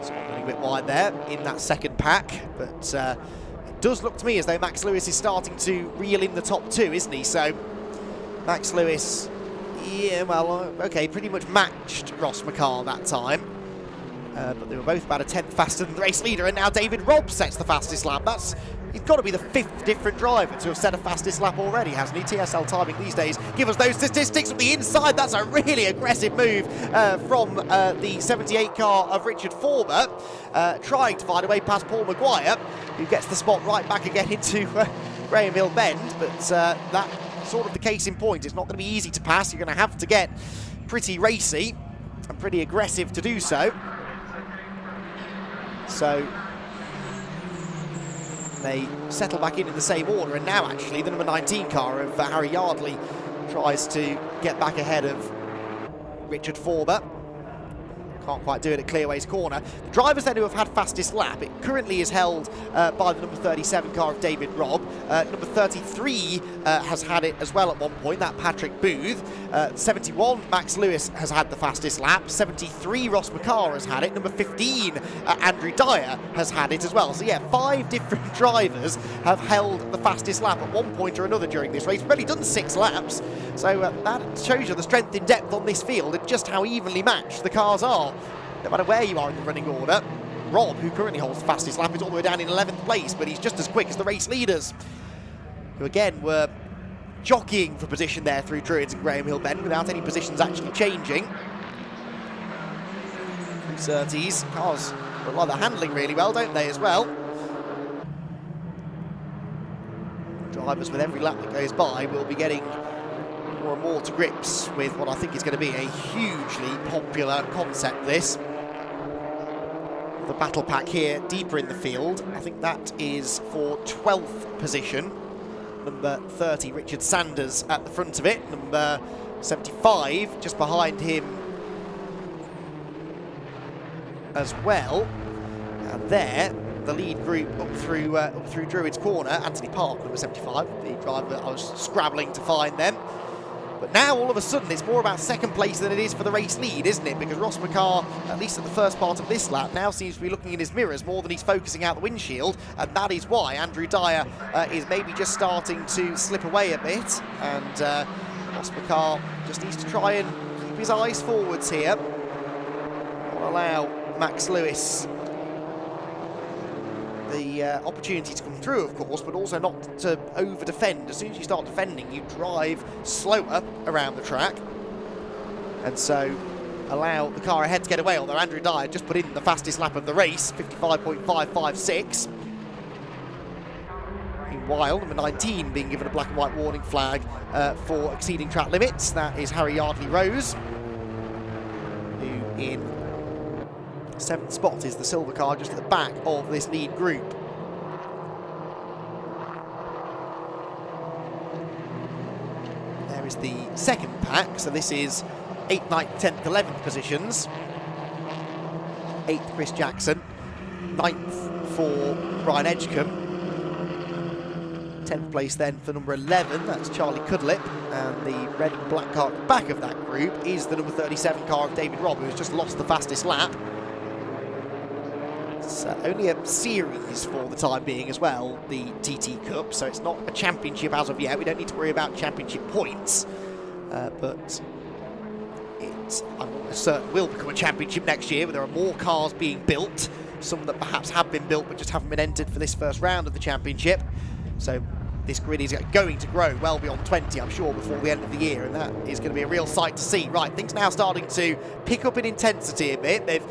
So a little bit wide there in that second pack, but it does look to me as though Max Lewis is starting to reel in the top 2, isn't he? So Max Lewis, yeah, well, okay, pretty much matched Ross McCarr that time. But they were both about a 10th faster than the race leader, and now David Robb sets the fastest lap. He's got to be the 5th different driver to have set a fastest lap already, hasn't he? TSL timing these days give us those statistics from the inside. That's a really aggressive move from the 78 car of Richard Forber, trying to find a way past Paul Maguire, who gets the spot right back again into Graham Hill Bend. But that sort of the case in point. It's not going to be easy to pass. You're going to have to get pretty racy and pretty aggressive to do so. So they settle back in the same order, and now actually the number 19 car of Harry Yardley tries to get back ahead of Richard Forber. Can't quite do it at Clearways Corner. The drivers then who have had fastest lap, it currently is held by the number 37 car of David Robb. Number 33 has had it as well at one point, that Patrick Booth. 71, Max Lewis has had the fastest lap. 73, Ross McCarr has had it. Number 15, Andrew Dyer has had it as well. So yeah, 5 different drivers have held the fastest lap at one point or another during this race. We've only done 6 laps. So that shows you the strength in depth on this field and just how evenly matched the cars are. No matter where you are in the running order. Robb, who currently holds the fastest lap, is all the way down in 11th place, but he's just as quick as the race leaders, who again were jockeying for position there through Druids and Graham Hill Bend without any positions actually changing. Surtees. Cars look like they're handling really well, don't they, as well? Drivers, with every lap that goes by, will be getting more and more to grips with what I think is going to be a hugely popular concept, this. The battle pack here deeper in the field. I think that is for 12th position. Number 30, Richard Sanders, at the front of it. Number 75, just behind him as well. And there, the lead group up through Druids Corner. Anthony Park, number 75, the driver. I was scrabbling to find them. But now, all of a sudden, it's more about second place than it is for the race lead, isn't it? Because Ross McCarr, at least at the first part of this lap, now seems to be looking in his mirrors more than he's focusing out the windshield. And that is why Andrew Dyer is maybe just starting to slip away a bit. And Ross McCarr just needs to try and keep his eyes forwards here. Not allow Max Lewis the opportunity to come through, of course, but also not to over-defend. As soon as you start defending, you drive slower around the track, and so allow the car ahead to get away, although Andrew Dyer just put in the fastest lap of the race, 55.556. Meanwhile, number 19 being given a black and white warning flag for exceeding track limits. That is Harry Yardley-Rose, who in 7th spot is the silver car just at the back of this lead group. There is the second pack, so this is 8th, 9th, 10th, 11th positions. 8th, Chris Jackson. 9th for Brian Edgecombe. 10th place then for number 11, that's Charlie Cudlip, and the red and black car at the back of that group is the number 37 car of David Robb, who's just lost the fastest lap. It's only a series for the time being as well, the TT Cup, so it's not a championship as of yet. We don't need to worry about championship points, but I'm almost certain will become a championship next year, where there are more cars being built, some that perhaps have been built but just haven't been entered for this first round of the championship. So this grid is going to grow well beyond 20, I'm sure, before the end of the year, and that is going to be a real sight to see. Right, things now starting to pick up in intensity a bit. They've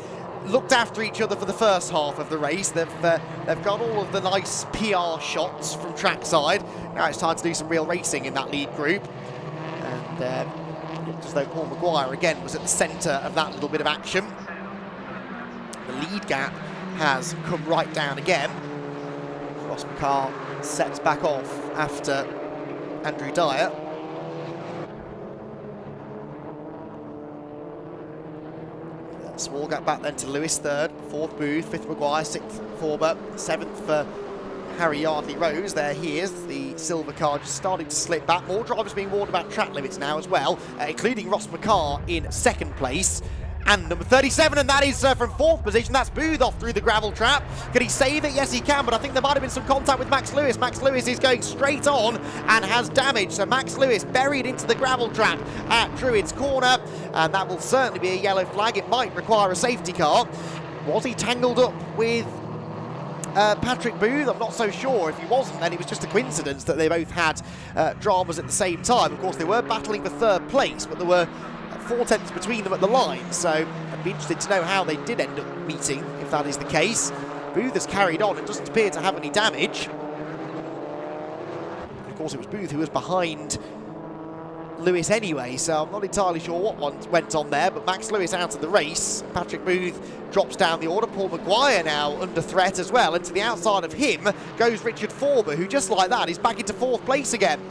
looked after each other for the first half of the race. They've got all of the nice PR shots from trackside. Now it's time to do some real racing in that lead group. And it looked as though Paul Maguire again was at the centre of that little bit of action. The lead gap has come right down again. Ross McCarr sets back off after Andrew Dyer. Small gap back then to Lewis, 3rd, 4th Booth, 5th Maguire, 6th Forber, 7th for Harry Yardley-Rose. There he is, the silver car just starting to slip back. More drivers being warned about track limits now as well, including Ross McCarr in 2nd place. And number 37, and that is from 4th position. That's Booth off through the gravel trap. Can he save it? Yes, he can, but I think there might have been some contact with Max Lewis. Max Lewis is going straight on and has damage. So Max Lewis buried into the gravel trap at Druids Corner, and that will certainly be a yellow flag. It might require a safety car. Was he tangled up with Patrick Booth? I'm not so sure. If he wasn't, then it was just a coincidence that they both had dramas at the same time. Of course, they were battling for 3rd place, but there were 4 tenths between them at the line, so I'd be interested to know how they did end up meeting, if that is the case. Booth has carried on and doesn't appear to have any damage. Of course, it was Booth who was behind Lewis anyway, so I'm not entirely sure what went on there, but Max Lewis out of the race. Patrick Booth drops down the order. Paul Maguire now under threat as well, and to the outside of him goes Richard Forber, who just like that is back into 4th place again.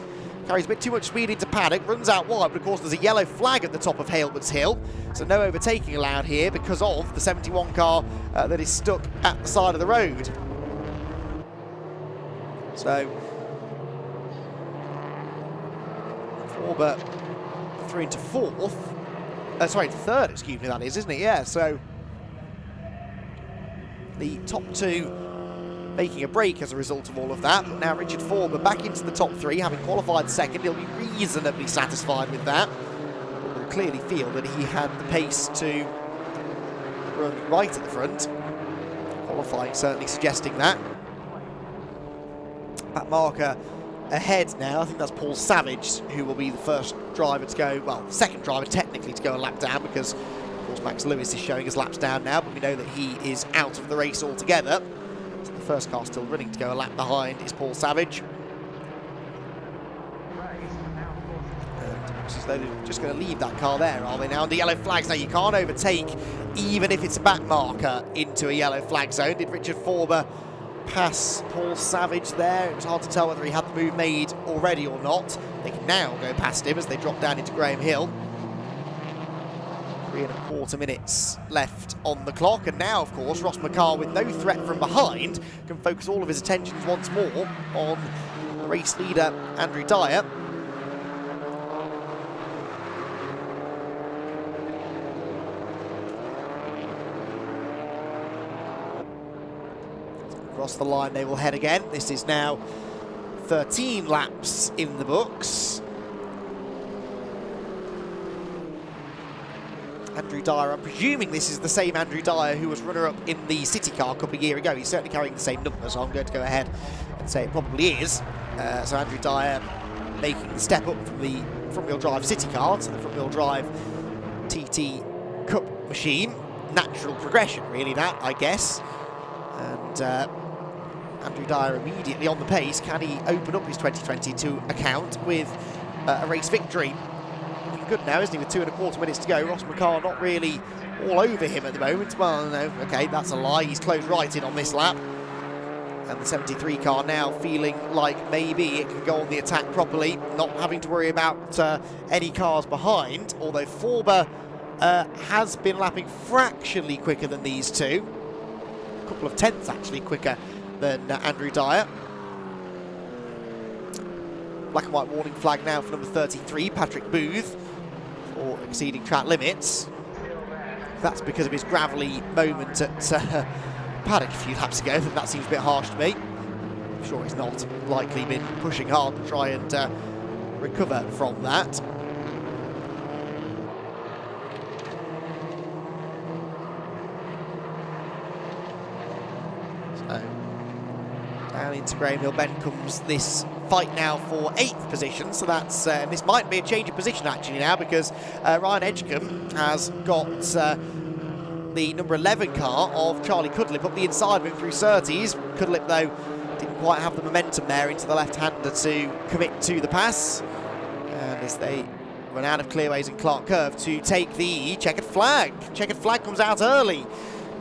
Carries a bit too much speed into paddock, runs out wide, but of course there's a yellow flag at the top of Halewood's Hill, so no overtaking allowed here because of the 71 car that is stuck at the side of the road. So Forber through into 4th, sorry, 3rd, excuse me, that is, isn't it? Yeah, so the top 2 making a break as a result of all of that, but now Richard Forber back into the top 3, having qualified 2nd. He'll be reasonably satisfied with that, but will clearly feel that he had the pace to run right at the front. Qualifying certainly suggesting that. That marker ahead now, I think that's Paul Savage, who will be the first driver to go, well, the 2nd driver technically to go a lap down, because Of course, Max Lewis is showing his laps down now, but we know that he is out of the race altogether. So the first car still running to go a lap behind is Paul Savage. And so they're just going to leave that car there, are they now? And the yellow flags. Now, you can't overtake, even if it's a back marker, into a yellow flag zone. Did Richard Forber pass Paul Savage there? It was hard to tell whether he had the move made already or not. They can now go past him as they drop down into Graham Hill. 3¼ minutes left on the clock, and now, of course, Ross McCarr, with no threat from behind, can focus all of his attentions once more on race leader Andrew Dyer. Across the line they will head again. This is now 13 laps in the books. Andrew Dyer, I'm presuming this is the same Andrew Dyer who was runner-up in the City Car a couple of years ago. He's certainly carrying the same number, so I'm going to go ahead and say it probably is. So Andrew Dyer making the step up from the front-wheel drive City Car to the front-wheel drive TT Cup machine. Natural progression, really, that, I guess. And Andrew Dyer immediately on the pace. Can he open up his 2022 account with a race victory? Looking good now, isn't he, with 2¼ minutes to go. Ross McCarr not really all over him at the moment. Well, no, okay, that's a lie. He's closed right in on this lap. And the 73 car now feeling like maybe it can go on the attack properly, not having to worry about any cars behind, although Forber has been lapping fractionally quicker than these two. A couple of tenths actually quicker than Andrew Dyer. Black and white warning flag now for number 33, Patrick Booth, for exceeding track limits. That's because of his gravelly moment at paddock a few laps ago. That seems a bit harsh to me. I'm sure he's not likely been pushing hard to try and recover from that. So down into Graham Hill Bend comes this fight now for 8th position, so that's and this might be a change of position actually now, because Ryan Edgecombe has got the number 11 car of Charlie Cudlip up the inside of him through Surtees. Cudlip, though, didn't quite have the momentum there into the left-hander to commit to the pass. And as they run out of clearways and Clark Curve to take the checkered flag. Checkered flag comes out early.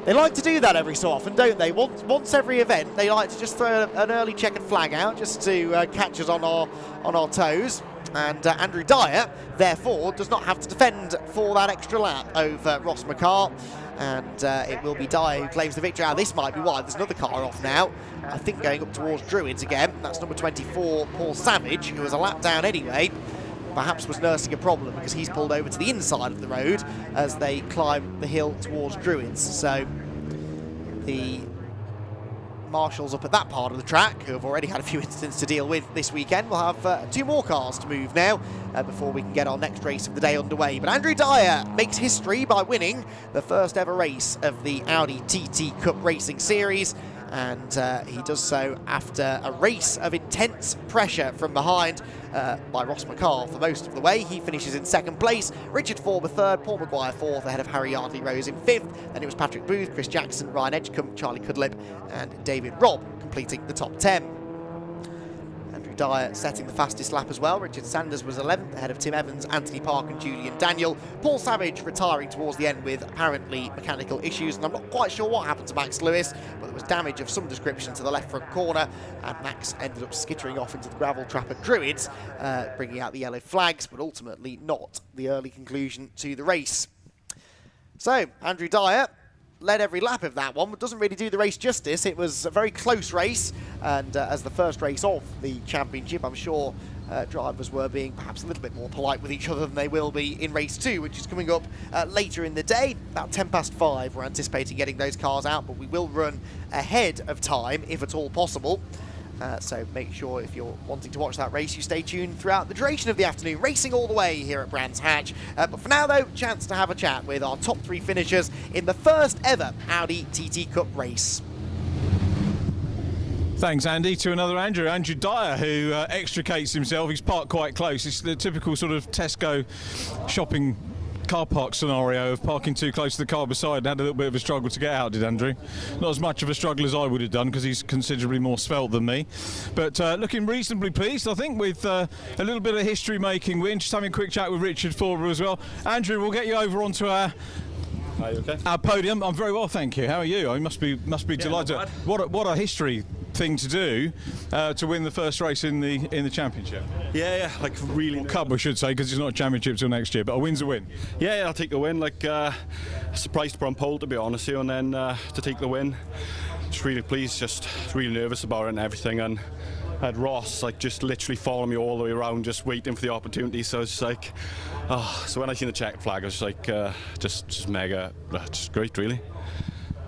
They like to do that every so often, don't they? Once every event, they like to just throw an early checkered flag out just to catch us on our toes. And Andrew Dyer, therefore, does not have to defend for that extra lap over Ross McCarr. And it will be Dyer who claims the victory. Now, this might be why there's another car off now. I think going up towards Druids again. That's number 24, Paul Savage, who was a lap down anyway. Perhaps was nursing a problem because he's pulled over to the inside of the road as they climb the hill towards Druids. So the marshals up at that part of the track, who have already had a few incidents to deal with this weekend, will have 2 more cars to move now before we can get our next race of the day underway. But Andrew Dyer makes history by winning the first ever race of the Audi TT Cup Racing Series. And he does so after a race of intense pressure from behind by Ross McCarr for most of the way. He finishes in 2nd place, Richard Forber 3rd, Paul Maguire 4th, ahead of Harry Yardley Rose in 5th. Then it was Patrick Booth, Chris Jackson, Ryan Edgecombe, Charlie Cudlip and David Robb completing the top 10. Andrew Dyer setting the fastest lap as well. Richard Sanders was 11th, ahead of Tim Evans, Anthony Park and Julian Daniel. Paul Savage retiring towards the end with apparently mechanical issues, and I'm not quite sure what happened to Max Lewis, but there was damage of some description to the left front corner, and Max ended up skittering off into the gravel trap at Druids, bringing out the yellow flags, but ultimately not the early conclusion to the race. So, Andrew Dyer led every lap of that one, but doesn't really do the race justice. It was a very close race, and as the first race of the championship, I'm sure drivers were being perhaps a little bit more polite with each other than they will be in race 2, which is coming up later in the day. About 5:10 we're anticipating getting those cars out, but we will run ahead of time if at all possible. So make sure if you're wanting to watch that race, you stay tuned throughout the duration of the afternoon. Racing all the way here at Brands Hatch. But for now, though, chance to have a chat with our top 3 finishers in the first ever Audi TT Cup race. Thanks, Andy. To another Andrew Dyer, who extricates himself. He's parked quite close. It's the typical sort of Tesco shopping car park scenario of parking too close to the car beside and had a little bit of a struggle to get out, did Andrew? Not as much of a struggle as I would have done because he's considerably more svelte than me. But looking reasonably pleased, I think, with a little bit of history-making win. Just having a quick chat with Richard Forber as well. Andrew, we'll get you over onto our podium. I'm very well, thank you. How are you? I must be delighted. What a history thing to do to win the first race in the championship. Yeah, like really. Cup, I should say, because it's not a championship till next year. But a win's a win. Yeah, I'll take the win. Like surprised to put on pole, to be honest with you, and then to take the win. Just really pleased, just really nervous about it and everything. And I had Ross like just literally following me all the way around, just waiting for the opportunity. So it's like, so when I seen the check flag, I was like, just mega, just great, really.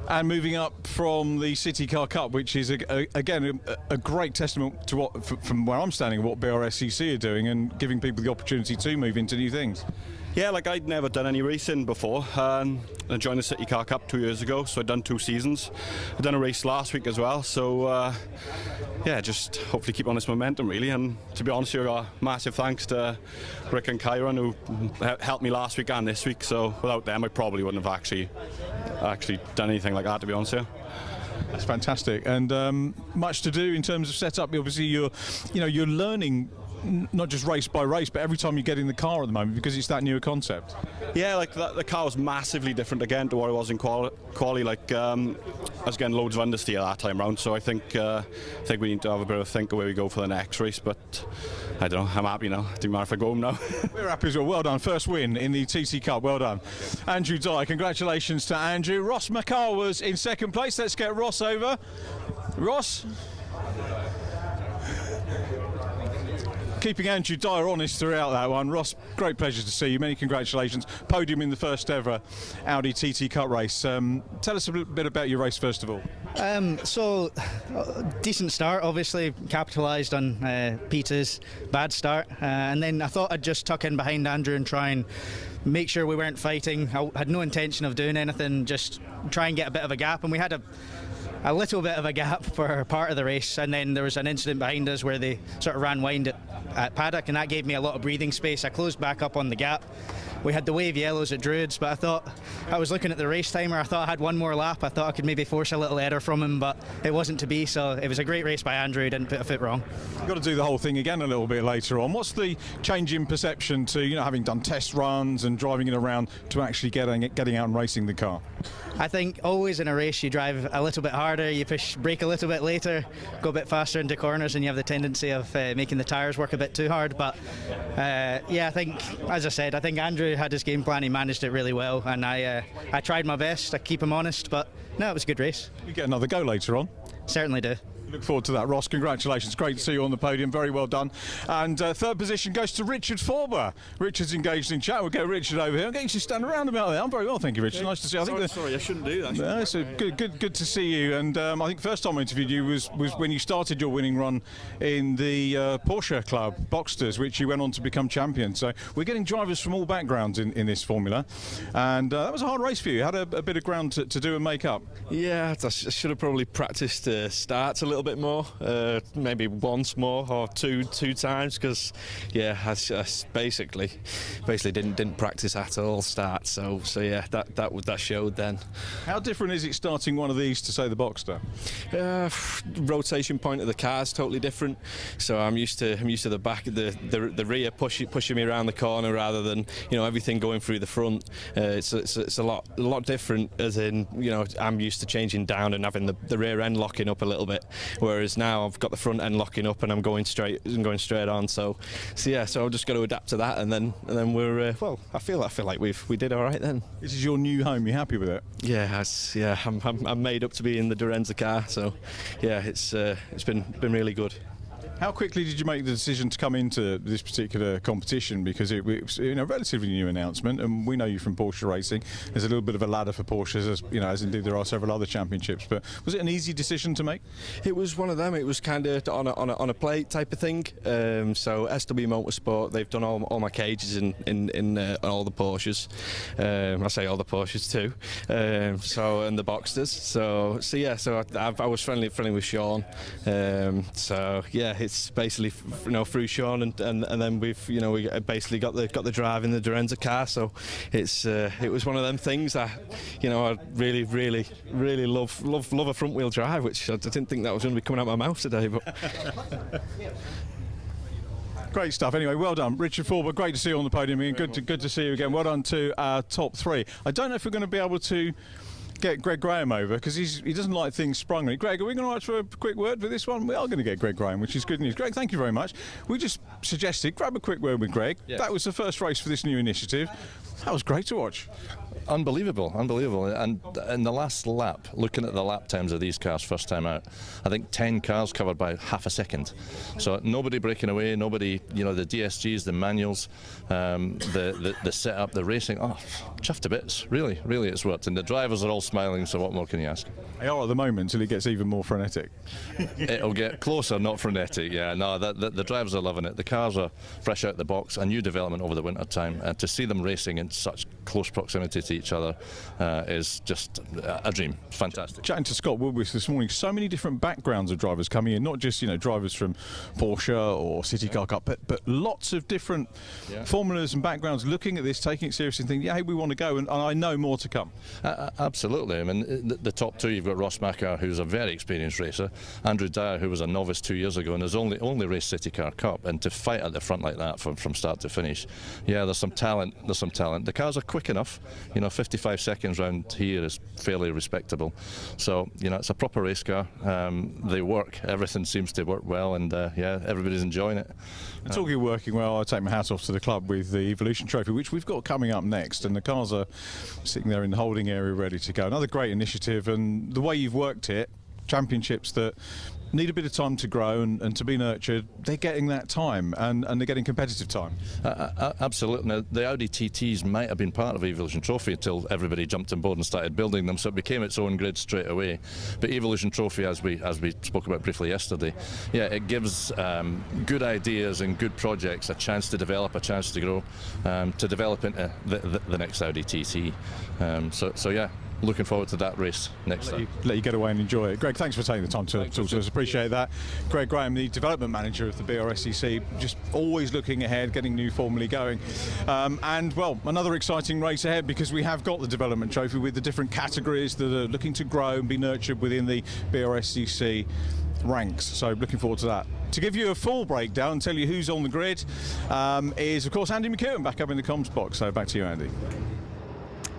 And moving up from the City Car Cup, which is again a great testament to what, from where I'm standing, what Brscc are doing and giving people the opportunity to move into new things. Yeah, like I'd never done any racing before. I joined the City Car Cup 2 years ago, so I'd done 2 seasons. I'd done a race last week as well, so yeah, just hopefully keep on this momentum really. And to be honest, a massive thanks to Rick and Kyron who helped me last week and this week. So without them, I probably wouldn't have actually done anything like that, to be honest with you. That's fantastic, and much to do in terms of setup. Obviously, you're learning. Not just race by race, but every time you get in the car at the moment, because it's that newer concept. Yeah, like the car was massively different again to what it was in quali. Like I was getting loads of understeer that time round, so I think we need to have a bit of a think of where we go for the next race. But I don't know, I'm happy now. Doesn't matter if I go home now. We're happy as well. Well done, first win in the TT Cup. Well done, Andrew Dye. Congratulations to Andrew. Ross McCarr was in second place. Let's get Ross over. Ross. Keeping Andrew Dyer honest throughout that one. Ross, great pleasure to see you. Many congratulations. Podium in the first ever Audi TT Cup race. Tell us a bit about your race first of all. Decent start, obviously capitalised on Peter's bad start, and then I thought I'd just tuck in behind Andrew and try and make sure we weren't fighting. I had no intention of doing anything, just try and get a bit of a gap, and we had a little bit of a gap for part of the race, and then there was an incident behind us where they sort of ran wind at paddock, and that gave me a lot of breathing space. I closed back up on the gap. We had the wave yellows at Druids, but I thought, I was looking at the race timer, I thought I had one more lap. I thought I could maybe force a little error from him, but it wasn't to be, so it was a great race by Andrew. He didn't put a foot wrong. You've got to do the whole thing again a little bit later on. What's the change in perception to, having done test runs and driving it around, to actually getting out and racing the car? I think always in a race you drive a little bit harder, you brake a little bit later, go a bit faster into corners, and you have the tendency of making the tyres work a bit too hard. But yeah, I think, as I said, I think Andrew had his game plan, he managed it really well, and I tried my best to keep him honest, but no, it was a good race. You get another go later on? Certainly do. Look forward to that, Ross. Congratulations. Great to see you on the podium. Very well done. And third position goes to Richard Forber. Richard's engaged in chat. We'll get Richard over here. I'll get you to stand around about there. I'm very well, thank you, Richard. Nice to see you. Sorry, I shouldn't do that. No, it's good to see you. And I think first time I interviewed you was when you started your winning run in the Porsche Club, Boxsters, which you went on to become champion. So we're getting drivers from all backgrounds in this formula. And that was a hard race for you. You had a bit of ground to do and make up. Yeah, I should have probably practiced starts a little bit more, maybe once more or two times, because yeah, I basically didn't practice at all start. So yeah, that showed then. How different is it starting one of these to say the Boxster? Rotation point of the car is totally different. So I'm used to the back, the rear pushing me around the corner rather than everything going through the front. It's a lot different, as in I'm used to changing down and having the rear end locking up a little bit, whereas now I've got the front end locking up and I'm going straight on. So I've just got to adapt to that, and then we're I feel like we did all right then. This is your new home. You happy with it? Yeah, I'm made up to be in the Durenza car. So yeah, it's been really good. How quickly did you make the decision to come into this particular competition? Because it was a relatively new announcement, and we know you from Porsche racing. There's a little bit of a ladder for Porsches, as indeed there are several other championships. But was it an easy decision to make? It was one of them. It was kind of on a plate type of thing. So SW Motorsport, they've done all my cages in all the Porsches. I say all the Porsches too. And the Boxsters. So I was friendly with Sean. So yeah. yeah, it's basically through Sean, and then we basically got the drive in the Dorenza car. So it was one of them things that I really love a front wheel drive, which I didn't think that was going to be coming out of my mouth today, but. Great stuff. Anyway, well done, Richard Forber. Great to see you on the podium again. Good to see you again. Well done to our top three. I don't know if we're going to be able to get Greg Graham over, because he doesn't like things sprung. Greg, are we going to ask for a quick word for this one? We are going to get Greg Graham, which is good news. Greg, thank you very much. We just suggested grab a quick word with Greg. Yes. That was the first race for this new initiative. That was great to watch. Unbelievable. And in the last lap, looking at the lap times of these cars first time out, I think 10 cars covered by half a second. So nobody breaking away, nobody, the DSGs, the manuals, the setup, the racing, chuffed to bits. Really, it's worked. And the drivers are all smiling, so what more can you ask? They are at the moment until it gets even more frenetic. It'll get closer, not frenetic. Yeah, no, the drivers are loving it. The cars are fresh out the box, a new development over the winter time, and to see them racing in such close proximity to each other is just a dream. Fantastic. Chatting to Scott Woodward this morning, so many different backgrounds of drivers coming in, not just drivers from Porsche or City Car Cup, but lots of different formulas and backgrounds looking at this, taking it seriously, and thinking, hey, we want to go, and I know more to come. Absolutely. I mean, the top two, you've got Ross Macker, who's a very experienced racer, Andrew Dyer, who was a novice 2 years ago and has only raced City Car Cup, and to fight at the front like that from start to finish, there's some talent. The cars are quick enough. 55 seconds round here is fairly respectable. So, it's a proper race car. They work. Everything seems to work well, and everybody's enjoying it. And talking of working well, I take my hat off to the club with the Evolution Trophy, which we've got coming up next, and the cars are sitting there in the holding area ready to go. Another great initiative, and the way you've worked it, championships that need a bit of time to grow and to be nurtured, they're getting that time, and they're getting competitive time. Absolutely. Now, the Audi TTs might have been part of Evolution Trophy until everybody jumped on board and started building them, so it became its own grid straight away. But Evolution Trophy, as we spoke about briefly yesterday, it gives good ideas and good projects a chance to develop, a chance to grow, to develop into the next Audi TT. Looking forward to that race next time. Let you get away and enjoy it. Greg, thanks for taking the time to talk to us. Appreciate that. Greg Graham, the development manager of the Brscc, just always looking ahead, getting new formulae going. Another exciting race ahead, because we have got the development trophy with the different categories that are looking to grow and be nurtured within the Brscc ranks. So looking forward to that. To give you a full breakdown and tell you who's on the grid is, of course, Andy McEwen back up in the comms box. So back to you, Andy.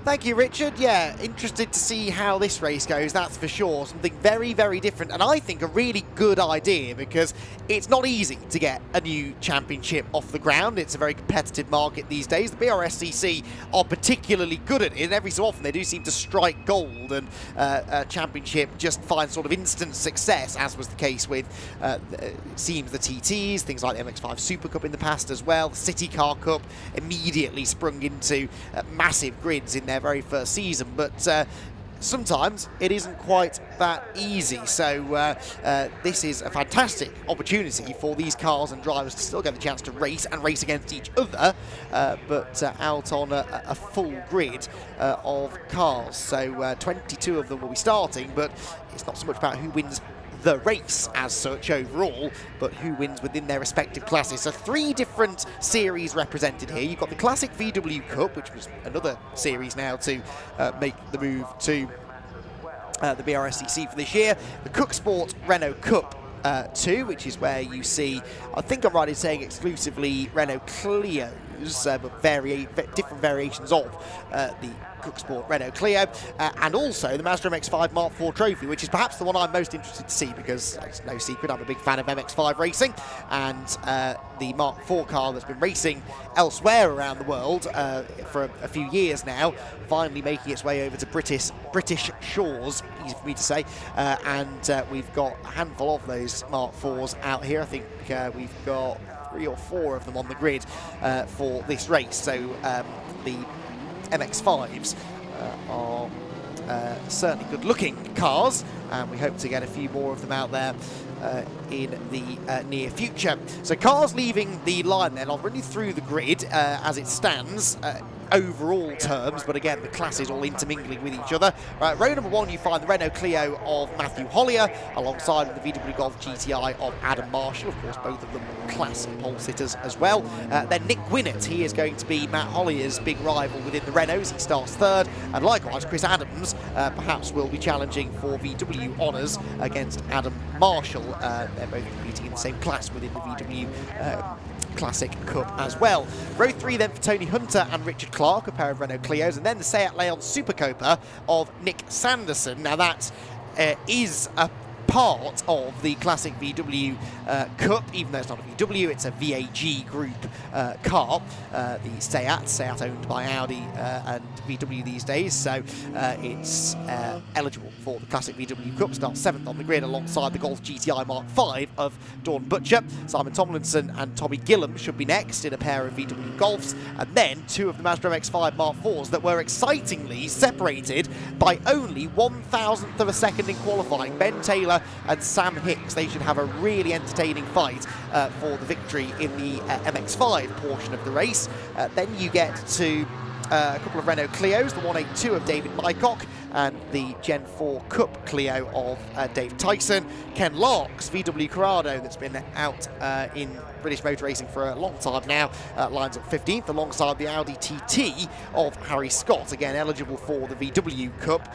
Thank you, Richard. Interested to see how this race goes, that's for sure. Something very, very different, and I think a really good idea, because it's not easy to get a new championship off the ground. It's a very competitive market these days. The Brscc are particularly good at it, and every so often they do seem to strike gold, and a championship just finds sort of instant success, as was the case with, it seems, the TTs, things like the MX-5 SuperCup in the past as well. The City Car Cup immediately sprung into massive grids in their very first season, but sometimes it isn't quite that easy. So this is a fantastic opportunity for these cars and drivers to still get the chance to race and race against each other, but out on a full grid of cars. So 22 of them will be starting, but it's not so much about who wins the race as such overall, but who wins within their respective classes. So 3 different series represented here. You've got the Classic VW Cup, which was another series now to make the move to the Brscc for this year. The Cook Sport Renault Cup 2, which is where you see, I think I'm right in saying, exclusively Renault Clios, but different variations of the Cook Sport Renault Clio, and also the Mazda MX-5 Mark IV Trophy, which is perhaps the one I'm most interested to see, because it's no secret I'm a big fan of MX-5 racing, and the Mark IV car that's been racing elsewhere around the world for a few years now, finally making its way over to British shores, easy for me to say, and we've got a handful of those Mark IVs out here. I think we've got 3 or 4 of them on the grid for this race. So the MX-5s are certainly good-looking cars, and we hope to get a few more of them out there in the near future. So cars leaving the line then, I'll run you through the grid as it stands. overall terms, but again, the classes all intermingling with each other. Row number 1, you find the Renault Clio of Matthew Hollier, alongside the VW Golf GTI of Adam Marshall. Of course, both of them class pole sitters as well. Then Nick Gwinnett, he is going to be Matt Hollier's big rival within the Renaults. He starts 3rd, and likewise, Chris Adams perhaps will be challenging for VW honours against Adam Marshall. They're both competing in the same class within the VW Classic Cup as well. Row 3 then for Tony Hunter and Richard Clark, a pair of Renault Clios, and then the Seat Leon SuperCup of Nick Sanderson. Now that is a part of the Classic VW Cup, even though it's not a VW, it's a VAG group car, the Seat owned by Audi and VW these days, so it's eligible for the Classic VW Cup. Starts 7th on the grid alongside the Golf GTI Mark V of Dawn Butcher. Simon Tomlinson and Tommy Gillam should be next in a pair of VW Golfs, and then 2 of the Mazda MX-5 Mark IVs that were excitingly separated by only 1,000th of a second in qualifying. Ben Taylor and Sam Hicks, they should have a really entertaining fight for the victory in the MX-5 portion of the race. Then you get to a couple of Renault Clios, the 182 of David Mycock and the Gen 4 Cup Clio of Dave Tyson. Ken Lark's VW Corrado, that's been out in British motor racing for a long time now, lines up 15th alongside the Audi TT of Harry Scott, again eligible for the VW Cup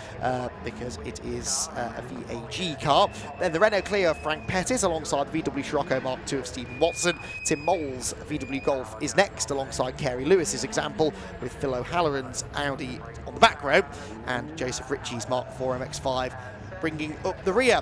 because it is a VAG car. Then the Renault Clio of Frank Pettis alongside the VW Scirocco Mark II of Stephen Watson. Tim Moll's VW Golf is next alongside Kerry Lewis's example, with Phil O'Halloran's Audi on the back row and Joseph Ritchie's Mark IV MX-5 bringing up the rear.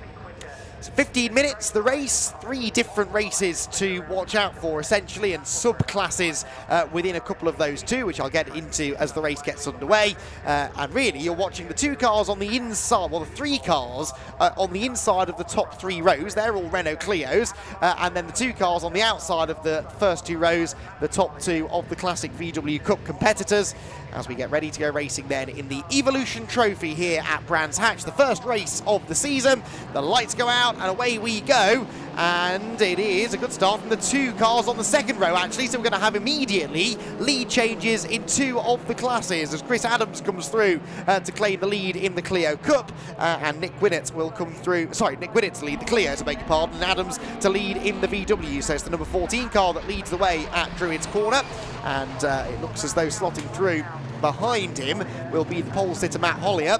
So 15 minutes, the race, 3 different races to watch out for essentially, and subclasses within a couple of those too, which I'll get into as the race gets underway. And really, you're watching the 2 cars on the inside, well, the 3 cars on the inside of the top 3 rows. They're all Renault Clios, and then the 2 cars on the outside of the first 2 rows, the top 2 of the Classic VW Cup competitors, as we get ready to go racing then in the Evolution Trophy here at Brands Hatch, the first race of the season. The lights go out and away we go, and it is a good start from the 2 cars on the second row actually, so we're going to have immediately lead changes in 2 of the classes as Chris Adams comes through to claim the lead in the Clio Cup, and Nick Gwinnett will come through, Nick Gwinnett to lead the Clio, to beg your pardon, and Adams to lead in the VW. So it's the number 14 car that leads the way at Druids Corner, and it looks as though slotting through behind him will be the pole sitter Matt Hollier.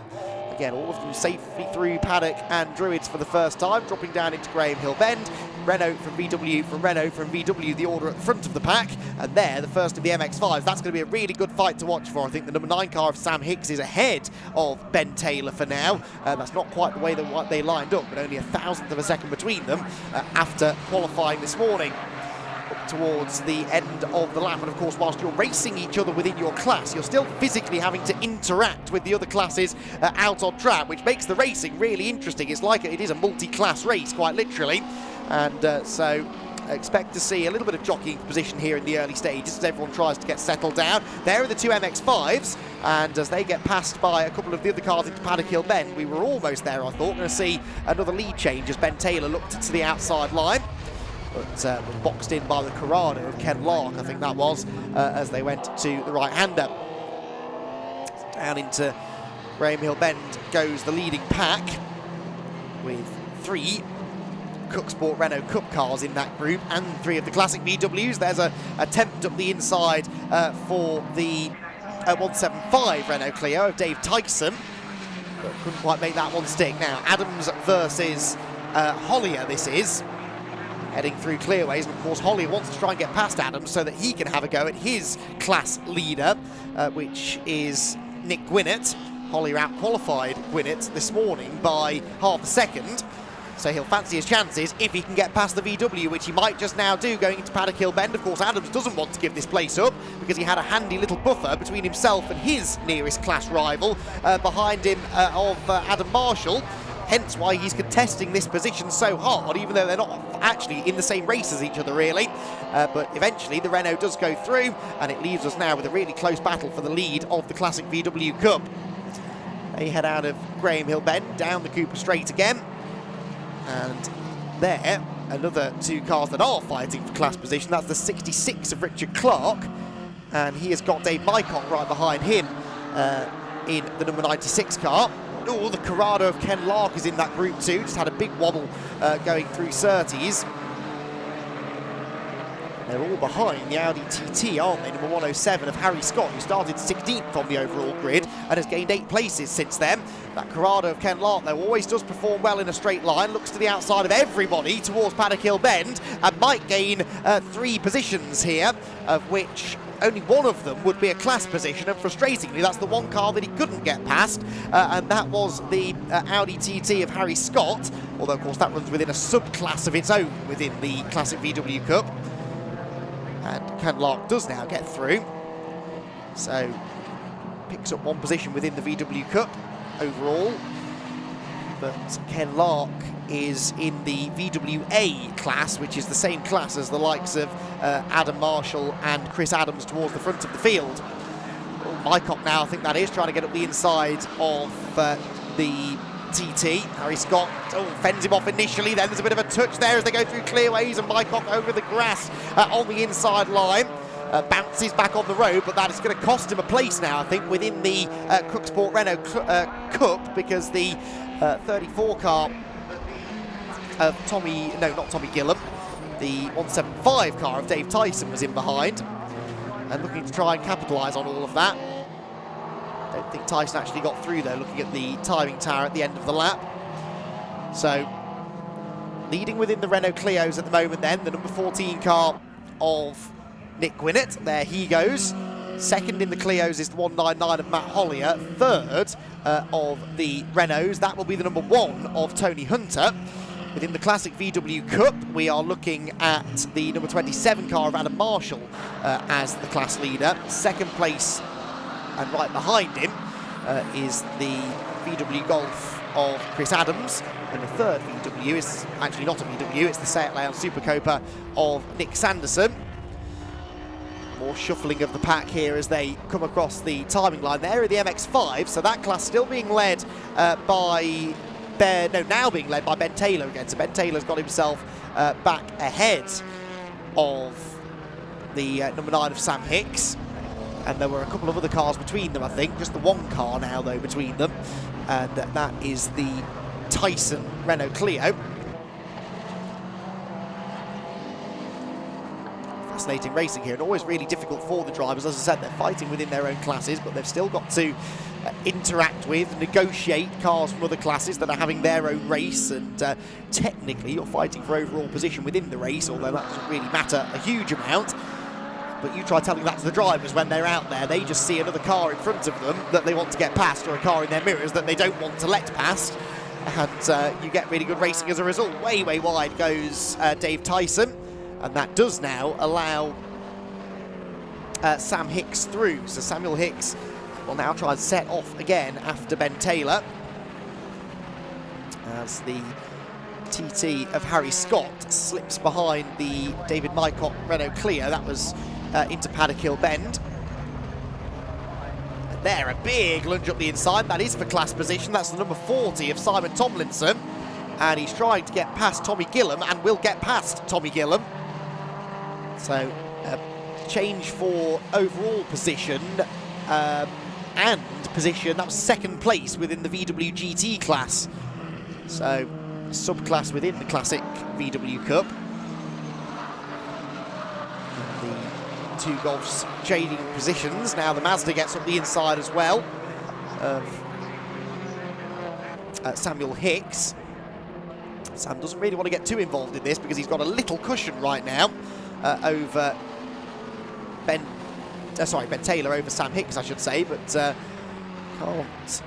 Again, all of them safely through Paddock and Druids for the first time, dropping down into Graham Hill Bend. Renault from VW, the order at the front of the pack, and there, the first of the MX-5s. That's going to be a really good fight to watch for. I think the number 9 car of Sam Hicks is ahead of Ben Taylor for now. That's not quite the way that they lined up, but only 1,000th of a second between them after qualifying this morning. Up towards the end of the lap, and of course whilst you're racing each other within your class, you're still physically having to interact with the other classes out on track, which makes the racing really interesting. It's like it is a multi-class race, quite literally, and so expect to see a little bit of jockeying position here in the early stages as everyone tries to get settled down. There are the 2 MX-5s, and as they get passed by a couple of the other cars into Paddock Hill Bend, we were almost there, I thought. Going to see another lead change as Ben Taylor looked to the outside line, but was boxed in by the Corrado of Ken Lark, I think that was, as they went to the right-hander. Down into Graham Hill Bend goes the leading pack, with 3 Cook Sport Renault Cup cars in that group, and 3 of the Classic VWs. There's a attempt up the inside for the 175 Renault Clio of Dave Tyson, but couldn't quite make that one stick. Now, Adams versus Hollier, this is. Heading through clearways, and of course Hollier wants to try and get past Adams so that he can have a go at his class leader, which is Nick Gwinnett. Hollier out-qualified Gwinnett this morning by half a second, so he'll fancy his chances if he can get past the VW, which he might just now do going into Paddock Hill Bend. Of course, Adams doesn't want to give this place up because he had a handy little buffer between himself and his nearest class rival behind him of Adam Marshall. Hence why he's contesting this position so hard, even though they're not actually in the same race as each other, really. But eventually the Renault does go through, and it leaves us now with a really close battle for the lead of the Classic VW Cup. They head out of Graham Hill Bend, down the Cooper Straight again. And there, another 2 cars that are fighting for class position. That's the 66 of Richard Clark and he has got Dave Mycock right behind him in the number 96 car. Oh, the Corrado of Ken Lark is in that group too, just had a big wobble going through Surtees. They're all behind the Audi TT, aren't they? Number 107 of Harry Scott, who started 16th on the overall grid and has gained 8 places since then. That Corrado of Ken Lark, though, always does perform well in a straight line, looks to the outside of everybody towards Paddock Hill Bend, and might gain 3 positions here, of which only one of them would be a class position, and frustratingly that's the one car that he couldn't get past, and that was the Audi TT of Harry Scott, although of course that runs within a subclass of its own within the Classic VW Cup. And Ken Lark does now get through, so picks up 1 position within the VW Cup overall, but Ken Lark is in the VWA class, which is the same class as the likes of Adam Marshall and Chris Adams towards the front of the field. Mycock now, I think that is, trying to get up the inside of the TT. Harry Scott fends him off initially, then there's a bit of a touch there as they go through clearways, and Mycock over the grass on the inside line. Bounces back on the road, but that is going to cost him a place now, I think, within the Cooksport Renault Cup, because the 34 car of not Tommy Gillam, the 175 car of Dave Tyson was in behind, and looking to try and capitalise on all of that. Don't think Tyson actually got through though, looking at the timing tower at the end of the lap. So, leading within the Renault Clios at the moment then, the number 14 car of Nick Gwinnett, there he goes. Second in the Clios is the 199 of Matt Hollier. Third of the Renaults, that will be the number 1 of Tony Hunter. Within the Classic VW Cup, we are looking at the number 27 car of Adam Marshall as the class leader. Second place, and right behind him, is the VW Golf of Chris Adams. And the third VW is actually not a VW, it's the Seat Leon Supercopa of Nick Sanderson. More shuffling of the pack here as they come across the timing line. There are the MX-5, so that class still being led by now being led by Ben Taylor again. So Ben Taylor's got himself back ahead of the number 9 of Sam Hicks. And there were a couple of other cars between them, I think. Just the one car now, though, between them. And that is the Tyson Renault Clio. Fascinating racing here, and always really difficult for the drivers. As I said, they're fighting within their own classes, but they've still got to interact with, negotiate cars from other classes that are having their own race, and technically you're fighting for overall position within the race, although that doesn't really matter a huge amount. But you try telling that to the drivers when they're out there, they just see another car in front of them that they want to get past, or a car in their mirrors that they don't want to let past, and you get really good racing as a result. Way, way wide goes Dave Tyson, and that does now allow Sam Hicks through. So Samuel Hicks will now try and set off again after Ben Taylor, as the TT of Harry Scott slips behind the David Mycock Renault Clio. That was into Paddock Hill Bend. And there, a big lunge up the inside. That is for class position. That's the number 40 of Simon Tomlinson. And he's trying to get past Tommy Gillam, and will get past Tommy Gillam. So, change for overall position and position. That was second place within the VW GT class. So, subclass within the Classic VW Cup. The two Golfs changing positions. Now the Mazda gets up the inside as well of Samuel Hicks. Sam doesn't really want to get too involved in this because he's got a little cushion right now over Ben Taylor over Sam Hicks, I should say, but can't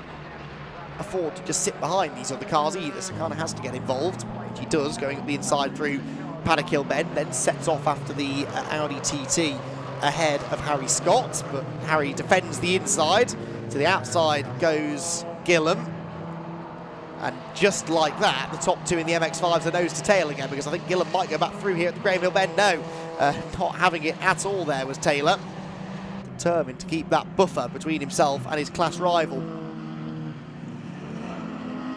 afford to just sit behind these other cars either, so kind of has to get involved, which he does, going up the inside through Paddock Hill Bend, then sets off after the Audi TT ahead of Harry Scott, but Harry defends the inside. To the outside goes Gillam, and just like that, the top two in the MX-5s are nose to tail again, because I think Gillam might go back through here at the Graham Hill Bend. No, not having it at all there was Taylor, determined to keep that buffer between himself and his class rival.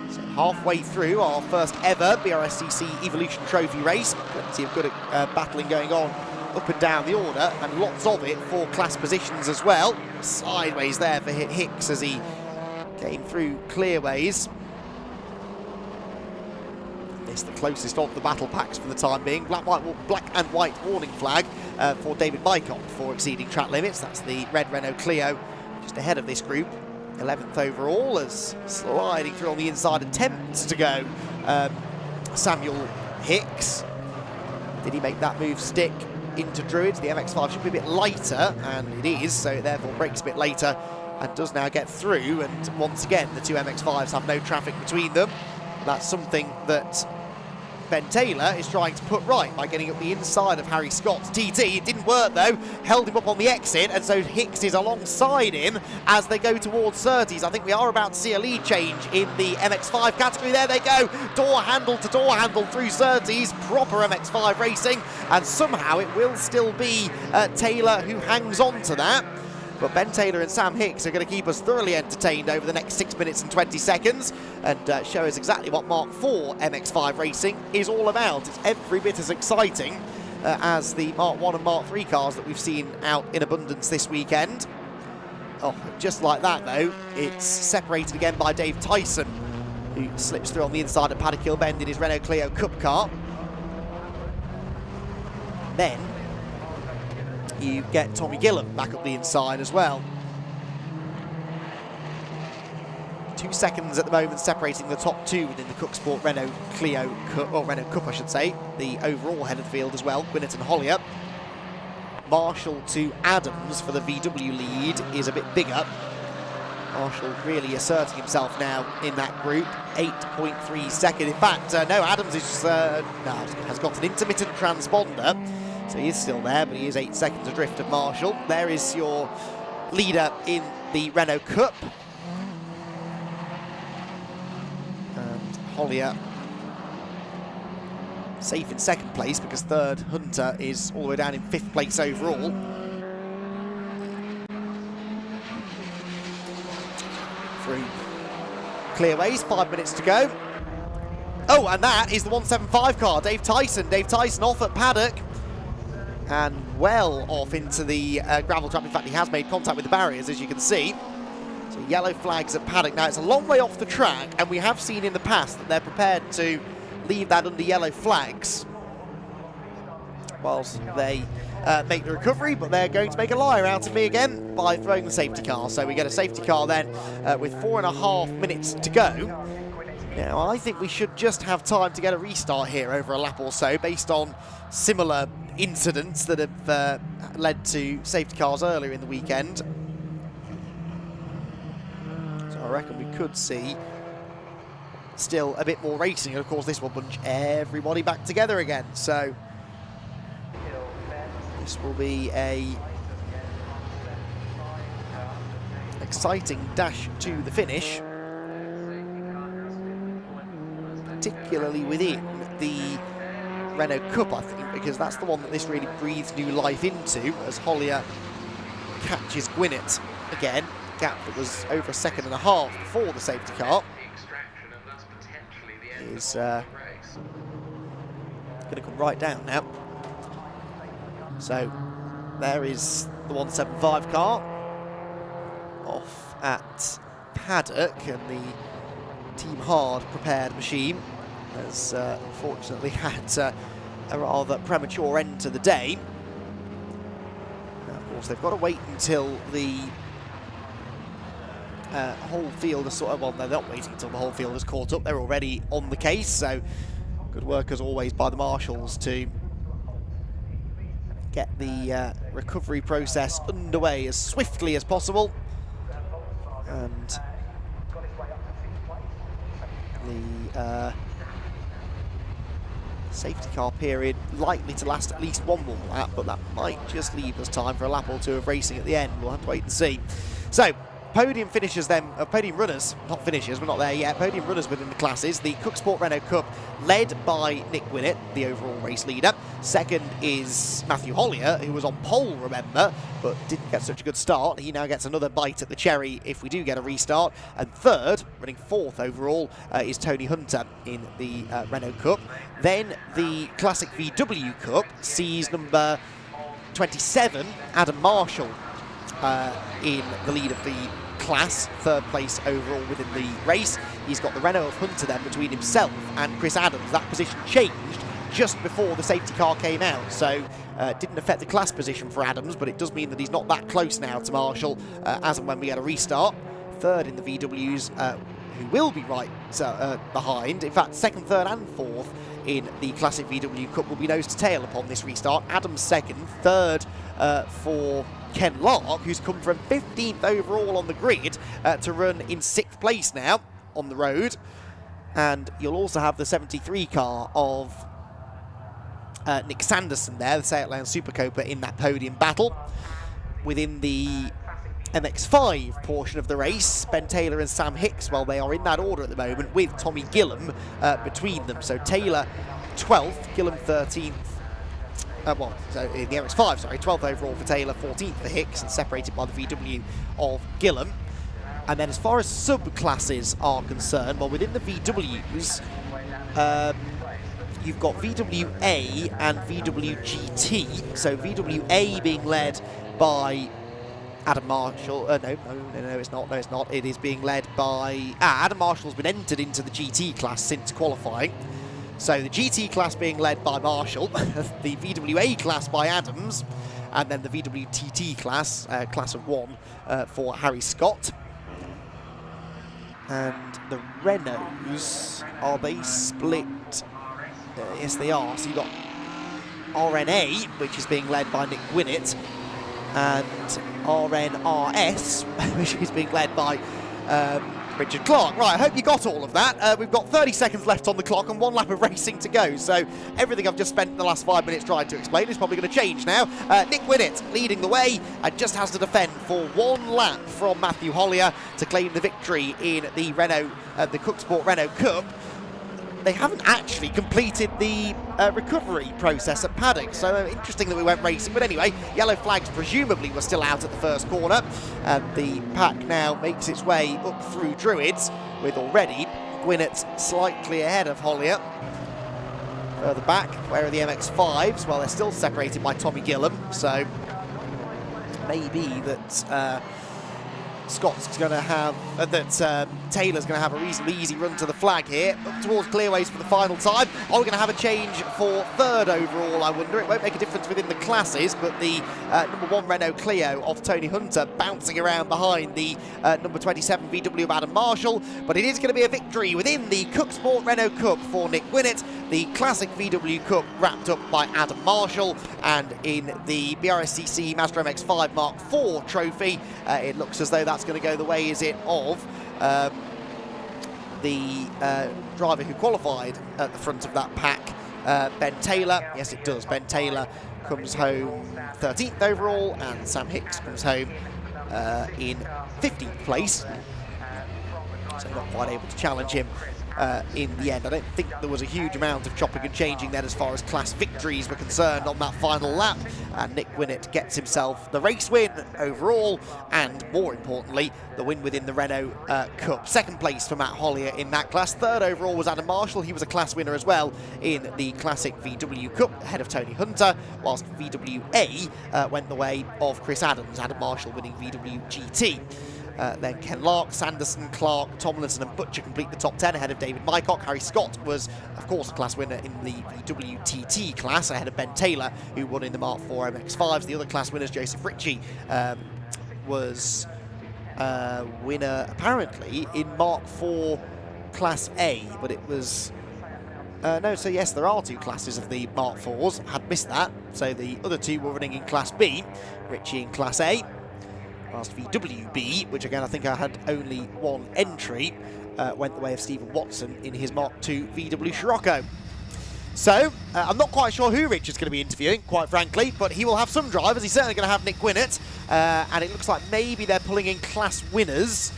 So halfway through our first ever Brscc Evolution Trophy race, plenty of good battling going on up and down the order, and lots of it for class positions as well. Sideways there for Hicks as he came through clearways. It's the closest of the battle packs for the time being. Black and white warning flag for David Mycott for exceeding track limits. That's the red Renault Clio just ahead of this group. 11th overall, as sliding through on the inside, attempts to go Samuel Hicks. Did he make that move stick into Druids? The MX-5 should be a bit lighter, and it is, so it therefore breaks a bit later and does now get through. And once again, the two MX-5s have no traffic between them. That's something that Ben Taylor is trying to put right by getting up the inside of Harry Scott's TT. It didn't work though, held him up on the exit, and so Hicks is alongside him as they go towards Surtees. I think we are about to see a lead change in the MX-5 category. There they go, door handle to door handle through Surtees, proper MX-5 racing, and somehow it will still be Taylor who hangs on to that. But Ben Taylor and Sam Hicks are going to keep us thoroughly entertained over the next 6 minutes and 20 seconds and show us exactly what Mark IV MX-5 racing is all about. It's every bit as exciting as the Mark I and Mark III cars that we've seen out in abundance this weekend. Oh, just like that though, it's separated again by Dave Tyson, who slips through on the inside of Paddock Hill Bend in his Renault Clio Cup car. Then you get Tommy Gillam back up the inside as well. 2 seconds at the moment separating the top two within the Cook Sport Renault Clio Cup, or Renault Cup I should say, the overall head of the field as well, Gwinnett and Hollier. Marshall to Adams for the VW lead is a bit bigger. Marshall really asserting himself now in that group, 8.3 seconds. In fact, no, Adams is, has got an intermittent transponder, so he is still there, but he is 8 seconds adrift of Marshall. There is your leader in the Renault Cup. And Hollier safe in second place because third Hunter is all the way down in 5th place overall. Through clearways, 5 minutes to go. Oh, and that is the 175 car, Dave Tyson. Dave Tyson off at paddock and well off into the gravel trap. In fact, he has made contact with the barriers, as you can see. So yellow flags at paddock. Now, it's a long way off the track, and we have seen in the past that they're prepared to leave that under yellow flags whilst they make the recovery, but they're going to make a liar out of me again by throwing the safety car. So we get a safety car then with 4.5 minutes to go. Now, I think we should just have time to get a restart here over a lap or so based on similar incidents that have led to safety cars earlier in the weekend. So I reckon we could see still a bit more racing, and of course this will bunch everybody back together again. So this will be a exciting dash to the finish, particularly within the Renault Cup, I think, because that's the one that this really breathes new life into as Hollier catches Gwinnett again. Gap that was over 1.5 seconds before the safety car is going to come right down now. So there is the 175 car off at paddock, and the Team Hard prepared machine has unfortunately had a rather premature end to the day. Now, of course, they've got to wait until the whole field is sort of, well, they're not waiting until the whole field is caught up. They're already on the case, so good work as always by the marshals to get the recovery process underway as swiftly as possible. And the safety car period likely to last at least one more lap, but that might just leave us time for a lap or two of racing at the end. We'll have to wait and see. So, podium finishers then, podium runners, not finishers, we're not there yet, podium runners within the classes. The Cook Sport Renault Cup led by Nick Gwinnett, the overall race leader. Second is Matthew Hollier, who was on pole, remember, but didn't get such a good start. He now gets another bite at the cherry if we do get a restart. And third, running 4th overall, is Tony Hunter in the Renault Cup. Then the Classic VW Cup sees number 27, Adam Marshall in the lead of the class, 3rd place overall within the race. He's got the Renault of Hunter then between himself and Chris Adams. That position changed just before the safety car came out, so didn't affect the class position for Adams, but it does mean that he's not that close now to Marshall as and when we get a restart. 3rd in the VWs, who will be right behind. In fact, 2nd, 3rd and 4th in the Classic VW Cup will be nose to tail upon this restart. Adams 2nd, 3rd for Ken Lark, who's come from 15th overall on the grid to run in 6th place now on the road. And you'll also have the 73 car of Nick Sanderson there, the Silverstone SuperCup, in that podium battle. Within the MX5 portion of the race, Ben Taylor and Sam Hicks, well, they are in that order at the moment with Tommy Gillam between them. So Taylor 12th, Gillam 13th. So in the MX5, sorry, 12th overall for Taylor, 14th for Hicks, and separated by the VW of Gillam. And then as far as subclasses are concerned, well, within the VWs, you've got VWA and VWGT. So VWA being led by Adam Marshall. No, it's not. No, it's not. It is being led by... Adam Marshall's been entered into the GT class since qualifying. So the GT class being led by Marshall, the VWA class by Adams, and then the VWTT class, class of 1, for Harry Scott. And the Renaults, are they split? Yes, they are. So you've got RNA, which is being led by Nick Gwinnett, and RNRS, which is being led by Richard Clark. Right, I hope you got all of that. We've got 30 seconds left on the clock and 1 lap of racing to go, so everything I've just spent the last 5 minutes trying to explain is probably going to change now. Nick Gwinnett leading the way and just has to defend for 1 lap from Matthew Hollier to claim the victory in the Renault, the Cook Sport Renault Cup. They haven't actually completed the recovery process at paddock, so interesting that we went racing. But anyway, yellow flags presumably were still out at the first corner, and the pack now makes its way up through Druids, with already Gwinnett slightly ahead of Hollier. Further back, where are the MX5s? Well, they're still separated by Tommy Gillam, so maybe that Scott's going to have, Taylor's going to have a reasonably easy run to the flag here, up towards clearways for the final time. Are we going to have a change for 3rd overall, I wonder? It won't make a difference within the classes, but the number 1 Renault Clio of Tony Hunter bouncing around behind the number 27 VW of Adam Marshall, but it is going to be a victory within the Cook Sport Renault Cup for Nick Gwinnett. The Classic VW Cup wrapped up by Adam Marshall, and in the Brscc Mazda MX-5 Mark IV trophy, it looks as though that's going to go the way, is it, of the driver who qualified at the front of that pack, Ben Taylor. Yes, it does. Ben Taylor comes home 13th overall, and Sam Hicks comes home in 15th place. So not quite able to challenge him in the end. I don't think there was a huge amount of chopping and changing then as far as class victories were concerned on that final lap, and Nick Gwinnett gets himself the race win overall, and more importantly the win within the Renault Cup. 2nd place for Matt Hollier in that class. 3rd overall was Adam Marshall. He was a class winner as well in the Classic VW Cup ahead of Tony Hunter, whilst VWA went the way of Chris Adams, Adam Marshall winning VW GT. Then Ken Lark, Sanderson, Clark, Tomlinson and Butcher complete the top 10 ahead of David Mycock. Harry Scott was, of course, a class winner in the WTT class ahead of Ben Taylor, who won in the Mark IV MX-5s. The other class winners, Joseph Ritchie, was winner, apparently, in Mark IV Class A, but it was... no, so yes, there are 2 classes of the Mark IVs. Had missed that. So the other 2 were running in Class B, Ritchie in Class A. Whilst VWB, which again I think I had only 1 entry, went the way of Stephen Watson in his Mark II VW Scirocco. So, I'm not quite sure who Richard's going to be interviewing, quite frankly, but he will have some drivers. He's certainly going to have Nick Gwinnett, and it looks like maybe they're pulling in class winners,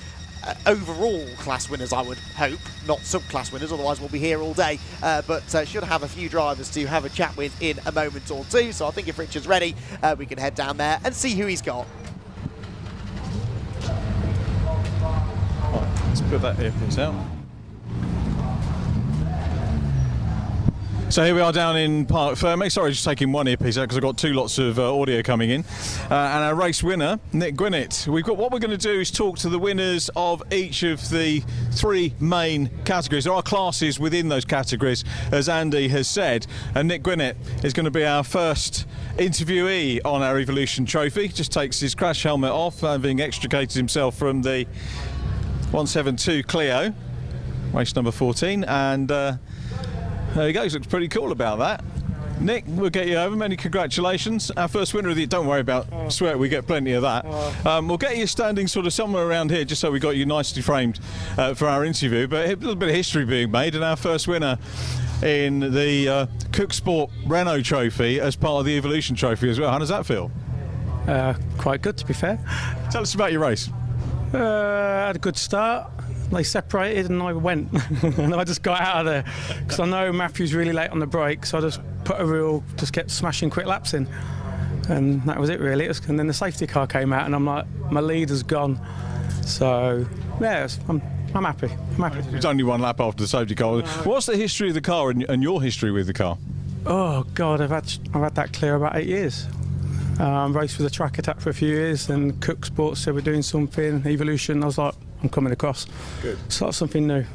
overall class winners, I would hope, not subclass winners, otherwise we'll be here all day, but should have a few drivers to have a chat with in a moment or two. So I think if Richard's ready, we can head down there and see who he's got. Let's put that earpiece out. So here we are down in Park Ferme. Sorry, just taking one earpiece out because I've got two lots of audio coming in. And our race winner, Nick Gwinnett. What we're going to do is talk to the winners of each of the three main categories. There are classes within those categories, as Andy has said. And Nick Gwinnett is going to be our first interviewee on our Evolution Trophy. Just takes his crash helmet off, having extricated himself from the 172 Clio, race number 14, and there he goes. Looks pretty cool about that. Nick, we'll get you over. Many congratulations. Our first winner of the... Don't worry about sweat, we get plenty of that. We'll get you standing sort of somewhere around here, just so we got you nicely framed for our interview. But a little bit of history being made, and our first winner in the Cook Sport Renault Trophy as part of the Evolution Trophy as well. How does that feel? Quite good, to be fair. Tell us about your race. Had a good start. They separated and I went and I just got out of there because I know Matthew's really late on the brake, so I just just kept smashing quick laps in, and that was it really. And then the safety car came out and I'm like, my leader's gone, so yeah, I'm happy. It's only one lap after the safety car. What's the history of the car and your history with the car? Oh God, I've had that clear about 8 years. Raced with a track attack for a few years, and Cook Sports said we're doing something, Evolution. I was like, I'm coming across. Good. Start something new.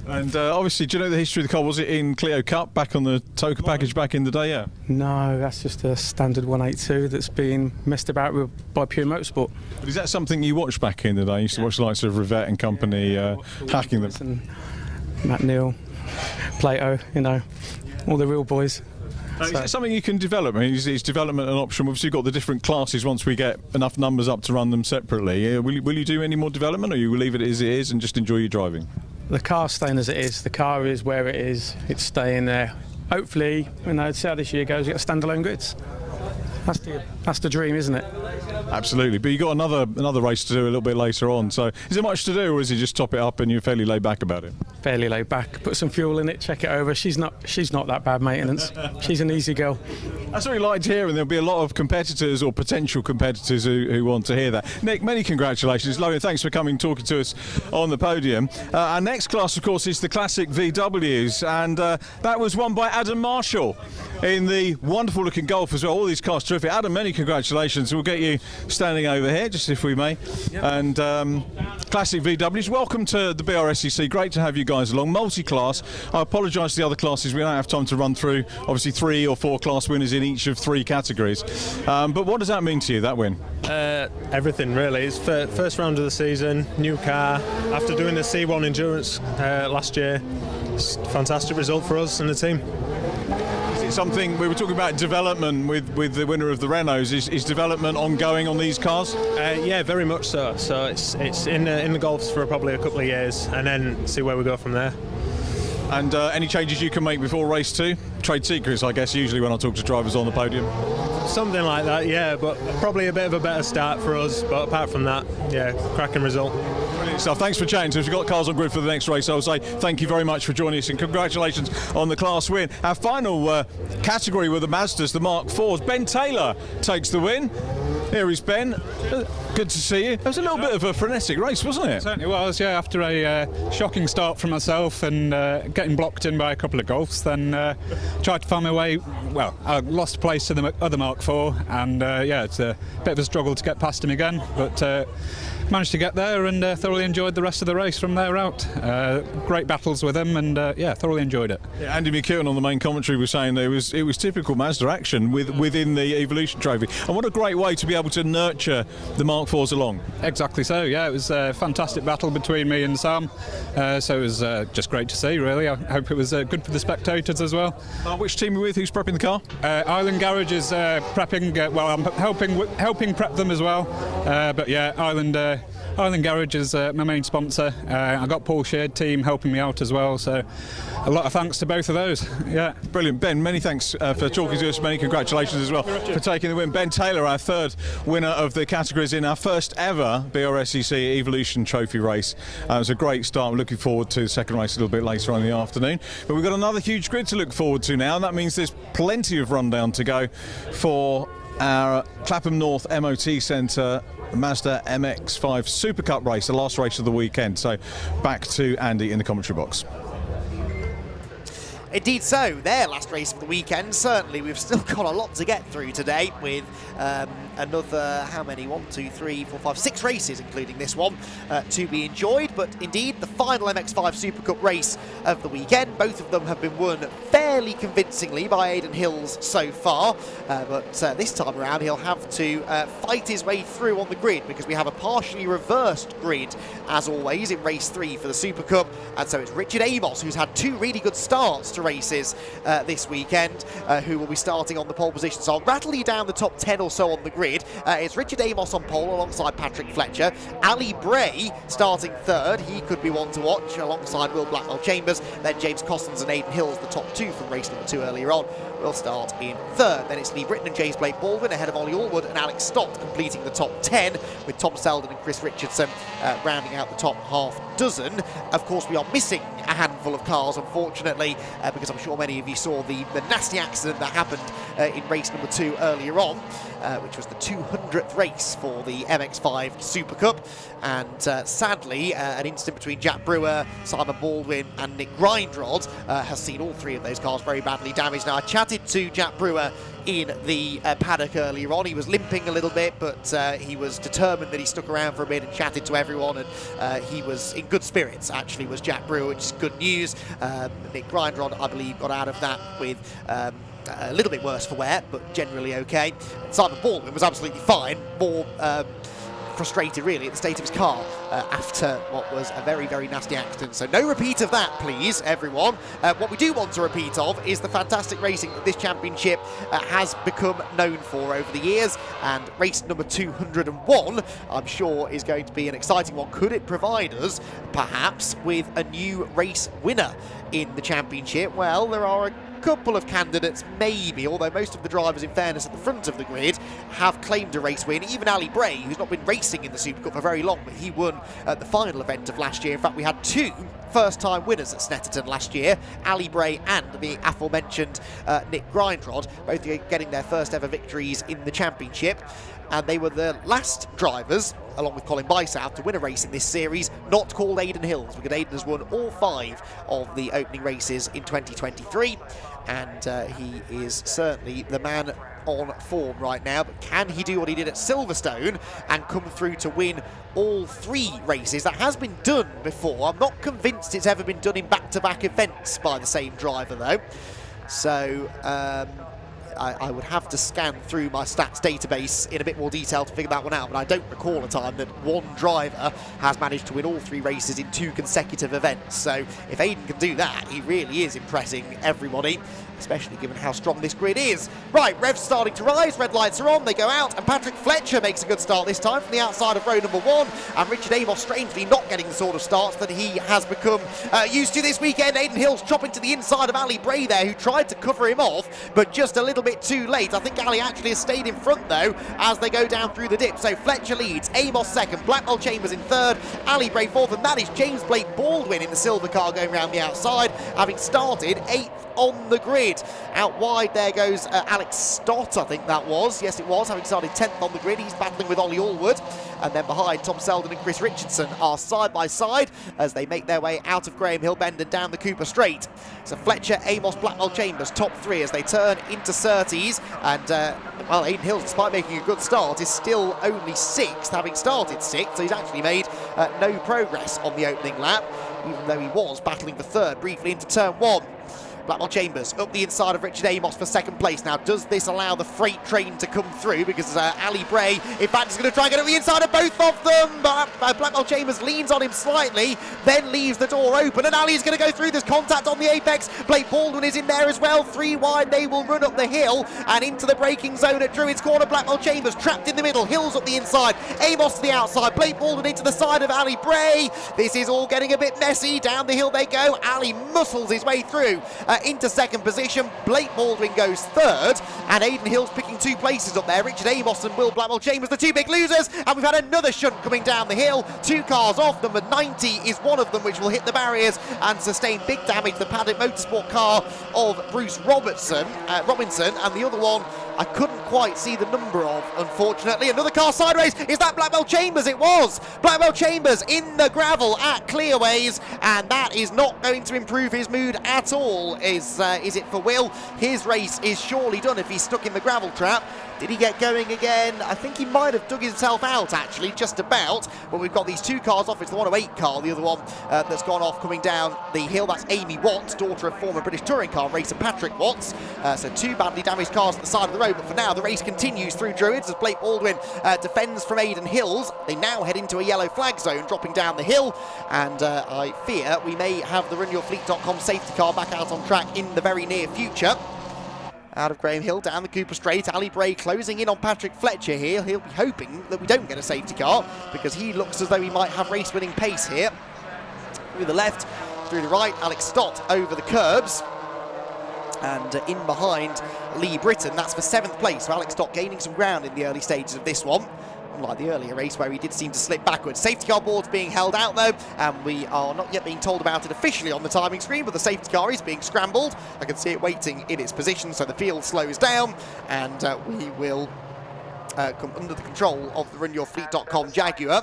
And obviously, do you know the history of the car? Was it in Clio Cup back on the Toka package back in the day? Yeah. No, that's just a standard 182 that's been messed about with by Pure Motorsport. But is that something you watched back in the day? You used to watch the likes of Rivette and company hacking them. And Matt Neal, Plato, all the real boys. Is that something you can develop? I mean, is development an option? Obviously, you've got the different classes once we get enough numbers up to run them separately. Will you do any more development, or you will leave it as it is and just enjoy your driving? The car's staying as it is. The car is where it is. It's staying there. Hopefully, see how this year goes, we get standalone grids. That's the dream, isn't it? Absolutely. But you got another race to do a little bit later on. So is there much to do, or is it just top it up and you're fairly laid back about it? Fairly laid back. Put some fuel in it, check it over. She's not that bad maintenance. She's an easy girl. That's what we like to hear, and there'll be a lot of competitors or potential competitors who want to hear that. Nick, many congratulations. Logan, thanks for coming talking to us on the podium. Our next class, of course, is the Classic VWs, and that was won by Adam Marshall in the wonderful looking Golf as well. All these cars terrific. Adam, many congratulations. We'll get you standing over here, just if we may. Yep. And Classic VWs, welcome to the Brscc. Great to have you guys along. Multi-class. I apologise to the other classes. We don't have time to run through, obviously, 3 or 4 class winners in each of 3 categories. But what does that mean to you, that win? Everything, really. It's first round of the season, new car. After doing the C1 Endurance last year, it's a fantastic result for us and the team. Something we were talking about development with the winner of the Renaults. Is development ongoing on these cars? Yeah, very much so. So it's in the Golfs for probably a couple of years, and then see where we go from there. And any changes you can make before race 2? Trade secrets, I guess, usually when I talk to drivers on the podium. Something like that, yeah, but probably a bit of a better start for us. But apart from that, yeah, cracking result. Brilliant stuff. Thanks for chatting to us. We've got cars on grid for the next race. I'll say thank you very much for joining us and congratulations on the class win. Our final category were the Mazdas, the Mark IVs. Ben Taylor takes the win. Here is Ben. Good to see you. It was a little bit of a frenetic race, wasn't it? It certainly was, yeah. After a shocking start for myself and getting blocked in by a couple of Golfs, then tried to find my way. Well, I lost place to the other Mark IV, and yeah, it's a bit of a struggle to get past him again, but managed to get there and thoroughly enjoyed the rest of the race from there out. Great battles with him, and yeah, thoroughly enjoyed it. Yeah, Andy McKeown on the main commentary was saying it was typical Mazda action within the Evolution Trophy, and what a great way to be able to nurture the Mark IVs along. Exactly so, yeah, it was a fantastic battle between me and Sam, so it was just great to see, really. I hope it was good for the spectators as well. Which team are you with? Who's prepping the car? Island Garage is prepping, well, I'm helping prep them as well, but yeah, Island Garage is my main sponsor. I got Paul Sheard team helping me out as well, so a lot of thanks to both of those. Yeah, brilliant. Ben, many thanks for talking to us. Many congratulations as well for taking the win. Ben Taylor, our third winner of the categories in our first ever Brscc Evolution Trophy race. It was a great start. I'm looking forward to the second race a little bit later on in the afternoon. But we've got another huge grid to look forward to now, and that means there's plenty of rundown to go for our Clapham North MOT Centre Mazda MX-5 SuperCup race, the last race of the weekend. So back to Andy in the commentary box. Indeed so, their last race of the weekend. Certainly we've still got a lot to get through today with another, how many? 1, 2, 3, 4, 5, 6 races, including this one, to be enjoyed. But indeed, the final MX5 Super Cup race of the weekend, both of them have been won fairly convincingly by Aidan Hills so far. But this time around, he'll have to fight his way through on the grid, because we have a partially reversed grid, as always, in race 3 for the Super Cup. And so it's Richard Amos, who's had 2 really good starts to races this weekend, who will be starting on the pole position. So I'll rattle you down the top 10 or so on the grid. It's Richard Amos on pole alongside Patrick Fletcher. Ali Bray starting 3rd. He could be one to watch alongside Will Blackwell-Chambers. Then James Costans and Aidan Hills, the top 2 from race number 2 earlier on, will start in 3rd. Then it's Lee Britton and James Blake Baldwin ahead of Ollie Allwood and Alex Stott completing the top 10, with Tom Selden and Chris Richardson rounding out the top half dozen. Of course, we are missing a handful of cars, unfortunately, because I'm sure many of you saw the nasty accident that happened in race number 2 earlier on, which was the 200th race for the MX5 Super Cup. And sadly, an incident between Jack Brewer, Simon Baldwin and Nick Grindrod has seen all 3 of those cars very badly damaged. Now, I chatted to Jack Brewer in the paddock earlier on. He was limping a little bit, but he was determined that he stuck around for a bit and chatted to everyone, and he was in good spirits, actually, was Jack Brewer, which is good news. Nick Grindrod, I believe, got out of that with a little bit worse for wear, but generally okay. And Simon Baldwin was absolutely fine, more frustrated really at the state of his car after what was a very, very nasty accident. So no repeat of that, please, everyone. What we do want to repeat of is the fantastic racing that this championship has become known for over the years, and race number 201, I'm sure, is going to be an exciting one. Could it provide us, perhaps, with a new race winner in the championship? Well, there are a couple of candidates, maybe, although most of the drivers, in fairness, at the front of the grid have claimed a race win. Even Ali Bray, who's not been racing in the Super Cup for very long, but he won at the final event of last year. In fact, we had 2 first-time winners at Snetterton last year, Ali Bray and the aforementioned Nick Grindrod, both getting their first ever victories in the championship. And they were the last drivers, along with Colin Bysouth, to win a race in this series, not called Aidan Hills, because Aidan has won all 5 of the opening races in 2023, and he is certainly the man on form right now. But can he do what he did at Silverstone and come through to win all 3 races? That has been done before. I'm not convinced it's ever been done in back-to-back events by the same driver, though. So I would have to scan through my stats database in a bit more detail to figure that one out, but I don't recall a time that one driver has managed to win all 3 races in 2 consecutive events. So if Aidan can do that, he really is impressing everybody, especially given how strong this grid is. Right, revs starting to rise, red lights are on, they go out, and Patrick Fletcher makes a good start this time from the outside of row number 1, and Richard Amos strangely not getting the sort of starts that he has become used to this weekend. Aidan Hills chopping to the inside of Ali Bray there, who tried to cover him off, but just a little bit too late. I think Ali actually has stayed in front, though, as they go down through the dip. So Fletcher leads, Amos 2nd, Blackwell-Chambers in 3rd, Ali Bray 4th, and that is James Blake Baldwin in the silver car going round the outside, having started 8th on the grid. Out wide there goes Alex Stott, I think that was. Yes, it was, having started 10th on the grid. He's battling with Ollie Allwood. And then behind, Tom Selden and Chris Richardson are side by side as they make their way out of Graham Hill Bend and down the Cooper Straight. So Fletcher, Amos, Blackwell-Chambers, top 3 as they turn into Surtees. And, well, Aidan Hills, despite making a good start, is still only 6th, having started 6th. So he's actually made no progress on the opening lap, even though he was battling for 3rd briefly into turn 1. Blackwell-Chambers up the inside of Richard Amos for 2nd place. Now, does this allow the freight train to come through? Because Ali Bray, in fact, is going to try and get up the inside of both of them. But Blackwell-Chambers leans on him slightly, then leaves the door open. And Ali is going to go through. There's contact on the apex. Blake Baldwin is in there as well. 3 wide. They will run up the hill and into the braking zone at Druids Corner. Blackwell-Chambers trapped in the middle. Hills up the inside. Amos to the outside. Blake Baldwin into the side of Ali Bray. This is all getting a bit messy. Down the hill they go. Ali muscles his way through into 2nd position. Blake Baldwin goes 3rd, and Aidan Hills picking 2 places up there. Richard Amos and Will Blackwell-Chambers, the 2 big losers, and we've had another shunt coming down the hill. 2 cars off. Number 90 is one of them, which will hit the barriers and sustain big damage. The Paddock Motorsport car of Bruce Robinson, and the other one I couldn't quite see the number of, unfortunately. Another car sideways. Is that Blackwell Chambers? It was. Blackwell Chambers in the gravel at Clearways, and that is not going to improve his mood at all. Is it for Will? His race is surely done if he's stuck in the gravel trap. Did he get going again? I think he might have dug himself out, actually, just about. But we've got these two cars off. It's the 108 car, the other one that's gone off coming down the hill. That's Amy Watts, daughter of former British touring car racer Patrick Watts. So two badly damaged cars at the side of the road. But for now, the race continues through Druids as Blake Baldwin defends from Aidan Hills. They now head into a yellow flag zone, dropping down the hill. And I fear we may have the RunYourFleet.com safety car back out on track in the very near future. Out of Graham Hill, down the Cooper Straight, Ali Bray closing in on Patrick Fletcher here. He'll be hoping that we don't get a safety car because he looks as though he might have race-winning pace here. Through the left, through the right, Alex Stott over the curbs. And in behind Lee Britton, that's for 7th place. So Alex Stott gaining some ground in the early stages of this one. Unlike the earlier race where he did seem to slip backwards. Safety car board's being held out though, and we are not yet being told about it officially on the timing screen, but the safety car is being scrambled. I can see it waiting in its position, so the field slows down, and we will come under the control of the RunYourFleet.com Jaguar.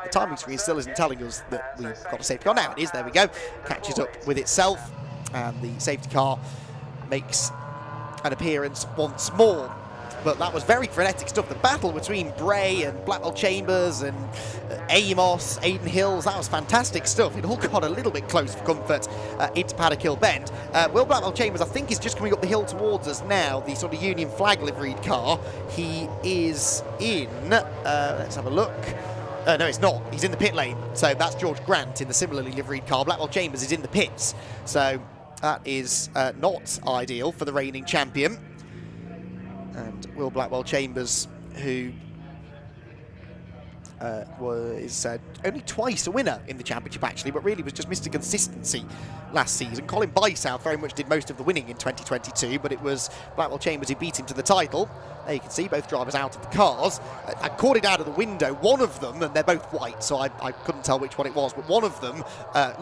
The timing screen still isn't telling us that we've got a safety car. Now it is, there we go. Catches up with itself, and the safety car makes an appearance once more. But that was very frenetic stuff. The battle between Bray and Blackwell Chambers and Amos, Aidan Hills, that was fantastic stuff. It all got a little bit close for comfort into Paddock Hill Bend. Will Blackwell Chambers, I think, is just coming up the hill towards us now, the sort of Union flag liveried car. He is in, let's have a look. No, it's not. He's in the pit lane. So that's George Grant in the similarly liveried car. Blackwell Chambers is in the pits. So that is not ideal for the reigning champion. And Will Blackwell Chambers, who was only twice a winner in the championship actually, but really was just Mr. Consistency last season. Colin Bysouth very much did most of the winning in 2022, but it was Blackwell Chambers who beat him to the title. There you can see both drivers out of the cars. I caught it out of the window. One of them, and they're both white, so I couldn't tell which one it was, but one of them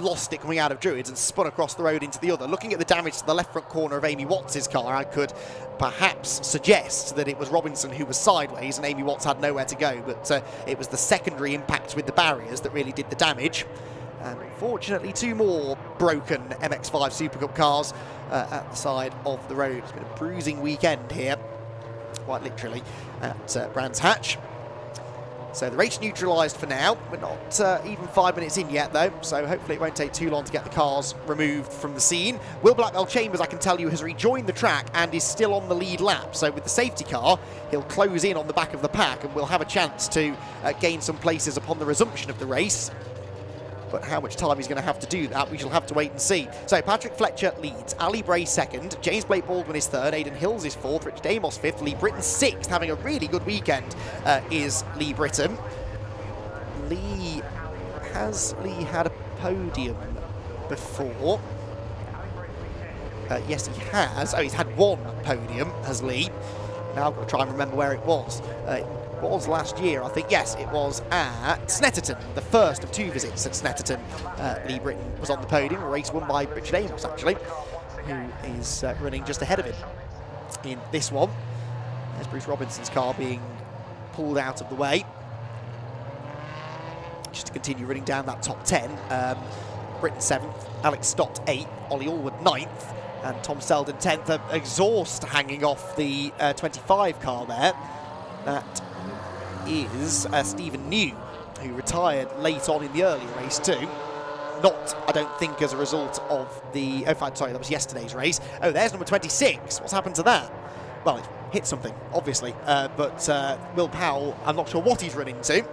lost it coming out of Druids and spun across the road into the other. Looking at the damage to the left front corner of Amy Watts' car, I could perhaps suggest that it was Robinson who was sideways and Amy Watts had nowhere to go, but it was the secondary impact with the barriers that really did the damage. And unfortunately, two more broken MX-5 SuperCup cars at the side of the road. It's been a bruising weekend here, quite literally, at Brands Hatch. So the race neutralised for now. We're not even 5 minutes in yet, though, so hopefully it won't take too long to get the cars removed from the scene. Will Blackwell Chambers, I can tell you, has rejoined the track and is still on the lead lap. So with the safety car, he'll close in on the back of the pack and we'll have a chance to gain some places upon the resumption of the race. But how much time he's going to have to do that, we shall have to wait and see. So Patrick Fletcher leads, Ali Bray second, James Blake Baldwin is third, Aidan Hills is fourth, Richard Amos fifth, Lee Britton sixth, having a really good weekend is Lee Britton. Has Lee had a podium before? Yes, he has. Oh, he's had one podium, has Lee. Now I've got to try and remember where it was. Was last year, I think. Yes, it was at Snetterton, the first of 2 visits at Snetterton. Lee Britton was on the podium, a race won by Richard Amos, actually, who is running just ahead of him in this one. There's Bruce Robinson's car being pulled out of the way. Just to continue running down that top 10. Britton 7th, Alex Stott 8th, Ollie Allwood 9th, and Tom Selden 10th. An exhaust hanging off the 25 car there. That is Stephen New, who retired late on in the earlier race too. Not, I don't think, as a result of the... Oh, sorry, that was yesterday's race. Oh, there's number 26. What's happened to that? Well, it hit something, obviously. But Will Powell, I'm not sure what he's run into.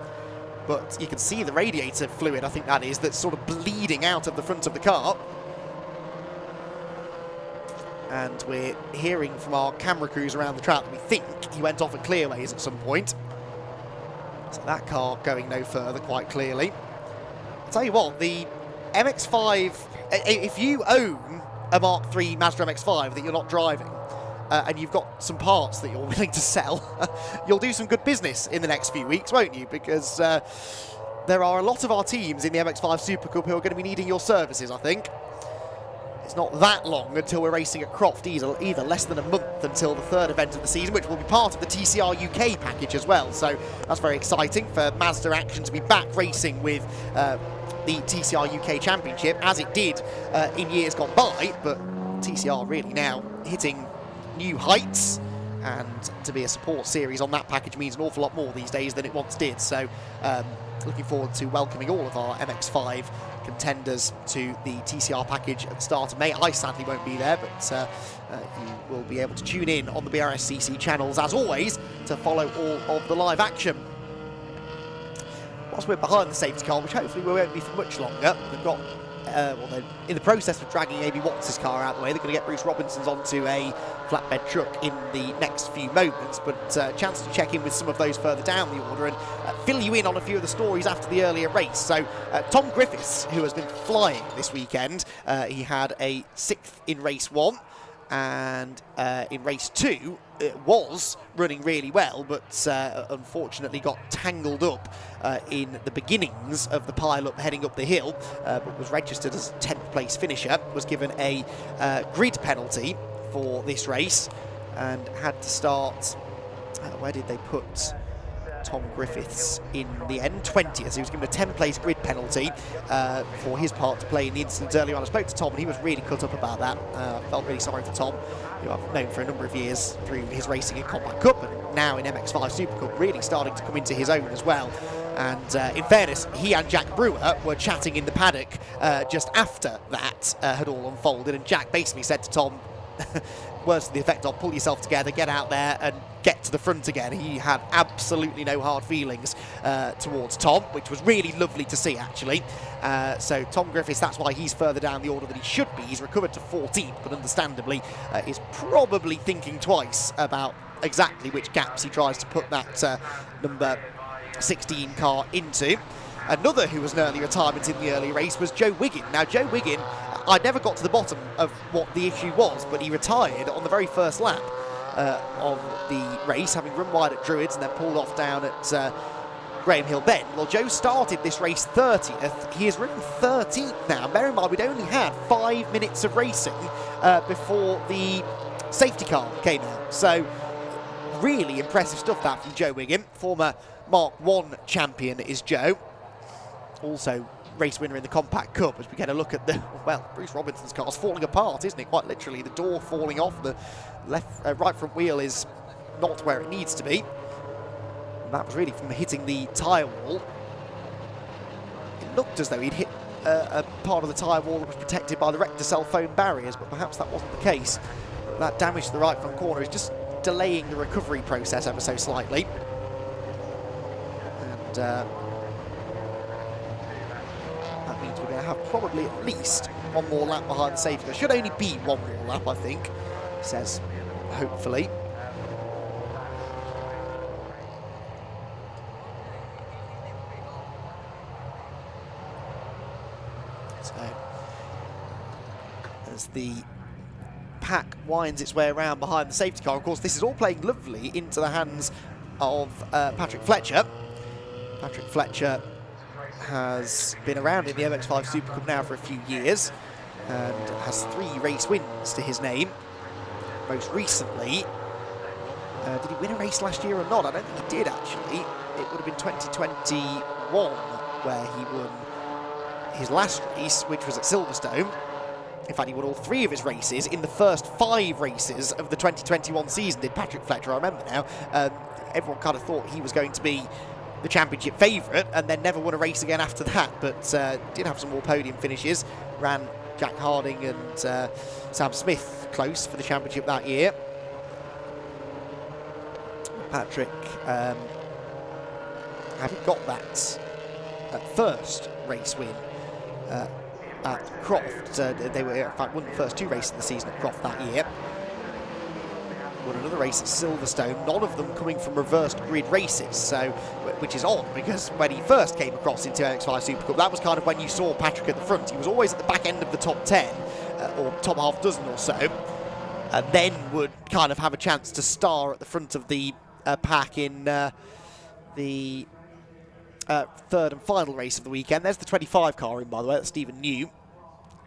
But you can see the radiator fluid, I think that is, that's sort of bleeding out of the front of the car. And we're hearing from our camera crews around the track that we think he went off at Clearways at some point. So that car going no further, quite clearly. I'll tell you what, the MX-5, if you own a Mark III Mazda MX-5 that you're not driving, and you've got some parts that you're willing to sell, you'll do some good business in the next few weeks, won't you? Because there are a lot of our teams in the MX-5 SuperCup who are going to be needing your services, I think. it's not that long until we're racing at Croft, either less than a month until the third event of the season, which will be part of the TCR UK package as well. So that's very exciting for Mazda Action to be back racing with the TCR UK Championship, as it did in years gone by, but TCR really now hitting new heights, and to be a support series on that package means an awful lot more these days than it once did. So looking forward to welcoming all of our MX-5 contenders to the TCR package at the start of May. I sadly won't be there, but you will be able to tune in on the Brscc channels, as always, to follow all of the live action. Whilst we're behind the safety car, which hopefully we won't be for much longer, we've got, well, they're in the process of dragging A.B. Watts' car out of the way. They're going to get Bruce Robinson's onto a flatbed truck in the next few moments, but a chance to check in with some of those further down the order and fill you in on a few of the stories after the earlier race. So Tom Griffiths, who has been flying this weekend, he had a 6th in race 1, and in race 2 it was running really well, but unfortunately got tangled up in the beginnings of the pile-up heading up the hill, but was registered as a 10th place finisher, was given a grid penalty for this race and had to start, where did they put Tom Griffiths in the end? 20th. He was given a 10th-place grid penalty for his part to play in the incident earlier on. I spoke to Tom and he was really cut up about that. I felt really sorry for Tom, who I've known for a number of years through his racing in Compact Cup and now in MX-5 SuperCup, really starting to come into his own as well. And in fairness, he and Jack Brewer were chatting in the paddock just after that had all unfolded, and Jack basically said to Tom, words to the effect of, pull yourself together, get out there and get to the front again. He had absolutely no hard feelings towards Tom, which was really lovely to see, actually. So Tom Griffiths, that's why he's further down the order than he should be. He's recovered to 14th, but understandably is probably thinking twice about exactly which gaps he tries to put that number 16 car into. Another who was an early retirement in the early race was Joe Wiggin. Now, Joe Wiggin, I never got to the bottom of what the issue was, but he retired on the very first lap of the race, having run wide at Druids and then pulled off down at Graham Hill Bend. Well, Joe started this race 30th. He has ridden 13th now. Bear in mind, we'd only had 5 minutes of racing before the safety car came out. So, really impressive stuff that from Joe Wiggin. Former Mark 1 champion is Joe. Also race winner in the Compact Cup, as we get a look at the, well, Bruce Robinson's car's falling apart, isn't it? Quite literally, the door falling off, the right front wheel is not where it needs to be. And that was really from hitting the tyre wall. It looked as though he'd hit a part of the tyre wall that was protected by the Rector-Cell foam barriers, but perhaps that wasn't the case. That damage to the right front corner is just delaying the recovery process ever so slightly. And that means we're going to have probably at least one more lap behind the safety car. Should only be one more lap, I think, says hopefully. So, as the pack winds its way around behind the safety car, of course, this is all playing lovely into the hands of Patrick Fletcher. Patrick Fletcher has been around in the MX-5 SuperCup now for a few years and has 3 race wins to his name. Most recently, did he win a race last year or not? I don't think he did, actually. It would have been 2021 where he won his last race, which was at Silverstone. In fact, he won all 3 of his races in the first 5 races of the 2021 season, did Patrick Fletcher, I remember now. Everyone kind of thought he was going to be the championship favourite and then never won a race again after that, but did have some more podium finishes. Ran Jack Harding and Sam Smith close for the championship that year. Patrick, having got that first race win at Croft, they were in fact won the first 2 races of the season at Croft that year. Won another race at Silverstone, none of them coming from reversed grid races, so which is odd because when he first came across into MX-5 SuperCup, that was kind of when you saw Patrick at the front. He was always at the back end of the top 10 or top half dozen or so, and then would kind of have a chance to star at the front of the pack in the third and final race of the weekend. There's the 25 car in, by the way, that's Stephen New,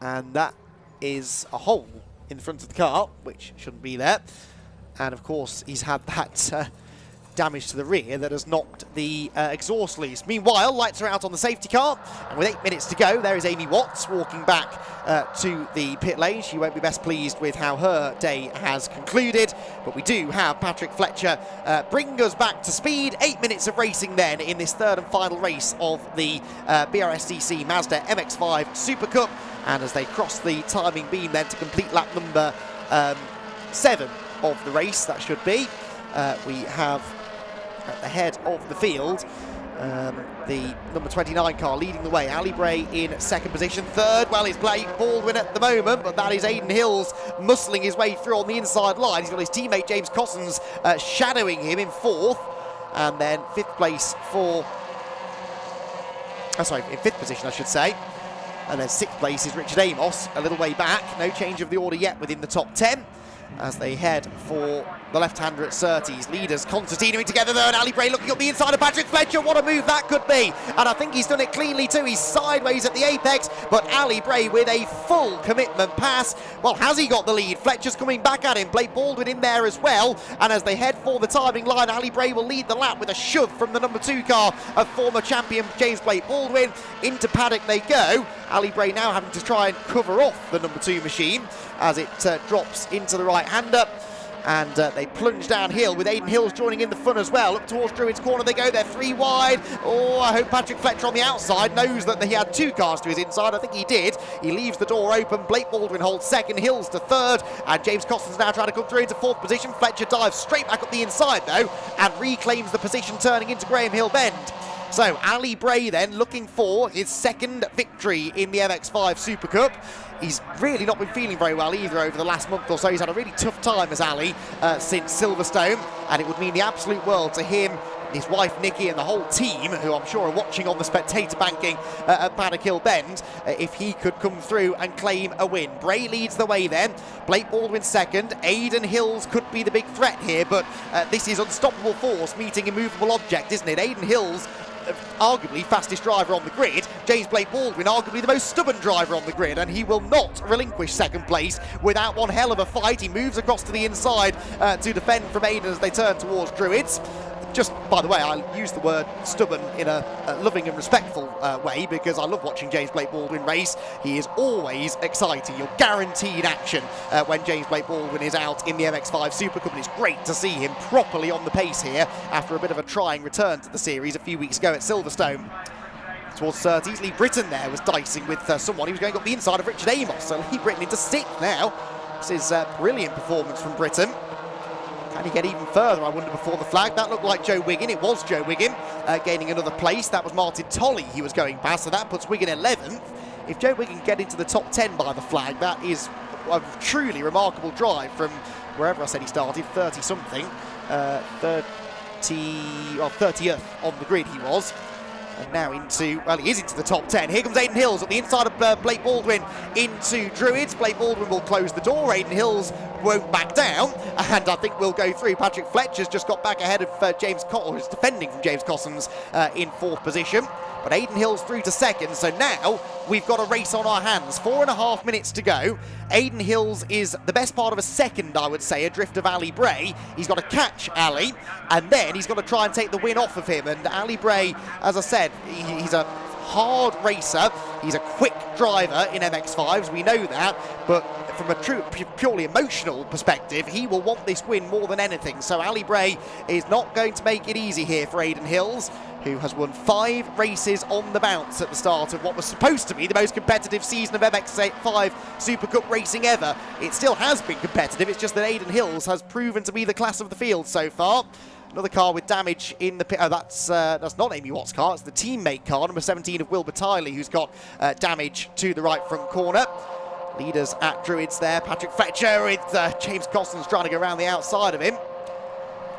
and that is a hole in the front of the car, which shouldn't be there. And of course, he's had that damage to the rear that has knocked the exhaust loose. Meanwhile, lights are out on the safety car, and with 8 minutes to go, there is Amy Watts walking back to the pit lane. She won't be best pleased with how her day has concluded, but we do have Patrick Fletcher bring us back to speed. 8 minutes of racing then in this third and final race of the Brscc Mazda MX-5 Super Cup, and as they cross the timing beam then to complete lap number 7 of the race, that should be, we have at the head of the field the number 29 car leading the way. Ali Bray in second position. Third, well, it's Blake Baldwin at the moment, but that is Aidan Hills muscling his way through on the inside line. He's got his teammate James Cossons shadowing him in fourth, and then fifth place for in fifth position I should say, and then sixth place is Richard Amos a little way back. No change of the order yet within the top 10 as they head for the left-hander at Surtees. Leaders continuing together though, and Ali Bray looking up the inside of Patrick Fletcher. What a move that could be, and I think he's done it cleanly too. He's sideways at the apex, but Ali Bray with a full commitment pass. Well, has he got the lead? Fletcher's coming back at him. Blake Baldwin in there as well, and as they head for the timing line, Ali Bray will lead the lap with a shove from the number 2 car of former champion James Blake Baldwin. Into paddock they go. Ali Bray now having to try and cover off the number 2 machine as it drops into the right-hander. And they plunge downhill with Aidan Hills joining in the fun as well. Up towards Druids Corner they go, they're 3 wide. Oh, I hope Patrick Fletcher on the outside knows that he had 2 cars to his inside. I think he did. He leaves the door open. Blake Baldwin holds second, Hills to third, and James Cossons now trying to come through into fourth position. Fletcher dives straight back up the inside though and reclaims the position turning into Graham Hill Bend. So Ali Bray then looking for his second victory in the MX-5 Super Cup. He's really not been feeling very well either over the last month or so. He's had a really tough time as Ali since Silverstone, and it would mean the absolute world to him, his wife Nikki and the whole team, who I'm sure are watching on the spectator banking at Paddock Hill Bend, if he could come through and claim a win. Bray leads the way then, Blake Baldwin second. Aidan Hills could be the big threat here, but this is unstoppable force meeting immovable object, isn't it? Aidan Hills, arguably fastest driver on the grid. James Blake Baldwin, arguably the most stubborn driver on the grid, and he will not relinquish second place without one hell of a fight. He moves across to the inside to defend from Aidan as they turn towards Druids. Just, by the way, I use the word stubborn in a loving and respectful way because I love watching James Blake Baldwin race. He is always exciting. You're guaranteed action when James Blake Baldwin is out in the MX-5 Super Cup, and it's great to see him properly on the pace here after a bit of a trying return to the series a few weeks ago at Silverstone. Towards Surtees, Lee Britton there was dicing with someone. He was going up the inside of Richard Amos, so Lee Britton into 6th now. This is a brilliant performance from Britton. Can he get even further, I wonder, before the flag? That looked like Joe Wiggin. It was Joe Wiggin gaining another place. That was Martin Tolley he was going past, so that puts Wiggin 11th. If Joe Wiggin can get into the top 10 by the flag, that is a truly remarkable drive from wherever I said he started, 30-something. 30th on the grid he was. And now into, well, he is into the top 10. Here comes Aidan Hills at the inside of Blake Baldwin into Druids. Blake Baldwin will close the door. Aidan Hills won't back down, and I think we'll go through. Patrick Fletcher's just got back ahead of James Cossons, or is defending from James Cossons in 4th position. But Aidan Hills through to 2nd, so now we've got a race on our hands. 4.5 minutes to go. Aidan Hills is the best part of a second, I would say, adrift of Ali Bray. He's got to catch Ali, and then he's got to try and take the win off of him. And Ali Bray, as I said, he's a hard racer. He's a quick driver in MX-5s, we know that, but from a purely emotional perspective, he will want this win more than anything. So Ali Bray is not going to make it easy here for Aidan Hills, who has won 5 races on the bounce at the start of what was supposed to be the most competitive season of MX-5 Super Cup racing ever. It still has been competitive, it's just that Aidan Hills has proven to be the class of the field so far. Another car with damage in the pit. Oh, that's not Amy Watt's car, it's the teammate car, number 17 of Wilbur Tiley, who's got damage to the right front corner. Leaders at Druids there, Patrick Fletcher with James Cossons trying to go around the outside of him.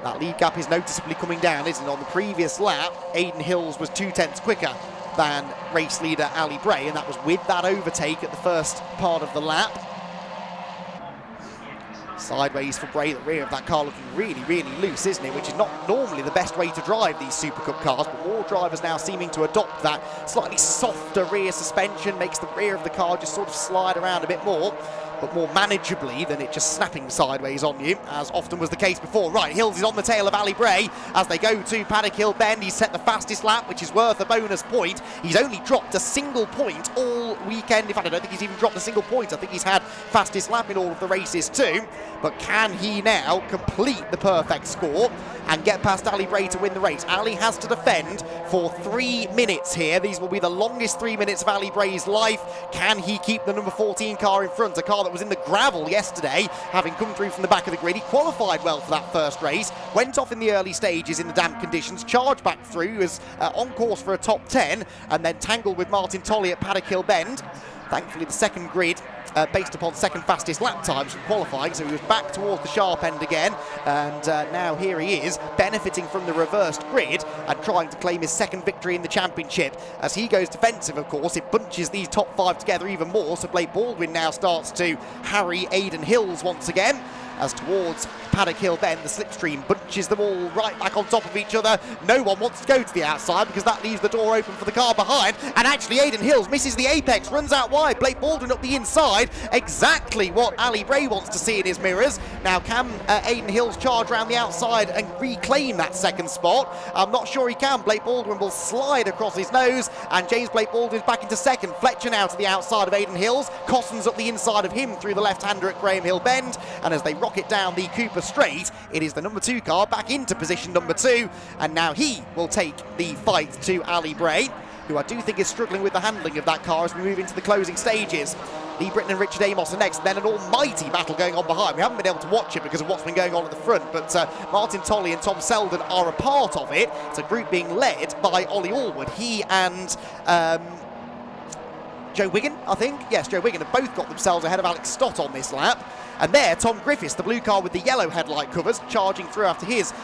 That lead gap is noticeably coming down, isn't it? On the previous lap, Aidan Hills was 2/10 quicker than race leader Ali Bray, and that was with that overtake at the first part of the lap. Sideways for Bray, the rear of that car looking really, really loose, isn't it? Which is not normally the best way to drive these SuperCup cars, but more drivers now seeming to adopt that slightly softer rear suspension, makes the rear of the car just sort of slide around a bit more, but more manageably than it just snapping sideways on you, as often was the case before. Right, Hills is on the tail of Ali Bray as they go to Paddock Hill Bend. He's set the fastest lap, which is worth a bonus point. He's only dropped a single point all weekend. In fact, I don't think he's even dropped a single point. I think he's had fastest lap in all of the races too. But can he now complete the perfect score and get past Ali Bray to win the race? Ali has to defend for 3 minutes here. These will be the longest 3 minutes of Ali Bray's life. Can he keep the number 14 car in front? A car that was in the gravel yesterday, having come through from the back of the grid. He qualified well for that first race, went off in the early stages in the damp conditions, charged back through, was on course for a top 10, and then tangled with Martin Tolley at Paddock Hill Bend. Thankfully, the second grid based upon second fastest lap times from qualifying, so he was back towards the sharp end again, and now here he is, benefiting from the reversed grid and trying to claim his second victory in the championship. As he goes defensive, of course, it bunches these top 5 together even more, so Blake Baldwin now starts to harry Aidan Hills once again, as towards Paddock Hill Bend, the slipstream bunches them all right back on top of each other. No one wants to go to the outside because that leaves the door open for the car behind, and actually Aidan Hills misses the apex, runs out wide. Blake Baldwin up the inside, exactly what Ali Bray wants to see in his mirrors. Now can Aidan Hills charge around the outside and reclaim that second spot? I'm not sure he can. Blake Baldwin will slide across his nose, and James Blake Baldwin's back into second. Fletcher now to the outside of Aidan Hills, Cosson's up the inside of him through the left-hander at Graham Hill Bend, and as they rocket down the Cooper Straight, it is the number 2 car back into position number 2, and now he will take the fight to Ali Bray, who I do think is struggling with the handling of that car as we move into the closing stages. Lee Britton and Richard Amos are next, and then an almighty battle going on behind. We haven't been able to watch it because of what's been going on at the front, but Martin Tolley and Tom Selden are a part of it. It's a group being led by Ollie Allwood. He and Joe Wigan, I think. Yes, Joe Wigan have both got themselves ahead of Alex Stott on this lap. And there, Tom Griffiths, the blue car with the yellow headlight covers, charging through after his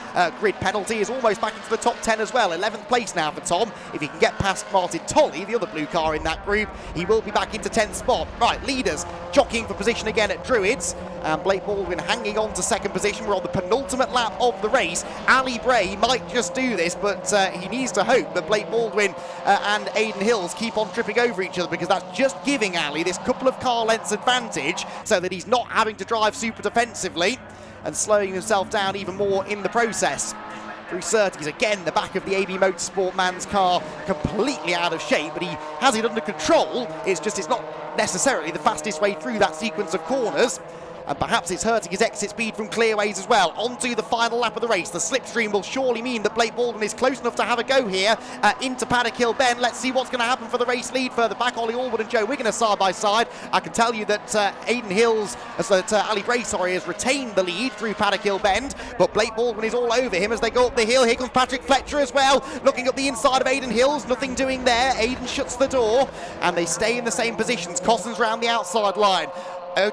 grid penalty, is almost back into the top 10 as well. 11th place now for Tom. If he can get past Martin Tolley, the other blue car in that group, he will be back into 10th spot. Right, leaders jockeying for position again at Druids. And Blake Baldwin hanging on to second position. We're on the penultimate lap of the race. Ali Bray might just do this, but he needs to hope that Blake Baldwin and Aidan Hills keep on tripping over each other, because that's just giving Ali this couple of car lengths advantage, so that he's not having to drive super defensively and slowing himself down even more in the process. Through Surtees again, the back of the AB Motorsport man's car completely out of shape, but he has it under control. It's just it's not necessarily the fastest way through that sequence of corners, and perhaps it's hurting his exit speed from clearways as well. Onto the final lap of the race. The slipstream will surely mean that Blake Baldwin is close enough to have a go here into Paddock Hill Bend. Let's see what's going to happen for the race lead. Further back, Ollie Allwood and Joe Wigan are side by side. I can tell you that Aidan Hills, Ali Bray, has retained the lead through Paddock Hill Bend, but Blake Baldwin is all over him as they go up the hill. Here comes Patrick Fletcher as well, looking up the inside of Aidan Hills. Nothing doing there. Aidan shuts the door, and they stay in the same positions. Cosson's round the outside line.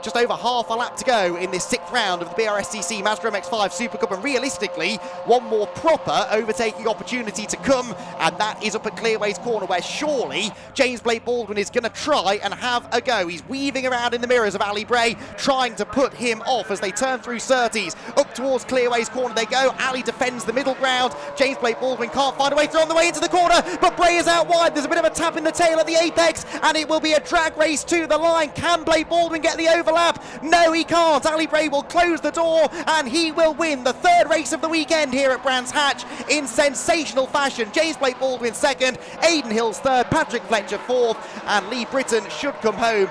Just over half a lap to go in this 6th round of the Brscc Mazda MX-5 SuperCup, and realistically one more proper overtaking opportunity to come, and that is up at Clearways Corner, where surely James Blake Baldwin is going to try and have a go. He's weaving around in the mirrors of Ali Bray, trying to put him off as they turn through Surtees. Up towards Clearways Corner they go. Ali defends the middle ground. James Blake Baldwin can't find a way through on the way into the corner, but Bray is out wide. There's a bit of a tap in the tail at the apex, and it will be a drag race to the line. Can Blake Baldwin get the overlap? No, he can't. Ali Bray will close the door, and he will win the 3rd race of the weekend here at Brands Hatch in sensational fashion. James Blake Baldwin 2nd, Aidan Hills 3rd, Patrick Fletcher 4th, and Lee Britton should come home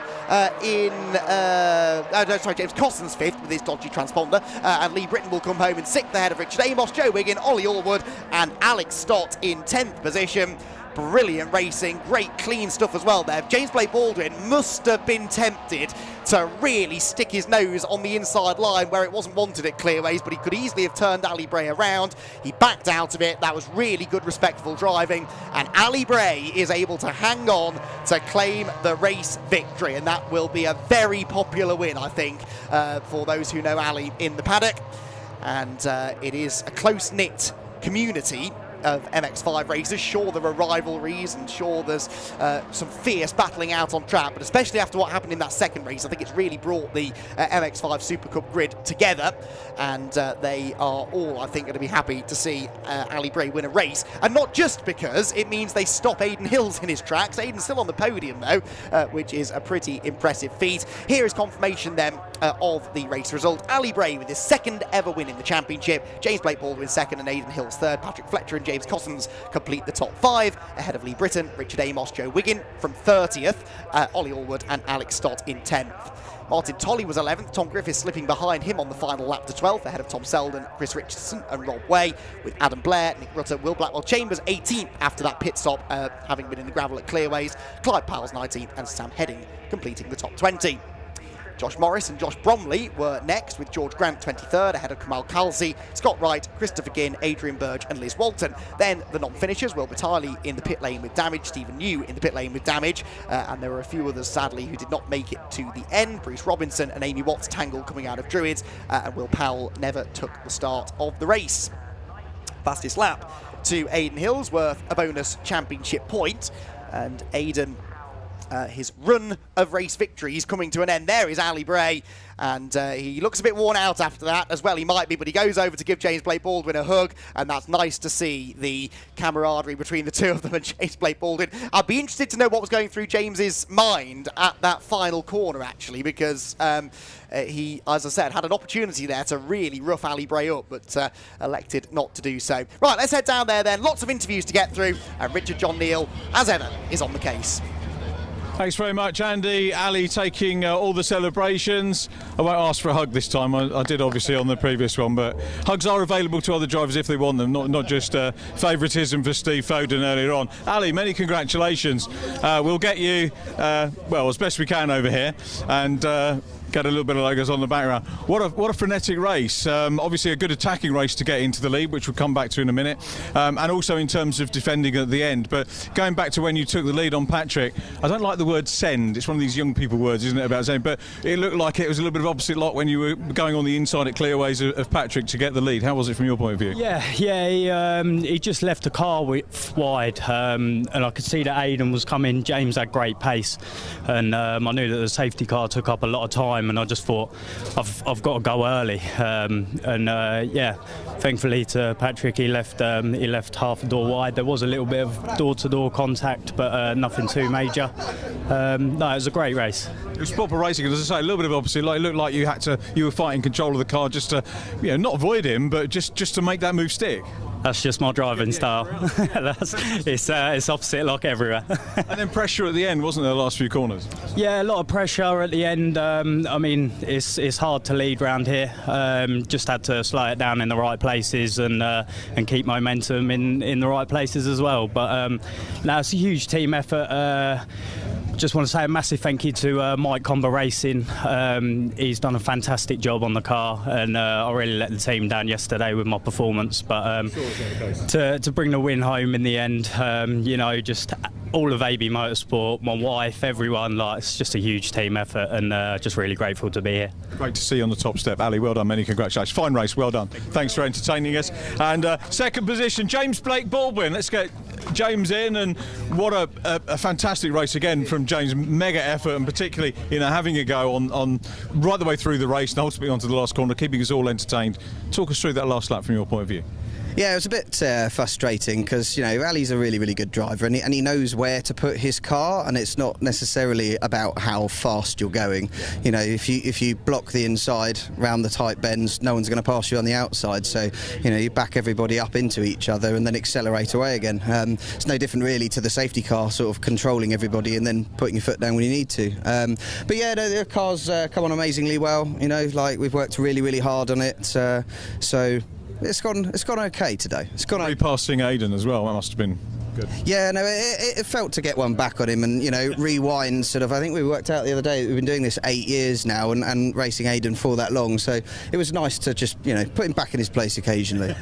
James Cosson's 5th with his dodgy transponder, and Lee Britton will come home in 6th ahead of Richard Amos, Joe Wigan, Ollie Allwood and Alex Stott in 10th position. Brilliant racing, great clean stuff as well there. James Blake Baldwin must have been tempted to really stick his nose on the inside line where it wasn't wanted at Clearways, but he could easily have turned Ali Bray around. He backed out of it. That was really good, respectful driving, and Ali Bray is able to hang on to claim the race victory, and that will be a very popular win, I think, for those who know Ali in the paddock. And it is a close-knit community of MX5 races. Sure, there are rivalries, and sure, there's some fierce battling out on track, but especially after what happened in that second race, I think it's really brought the MX5 SuperCup grid together, and they are all, I think, going to be happy to see Ali Bray win a race, and not just because it means they stop Aidan Hills in his tracks. Aidan's still on the podium though, which is a pretty impressive feat. Here is confirmation then of the race result. Ali Bray with his second ever win in the championship, James Blake Baldwin second and Aidan Hills third. Patrick Fletcher and James Cossons complete the top 5 ahead of Lee Britton, Richard Amos, Joe Wiggin from 30th, Ollie Allwood and Alex Stott in 10th. Martin Tolley was 11th, Tom Griffiths slipping behind him on the final lap to 12th, ahead of Tom Selden, Chris Richardson and Rob Way, with Adam Blair, Nick Rutter, Will Blackwell-Chambers 18th after that pit stop, having been in the gravel at Clearways, Clyde Powell's 19th and Sam Heading completing the top 20. Josh Morris and Josh Bromley were next, with George Grant 23rd, ahead of Kamal Kalsi, Scott Wright, Christopher Ginn, Adrian Burge and Liz Walton. Then the non-finishers, Will Batali in the pit lane with damage, Stephen New in the pit lane with damage, and there were a few others, sadly, who did not make it to the end. Bruce Robinson and Amy Watts tangled coming out of Druids, and Will Powell never took the start of the race. Fastest lap to Aidan Hills, worth a bonus championship point, and Aidan, his run of race victories coming to an end. There is Ali Bray, and he looks a bit worn out after that as well. He might be, but he goes over to give James Blake Baldwin a hug, and that's nice to see the camaraderie between the two of them and James Blake Baldwin. I'd be interested to know what was going through James's mind at that final corner, actually, because he, as I said, had an opportunity there to really rough Ali Bray up, but elected not to do so. Right, let's head down there then. Lots of interviews to get through, and Richard John Neal, as ever, is on the case. Thanks very much, Andy. Ali taking all the celebrations. I won't ask for a hug this time. I did obviously on the previous one, but hugs are available to other drivers if they want them, not just favouritism for Steve Foden earlier on. Ali, many congratulations. We'll get you, well, as best we can over here, and get a little bit of logos on the background. What a frenetic race. Obviously a good attacking race to get into the lead, which we'll come back to in a minute, and also in terms of defending at the end. But going back to when you took the lead on Patrick, I don't like the word send. It's one of these young people words, isn't it, about saying, but it looked like it was a little bit of opposite lot when you were going on the inside at Clearways of Patrick to get the lead. How was it from your point of view? Yeah, he just left the car wide, and I could see that Aidan was coming. James had great pace, and I knew that the safety car took up a lot of time, and I just thought I've got to go early, yeah, thankfully to Patrick, he left half a door wide. There was a little bit of door-to-door contact, but nothing too major. No, it was a great race. It was proper racing, as I say, a little bit of opposite. Like, it looked like you were fighting control of the car just to, not avoid him, but just to make that move stick. That's just my driving style. It's opposite like everywhere. And then pressure at the end, wasn't there, the last few corners? Yeah, a lot of pressure at the end. I mean, it's hard to lead round here. Just had to slow it down in the right places and keep momentum in the right places as well. But no, it's a huge team effort. Just want to say a massive thank you to Mike Comber Racing. He's done a fantastic job on the car, and I really let the team down yesterday with my performance. But to bring the win home in the end, just all of AB Motorsport, my wife, everyone, it's just a huge team effort, and just really grateful to be here. Great to see you on the top step, Ali. Well done, many congratulations. Fine race, well done. Thanks for entertaining us. And second position, James Blake Baldwin. Let's get James in, and what a fantastic race again from James. Mega effort, and particularly having a go on right the way through the race and ultimately onto the last corner, keeping us all entertained. Talk us through that last lap from your point of view. Yeah, it was a bit frustrating because, Ali's a really, really good driver, and he knows where to put his car, and it's not necessarily about how fast you're going. If you block the inside round the tight bends, no one's going to pass you on the outside, so, you back everybody up into each other and then accelerate away again. It's no different really to the safety car, sort of controlling everybody and then putting your foot down when you need to. But yeah, the car's come on amazingly well, we've worked really, really hard on it, so... It's gone okay today. It's gone. Passing Aidan as well. That must have been Good. Yeah, no, it felt to get one back on him and, you know, rewind sort of. I think we worked out the other day that we've been doing this 8 years now and racing Aidan for that long, so it was nice to just, you know, put him back in his place occasionally.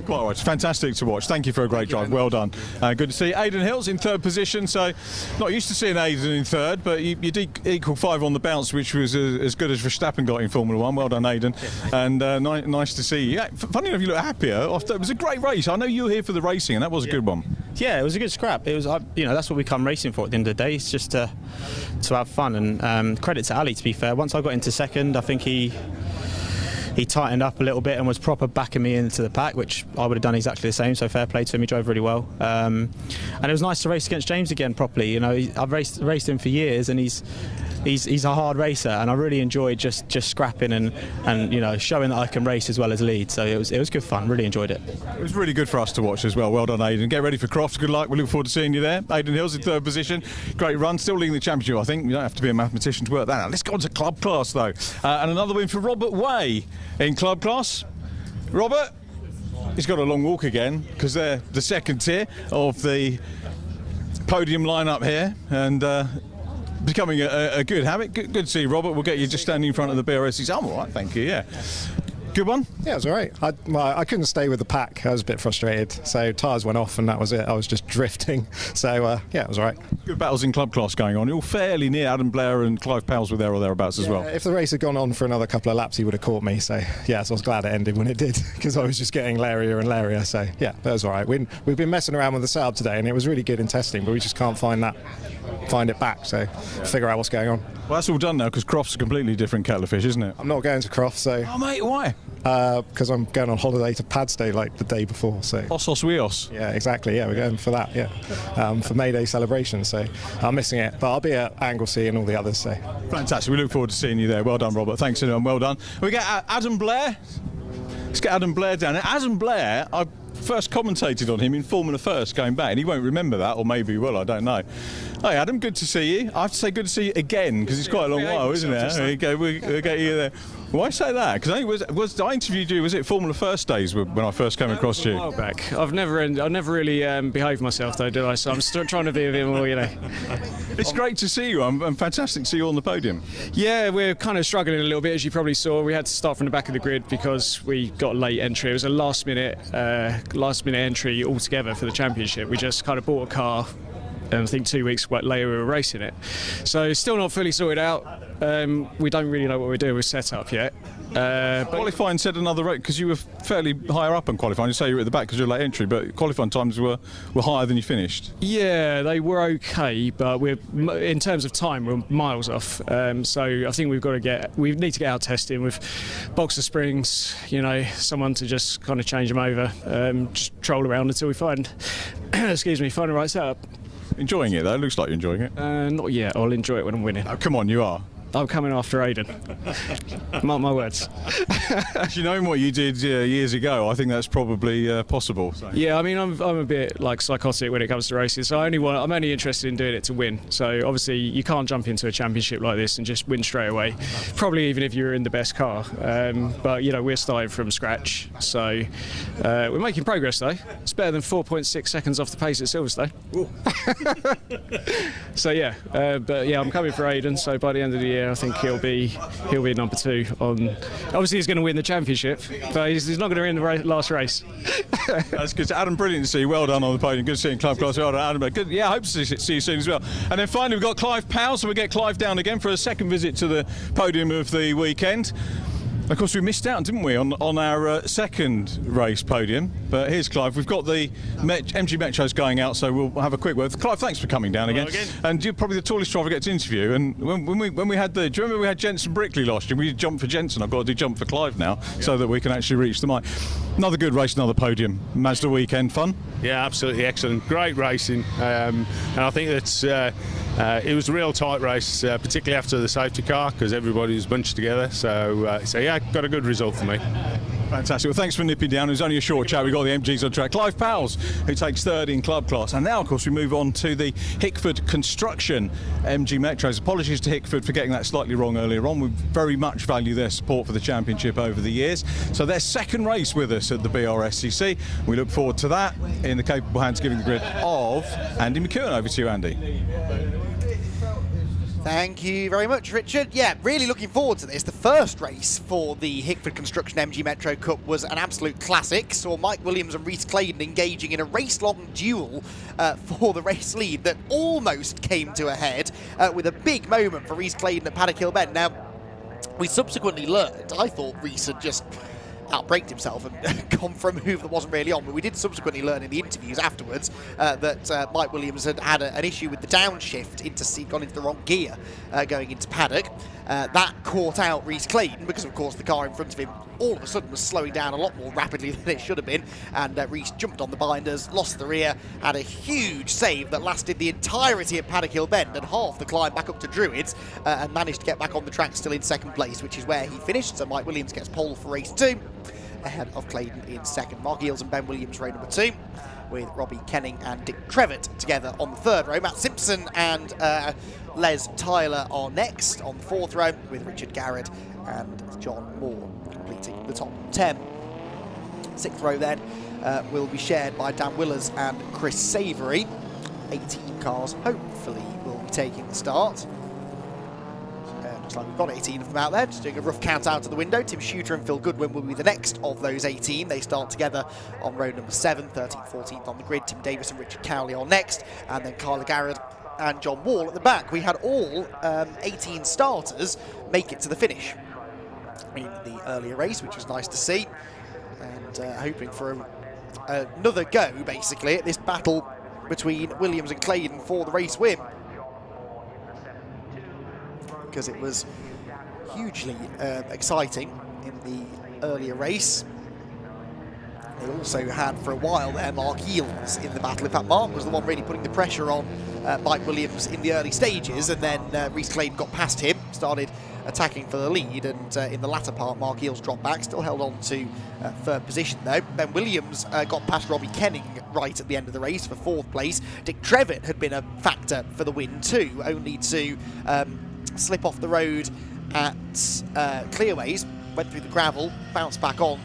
Quite right. It's fantastic to watch. Thank you for a great drive. Well done. Good to see Aidan Hills in third position, so not used to seeing Aidan in third, but you did equal 5 on the bounce, which was as good as Verstappen got in Formula 1. Well done, Aidan. And nice to see you. Yeah, funny enough, you look happier. It was a great race. I know you were here for the racing, and that was a good one. Yeah, it was a good scrap. It was, you know, that's what we come racing for at the end of the day. It's just to have fun. And credit to Ali, to be fair. Once I got into second, I think he tightened up a little bit and was proper backing me into the pack, which I would have done exactly the same. So fair play to him. He drove really well. And it was nice to race against James again properly. You know, I've raced him for years, and he's a hard racer, and I really enjoyed just scrapping and you know, showing that I can race as well as lead. So it was good fun. Really enjoyed it. It was really good for us to watch as well. Well done, Aidan. Get ready for Crofts. Good luck. We look forward to seeing you there. Aidan Hills in third position. Great run. Still leading the championship, I think. You don't have to be a mathematician to work that out. Let's go on to club class though, and another win for Robert Way in club class. Robert, he's got a long walk again because they're the second tier of the podium lineup here, and becoming a good habit. Good to see you, Robert. We'll get you just standing in front of the Brscc. I'm all right, thank you. Yeah. Good one? Yeah, it was all right. I couldn't stay with the pack. I was a bit frustrated. So tyres went off and that was it. I was just drifting. So, yeah, it was all right. Good battles in club class going on. You're all fairly near. Adam Blair and Clive Powell's were there or thereabouts as well. If the race had gone on for another couple of laps, he would have caught me. So, yeah, so I was glad it ended when it did because I was just getting larrier and larrier. So, yeah, that was all right. We've been messing around with the setup today and it was really good in testing, but we just can't find it back. So, figure out what's going on. Well, that's all done now because Crofts a completely different kettle of fish, isn't it? I'm not going to Crofts, so... Oh, mate, why? Because I'm going on holiday to Padstow like the day before, so... Ossos Wios. Yeah, exactly, yeah, we're going for that, yeah. For May Day celebration, so I'm missing it. But I'll be at Anglesey and all the others, so... Fantastic, we look forward to seeing you there. Well done, Robert. Thanks, everyone, well done. We get Adam Blair. Let's get Adam Blair down there. Adam Blair, I first commentated on him in Formula First going back, and he won't remember that, or maybe he will, I don't know. Hey Adam, good to see you. I have to say good to see you again because it's quite a long while, isn't it? There you go, we'll get you there. Why say that? Because I think I interviewed you, was it Formula First days when I first came across you? A while back. I've never really behaved myself though, did I? So I'm still trying to be a bit more, you know. It's great to see you. I'm fantastic to see you on the podium. Yeah, we're kind of struggling a little bit, as you probably saw. We had to start from the back of the grid because we got a late entry. It was a last minute entry altogether for the championship. We just kind of bought a car. I think 2 weeks later we were racing it. So still not fully sorted out. We don't really know what we're doing with setup yet. Qualifying said another rate because you were fairly higher up in qualifying. You say you were at the back because you're late entry, but qualifying times were higher than you finished. Yeah, they were okay, but in terms of time we're miles off. So I think we need to get out testing with box of springs. You know, someone to just kind of change them over, just troll around until we find, find the right setup. Enjoying it though? Looks like you're enjoying it. Not yet. I'll enjoy it when I'm winning. Oh, come on, you are. I'm coming after Aidan. Mark my words. Actually, knowing what you did years ago, I think that's probably possible. So. Yeah, I mean, I'm a bit like psychotic when it comes to races. So I'm only interested in doing it to win. So obviously, you can't jump into a championship like this and just win straight away. Probably even if you're in the best car. But you know, we're starting from scratch. So we're making progress though. It's better than 4.6 seconds off the pace at Silverstone. So yeah, but yeah, I'm coming for Aidan. So by the end of the year, I think he'll be number 2 on. Obviously, he's going to win the championship, but he's not going to win the last race. That's good. Adam, brilliant to see you. Well done on the podium. Good to see you in club class. Well done, Adam. Good. Yeah, I hope to see you soon as well. And then finally, we've got Clive Powell, so we get Clive down again for a second visit to the podium of the weekend. Of course, we missed out, didn't we, on our second race podium. But here's Clive. We've got the MG Metros going out, so we'll have a quick word. Clive, thanks for coming down again. And you're probably the tallest driver I get to interview. And when we had do you remember we had Jensen Brickley last year? We did jump for Jensen. I've got to do jump for Clive now, so that we can actually reach the mic. Another good race, another podium. Mazda weekend, fun? Yeah, absolutely excellent. Great racing. And I think that it was a real tight race, particularly after the safety car, because everybody was bunched together. So yeah, got a good result for me. Fantastic. Well, thanks for nipping down. It was only a short chat. We've got the MGs on track. Clive Powell's, who takes third in club class. And now, of course, we move on to the Hickford Construction MG Metros. Apologies to Hickford for getting that slightly wrong earlier on. We very much value their support for the championship over the years. So their second race with us at the Brscc. We look forward to that in the capable hands giving the grid of Andy McEwen. Over to you, Andy. Thank you very much, Richard. Yeah, really looking forward to this. The first race for the Hickford Construction MG Metro Cup was an absolute classic. Saw Mike Williams and Rhys Claydon engaging in a race-long duel for the race lead that almost came to a head with a big moment for Rhys Claydon at Paddock Hill Bend. Now, we subsequently learned, I thought Rhys had just outbraked himself and gone for a move that wasn't really on, but we did subsequently learn in the interviews afterwards that Mike Williams had an issue with the downshift, gone into the wrong gear going into paddock. That caught out Rhys Claydon because, of course, the car in front of him all of a sudden was slowing down a lot more rapidly than it should have been, and Rhys jumped on the binders, lost the rear, had a huge save that lasted the entirety of Paddock Hill Bend and half the climb back up to Druids, and managed to get back on the track still in second place, which is where he finished. So Mike Williams gets pole for race 2, ahead of Claydon in second. Mark Eales and Ben Williams row number 2, with Robbie Kenning and Dick Trevitt together on the third row. Matt Simpson and Les Tyler are next on the fourth row, with Richard Garrett and John Moore completing the top 10. Sixth row then will be shared by Dan Willers and Chris Savoury. 18 cars hopefully will be taking the start. Looks like we've got 18 of them out there, just doing a rough count out of the window. Tim Shooter and Phil Goodwin will be the next of those 18. They start together on row number 7, 13th, 14th on the grid. Tim Davis and Richard Cowley are next, and then Kyla Garrett and John Wall at the back. We had all 18 starters make it to the finish in the earlier race, which was nice to see, and hoping for another go, basically, at this battle between Williams and Claydon for the race win, because it was hugely exciting in the earlier race. They also had, for a while there, Mark Eales in the battle. In fact, Mark was the one really putting the pressure on Mike Williams in the early stages, and then Rhys Claydon got past him, started attacking for the lead, and in the latter part, Mark Eales dropped back, still held on to third position though. Ben Williams got past Robbie Kenning right at the end of the race for fourth place. Dick Trevitt had been a factor for the win too, only to slip off the road at Clearways, went through the gravel, bounced back on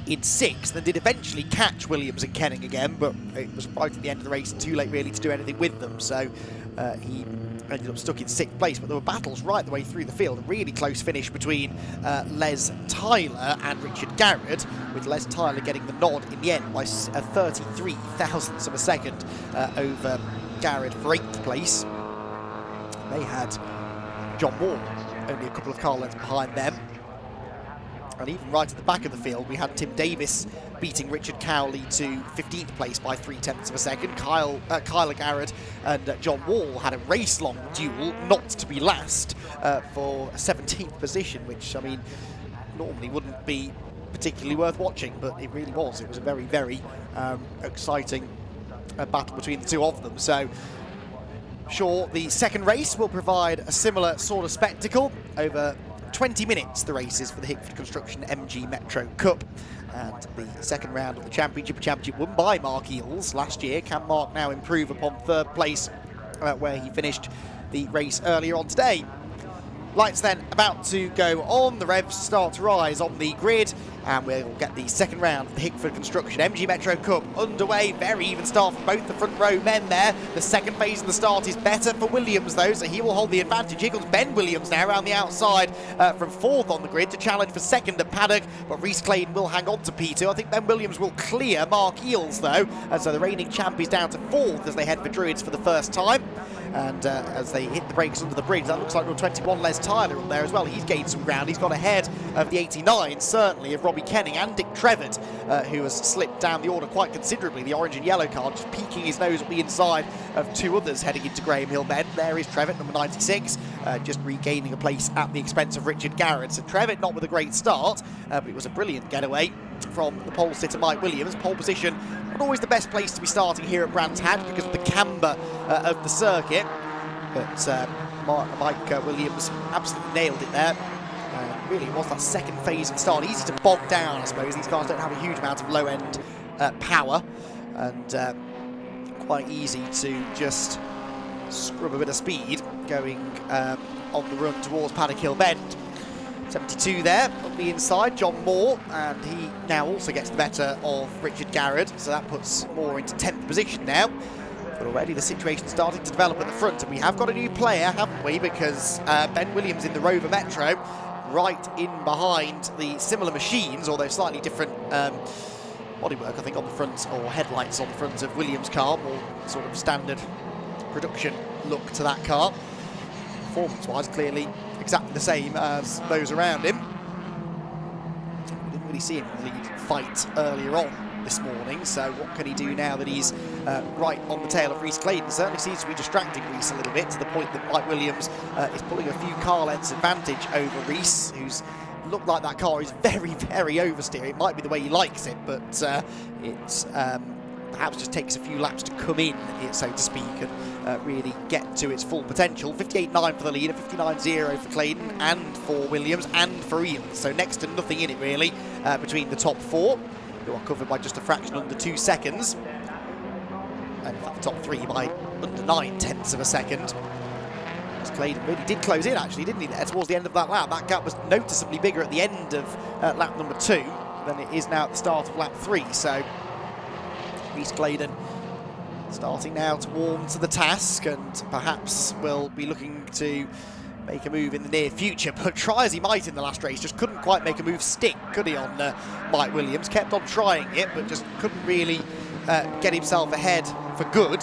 in sixth, and did eventually catch Williams and Kenning again, but it was right at the end of the race and too late really to do anything with them, so he ended up stuck in sixth place. But there were battles right the way through the field. A really close finish between Les Tyler and Richard Garrett, with Les Tyler getting the nod in the end by 33 thousandths of a second over Garrett for 8th place. They had John Moore only a couple of car lengths behind them. And even right at the back of the field, we had Tim Davis beating Richard Cowley to 15th place by 0.3 of a second. Kyla Garrett and John Wall had a race-long duel, not to be last, for 17th position, which, I mean, normally wouldn't be particularly worth watching, but it really was. It was a very, very exciting battle between the two of them. So, sure, the second race will provide a similar sort of spectacle. Over 20 minutes the races for the Hickford Construction MG Metro Cup, and the second round of the championship won by Mark Eales last year. Can Mark now improve upon third place where he finished the race earlier on today? Lights then about to go on, the revs start to rise on the grid, and we'll get the second round of the Hickford Construction MG Metro Cup underway. Very even start for both the front row men there. The second phase of the start is better for Williams though, so he will hold the advantage. Here comes Ben Williams now around the outside from fourth on the grid to challenge for second at paddock, but Rhys Claydon will hang on to P2. I think Ben Williams will clear Mark Eales though, and so the reigning champ is down to fourth as they head for Druids for the first time. And as they hit the brakes under the bridge, that looks like number 21 Les Tyler on there as well. He's gained some ground. He's got ahead of the 89, certainly, of Robbie Kenning and Dick Trevitt, who has slipped down the order quite considerably. The orange and yellow car just peeking his nose at the inside of two others heading into Graham Hill Bend. There is Trevitt, number 96, just regaining a place at the expense of Richard Garrett. So Trevitt not with a great start, but it was a brilliant getaway from the pole sitter Mike Williams. Pole position, not always the best place to be starting here at Brands Hatch because of the camber of the circuit, but Mike Williams absolutely nailed it there, and really was that second phase at the start. Easy to bog down, I suppose. These cars don't have a huge amount of low-end power, and quite easy to just scrub a bit of speed going on the run towards Paddock Hill Bend. 72 there on the inside, John Moore, and he now also gets the better of Richard Garrett, so that puts Moore into 10th position now. But already the situation's starting to develop at the front, and we have got a new player, haven't we? Because Ben Williams in the Rover Metro, right in behind the similar machines, although slightly different bodywork, I think, on the front, or headlights on the front of Williams' car, more sort of standard production look to that car. Performance-wise, clearly exactly the same as those around him. We didn't really see him lead fight earlier on this morning, so what can he do now that he's right on the tail of Reece Clayton? Certainly seems to be distracting Reece a little bit, to the point that Mike Williams is pulling a few car lengths advantage over Reece, who's looked like that car is very, very oversteer. It might be the way he likes it, but it's perhaps just takes a few laps to come in, so to speak, and really get to its full potential. 58.9 for the leader, 59.0 for Clayton, and for Williams, and for Ian. So next to nothing in it, really, between the top four, who are covered by just a fraction under 2 seconds. And the top three by under 9/10 of a second. As Clayton really did close in, actually, didn't he, towards the end of that lap? That gap was noticeably bigger at the end of lap number 2 than it is now at the start of lap 3. So Reece Clayton starting now to warm to the task, and perhaps will be looking to make a move in the near future, but try as he might in the last race, just couldn't quite make a move stick, could he, on Mike Williams? Kept on trying it, but just couldn't really get himself ahead for good.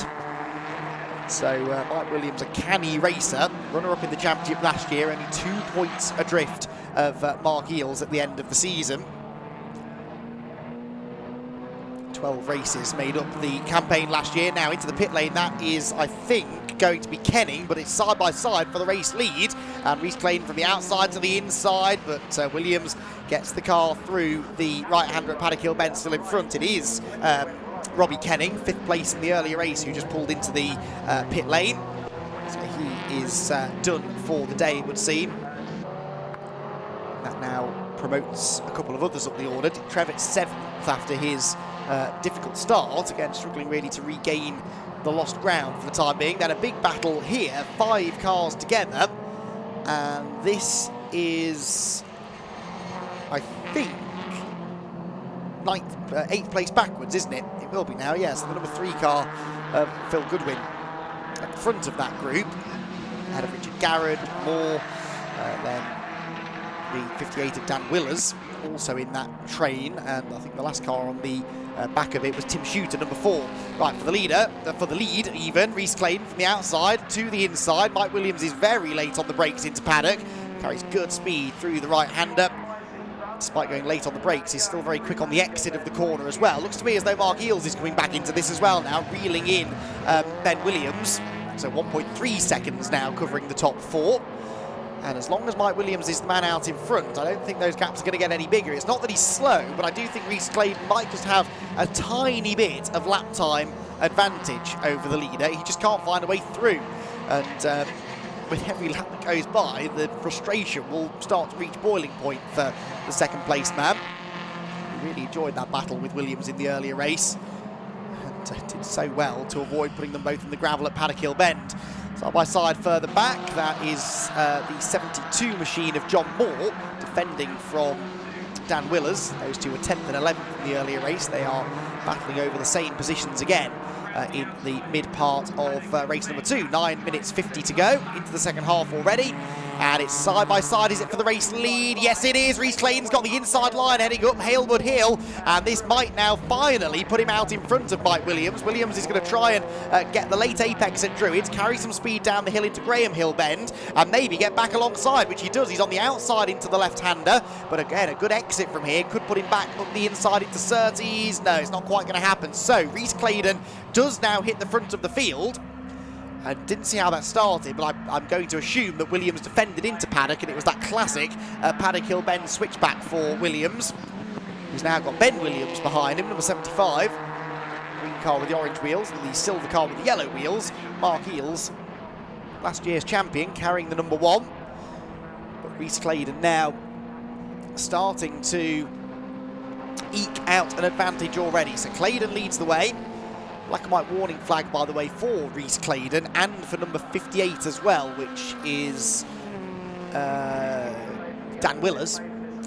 So Mike Williams, a canny racer, runner-up in the championship last year, only 2 points adrift of Mark Eales at the end of the season. 12 races made up the campaign last year. Now into the pit lane, that is, I think, going to be Kenning, but it's side by side for the race lead, and Reece Clayton from the outside to the inside, but Williams gets the car through the right-hander at Paddock Hill Bend, still in front. It is Robbie Kenning, 5th place in the earlier race, who just pulled into the pit lane. So he is done for the day, it would seem. That now promotes a couple of others up the order. Trevitt's 7th after his difficult start, again struggling really to regain the lost ground for the time being. Then a big battle here, 5 cars together, and this is, I think, 8th place backwards, isn't it? It will be now, yes. The number 3 car, Phil Goodwin, at the front of that group, ahead of Richard Garrett, Moore, then the 58 of Dan Willers, also in that train, and I think the last car on the back of it was Tim Shooter, number 4. Right, for the leader, for the lead even, Reece Clayton from the outside to the inside. Mike Williams is very late on the brakes into paddock, carries good speed through the right-hander. Despite going late on the brakes, he's still very quick on the exit of the corner as well. Looks to me as though Mark Eales is coming back into this as well now, reeling in Ben Williams. So 1.3 seconds now covering the top 4. And as long as Mike Williams is the man out in front, I don't think those gaps are going to get any bigger. It's not that he's slow, but I do think Reece Clayton might just have a tiny bit of lap time advantage over the leader. He just can't find a way through. And with every lap that goes by, the frustration will start to reach boiling point for the second place man. He really enjoyed that battle with Williams in the earlier race, and did so well to avoid putting them both in the gravel at Paddock Hill Bend. Side by side further back, that is the 72 machine of John Moore, defending from Dan Willers. Those two were 10th and 11th in the earlier race. They are battling over the same positions again in the mid part of race number 2. 9 minutes 50 to go into the second half already. And it's side by side, is it for the race lead? Yes, it is. Reece Clayton's got the inside line heading up Halewood Hill, and this might now finally put him out in front of Mike Williams. Williams is going to try and get the late apex at Druids, carry some speed down the hill into Graham Hill Bend, and maybe get back alongside, which he does. He's on the outside into the left-hander, but again, a good exit from here could put him back up the inside into Surtees. No, it's not quite going to happen. So Reece Clayton does now hit the front of the field. I didn't see how that started, but I'm going to assume that Williams defended into paddock, and it was that classic Paddock Hill Bend switchback for Williams. He's now got Ben Williams behind him, number 75. Green car with the orange wheels, and the silver car with the yellow wheels. Mark Eales, last year's champion, carrying the number 1. But Reece Clayton now starting to eke out an advantage already. So Claydon leads the way. Black and white warning flag, by the way, for Rhys Claydon and for number 58 as well, which is Dan Willers,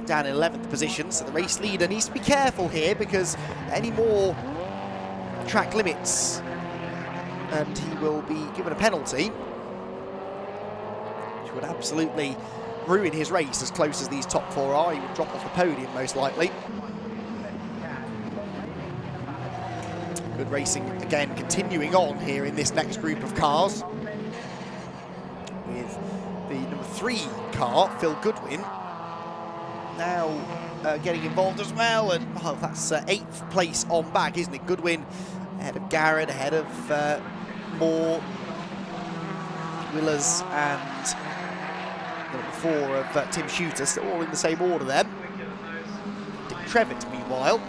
down in 11th position. So the race leader needs to be careful here, because any more track limits and he will be given a penalty, which would absolutely ruin his race. As close as these top four are, he would drop off the podium most likely. Good racing again continuing on here in this next group of cars, with the number 3 car, Phil Goodwin, now getting involved as well, and that's 8th place on back, isn't it? Goodwin ahead of Garrett, ahead of Moore, Willers and number 4 of Tim Shooter, still all in the same order then. Dick Trevitt, meanwhile,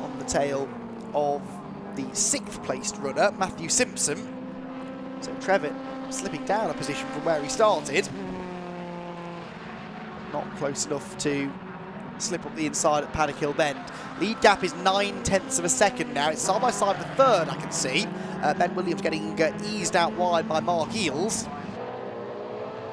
on the tail of the 6th placed runner, Matthew Simpson. So Trevitt slipping down a position from where he started. Not close enough to slip up the inside at Paddock Hill Bend. Lead gap is 9/10 of a second now. It's side by side with the 3rd, I can see. Ben Williams getting eased out wide by Mark Eales.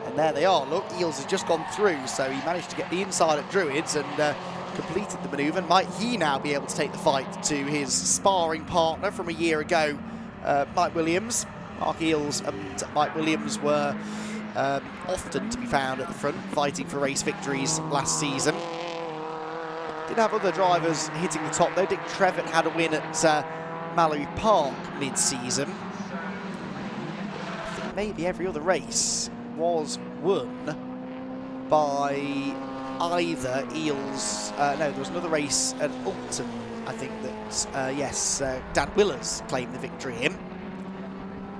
And there they are, look, Eales has just gone through, so he managed to get the inside at Druids and completed the manoeuvre. Might he now be able to take the fight to his sparring partner from a year ago, Mike Williams? Mark Eales and Mike Williams were often to be found at the front, fighting for race victories last season. Did have other drivers hitting the top though. Dick Trevitt had a win at Mallory Park mid-season. I think maybe every other race was won by either Eales, no, there was another race at Alton, I think that, yes, Dan Willers claimed the victory in.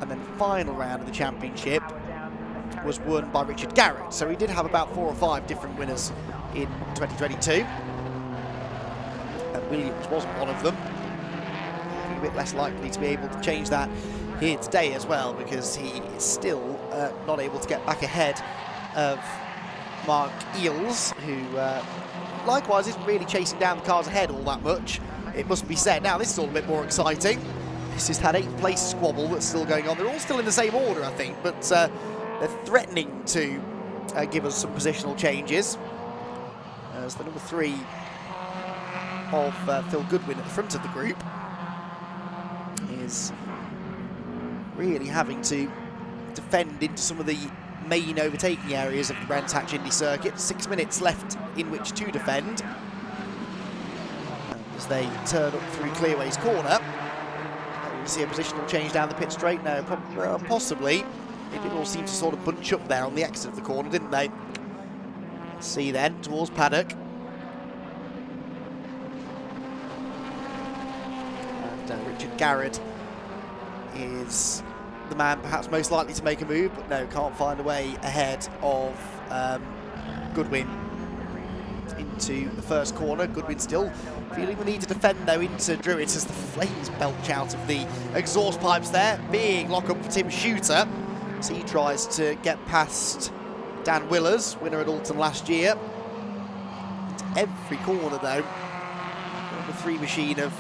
And then the final round of the championship was won by Richard Garrett. So he did have about 4 or 5 different winners in 2022. And Williams wasn't one of them. A bit less likely to be able to change that here today as well, because he is still not able to get back ahead of Mark Eales, who likewise isn't really chasing down the cars ahead all that much, it must be said. Now this is all a bit more exciting. This is that 8th place squabble that's still going on. They're all still in the same order, I think, but they're threatening to give us some positional changes, as the number 3 of Phil Goodwin at the front of the group is really having to defend into some of the main overtaking areas of the Brands Hatch Indy circuit. 6 minutes left in which to defend. And as they turn up through Clearways Corner, we see a positional change down the pit straight now. Possibly. It did all seem to sort of bunch up there on the exit of the corner, didn't they? Let's see then, towards Paddock. And Richard Garrett is the man perhaps most likely to make a move, but no, can't find a way ahead of Goodwin into the first corner. Goodwin still feeling the need to defend though into Druids as the flames belch out of the exhaust pipes there. Big lock-up for Tim Shooter. So he tries to get past Dan Willers, winner at Alton last year. Into every corner though, the 3 machine of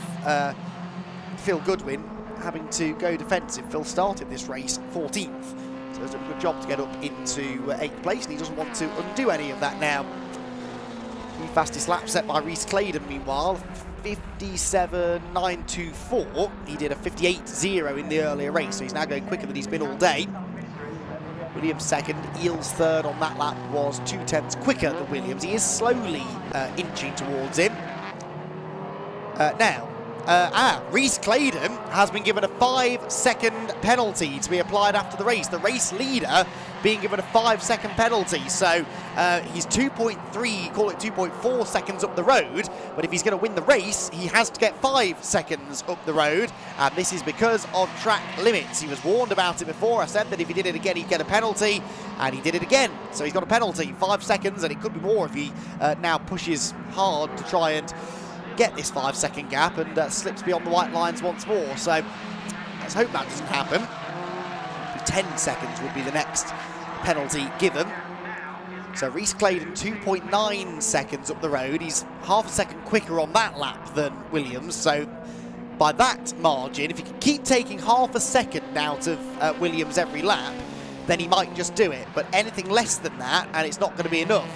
Phil Goodwin having to go defensive. Phil started this race 14th, so he's done a good job to get up into 8th place, and he doesn't want to undo any of that now. The fastest lap set by Rhys Claydon, meanwhile, 57.924. He did a 58.0 in the earlier race, so he's now going quicker than he's been all day. Williams 2nd, Eales 3rd on that lap, was 0.2 quicker than Williams. He is slowly inching towards him. Rhys Claydon has been given a 5-second penalty to be applied after the race. The race leader being given a 5-second penalty. So he's 2.3, call it 2.4 seconds up the road. But if he's going to win the race, he has to get 5 seconds up the road. And this is because of track limits. He was warned about it before. I said that if he did it again, he'd get a penalty. And he did it again. So he's got a penalty, 5 seconds. And it could be more if he now pushes hard to try and get this 5-second gap and slips beyond the white lines once more. So let's hope that doesn't happen. 10 seconds would be the next penalty given. So Rhys Claydon 2.9 seconds up the road. He's half a second quicker on that lap than Williams. So by that margin, if he can keep taking half a second out of Williams every lap, then he might just do it. But anything less than that, and it's not going to be enough.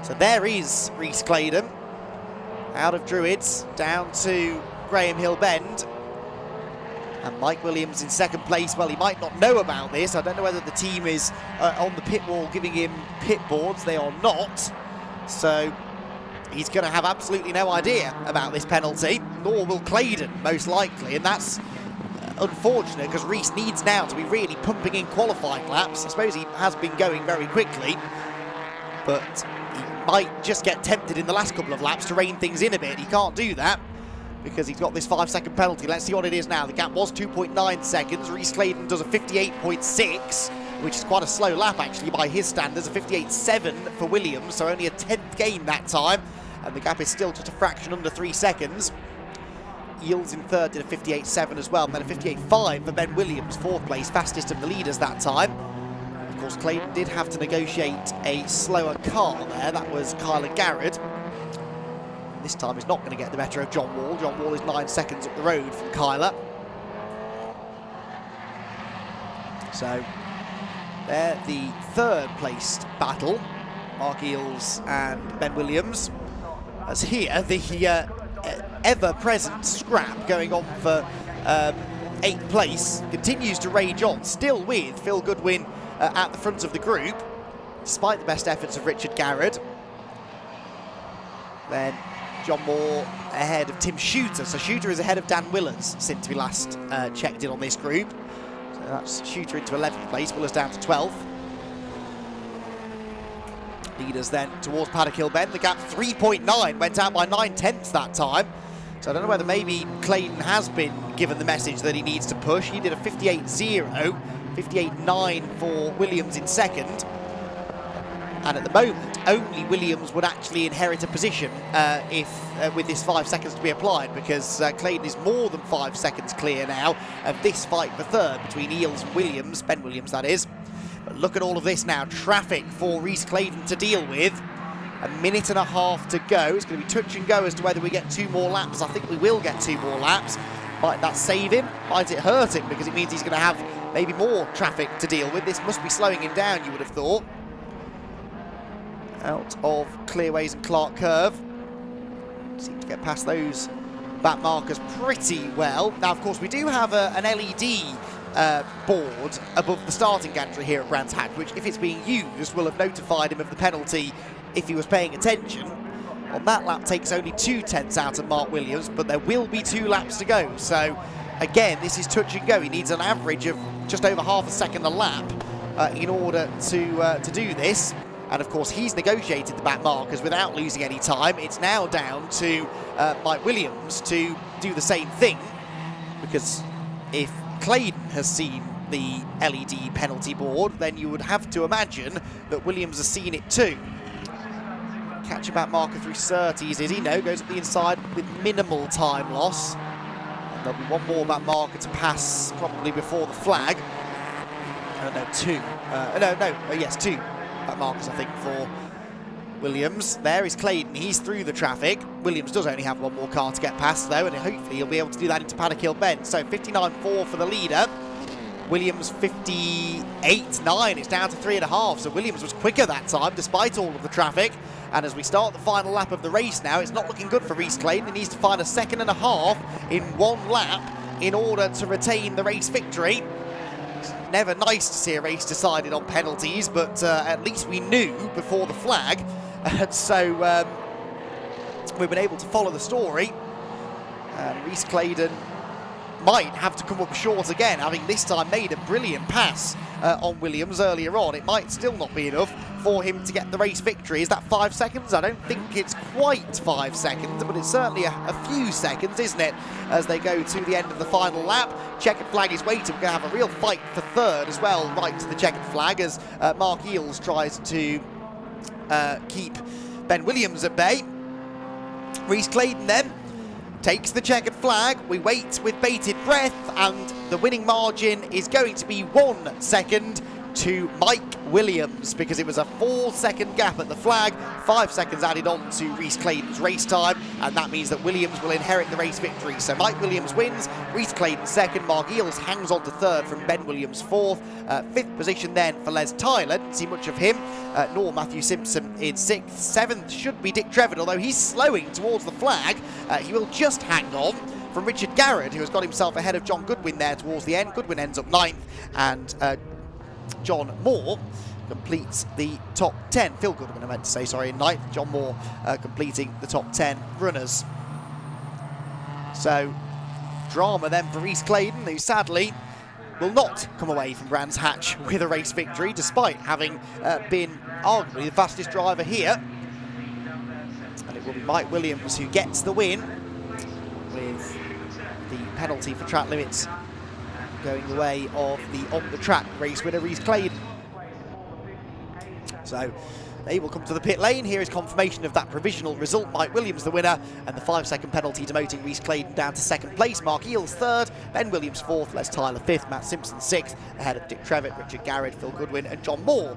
So there is Rhys Claydon out of Druids down to Graham Hill Bend. And Mike Williams in second place. Well, he might not know about this. I don't know whether the team is on the pit wall giving him pit boards. They are not. So he's going to have absolutely no idea about this penalty, nor will Claydon, most likely. And that's unfortunate, because Rhys needs now to be really pumping in qualifying laps. I suppose he has been going very quickly, but he might just get tempted in the last couple of laps to rein things in a bit. He can't do that, because he's got this 5-second penalty. Let's see what it is now. The gap was 2.9 seconds. Rhys Claydon does a 58.6, which is quite a slow lap, actually, by his standards. A 58.7 for Williams, so only a 10th gain that time. And the gap is still just a fraction under 3 seconds. Eels in third did a 58.7 as well. And then a 58.5 for Ben Williams, fourth place, fastest of the leaders that time. Of course, Claydon did have to negotiate a slower car there. That was Kyler Garrett. This time he's not going to get the better of John Wall. John Wall is 9 seconds up the road from Kyler. So they're the third placed battle, Mark Eels and Ben Williams. As here, the ever-present scrap going on for 8th place continues to rage on, still with Phil Goodwin at the front of the group, despite the best efforts of Richard Garrett. Then John Moore ahead of Tim Shooter. So Shooter is ahead of Dan Willers since we last checked in on this group. So that's Shooter into 11th place, Willers down to 12th. Leaders then towards Paddock Hill Bend. The gap 3.9, went out by 9/10 that time. So I don't know whether maybe Claydon has been given the message that he needs to push. He did a 58.0, 58.9 for Williams in second. And at the moment, only Williams would actually inherit a position if with this 5 seconds to be applied, because Claydon is more than 5 seconds clear now of this fight for third between Eels and Williams, Ben Williams that is. But look at all of this now, traffic for Rhys Claydon to deal with. 1.5 minutes to go. It's going to be touch and go as to whether we get 2 more laps. I think we will get 2 more laps. Might that save him? Might it hurt him? Because it means he's going to have maybe more traffic to deal with. This must be slowing him down, you would have thought. Out of Clearways and Clark Curve. Seem to get past those back markers pretty well. Now, of course, we do have an LED board above the starting gantry here at Brands Hatch, which, if it's being used, will have notified him of the penalty if he was paying attention. On that lap, takes only 2/10 out of Mark Williams, but there will be 2 laps to go. So, again, this is touch and go. He needs an average of just over half a second a lap in order to do this. And of course, he's negotiated the back markers without losing any time. It's now down to Mike Williams to do the same thing, because if Claydon has seen the LED penalty board, then you would have to imagine that Williams has seen it too. Catch a back marker through Surtees, is he? No, goes up the inside with minimal time loss. And there'll be 1 more back marker to pass probably before the flag. No, 2. Yes, 2. Back markers, I think, for Williams. There is Claydon, he's through the traffic. Williams does only have 1 more car to get past though, and hopefully he'll be able to do that into Paddock Hill Bend. So 59.4 for the leader. Williams 58.9, it's down to 3.5, so Williams was quicker that time despite all of the traffic. And as we start the final lap of the race now, it's not looking good for Rhys Claydon. He needs to find a 1.5 seconds in 1 lap in order to retain the race victory. Never nice to see a race decided on penalties, but at least we knew before the flag. And so we've been able to follow the story. Rhys Claydon might have to come up short again, having this time made a brilliant pass on Williams earlier on. It might still not be enough for him to get the race victory. Is that 5 seconds? I don't think it's quite 5 seconds, but it's certainly a few seconds, isn't it, as they go to the end of the final lap. Checkered flag is waiting. We're going to have a real fight for third as well, right to the checkered flag, as Mark Eels tries to keep Ben Williams at bay. Rhys Claydon then takes the checkered flag. We wait with bated breath, and the winning margin is going to be 1 second. to Mike Williams, because it was a 4-second gap at the flag, 5 seconds added on to Rhys Clayton's race time, and that means that Williams will inherit the race victory. So Mike Williams wins, Rhys Clayton second, Mark Eales hangs on to third from Ben Williams fourth, fifth position then for Les Tyler, didn't see much of him, nor Matthew Simpson in sixth. Seventh should be Dick Trevitt, although he's slowing towards the flag. He will just hang on from Richard Garrett, who has got himself ahead of John Goodwin there towards the end. Goodwin ends up ninth, and John Moore completes the top 10. Phil Goodwin, I meant to say, sorry, in ninth. John Moore completing the top 10 runners. So, drama then for Rhys Clayton, who sadly will not come away from Brands Hatch with a race victory, despite having been arguably the fastest driver here. And it will be Mike Williams who gets the win, with the penalty for track limits going the way of the on-the-track race winner, Rhys Clayton. So they will come to the pit lane. Here is confirmation of that provisional result. Mike Williams the winner, and the 5-second penalty demoting Rhys Clayton down to second place. Mark Eales third, Ben Williams fourth, Les Tyler fifth, Matt Simpson sixth, ahead of Dick Trevitt, Richard Garrett, Phil Goodwin and John Moore,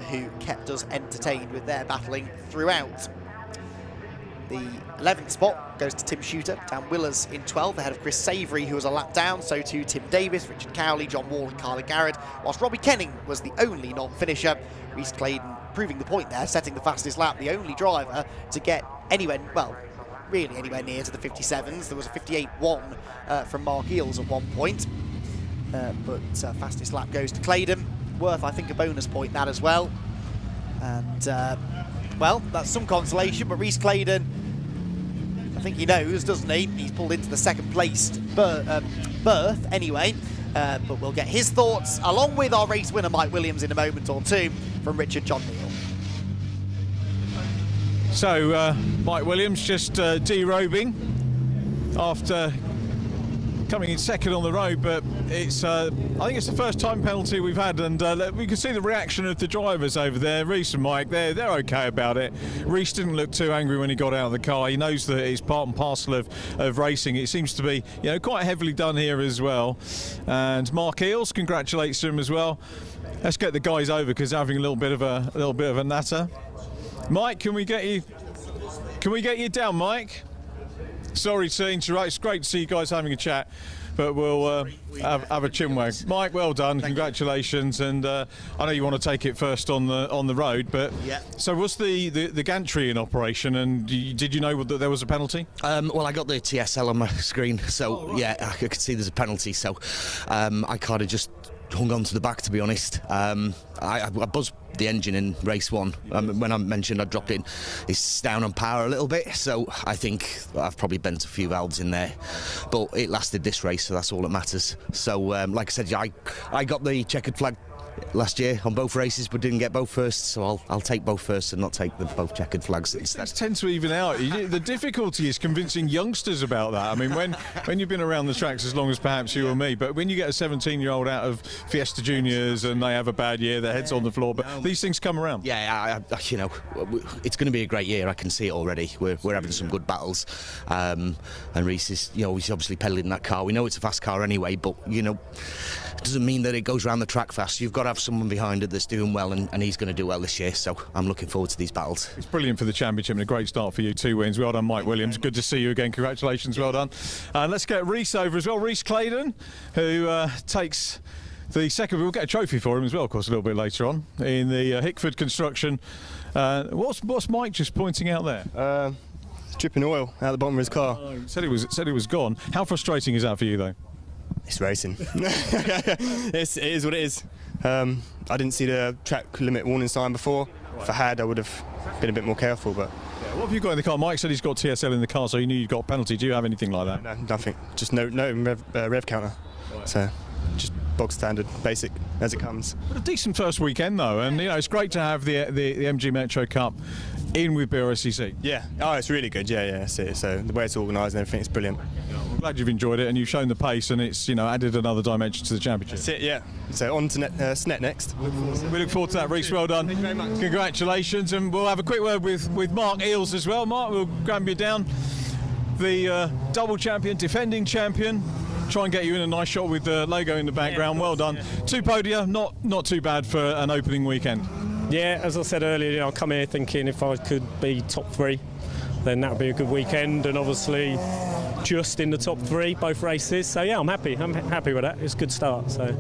who kept us entertained with their battling throughout. The 11th spot goes to Tim Shooter, Dan Willers in 12th, ahead of Chris Savory, who was a lap down, so too Tim Davis, Richard Cowley, John Wall and Carla Garrett, whilst Robbie Kenning was the only non-finisher. Rhys Clayton proving the point there, setting the fastest lap, the only driver to get anywhere, well, really anywhere near to the 57s. There was a 58.1 from Mark Eales at one point, but fastest lap goes to Clayton. Worth, I think, a bonus point, that as well. And, well, that's some consolation, but Rhys Clayton, I think he knows, doesn't he? He's pulled into the second placed berth anyway, but we'll get his thoughts, along with our race winner Mike Williams in a moment or two, from Richard John Neal. So, Mike Williams just derobing after coming in second on the road, but it's I think it's the first time penalty we've had, and we can see the reaction of the drivers over there. Rhys and Mike, they're okay about it. Rhys didn't look too angry when he got out of the car. He knows that it's part and parcel of racing. It seems to be, you know, quite heavily done here as well. And Mark Eales congratulates him as well. Let's get the guys over, because they're having a little bit of a natter. Mike, can we get you down, Mike? Sorry to interrupt. It's great to see you guys having a chat, but we'll have a chin wag. Mike, well done, congratulations, and I know you want to take it first on the road, but yeah. So was the gantry in operation, and did you know that there was a penalty? Well, I got the TSL on my screen, so yeah, I could see there's a penalty, so I kind of just hung on to the back, to be honest. I buzzed the engine in race one. When I mentioned I dropped in, it's down on power a little bit, so I think I've probably bent a few valves in there, but it lasted this race, so that's all that matters. So like I said, I got the checkered flag last year on both races, but didn't get both first, so I'll take both first and not take both checkered flags instead. It tends to even out. The difficulty is convincing youngsters about that. I mean, when you've been around the tracks as long as perhaps you or me, but when you get a 17-year-old out of Fiesta Juniors and they have a bad year, their head's on the floor, but these things come around. Yeah, you know, it's going to be a great year. I can see it already. We're having some good battles, and Rhys is, you know, he's obviously pedaling in that car. We know it's a fast car anyway, but you know, it doesn't mean that it goes around the track fast. You've got to have someone behind it that's doing well, and he's going to do well this year, so I'm looking forward to these battles. It's brilliant for the championship and a great start for you. 2 wins. Well done, Mike Williams. Good to see you again. Congratulations. Well done. Let's get Rhys over as well. Rhys Clayton, who takes the second. We'll get a trophy for him as well, of course, a little bit later on in the Hickford construction. What's Mike just pointing out there? Dripping oil out the bottom of his car. Said it was gone. How frustrating is that for you, though? It's racing. It is what it is. I didn't see the track limit warning sign before. Right. If I had, I would have been a bit more careful. But yeah, what have you got in the car? Mike said he's got TSL in the car, so you knew you'd got a penalty. Do you have anything like that? No, nothing. Just no rev counter. Right. So just bog standard, basic as it comes. But a decent first weekend though, and you know it's great to have the MG Metro Cup in with Brscc. Yeah. Oh, it's really good. Yeah, that's it. So the way it's organised and everything, it's brilliant. I'm glad you've enjoyed it, and you've shown the pace, and it's, you know, added another dimension to the championship. That's it. Yeah. So on to Snet next. We look forward to that, Rhys. Well done. Thank you very much. Congratulations, and we'll have a quick word with Mark Eales as well. Mark, we'll grab you down. The double champion, defending champion. try and get you in a nice shot with the logo in the background. Well done. 2 podia, not too bad for an opening weekend. Yeah, as I said earlier, I come here thinking if I could be top 3, then that would be a good weekend, and obviously just in the top 3 both races. So yeah, I'm happy with that. It's a good start. So.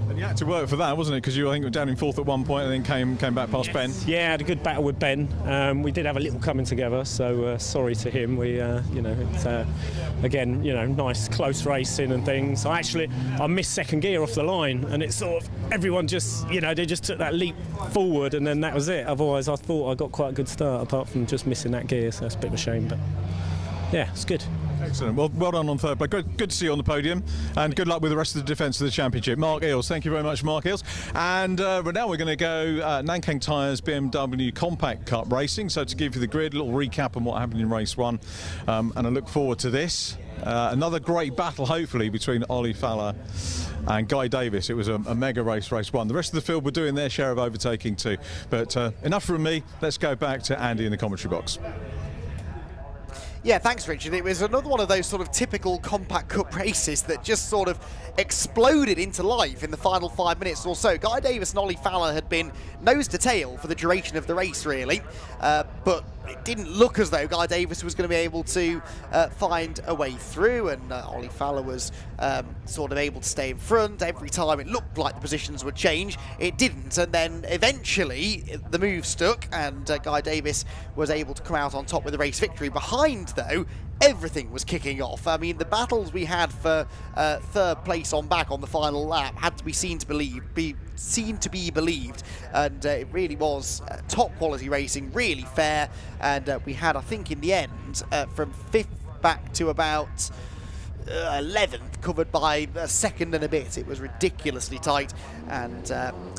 And you had to work for that, wasn't it? Because you, I think, were down in 4th at one point and then came back past Ben. Yeah, I had a good battle with Ben. We did have a little coming together, so sorry to him. We, it's, again, nice close racing and things. I missed second gear off the line, and it's sort of everyone just, they just took that leap forward, and then that was it. Otherwise, I thought I got quite a good start, apart from just missing that gear. So it's a bit of a shame, but yeah, it's good. Excellent. Well done on third place. Good to see you on the podium, and good luck with the rest of the defence of the championship. Mark Eels, thank you very much, Mark Eels. And now we're going to go Nankang Tyres BMW Compact Cup Racing. So to give you the grid, a little recap on what happened in race 1, and I look forward to this. Another great battle, hopefully, between Ollie Fowler and Guy Davis. It was a mega race 1. The rest of the field were doing their share of overtaking too. But enough from me. Let's go back to Andy in the commentary box. Yeah, thanks, Richard. It was another one of those sort of typical Compact Cup races that just sort of exploded into life in the final 5 minutes or so. Guy Davis and Ollie Fowler had been nose to tail for the duration of the race, really, but it didn't look as though Guy Davis was going to be able to find a way through, and Ollie Fowler was sort of able to stay in front. Every time it looked like the positions would change, it didn't, and then eventually the move stuck, and Guy Davis was able to come out on top with a race victory. Behind, though, everything was kicking off. I mean, the battles we had for third place on back on the final lap had to be seen to be believed, and it really was top quality racing, really fair, and we had, I think, in the end, from 5th back to about 11th, covered by a second and a bit. It was ridiculously tight, and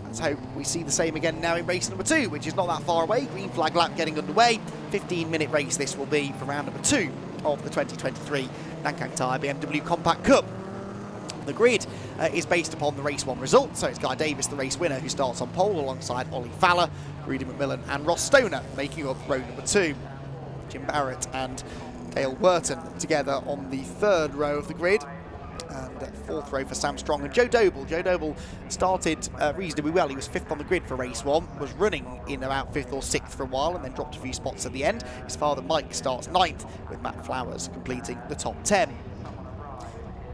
let's hope we see the same again now in race number 2, which is not that far away. Green flag lap getting underway. 15-minute race this will be for round number 2 of the 2023 Nankang Tyre BMW Compact Cup. The grid is based upon the race 1 result, so it's Guy Davis, the race winner, who starts on pole alongside Ollie Fowler, Reedy McMillan and Ross Stoner, making up row number 2. Jim Barrett and Dale Wurton together on the 3rd row of the grid, and 4th row for Sam Strong and Joe Doble. Joe Doble started reasonably well. He was 5th on the grid for race 1, was running in about 5th or 6th for a while, and then dropped a few spots at the end. His father Mike starts 9th, with Matt Flowers completing the top 10.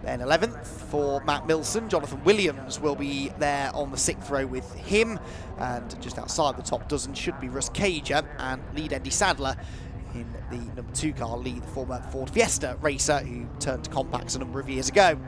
Then 11th for Matt Milson. Jonathan Williams will be there on the 6th row with him, and just outside the top dozen should be Russ Cager and lead Andy Sadler in the number 2 car, Lee, the former Ford Fiesta racer who turned to compacts a number of years ago.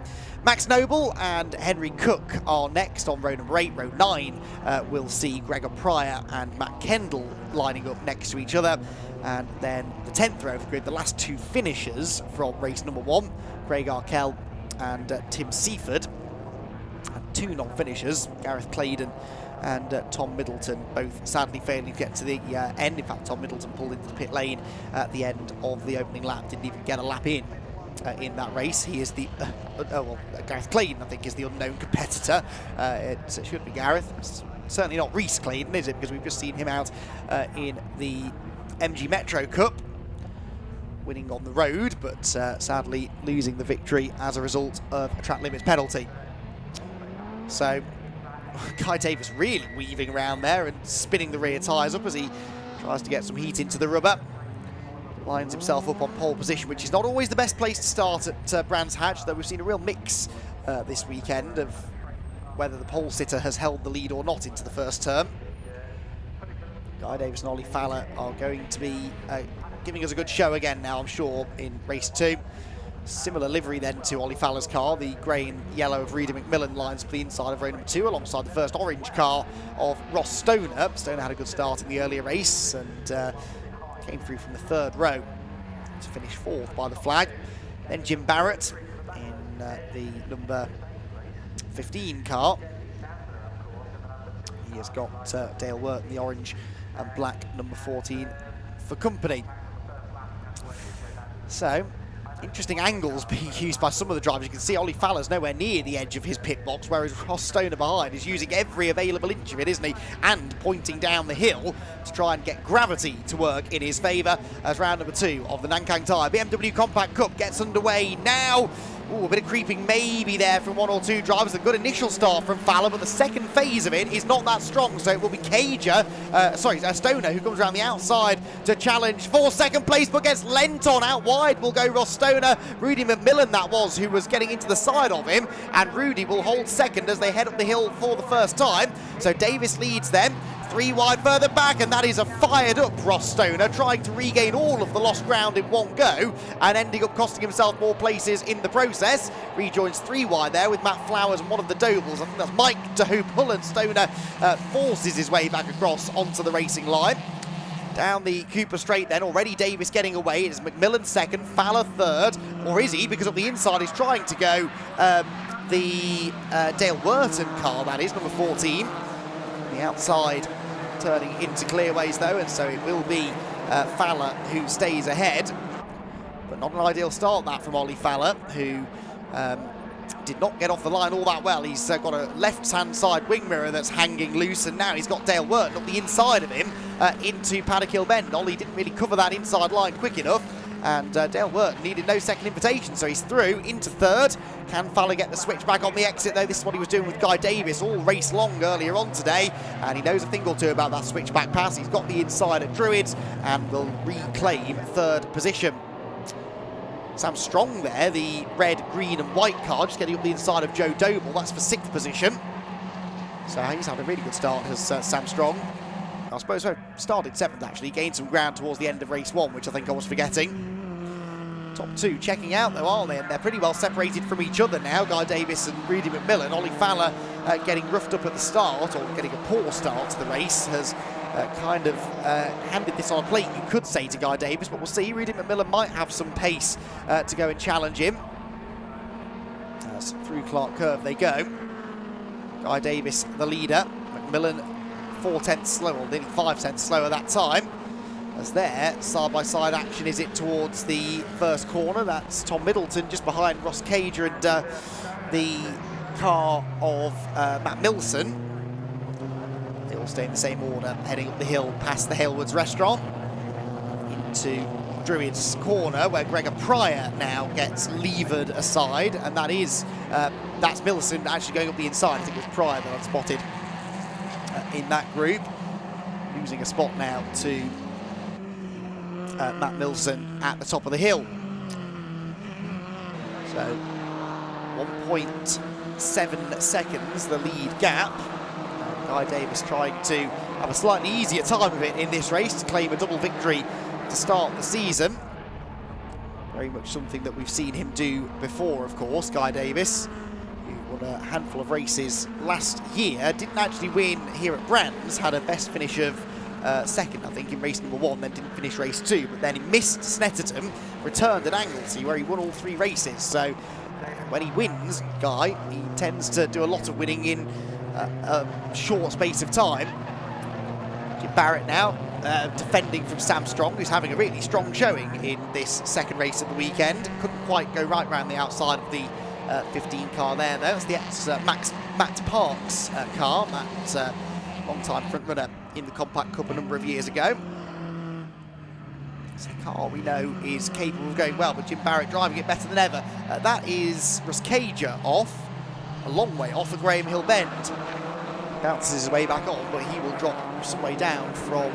Max Noble and Henry Cook are next on row number 8. Row 9 will see Gregor Pryor and Matt Kendall lining up next to each other. And then the 10th row of the grid, the last 2 finishers from race number 1, Craig Arkell and Tim Seaford. And 2 non-finishers, Gareth Claydon and Tom Middleton, both sadly failing to get to the end. In fact, Tom Middleton pulled into the pit lane at the end of the opening lap, didn't even get a lap in that race. He is the, Gareth Claydon, I think, is the unknown competitor. It should be Gareth. It's certainly not Reece Claydon, is it? Because we've just seen him out in the MG Metro Cup, winning on the road, but sadly losing the victory as a result of a track limits penalty. So Guy Davis really weaving around there and spinning the rear tyres up as he tries to get some heat into the rubber. Lines himself up on pole position, which is not always the best place to start at Brands Hatch, though we've seen a real mix this weekend of whether the pole sitter has held the lead or not into the first turn. Guy Davis and Ollie Fowler are going to be giving us a good show again now, I'm sure, in race 2. Similar livery then to Ollie Fowler's car. The grey and yellow of Reedy McMillan lines up the inside of row number 2 alongside the first orange car of Ross Stoner. Stoner had a good start in the earlier race and came through from the 3rd row to finish 4th by the flag. Then Jim Barrett in the number 15 car. He has got Dale Wirt in the orange and black number 14 for company. So, interesting angles being used by some of the drivers. You can see Ollie Fowler's nowhere near the edge of his pit box, whereas Ross Stoner behind is using every available inch of it, isn't he? And pointing down the hill to try and get gravity to work in his favour as round number 2 of the Nankang Tyre BMW Compact Cup gets underway now. Ooh, a bit of creeping maybe there from one or two drivers. A good initial start from Fowler, but the second phase of it is not that strong, so it will be Stoner who comes around the outside to challenge for second place, but gets lent on. Out wide will go Ross Stoner. Rudy McMillan that was, who was getting into the side of him, and Rudy will hold second as they head up the hill for the first time. So Davis leads them. 3 wide further back, and that is a fired up Ross Stoner, trying to regain all of the lost ground in one go and ending up costing himself more places in the process. Rejoins 3 wide there with Matt Flowers and one of the Dobles. I think that's Mike to who pull, and Stoner forces his way back across onto the racing line. Down the Cooper Straight then, already Davis getting away. It's McMillan second, Fowler third, or is he? Because up the inside he's trying to go the Dale Wharton car, that is, number 14. The outside turning into clearways though, and so it will be Fowler who stays ahead. But not an ideal start that from Ollie Fowler, who did not get off the line all that well. He's got a left-hand side wing mirror that's hanging loose, and now he's got Dale Wharton up the inside of him into Paddock Hill Bend. Ollie didn't really cover that inside line quick enough, and Dale Wharton needed no second invitation, so he's through into third. Can Fowler get the switch back on the exit though? This is what he was doing with Guy Davis all race long earlier on today, and he knows a thing or two about that switch back pass. He's got the inside at Druids and will reclaim third position. Sam Strong there, the red, green and white car, just getting up the inside of Joe Doble. That's for 6th position. So he's had a really good start as Sam Strong. I suppose I started 7th actually, gained some ground towards the end of race 1, which I think I was forgetting. Top 2 checking out though, aren't they? And they're pretty well separated from each other now. Guy Davis and Rudy McMillan. Ollie Fowler getting roughed up at the start, or getting a poor start to the race, has kind of handed this on a plate, you could say, to Guy Davis, but we'll see. Rudy McMillan might have some pace to go and challenge him. As through Clark Curve they go. Guy Davis the leader. McMillan 4/10 slower, nearly 5/10 slower that time. As there, side-by-side action is it towards the first corner. That's Tom Middleton just behind Ross Cager and the car of Matt Milson. They all stay in the same order, heading up the hill past the Halewoods restaurant into Druids corner, where Gregor Pryor now gets levered aside, and that is that's Milson actually going up the inside. I think it was Pryor that I'd spotted in that group, losing a spot now to Matt Milson at the top of the hill. So 1.7 seconds the lead gap. Guy Davis trying to have a slightly easier time of it in this race to claim a double victory to start the season. Very much something that we've seen him do before, of course. Guy Davis, who won a handful of races last year, didn't actually win here at Brands, had a best finish of second, I think, in race number 1, then didn't finish race 2, but then he missed Snetterton, returned at Anglesey, where he won all 3 races. So when he wins, Guy, he tends to do a lot of winning in a short space of time. Jim Barrett now defending from Sam Strong, who's having a really strong showing in this second race of the weekend. Couldn't quite go right round the outside of the 15 car there, though. It's the Matt Parks car, Matt, long-time front-runner in the Compact Cup a number of years ago. It's a car we know is capable of going well, but Jim Barrett driving it better than ever. That is Brscc off, a long way off of Graham Hill Bend. Bounces his way back on, but he will drop some way down from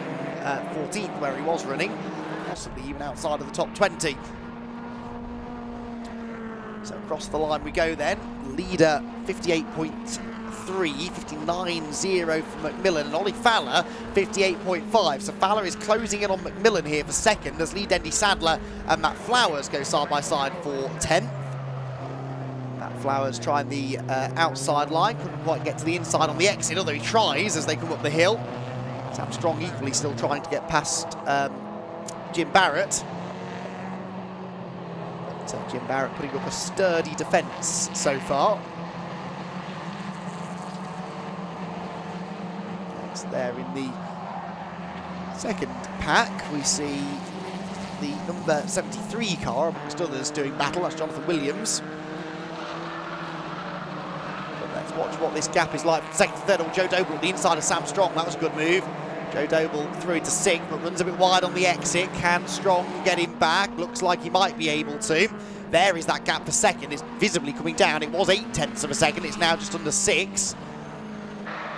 14th where he was running, possibly even outside of the top 20. So across the line we go then. Leader 58.3, 59.0 from McMillan, and Ollie Fowler 58.5. So Fowler is closing in on McMillan here for second, as Lee Dendy Sadler and Matt Flowers go side by side for 10th. Matt Flowers trying the outside line, couldn't quite get to the inside on the exit, although he tries as they come up the hill. Sam Strong equally still trying to get past Jim Barrett. But Jim Barrett putting up a sturdy defence so far. Next there in the second pack we see the number 73 car, amongst others, doing battle. That's Jonathan Williams. But let's watch what this gap is like from second to third. Oh, Joe Doble the inside of Sam Strong. That was a good move. Joe Doble through into 6th, but runs a bit wide on the exit. Can Strong get him back? Looks like he might be able to. there is that gap for second. It's visibly coming down. It was 0.8 of a second. It's now just under 6.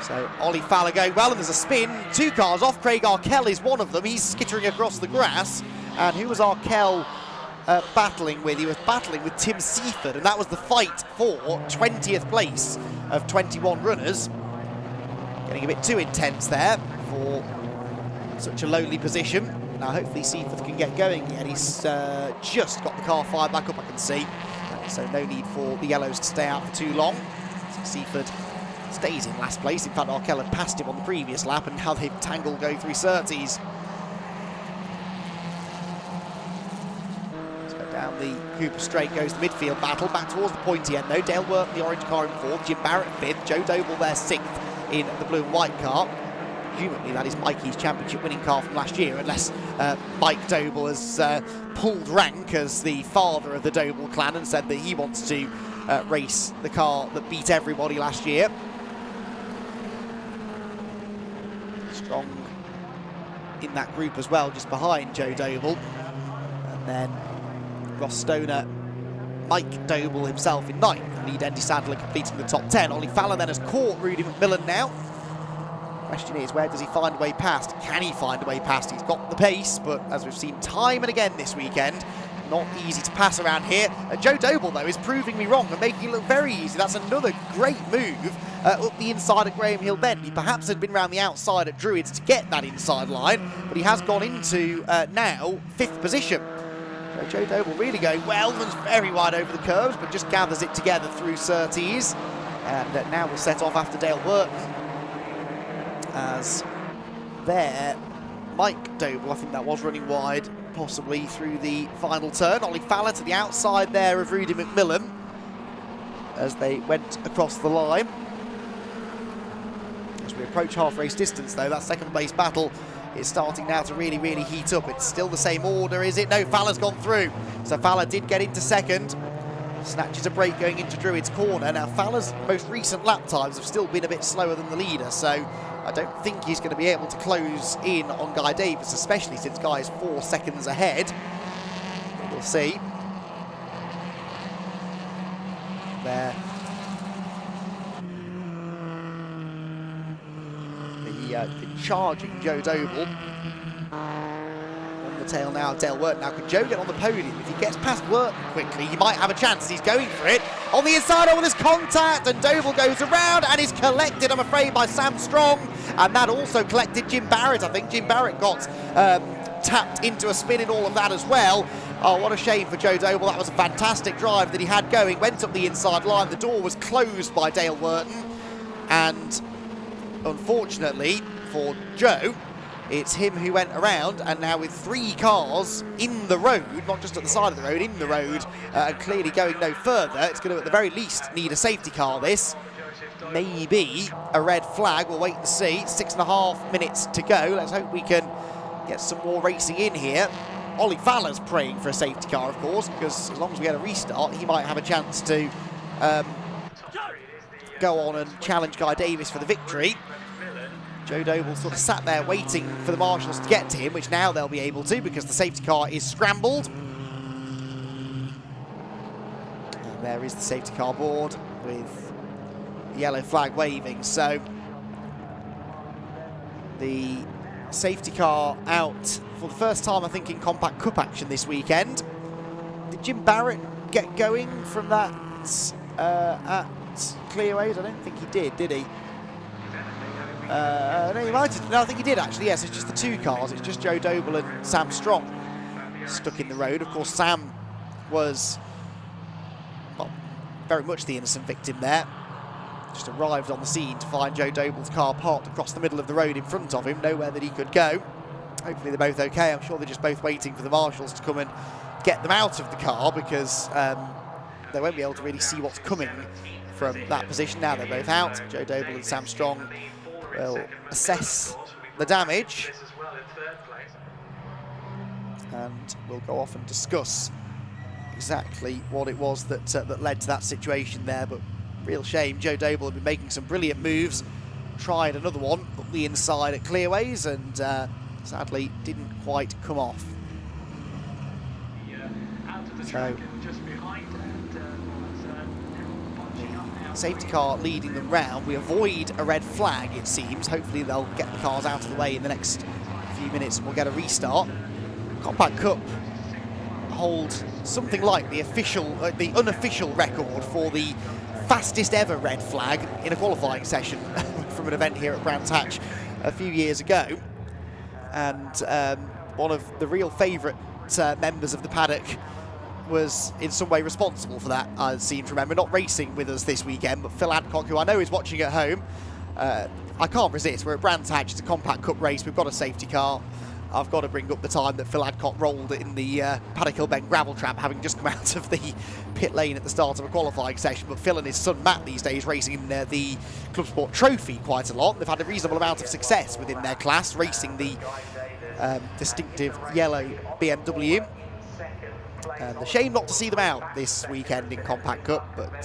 So Ollie Fowler going well, and there's a spin. 2 cars off. Craig Arkell is one of them. He's skittering across the grass. And who was Arkell battling with? He was battling with Tim Seaford, and that was the fight for 20th place of 21 runners. Getting a bit too intense there for such a lowly position. Now hopefully Seaford can get going, and he's just got the car fired back up, I can see. So no need for the yellows to stay out for too long. So Seaford stays in last place. In fact, Arkell had passed him on the previous lap, and now they've tangled go through Surtees. So down the Cooper Straight goes the midfield battle, back towards the pointy end though. Dale Work, the orange car in 4th, Jim Barrett 5th, Joe Doble there 6th in the blue and white car. Presumably that is Mikey's championship winning car from last year, unless Mike Doble has pulled rank as the father of the Doble clan and said that he wants to race the car that beat everybody last year. Strong in that group as well, just behind Joe Doble. And then Ross Stoner, Mike Doble himself in 9th, lead Andy Sadler completing the top 10. Ollie Fowler then has caught Rudy McMillan now. Question is, where does he find a way past? Can he find a way past? He's got the pace, but as we've seen time and again this weekend, not easy to pass around here. Joe Doble, though, is proving me wrong and making it look very easy. That's another great move up the inside at Graham Hill Bend. He perhaps had been around the outside at Druids to get that inside line, but he has gone into now 5th position. So Joe Doble really going well, runs very wide over the curves, but just gathers it together through Surtees. And now will set off after Dale Worton. As there, Mike Doble, I think that was running wide, possibly through the final turn. Ollie Fowler to the outside there of Rudy McMillan as they went across the line. As we approach half race distance though, that second place battle is starting now to really, really heat up. It's still the same order, is it? No, Fowler's gone through. So Fowler did get into second. Snatches a break going into Druid's corner. Now Fowler's most recent lap times have still been a bit slower than the leader, so I don't think he's going to be able to close in on Guy Davis, especially since Guy is 4 seconds ahead. We'll see. There. The charging Joe Doble. On the tail now of Dale Worton. Now can Joe get on the podium? If he gets past Worton quickly, he might have a chance. He's going for it. On the inside, oh, there's contact, and Doble goes around and is collected, I'm afraid, by Sam Strong. And that also collected Jim Barrett. I think Jim Barrett got tapped into a spin in all of that as well. Oh, what a shame for Joe Doble. That was a fantastic drive that he had going. Went up the inside line. The door was closed by Dale Worton. And unfortunately for Joe, it's him who went around, and now with 3 cars in the road, not just at the side of the road, in the road, and clearly going no further, it's going to at the very least need a safety car, this. Maybe a red flag, we'll wait and see. 6.5 minutes to go. Let's hope we can get some more racing in here. Ollie Fowler's praying for a safety car, of course, because as long as we get a restart, he might have a chance to go on and challenge Guy Davis for the victory. Joe Doble sort of sat there waiting for the marshals to get to him, which now they'll be able to because the safety car is scrambled. And there is the safety car board with the yellow flag waving. So the safety car out for the first time, I think, in Compact Cup action this weekend. Did Jim Barrett get going from that at Clearways? I don't think he did he? No, he might have. No, I think he did actually. Yes, it's just the 2 cars. It's just Joe Doble and Sam Strong stuck in the road. Of course, Sam was well, very much the innocent victim there. Just arrived on the scene to find Joe Doble's car parked across the middle of the road in front of him, nowhere that he could go. Hopefully they're both okay. I'm sure they're just both waiting for the marshals to come and get them out of the car, because they won't be able to really see what's coming from that position. Now they're both out. Joe Doble and Sam Strong will assess the damage, and we'll go off and discuss exactly what it was that that led to that situation there. But real shame. Joe Doble had been making some brilliant moves, tried another one up the inside at Clearways, and sadly didn't quite come off. So the safety car leading them round. We avoid a red flag, it seems. Hopefully they'll get the cars out of the way in the next few minutes and we'll get a restart. Compact Cup hold something like the unofficial record for the fastest ever red flag in a qualifying session from an event here at Brands Hatch a few years ago. And one of the real favourite members of the paddock was in some way responsible for that, I seem to remember. Not racing with us this weekend, but Phil Adcock, who I know is watching at home. I can't resist. We're at Brands Hatch, it's a Compact Cup race, we've got a safety car. I've got to bring up the time that Phil Adcock rolled in the Paddock Hill Bend gravel trap, having just come out of the pit lane at the start of a qualifying session. But Phil and his son Matt these days racing in the Club Sport Trophy quite a lot. They've had a reasonable amount of success within their class, racing the distinctive yellow BMW. And a shame not to see them out this weekend in Compact Cup, but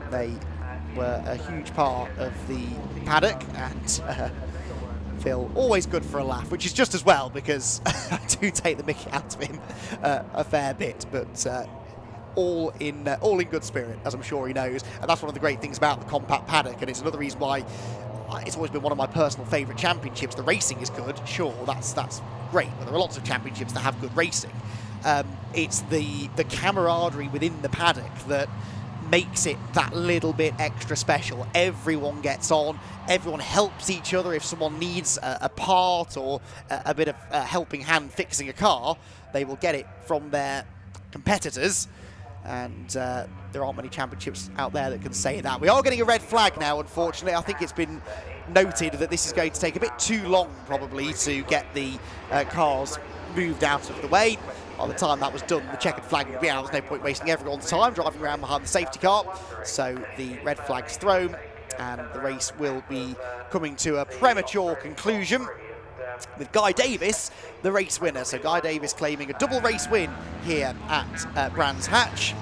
they were a huge part of the paddock, and Phil, always good for a laugh, which is just as well, because I do take the mickey out of him a fair bit, but all in good spirit, as I'm sure he knows. And that's one of the great things about the compact paddock, and it's another reason why it's always been one of my personal favourite championships. The racing is good, sure, that's great, but there are lots of championships that have good racing. It's the camaraderie within the paddock that makes it that little bit extra special. Everyone gets on, everyone helps each other. If someone needs a part or a bit of a helping hand fixing a car, they will get it from their competitors. And there aren't many championships out there that can say that. We are getting a red flag now, unfortunately. I think it's been noted that this is going to take a bit too long, probably, to get the cars moved out of the way. By the time that was done, the checkered flag would be out. There's no point wasting everyone's time driving around behind the safety car. So the red flag's thrown, and the race will be coming to a premature conclusion with Guy Davis, the race winner. So Guy Davis claiming a double race win here at Brands Hatch.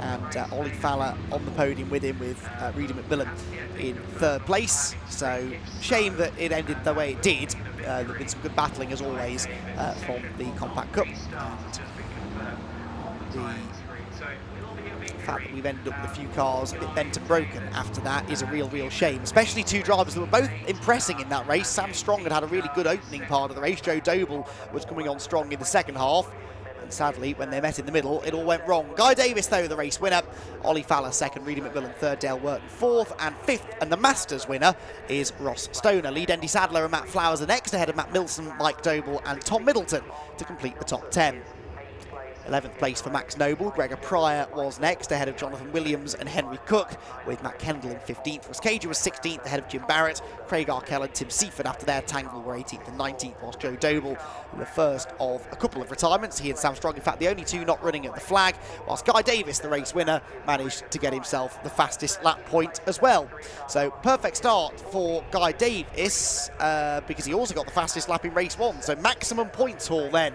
And Ollie Fowler on the podium with him, with Reedy McMillan in third place. So shame that it ended the way it did. There's been some good battling as always from the Compact Cup. And the fact that we've ended up with a few cars a bit bent and broken after that is a real shame, especially two drivers that were both impressing in that race. Sam Strong had a really good opening part of the race. Joe Doble was coming on strong in the second half. Sadly, when they met in the middle, it all went wrong. Guy Davis, though, the race winner. Ollie Fowler second, Reedy McMillan third, Dale Worton fourth, and fifth, and the Masters winner is Ross Stoner. Lead Andy Sadler and Matt Flowers are next, ahead of Matt Milson, Mike Doble, and Tom Middleton to complete the top 10. 11th place for Max Noble. Gregor Pryor was next, ahead of Jonathan Williams and Henry Cook, with Matt Kendall in 15th. Ross Cager was 16th, ahead of Jim Barrett. Craig Arkell and Tim Seaford after their tangle were 18th and 19th, whilst Joe Doble, the first of a couple of retirements. He and Sam Strong, in fact, the only two not running at the flag, whilst Guy Davis, the race winner, managed to get himself the fastest lap point as well. So perfect start for Guy Davis, because he also got the fastest lap in race one. So maximum points haul then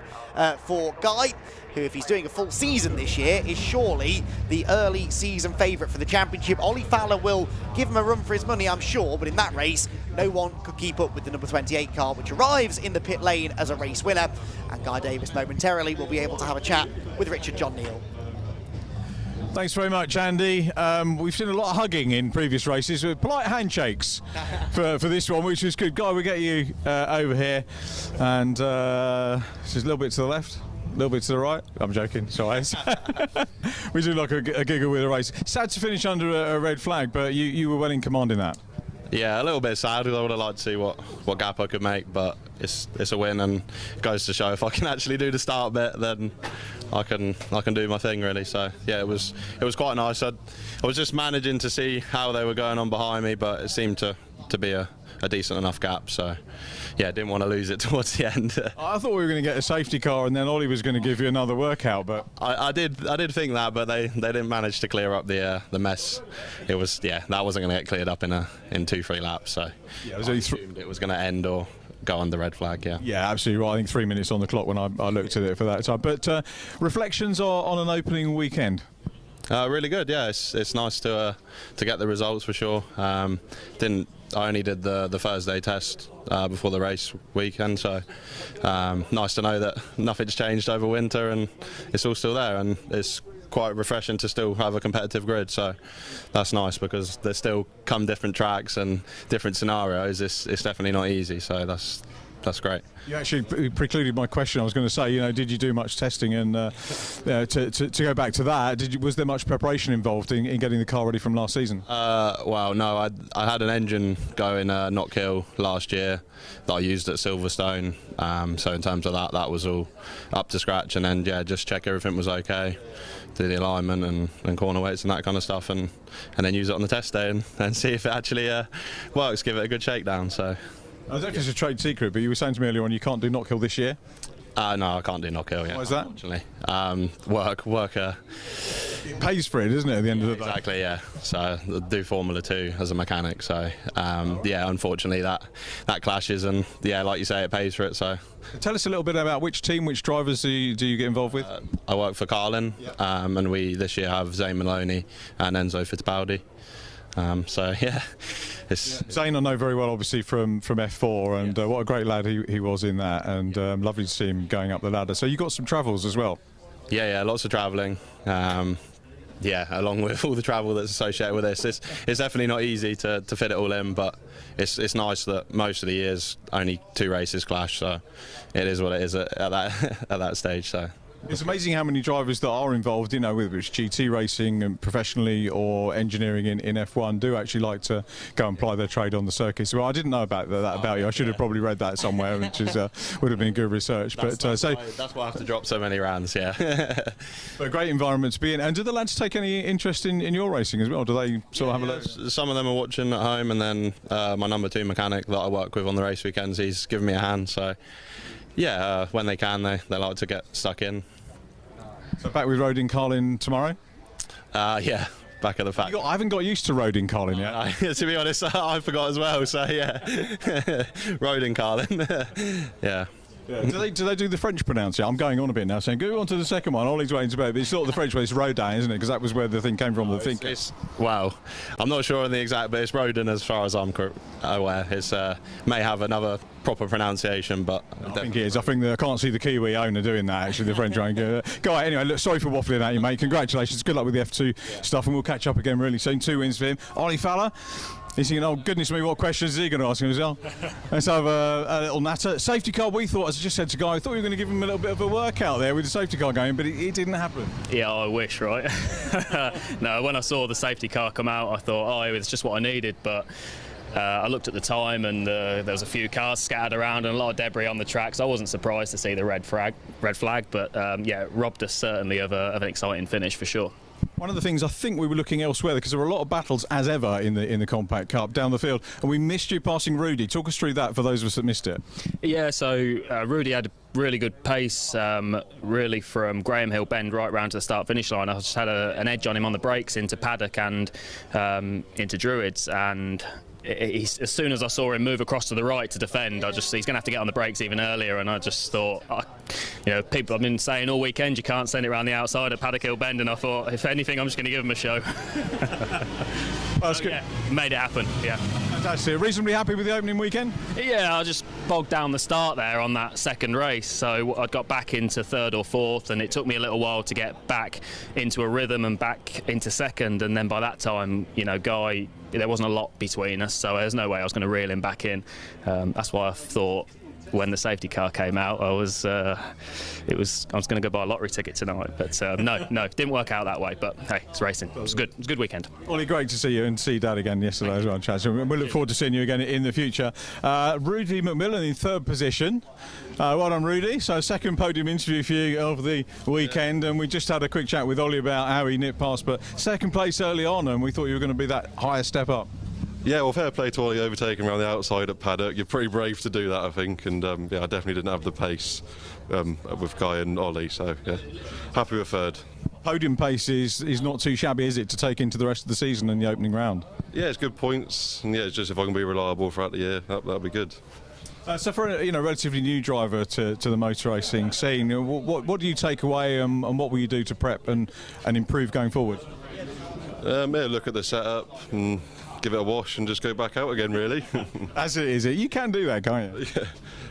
for Guy, who, if he's doing a full season this year, is surely the early season favourite for the championship. Ollie Fowler will give him a run for his money, I'm sure, but in that race, no one could keep up with the number 28 car, which arrives in the pit lane as a race winner. And Guy Davis momentarily will be able to have a chat with Richard John Neal. Thanks very much, Andy. We've seen a lot of hugging in previous races, with polite handshakes for this one, which was good. Guy, we'll get you over here, and just a little bit to the left. A little bit to the right. I'm joking, sorry. We do like a giggle with a race. Sad to finish under a red flag, but you were well in command in that. Yeah, a little bit sad. I would have liked to see what gap I could make, but it's a win, and it goes to show if I can actually do the start bit, then I can do my thing really. So yeah, it was quite nice. I was just managing to see how they were going on behind me, but it seemed to be a decent enough gap. So yeah, didn't want to lose it towards the end. I thought we were going to get a safety car and then Ollie was going to give you another workout, but I did think that, but they didn't manage to clear up the mess. That wasn't going to get cleared up in 2-3 laps. So yeah, I assumed it was going to end or go on the red flag. Yeah, absolutely right. I think 3 minutes on the clock when I looked at it for that time. But reflections on an opening weekend. Really good. Yeah, it's nice to get the results for sure. Didn't I only did the Thursday test before the race weekend, so nice to know that nothing's changed over winter and it's all still there, and it's quite refreshing to still have a competitive grid, so that's nice because there's still come different tracks and different scenarios. It's definitely not easy, so that's great. You actually precluded my question. I was going to say, did you do much testing? And to go back to that, was there much preparation involved in getting the car ready from last season? Well, no, I had an engine going not kill last year that I used at Silverstone. So in terms of that was all up to scratch, and then just check everything was okay, do the alignment and corner weights and that kind of stuff, and then use it on the test day and see if it actually works. Give it a good shakedown. So. I don't know if it's a trade secret, but you were saying to me earlier on you can't do not kill this year. No, I can't do not kill yet. Why is that? Unfortunately, work. It pays for it, isn't it? At the end of the day. Exactly, yeah. So I do Formula 2 as a mechanic. So unfortunately that clashes, and like you say, it pays for it. So. Tell us a little bit about which team, which drivers do you get involved with? I work for Carlin, and we this year have Zane Maloney and Enzo Fittipaldi. Zane I know very well, obviously from F4, and what a great lad he was in that, and lovely to see him going up the ladder. So you got some travels as well. Yeah, lots of travelling. Along with all the travel that's associated with this, it's definitely not easy to fit it all in, but it's nice that most of the years only 2 races clash, so it is what it is at that stage. So. It's amazing how many drivers that are involved, whether it's GT racing and professionally or engineering in F1, do actually like to go and ply their trade on the circuit. So I didn't know about that about you. I should have probably read that somewhere, which would have been good research. That's why I have to drop so many rounds, yeah. But a great environment to be in. And do the lads take any interest in your racing as well? Do they sort of have a look? Some of them are watching at home, and then my number 2 mechanic that I work with on the race weekends, he's given me a hand. So when they can, they like to get stuck in. So back with road in Carlin tomorrow? Back at the fact. I haven't got used to road in Carlin yet. To be honest, I forgot as well. So road in Carlin. Yeah. Do they do the French pronunciation? I'm going on a bit now, saying go on to the second one. Ollie's waiting to bed, but it's sort of the French way. It's Rodin, isn't it? Because that was where the thing came from. I'm not sure on the exact, but it's Rodin as far as I'm aware. It's may have another proper pronunciation, but I think it is. I think I can't see the Kiwi owner doing that. Actually, the French one. Go on. Anyway, look, sorry for waffling at you, mate. Congratulations. Good luck with the F2 stuff, and we'll catch up again really soon. 2 wins for him. Ollie Fowler. He's thinking, oh, goodness me, what questions is he going to ask him as well? Let's have a little natter. Safety car, we thought, as I just said to Guy, I thought we were going to give him a little bit of a workout there with the safety car going, but it didn't happen. Yeah, I wish, right? No, when I saw the safety car come out, I thought, it's just what I needed, but I looked at the time, and there was a few cars scattered around and a lot of debris on the track, so I wasn't surprised to see the red flag, but it robbed us certainly of an exciting finish for sure. One of the things I think we were looking elsewhere, because there were a lot of battles as ever in the Compact Cup down the field, and we missed you passing Rudy. Talk us through that for those of us that missed it. Yeah, so Rudy had a really good pace, really from Graham Hill Bend right round to the start-finish line. I just had an edge on him on the brakes into Paddock and into Druids, and as soon as I saw him move across to the right to defend, he's going to have to get on the brakes even earlier, and I just thought, people have been saying all weekend you can't send it around the outside at Paddock Hill Bend, and I thought, if anything, I'm just going to give him a show. That's good. Yeah, made it happen, yeah. Fantastic. Reasonably happy with the opening weekend? Yeah, I just bogged down the start there on that second race, so I got back into 3rd or 4th, and it took me a little while to get back into a rhythm and back into 2nd, and then by that time, Guy, there wasn't a lot between us, so there's no way I was going to reel him back in. That's why I thought when the safety car came out, I was going to go buy a lottery ticket tonight, but no, didn't work out that way. But hey, it's racing. It was good. It was a good weekend. Ollie, great to see you and see Dad again yesterday as well, Chad. So we look forward to seeing you again in the future. Rudy McMillan in 3rd position. Well done, Rudy. So 2nd podium interview for you of the weekend, and we just had a quick chat with Ollie about how he nipped past, but 2nd place early on, and we thought you were going to be that higher step up. Yeah, well, fair play to Ollie overtaking around the outside at Paddock. You're pretty brave to do that, I think, and I definitely didn't have the pace with Guy and Ollie, so yeah, happy with 3rd. Podium pace is not too shabby, is it, to take into the rest of the season in the opening round? Yeah, it's good points, and it's just if I can be reliable throughout the year, that'll be good. So for a relatively new driver to the motor racing scene, what do you take away, and what will you do to prep and improve going forward? Look at the setup and give it a wash and just go back out again, really. As it is, you can do that, can't you?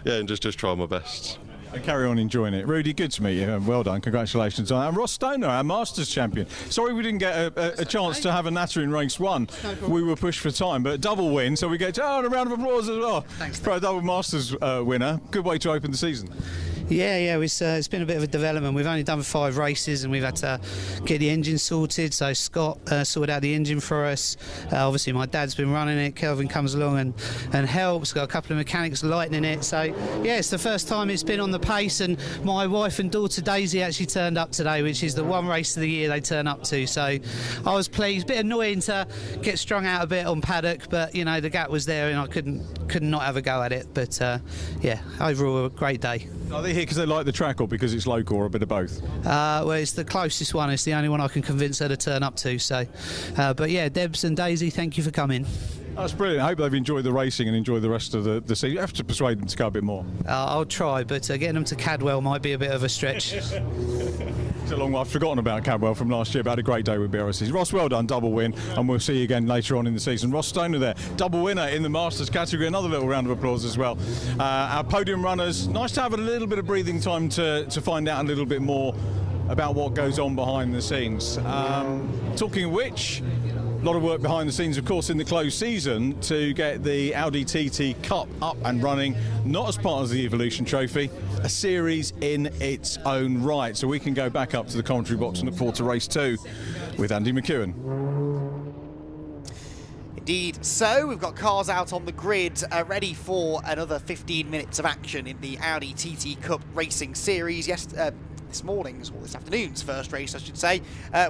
Yeah, and just try my best. And carry on enjoying it. Rudy, good to meet you. Well done. Congratulations on that. And Ross Stoner, our Masters champion. Sorry we didn't get a chance to have a natter in race 1. We were pushed for time, but double win, so we get a round of applause as well. Thanks. For a double Masters winner. Good way to open the season. Yeah, it's been a bit of a development. We've only done 5 races and we've had to get the engine sorted. So Scott sorted out the engine for us. Obviously, my dad's been running it. Kelvin comes along and helps. Got a couple of mechanics lightening it. So yeah, it's the first time it's been on the pace. And my wife and daughter Daisy actually turned up today, which is the one race of the year they turn up to. So I was pleased. Bit annoying to get strung out a bit on paddock, but you know the gap was there and I couldn't not have a go at it. But yeah, overall a great day. Are they here because they like the track or because it's local or a bit of both? Well, it's the closest one. It's the only one I can convince her to turn up to. So, but yeah, Debs and Daisy, thank you for coming. That's brilliant. I hope they've enjoyed the racing and enjoyed the rest of the season. You have to persuade them to go a bit more. I'll try, but getting them to Cadwell might be a bit of a stretch. It's a long while. I've forgotten about Cadwell from last year, but had a great day with Brscc. Ross, well done, double win, and we'll see you again later on in the season. Ross Stoner there, double winner in the Masters category. Another little round of applause as well. Our podium runners, nice to have a little bit of breathing time to find out a little bit more about what goes on behind the scenes. Talking of which, a lot of work behind the scenes, of course, in the closed season to get the Audi TT Cup up and running, not as part of the Evolution Trophy, a series in its own right. So we can go back up to the commentary box and look forward to race 2 with Andy McEwen. Indeed. So we've got cars out on the grid ready for another 15 minutes of action in the Audi TT Cup Racing Series. This morning's, or this afternoon's first race, I should say,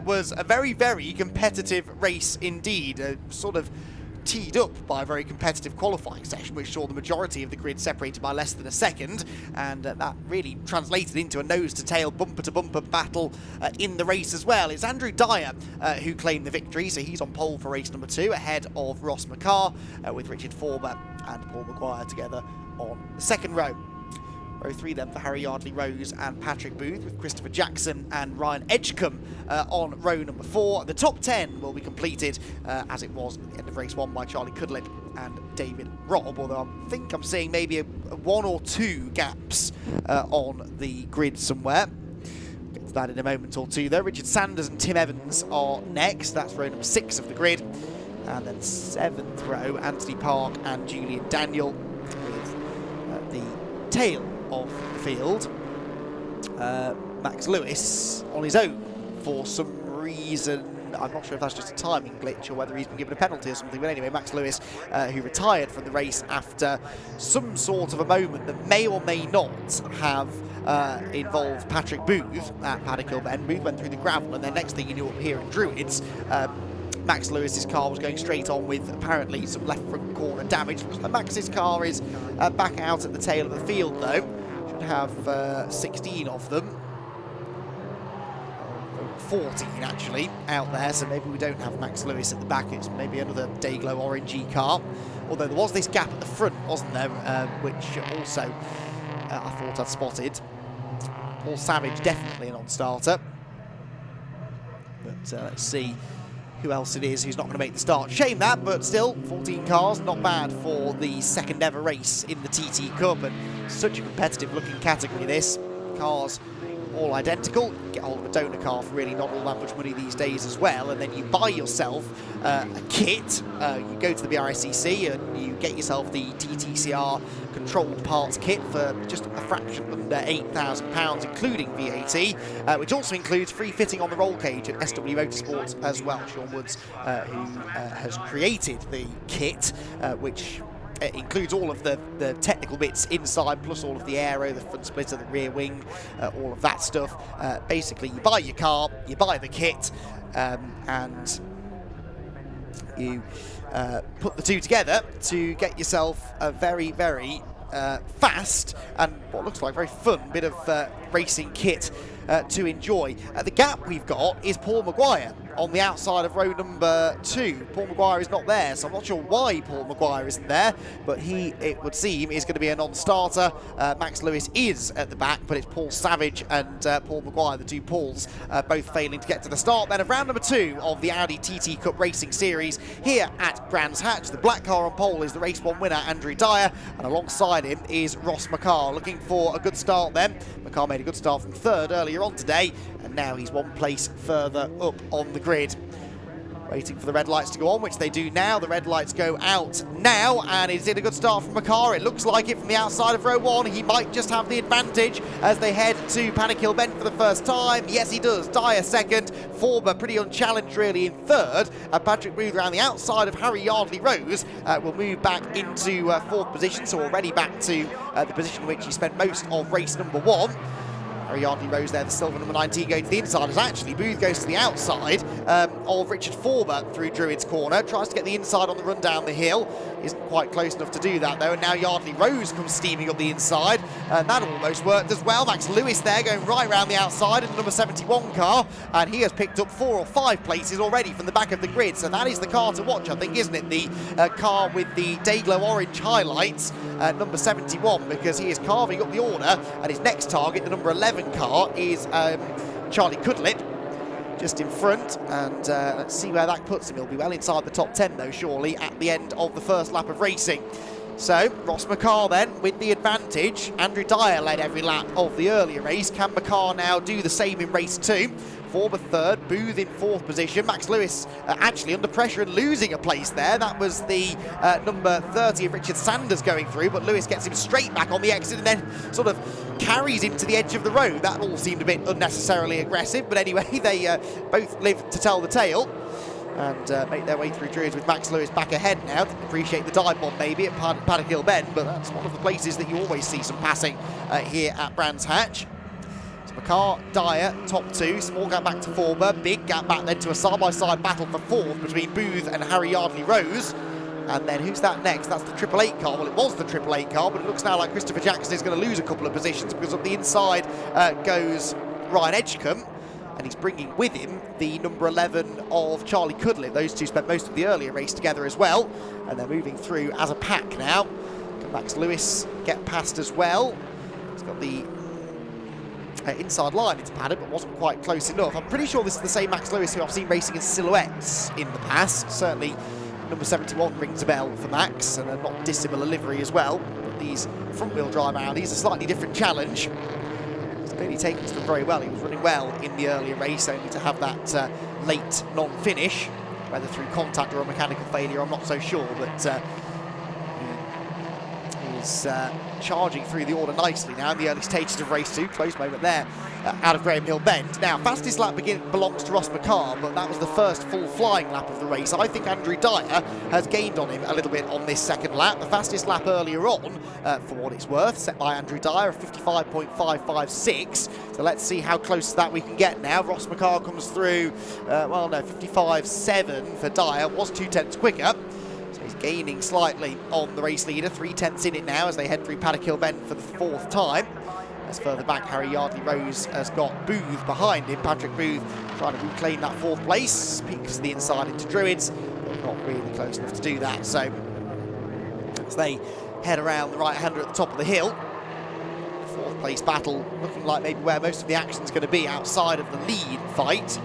was a very, very competitive race indeed. Sort of teed up by a very competitive qualifying session, which saw the majority of the grid separated by less than a second, and that really translated into a nose-to-tail, bumper-to-bumper battle in the race as well. It's Andrew Dyer who claimed the victory, so he's on pole for race number 2, ahead of Ross McCarr, with Richard Forber and Paul Maguire together on the second row. Row 3 then for Harry Yardley-Rose and Patrick Booth, with Christopher Jackson and Ryan Edgecombe on row number 4. The top 10 will be completed as it was at the end of race 1 by Charlie Cudlip and David Robb, although I think I'm seeing maybe a 1 or 2 gaps on the grid somewhere. Get to that in a moment or two though. Richard Sanders and Tim Evans are next. That's row number 6 of the grid. And then 7th row, Anthony Park and Julian Daniel, with the tail of the field, Max Lewis on his own for some reason. I'm not sure if that's just a timing glitch or whether he's been given a penalty or something, but anyway, Max Lewis, who retired from the race after some sort of a moment that may or may not have involved Patrick Booth at Paddock Hill Bend. Booth went through the gravel, and then next thing you knew, up here in Druids, Max Lewis's car was going straight on with apparently some left front corner damage. Max's car is back out at the tail of the field though. Should have 16 of them. 14 actually out there, so maybe we don't have Max Lewis at the back. It's maybe another Dayglow orangey car. Although there was this gap at the front, wasn't there, which also I thought I'd spotted. Paul Savage definitely a non-starter. But let's see who else it is who's not going to make the start. Shame that, but still, 14 cars, not bad for the second ever race in the TT Cup, and such a competitive looking category this. Cars all identical. Get hold of a donor car for really not all that much money these days as well, and then you buy yourself a kit. You go to the Brscc and you get yourself the TTCR controlled parts kit for just a fraction under £8,000, including VAT, which also includes free fitting on the roll cage at SW Motorsports as well. Sean Woods, who has created the kit, which includes all of the technical bits inside, plus all of the aero, the front splitter, the rear wing, all of that stuff. Basically, you buy your car, you buy the kit, and you put the two together to get yourself a very, very fast and what looks like a very fun bit of racing kit to enjoy. The gap we've got is Paul Maguire, on the outside of row number 2. Paul Maguire is not there, so I'm not sure why Paul Maguire isn't there, but he, it would seem, is going to be a non-starter. Max Lewis is at the back, but it's Paul Savage and Paul Maguire, the two Pauls, both failing to get to the start then of round number 2 of the Audi TT Cup Racing Series here at Brands Hatch. The black car on pole is the race 1 winner, Andrew Dyer, and alongside him is Ross McCarr, looking for a good start then. McCarr made a good start from 3rd earlier on today, and now he's 1 place further up on the grid. Waiting for the red lights to go on, which they do now. The red lights go out now, and is it a good start from McCarr? It looks like it from the outside of row 1. He might just have the advantage as they head to Paddock Hill Bend for the first time. Yes, he does. Dyer 2nd, Forber pretty unchallenged really in 3rd. Patrick Booth around the outside of Harry Yardley Rose will move back into 4th position, so already back to the position in which he spent most of race number 1. Harry Yardley Rose there, the silver number 19, going to the inside as actually Booth goes to the outside of Richard Forber through Druid's Corner, tries to get the inside on the run down the hill, isn't quite close enough to do that though, and now Yardley Rose comes steaming up the inside, and that almost worked as well. Max Lewis there going right round the outside in the number 71 car, and he has picked up 4 or 5 places already from the back of the grid, so that is the car to watch, I think, isn't it? The car with the Dayglow orange highlights, number 71, because he is carving up the order, and his next target, the number 11 car, is Charlie Cudlip, just in front, and let's see where that puts him. He'll be well inside the top 10 though, surely, at the end of the first lap of racing. So, Ross McCarr then with the advantage. Andrew Dyer led every lap of the earlier race. Can McCarr now do the same in race 2? Forber 3rd, Booth in 4th position. Max Lewis actually under pressure and losing a place there. That was the number 30 of Richard Sanders going through, but Lewis gets him straight back on the exit and then sort of carries him to the edge of the road. That all seemed a bit unnecessarily aggressive, but anyway, they both live to tell the tale and make their way through Druids with Max Lewis back ahead now. Didn't appreciate the dive bomb maybe at Paddock Hill Bend, but that's one of the places that you always see some passing here at Brands Hatch. McCarr, Dyer, top 2, small gap back to Forber, big gap back then to a side-by-side battle for 4th between Booth and Harry Yardley Rose. And then who's that next? That's the 888 car. Well, it was the 888 car, but it looks now like Christopher Jackson is going to lose a couple of positions because up the inside goes Ryan Edgecombe, and he's bringing with him the number 11 of Charlie Cudlip. Those two spent most of the earlier race together as well, and they're moving through as a pack now. Can Max Lewis get past as well? He's got the inside line into Paddock, but wasn't quite close enough. I'm pretty sure this is the same Max Lewis who I've seen racing in silhouettes in the past. Certainly number 71 rings a bell for Max, and a not dissimilar livery as well. But these front-wheel drive Audis, a slightly different challenge. He's clearly taken to them very well. He was running well in the earlier race, only to have that late non-finish, whether through contact or a mechanical failure, I'm not so sure, but he's charging through the order nicely now in the early stages of race 2. Close moment there out of Graham Hill Bend. Now, fastest lap belongs to Ross McCarr, but that was the first full flying lap of the race. I think Andrew Dyer has gained on him a little bit on this second lap. The fastest lap earlier on, for what it's worth, set by Andrew Dyer, 55.556. So let's see how close to that we can get now. Ross McCarr comes through, 55.7 for Dyer, was 2/10 quicker. He's gaining slightly on the race leader, 3/10 in it now as they head through Paddock Hill Bend for the 4th time. As further back, Harry Yardley Rose has got Booth behind him. Patrick Booth trying to reclaim that 4th place. Peeks to the inside into Druids, but not really close enough to do that. So as they head around the right-hander at the top of the hill, 4th place battle looking like maybe where most of the action's going to be outside of the lead fight.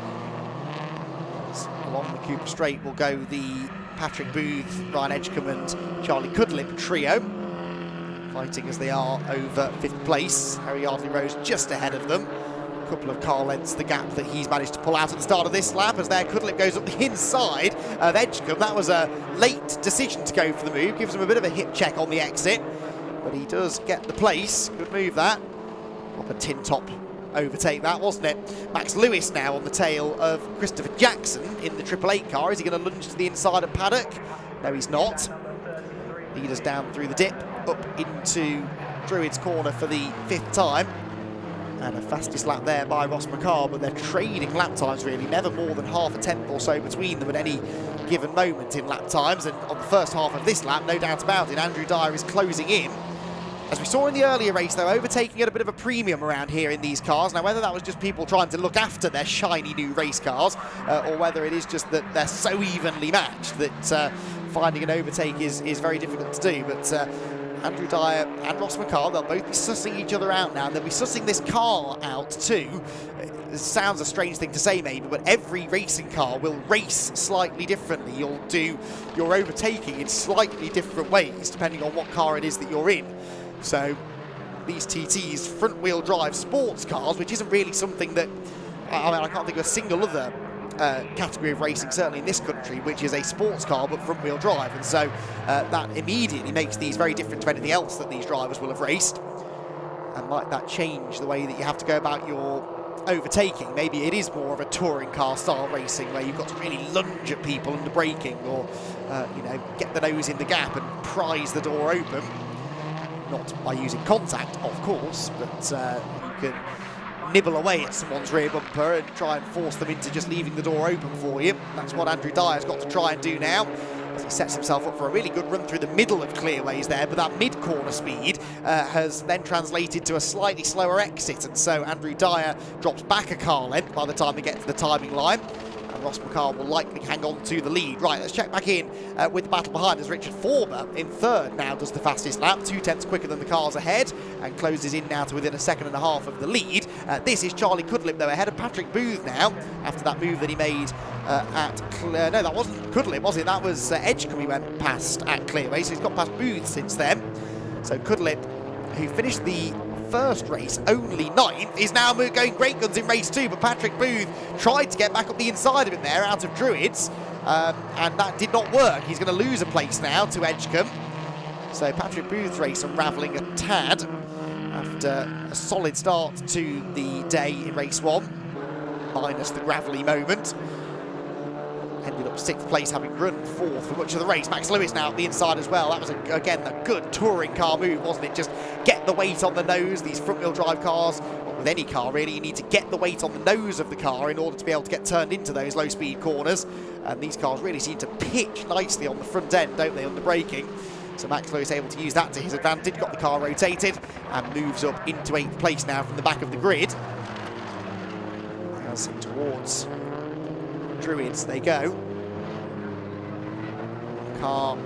As along the Cooper Straight will go the Patrick Booth, Ryan Edgecombe and Charlie Cudlip trio, fighting as they are over 5th place. Harry Yardley Rose just ahead of them. A couple of car lengths the gap that he's managed to pull out at the start of this lap, as there Cudlip goes up the inside of Edgecombe. That was a late decision to go for the move, gives him a bit of a hip check on the exit, but he does get the place. Good move that. Proper tin top overtake that, wasn't it? Max Lewis now on the tail of Christopher Jackson in the 888 car. Is he going to lunge to the inside of Paddock? No, he's not. Leaders down through the dip, up into Druid's Corner for the 5th time. And a fastest lap there by Ross McCarr, but they're trading lap times really, never more than half a tenth or so between them at any given moment in lap times. And on the first half of this lap, no doubt about it, Andrew Dyer is closing in As we saw in the earlier race, though, overtaking at a bit of a premium around here in these cars. Now, whether that was just people trying to look after their shiny new race cars, or whether it is just that they're so evenly matched that finding an overtake is very difficult to do. But Andrew Dyer and Ross McCall, they'll both be sussing each other out now, and they'll be sussing this car out too. It sounds a strange thing to say maybe, but every racing car will race slightly differently. You'll do your overtaking in slightly different ways depending on what car it is that you're in. So these TTs, front-wheel drive sports cars, which isn't really something that, I can't think of a single other category of racing, certainly in this country, which is a sports car but front-wheel drive, and so that immediately makes these very different to anything else that these drivers will have raced. And might that change the way that you have to go about your overtaking? Maybe it is more of a touring car style racing where you've got to really lunge at people under braking, or get the nose in the gap and prise the door open. Not by using contact, of course, but you can nibble away at someone's rear bumper and try and force them into just leaving the door open for you. That's what Andrew Dyer's got to try and do now, as he sets himself up for a really good run through the middle of clearways there, but that mid-corner speed has then translated to a slightly slower exit, and so Andrew Dyer drops back a car length by the time they get to the timing line. And Ross McCall will likely hang on to the lead. Right, let's check back in with the battle behind as Richard Forber in third now does the fastest lap, 2/10 quicker than the cars ahead, and closes in now to within a second and a half of the lead. This is Charlie Cudlip, though, ahead of Patrick Booth now, after that move that he made no, that wasn't Cudlip, was it? That was Edgecombe he went past at Clearway, so he's got past Booth since then. So Cudlip, who finished the first race only 9th, is now going great guns in race 2, but Patrick Booth tried to get back up the inside of him there out of Druids, and that did not work. He's going to lose a place now to Edgecombe. So Patrick Booth's race unravelling a tad after a solid start to the day in race 1, minus the gravelly moment. Ended up 6th place, having run 4th for much of the race. Max Lewis now at the inside as well. That was, again, a good touring car move, wasn't it? Just get the weight on the nose. These front-wheel drive cars, well, with any car really, you need to get the weight on the nose of the car in order to be able to get turned into those low-speed corners. And these cars really seem to pitch nicely on the front end, don't they, under braking? So Max Lewis able to use that to his advantage, got the car rotated, and moves up into 8th place now from the back of the grid. As towards Druids they go. Car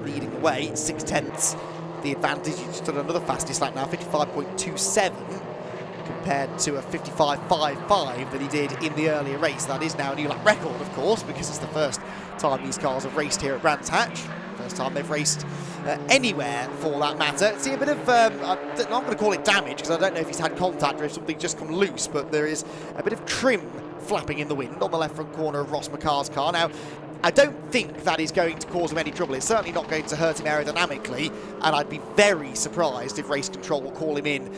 leading the way, 6/10. The advantage, he's just done another fastest lap now, 55.27, compared to a 55.55 that he did in the earlier race. That is now a new lap record, of course, because it's the first time these cars have raced here at Brands Hatch. First time they've raced anywhere, for that matter. See a bit of, I'm not going to call it damage, because I don't know if he's had contact or if something just come loose, but there is a bit of trim flapping in the wind on the left front corner of Ross McCall's car. Now, I don't think that is going to cause him any trouble. It's certainly not going to hurt him aerodynamically, and I'd be very surprised if race control will call him in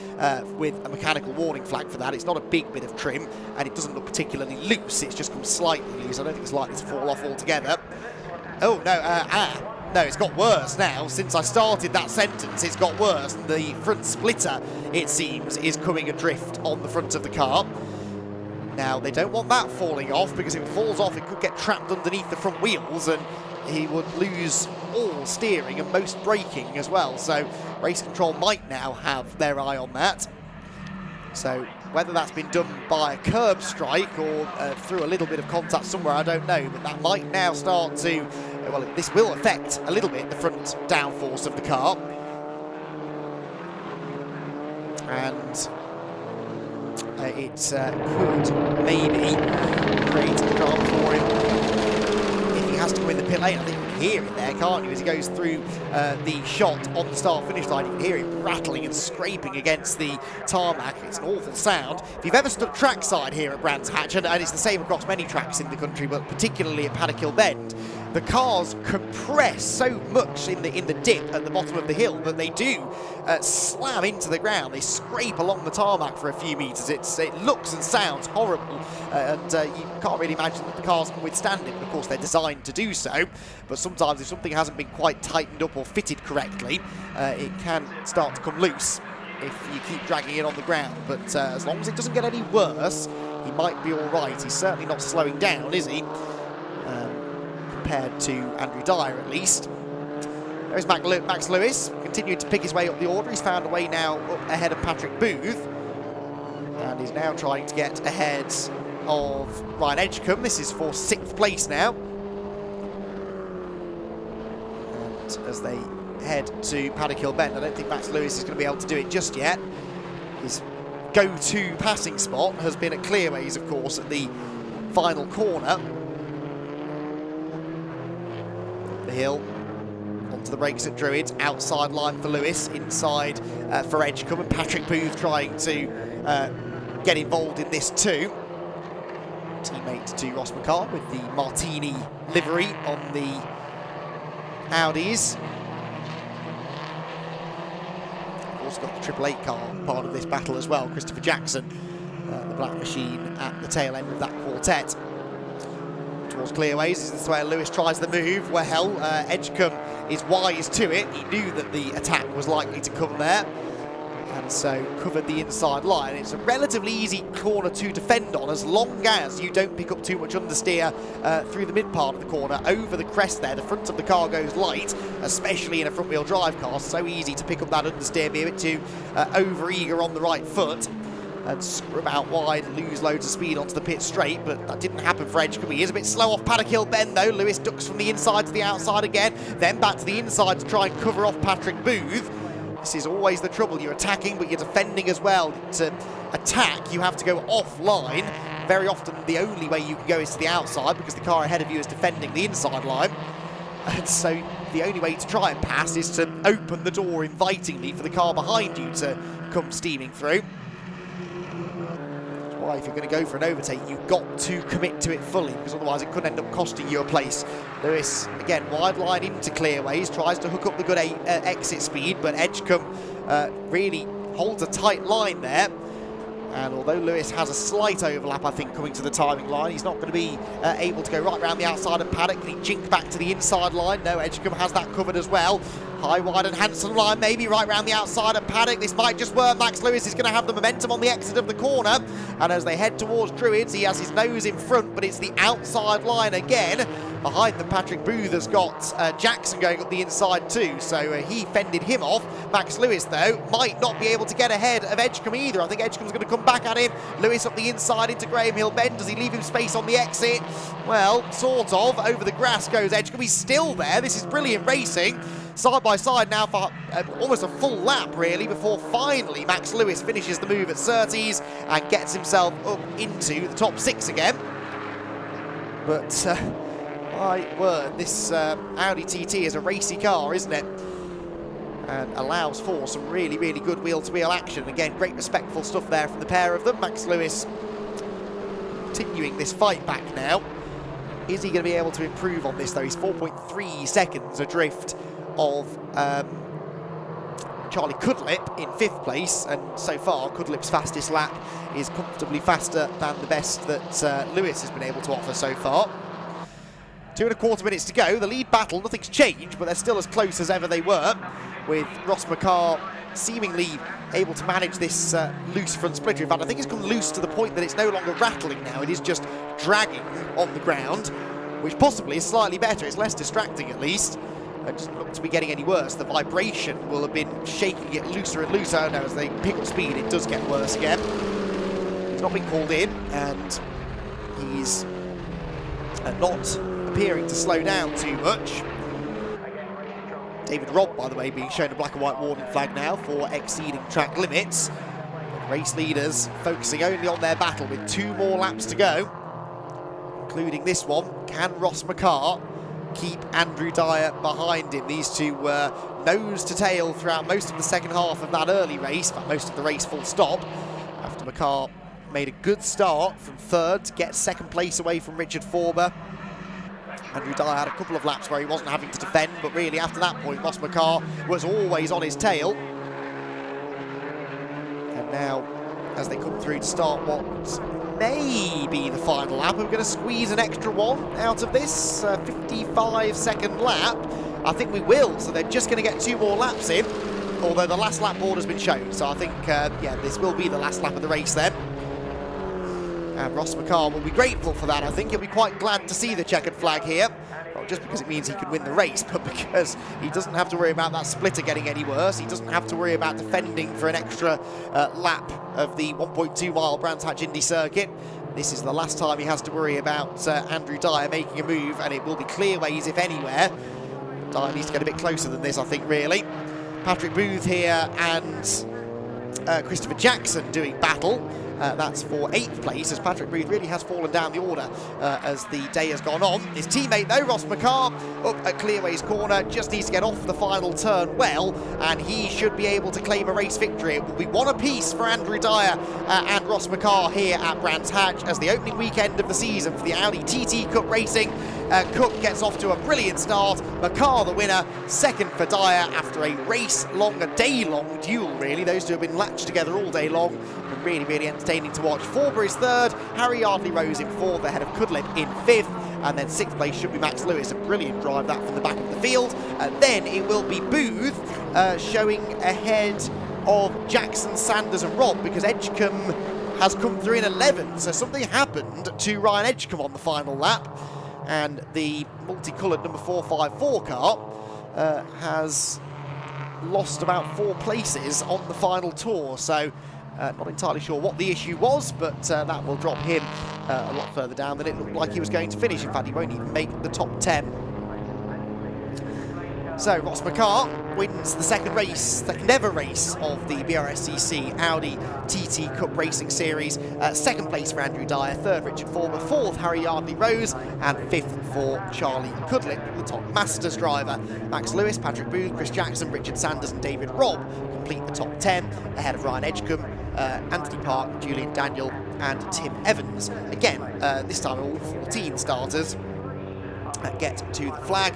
with a mechanical warning flag for that. It's not a big bit of trim, and it doesn't look particularly loose. It's just come slightly loose. I don't think it's likely to fall off altogether. Oh, no, no, it's got worse now. Since I started that sentence, it's got worse. The front splitter, it seems, is coming adrift on the front of the car. Now, they don't want that falling off, because if it falls off, it could get trapped underneath the front wheels, and he would lose all steering and most braking as well. So race control might now have their eye on that. So whether that's been done by a curb strike or through a little bit of contact somewhere, I don't know, but that might now start to, well, this will affect a little bit the front downforce of the car. And it could maybe create a drama for him if he has to go in the pit lane. I think you can hear it there, can't you, as he goes through the shot on the start-finish line. You can hear him rattling and scraping against the tarmac. It's an awful sound. If you've ever stood trackside here at Brands Hatch, and it's the same across many tracks in the country, but particularly at Paddock Hill Bend, the cars compress so much in the dip at the bottom of the hill that they do slam into the ground. They scrape along the tarmac for a few metres. It looks and sounds horrible, and you can't really imagine that the cars can withstand it. But of course, they're designed to do so. But sometimes if something hasn't been quite tightened up or fitted correctly, it can start to come loose if you keep dragging it on the ground. But as long as it doesn't get any worse, he might be all right. He's certainly not slowing down, is he? Compared to Andrew Dyer, at least. There's Max Lewis. You can continuing to pick his way up the order. He's found a way now up ahead of Patrick Booth, and is now trying to get ahead of Ryan Edgecombe. This is for 6th place now. And as they head to Paddock Hill Bend, I don't think Max Lewis is going to be able to do it just yet. His go-to passing spot has been at Clearways, of course, at the final corner. The hill, onto the brakes at Druids, outside line for Lewis, inside for Edgecombe, and Patrick Booth trying to get involved in this too. Teammate to Ross McCarr with the Martini livery on the Audis. Also got the Triple Eight car part of this battle as well, Christopher Jackson, the black machine at the tail end of that quartet. Towards Clearways, this is where Lewis tries the move. Well, Edgecombe is wise to it. He knew that the attack was likely to come there, and so covered the inside line. It's a relatively easy corner to defend on, as long as you don't pick up too much understeer through the mid part of the corner. Over the crest there, the front of the car goes light, especially in a front-wheel drive car. So easy to pick up that understeer, be a bit too over-eager on the right foot, and scrub out wide, lose loads of speed onto the pit straight, but that didn't happen for Edgecombe. He is a bit slow off Paddock Hill Bend though. Lewis ducks from the inside to the outside again, then back to the inside to try and cover off Patrick Booth. This is always the trouble. You're attacking, but you're defending as well. To attack, you have to go offline. Very often, the only way you can go is to the outside, because the car ahead of you is defending the inside line. And so the only way to try and pass is to open the door invitingly for the car behind you to come steaming through. That's why if you're going to go for an overtake, you've got to commit to it fully, because otherwise it could end up costing you a place. Lewis, again, wide line into Clearways, tries to hook up the good exit speed, but Edgecombe really holds a tight line there. And although Lewis has a slight overlap, I think, coming to the timing line, he's not going to be able to go right round the outside of Paddock. Can he jink back to the inside line? No, Edgecombe has that covered as well. High, wide and handsome line, maybe right round the outside of Paddock. This might just work. Max Lewis is going to have the momentum on the exit of the corner. And as they head towards Druids, he has his nose in front, but it's the outside line again. Behind them, Patrick Booth has got Jackson going up the inside too, so he fended him off. Max Lewis, though, might not be able to get ahead of Edgecombe either. I think Edgecombe's going to come back at him. Lewis up the inside into Graham Hill Bend. Does he leave him space on the exit? Well, sort of. Over the grass goes Edgecombe. He's still there. This is brilliant racing. Side by side now for almost a full lap, really, before finally Max Lewis finishes the move at Surtees and gets himself up into the top 6 again. But my word, this Audi TT is a racy car, isn't it? And allows for some really, really good wheel-to-wheel action. Again, great respectful stuff there from the pair of them. Max Lewis continuing this fight back now. Is he going to be able to improve on this, though? He's 4.3 seconds adrift of Charlie Cudlip in 5th place, and so far Cudlip's fastest lap is comfortably faster than the best that Lewis has been able to offer so far. 2.25 minutes to go. The lead battle, nothing's changed, but they're still as close as ever they were, with Ross McCarr seemingly able to manage this loose front splitter. In fact, I think it's come loose to the point that it's no longer rattling now. It is just dragging on the ground, which possibly is slightly better. It's less distracting, at least. It doesn't look to be getting any worse. The vibration will have been shaking it looser and looser. Oh no, as they pick up speed, it does get worse again. He's not been called in, and he's not appearing to slow down too much. David Robb, by the way, being shown a black and white warning flag now for exceeding track limits. Race leaders focusing only on their battle with 2 more laps to go, including this one. Can Ross McCarr keep Andrew Dyer behind him? These two were nose to tail throughout most of the second half of that early race, in fact, most of the race full stop, after McCarr made a good start from 3rd to get 2nd place away from Richard Forber. Andrew Dyer had a couple of laps where he wasn't having to defend, but really after that point, Ross McCarr was always on his tail. And now, as they come through to start what may be the final lap, we're going to squeeze an extra one out of this 55-second lap. I think we will, so they're just going to get 2 more laps in, although the last lap board has been shown, so I think, yeah, this will be the last lap of the race then. And Ross McCarr will be grateful for that. I think he'll be quite glad to see the checkered flag here. Not just because it means he can win the race, but because he doesn't have to worry about that splitter getting any worse. He doesn't have to worry about defending for an extra lap of the 1.2-mile Brands Hatch Indy circuit. This is the last time he has to worry about Andrew Dyer making a move, and it will be clearways if anywhere. Dyer needs to get a bit closer than this, I think, really. Patrick Booth here and Christopher Jackson doing battle. That's for 8th place, as Patrick Booth really has fallen down the order as the day has gone on. His teammate, though, Ross McCarr, up at Clearways Corner, just needs to get off the final turn well, and he should be able to claim a race victory. It will be one apiece for Andrew Dyer and Ross McCarr here at Brands Hatch as the opening weekend of the season for the Audi TT Cup Racing. Cook gets off to a brilliant start. McCarr the winner, second for Dyer after a race-long, a day-long duel, really. Those two have been latched together all day long. Really, really entertaining to watch. Forber is third, Harry Yardley Rose in fourth, ahead of Cudlip in fifth, and then 6th place should be Max Lewis. A brilliant drive that from the back of the field. Then it will be Booth showing ahead of Jackson, Sanders and Robb, because Edgecombe has come through in 11, so something happened to Ryan Edgecombe on the final lap, and the multicoloured number 454 car has lost about 4 places on the final tour, so not entirely sure what the issue was, but that will drop him a lot further down than it looked like he was going to finish. In fact, he won't even make the top 10. So Ross McCarr wins the second ever race of the Brscc Audi TT Cup Racing Series. Second place for Andrew Dyer, third Richard Forber, fourth Harry Yardley Rose, and fifth for Charlie Cudlip, the top Masters driver. Max Lewis, Patrick Booth, Chris Jackson, Richard Sanders and David Robb complete the top 10, ahead of Ryan Edgecombe, Anthony Park, Julian Daniel and Tim Evans. Again, this time all 14 starters get to the flag.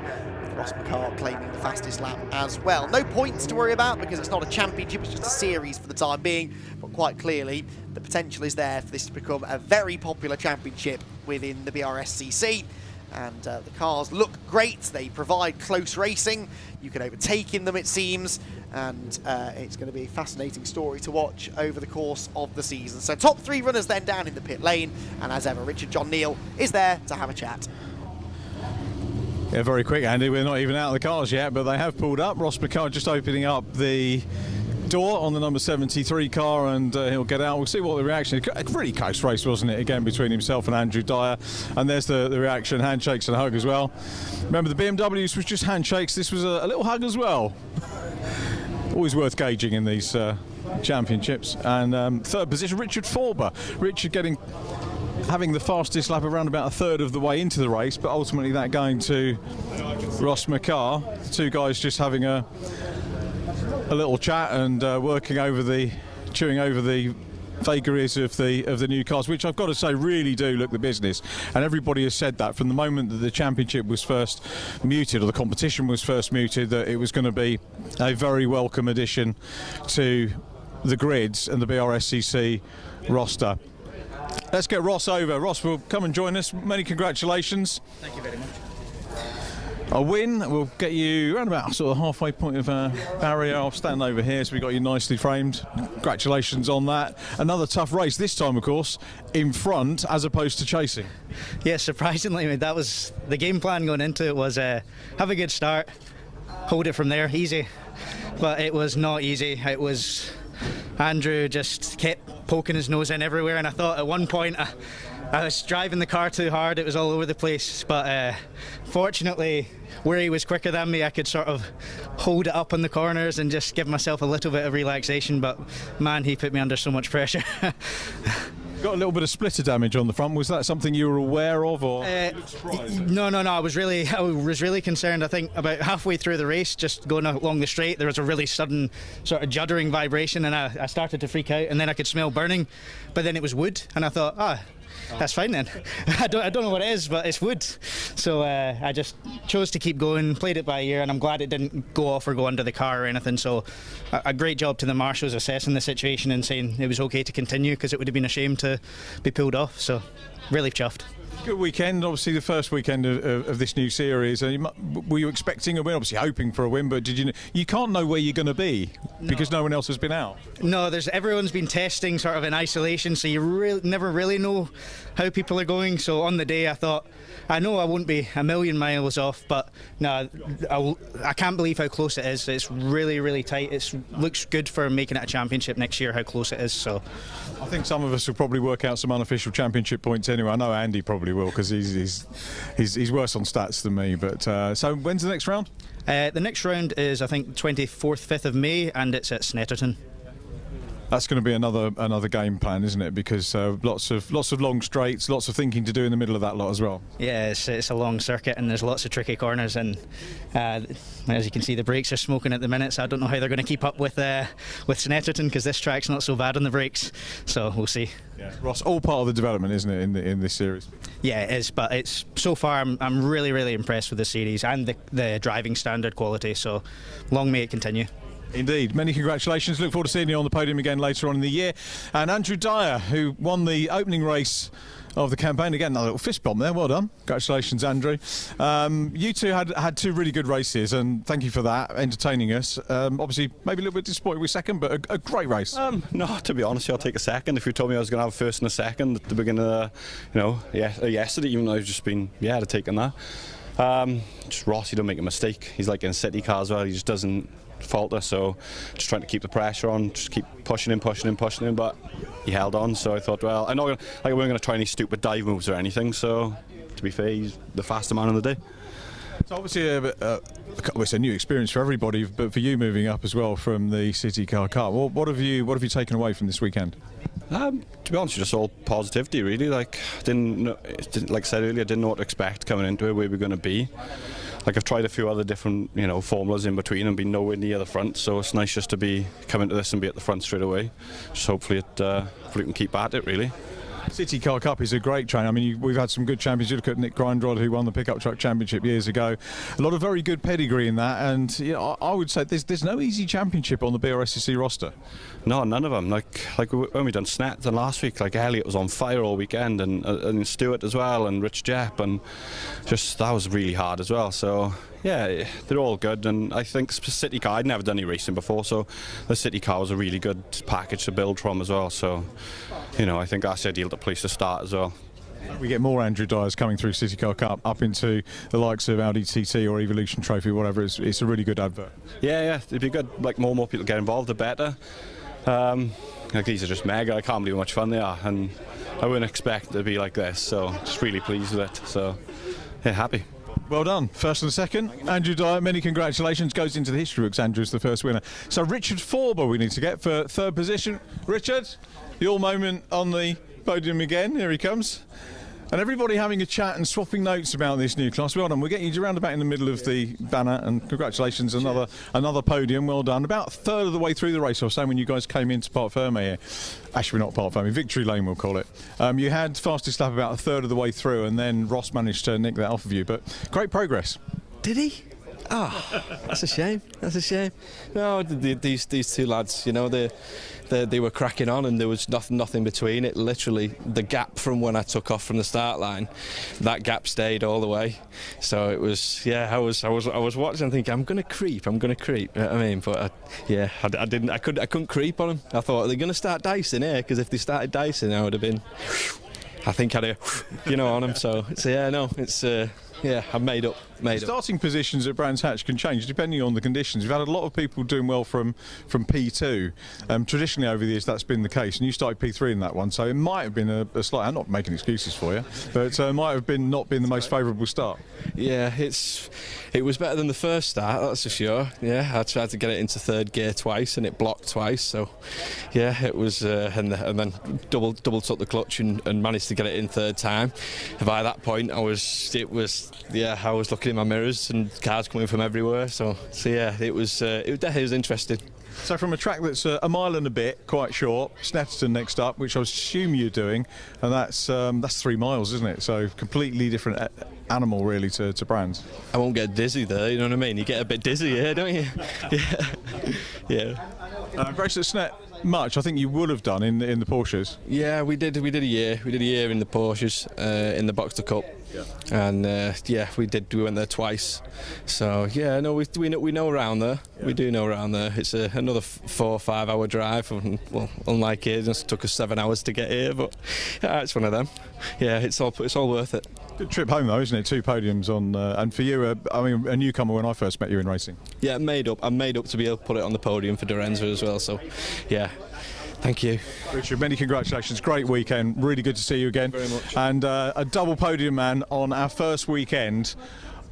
Ross McCarr claiming the fastest lap as well. No points to worry about because it's not a championship, it's just a series for the time being, but quite clearly the potential is there for this to become a very popular championship within the Brscc. And the cars look great, they provide close racing, you can overtake in them it seems, and it's going to be a fascinating story to watch over the course of the season. So top 3 runners then down in the pit lane, and as ever Richard John Neal is there to have a chat. Yeah, very quick, Andy. We're not even out of the cars yet, but they have pulled up. Ross McCarr just opening up the door on the number 73 car, and he'll get out. We'll see what the reaction is. A really close race, wasn't it? Again, between himself and Andrew Dyer. And there's the reaction, handshakes and a hug as well. Remember, the BMWs was just handshakes. This was a little hug as well. Always worth gauging in these championships. And third position, Richard Forber. Richard having the fastest lap around about a third of the way into the race, but ultimately that going to Ross McCarr. The two guys just having a little chat and chewing over the vagaries of the new cars, which I've got to say really do look the business. And everybody has said that from the moment that the championship was first muted, or the competition was first muted, that it was going to be a very welcome addition to the grids and the Brscc roster. Let's get Ross over. Ross will come and join us. Many congratulations. Thank you very much. A win will get you around about sort of halfway point of our barrier. I'll stand over here, so we got you nicely framed. Congratulations on that. Another tough race, this time of course in front as opposed to chasing. Yeah, surprisingly, that was the game plan going into it, was have a good start, hold it from there, easy. But it was not easy. It was Andrew just kept poking his nose in everywhere, and I thought at one point I was driving the car too hard, it was all over the place, but fortunately where he was quicker than me I could sort of hold it up in the corners and just give myself a little bit of relaxation, but man, he put me under so much pressure. Got a little bit of splitter damage on the front. Was that something you were aware of, or? No. I was really concerned. I think about halfway through the race, just going along the straight, there was a really sudden sort of juddering vibration, and I started to freak out, and then I could smell burning, but then it was wood, and I thought, that's fine then. I don't know what it is, but it's wood. So I just chose to keep going, played it by ear, and I'm glad it didn't go off or go under the car or anything. So a great job to the marshals assessing the situation and saying it was okay to continue, because it would have been a shame to be pulled off. So really chuffed. Good weekend, obviously the first weekend of this new series. Were you expecting a win? Obviously hoping for a win, but you can't know where you're going to be because no one else has been out. No, everyone's been testing sort of in isolation, so you never really know how people are going. So on the day, I thought, I know I won't be a million miles off, but no, I can't believe how close it is. It's really, really tight. It looks good for making it a championship next year, how close it is. So I think some of us will probably work out some unofficial championship points anyway. I know Andy probably will because he's worse on stats than me. But so when's the next round? The next round is, I think, 24th, 5th of May, and it's at Snetterton. That's going to be another game plan, isn't it? Because lots of long straights, lots of thinking to do in the middle of that lot as well. Yeah, it's a long circuit and there's lots of tricky corners, and as you can see, the brakes are smoking at the minute. So I don't know how they're going to keep up with Snetterton, because this track's not so bad on the brakes. So we'll see. Yeah. Ross, all part of the development, isn't it, in this series? Yeah, it is. But it's so far, I'm really, really impressed with the series and the driving standard quality. So long may it continue. Indeed. Many congratulations. Look forward to seeing you on the podium again later on in the year. And Andrew Dyer, who won the opening race of the campaign. Again, another little fist bump there. Well done. Congratulations, Andrew. You two had two really good races, and thank you for that, entertaining us. Obviously, maybe a little bit disappointed with second, but a great race. No, to be honest, I'll take a second. If you told me I was going to have a first and a second at the beginning of yesterday, even though I've just been, I'd have taken that. Just Ross, he don't make a mistake. He's like in a city car as well. He just doesn't falter, so just trying to keep the pressure on, just keep pushing him, but he held on. So I thought, well, we weren't going to try any stupid dive moves or anything, so to be fair, he's the faster man on the day. So obviously it's a new experience for everybody, but for you moving up as well from the City Car Cup, what have you taken away from this weekend? To be honest, just all positivity really. Like I said earlier, I didn't know what to expect coming into it, where we're going to be. Like I've tried a few other different, formulas in between and been nowhere near the front, so it's nice just to be come into this and be at the front straight away. Just hopefully we can keep at it really. City Car Cup is a great train. I mean, we've had some good champions. You look at Nick Grindrod, who won the pickup truck championship years ago. A lot of very good pedigree in that, and I would say there's no easy championship on the Brscc roster. No, none of them. Like when we done Snetterton last week, like Elliot was on fire all weekend, and Stewart as well, and Rich Jepp, and just that was really hard as well. So yeah, they're all good, and I think City Car, I'd never done any racing before, so the City Car was a really good package to build from as well. So I think that's the ideal place to start as well. We get more Andrew Dyers coming through City Car Cup up into the likes of Audi TT or Evolution Trophy, whatever. It's a really good advert. Yeah, it'd be good. Like more people get involved, the better. Like these are just mega. I can't believe how much fun they are, and I wouldn't expect it to be like this. So just really pleased with it. So yeah, happy. Well done. First and second. Andrew Dyer, many congratulations. Goes into the history books. Andrew's the first winner. So Richard Forber we need to get for third position. Richard, your moment on the podium again. Here he comes. And everybody having a chat and swapping notes about this new class. Well done. We'll get you round about in the middle of the banner, and congratulations, another podium. Well done. About a third of the way through the race, I was saying, when you guys came into Parc Ferme here. Actually, not Parc Ferme, Victory Lane we'll call it. You had fastest lap about a third of the way through, and then Ross managed to nick that off of you. But great progress. Did he? Oh, that's a shame. That's a shame. No, these two lads, they were cracking on, and there was nothing between it. Literally, the gap from when I took off from the start line, that gap stayed all the way. So it was, I was watching, thinking, I'm gonna creep. You know what I mean? But I couldn't creep on them. I thought, are they gonna start dicing here? Because if they started dicing, I would have been. I think I'd have, on them. So it's. I've made up. Starting positions at Brands Hatch can change depending on the conditions. We've had a lot of people doing well from P2. Traditionally over the years that's been the case, and you started P3 in that one, so it might have been a slight. I'm not making excuses for you, but it might have been not been the most favourable start. Yeah, it was better than the first start, that's for sure. Yeah, I tried to get it into third gear twice, and it blocked twice. So yeah, it was, and then double took the clutch and managed to get it in third time. And by that point, I was looking in my mirrors and cars coming from everywhere. So yeah, it was interesting. So from a track that's a mile and a bit, quite short, Snetterton next up, which I assume you're doing, and that's 3 miles, isn't it? So completely different animal really to Brands. I won't get dizzy there, you know what I mean? You get a bit dizzy here, don't you? Yeah. Race at much. I think you would have done in the Porsches. Yeah, we did a year. We did a year in the Porsches, in the Brscc Cup, and we went there twice. So yeah, no, we know around there. Yeah. We do know around there. It's another 4 or 5 hour drive. Well, unlike it took us 7 hours to get here, but it's one of them. Yeah, it's all worth it. Good trip home though, isn't it? 2 podiums on, and for you, a newcomer when I first met you in racing. Yeah, I'm made up to be able to put it on the podium for Dorenza as well. So, yeah. Thank you. Richard, many congratulations. Great weekend. Really good to see you again. Very much. And a double podium, man, on our first weekend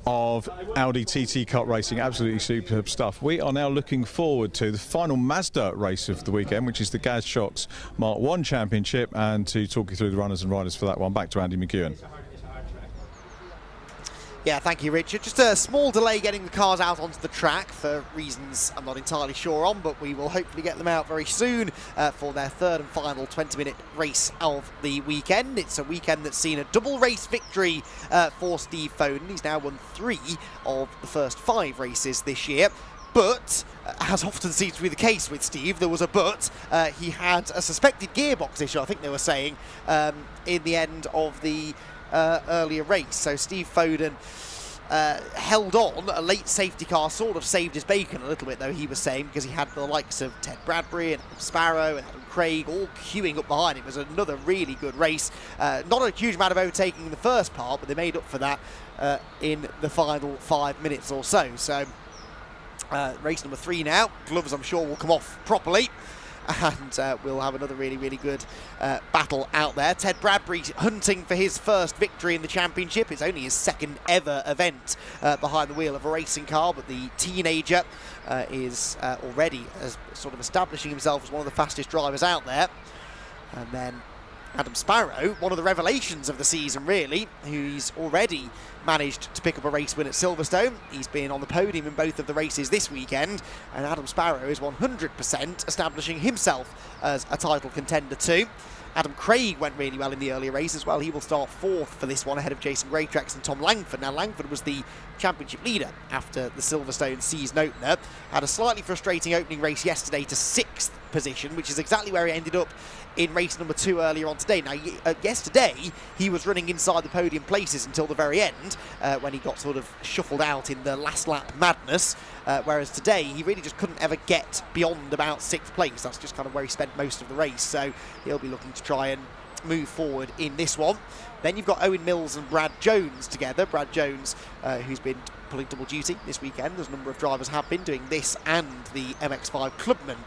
of Audi TT Cup Racing. Absolutely superb stuff. We are now looking forward to the final Mazda race of the weekend, which is the Gaz Shocks Mark 1 Championship. And to talk you through the runners and riders for that one, back to Andy McEwen. Yeah, thank you, Richard. Just a small delay getting the cars out onto the track for reasons I'm not entirely sure on, but we will hopefully get them out very soon for their third and final 20-minute race of the weekend. It's a weekend that's seen a double race victory for Steve Foden. He's now won 3 of the first 5 races this year. But, as often seems to be the case with Steve, there was a but. He had a suspected gearbox issue, I think they were saying, in the end of the earlier race. So Steve Foden held on. A late safety car sort of saved his bacon a little bit, though, he was saying, because he had the likes of Ted Bradbury and Adam Sparrow and Adam Craig all queuing up behind him. It was another really good race. Not a huge amount of overtaking in the first part, but they made up for that in the final 5 minutes or so. So race number 3 now. Gloves, I'm sure, will come off properly. And we'll have another really, really good battle out there. Ted Bradbury hunting for his first victory in the championship. It's only his second ever event behind the wheel of a racing car, but the teenager is already sort of establishing himself as one of the fastest drivers out there. And then Adam Sparrow, one of the revelations of the season, really, who's already managed to pick up a race win at Silverstone. He's been on the podium in both of the races this weekend, and Adam Sparrow is 100% establishing himself as a title contender too. Adam Craig went really well in the earlier race as well. He will start 4th for this one, ahead of Jason Greytrax and Tom Langford. Now, Langford was the championship leader after the Silverstone season opener. Had a slightly frustrating opening race yesterday to 6th position, which is exactly where he ended up in race number 2 earlier on today. Now, yesterday, he was running inside the podium places until the very end, when he got sort of shuffled out in the last lap madness, whereas today, he really just couldn't ever get beyond about 6th place. That's just kind of where he spent most of the race, so he'll be looking to try and move forward in this one. Then you've got Owen Mills and Brad Jones together. Brad Jones, who's been pulling double duty this weekend, as a number of drivers have been doing this and the MX-5 Clubman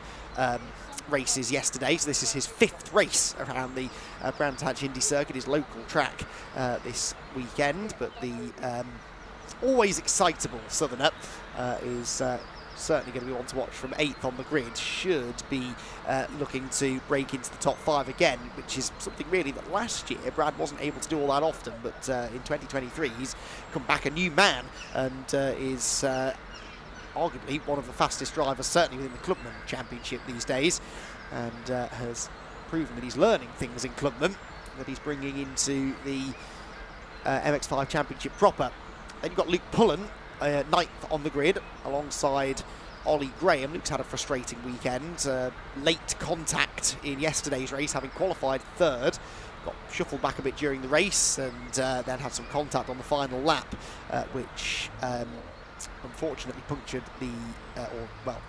races yesterday. So this is his 5th race around the Brands Hatch Indy circuit, his local track this weekend. But the always excitable Southerner is certainly going to be one to watch from 8th on the grid. Should be looking to break into the top 5 again, which is something really that last year Brad wasn't able to do all that often, but in 2023 he's come back a new man and is arguably one of the fastest drivers, certainly within the Clubman Championship these days, and has proven that he's learning things in Clubman that he's bringing into the MX-5 Championship proper. Then you've got Luke Pullen, 9th on the grid, alongside Ollie Graham. Luke's had a frustrating weekend. Late contact in yesterday's race, having qualified 3rd. Got shuffled back a bit during the race, and then had some contact on the final lap, which unfortunately punctured the,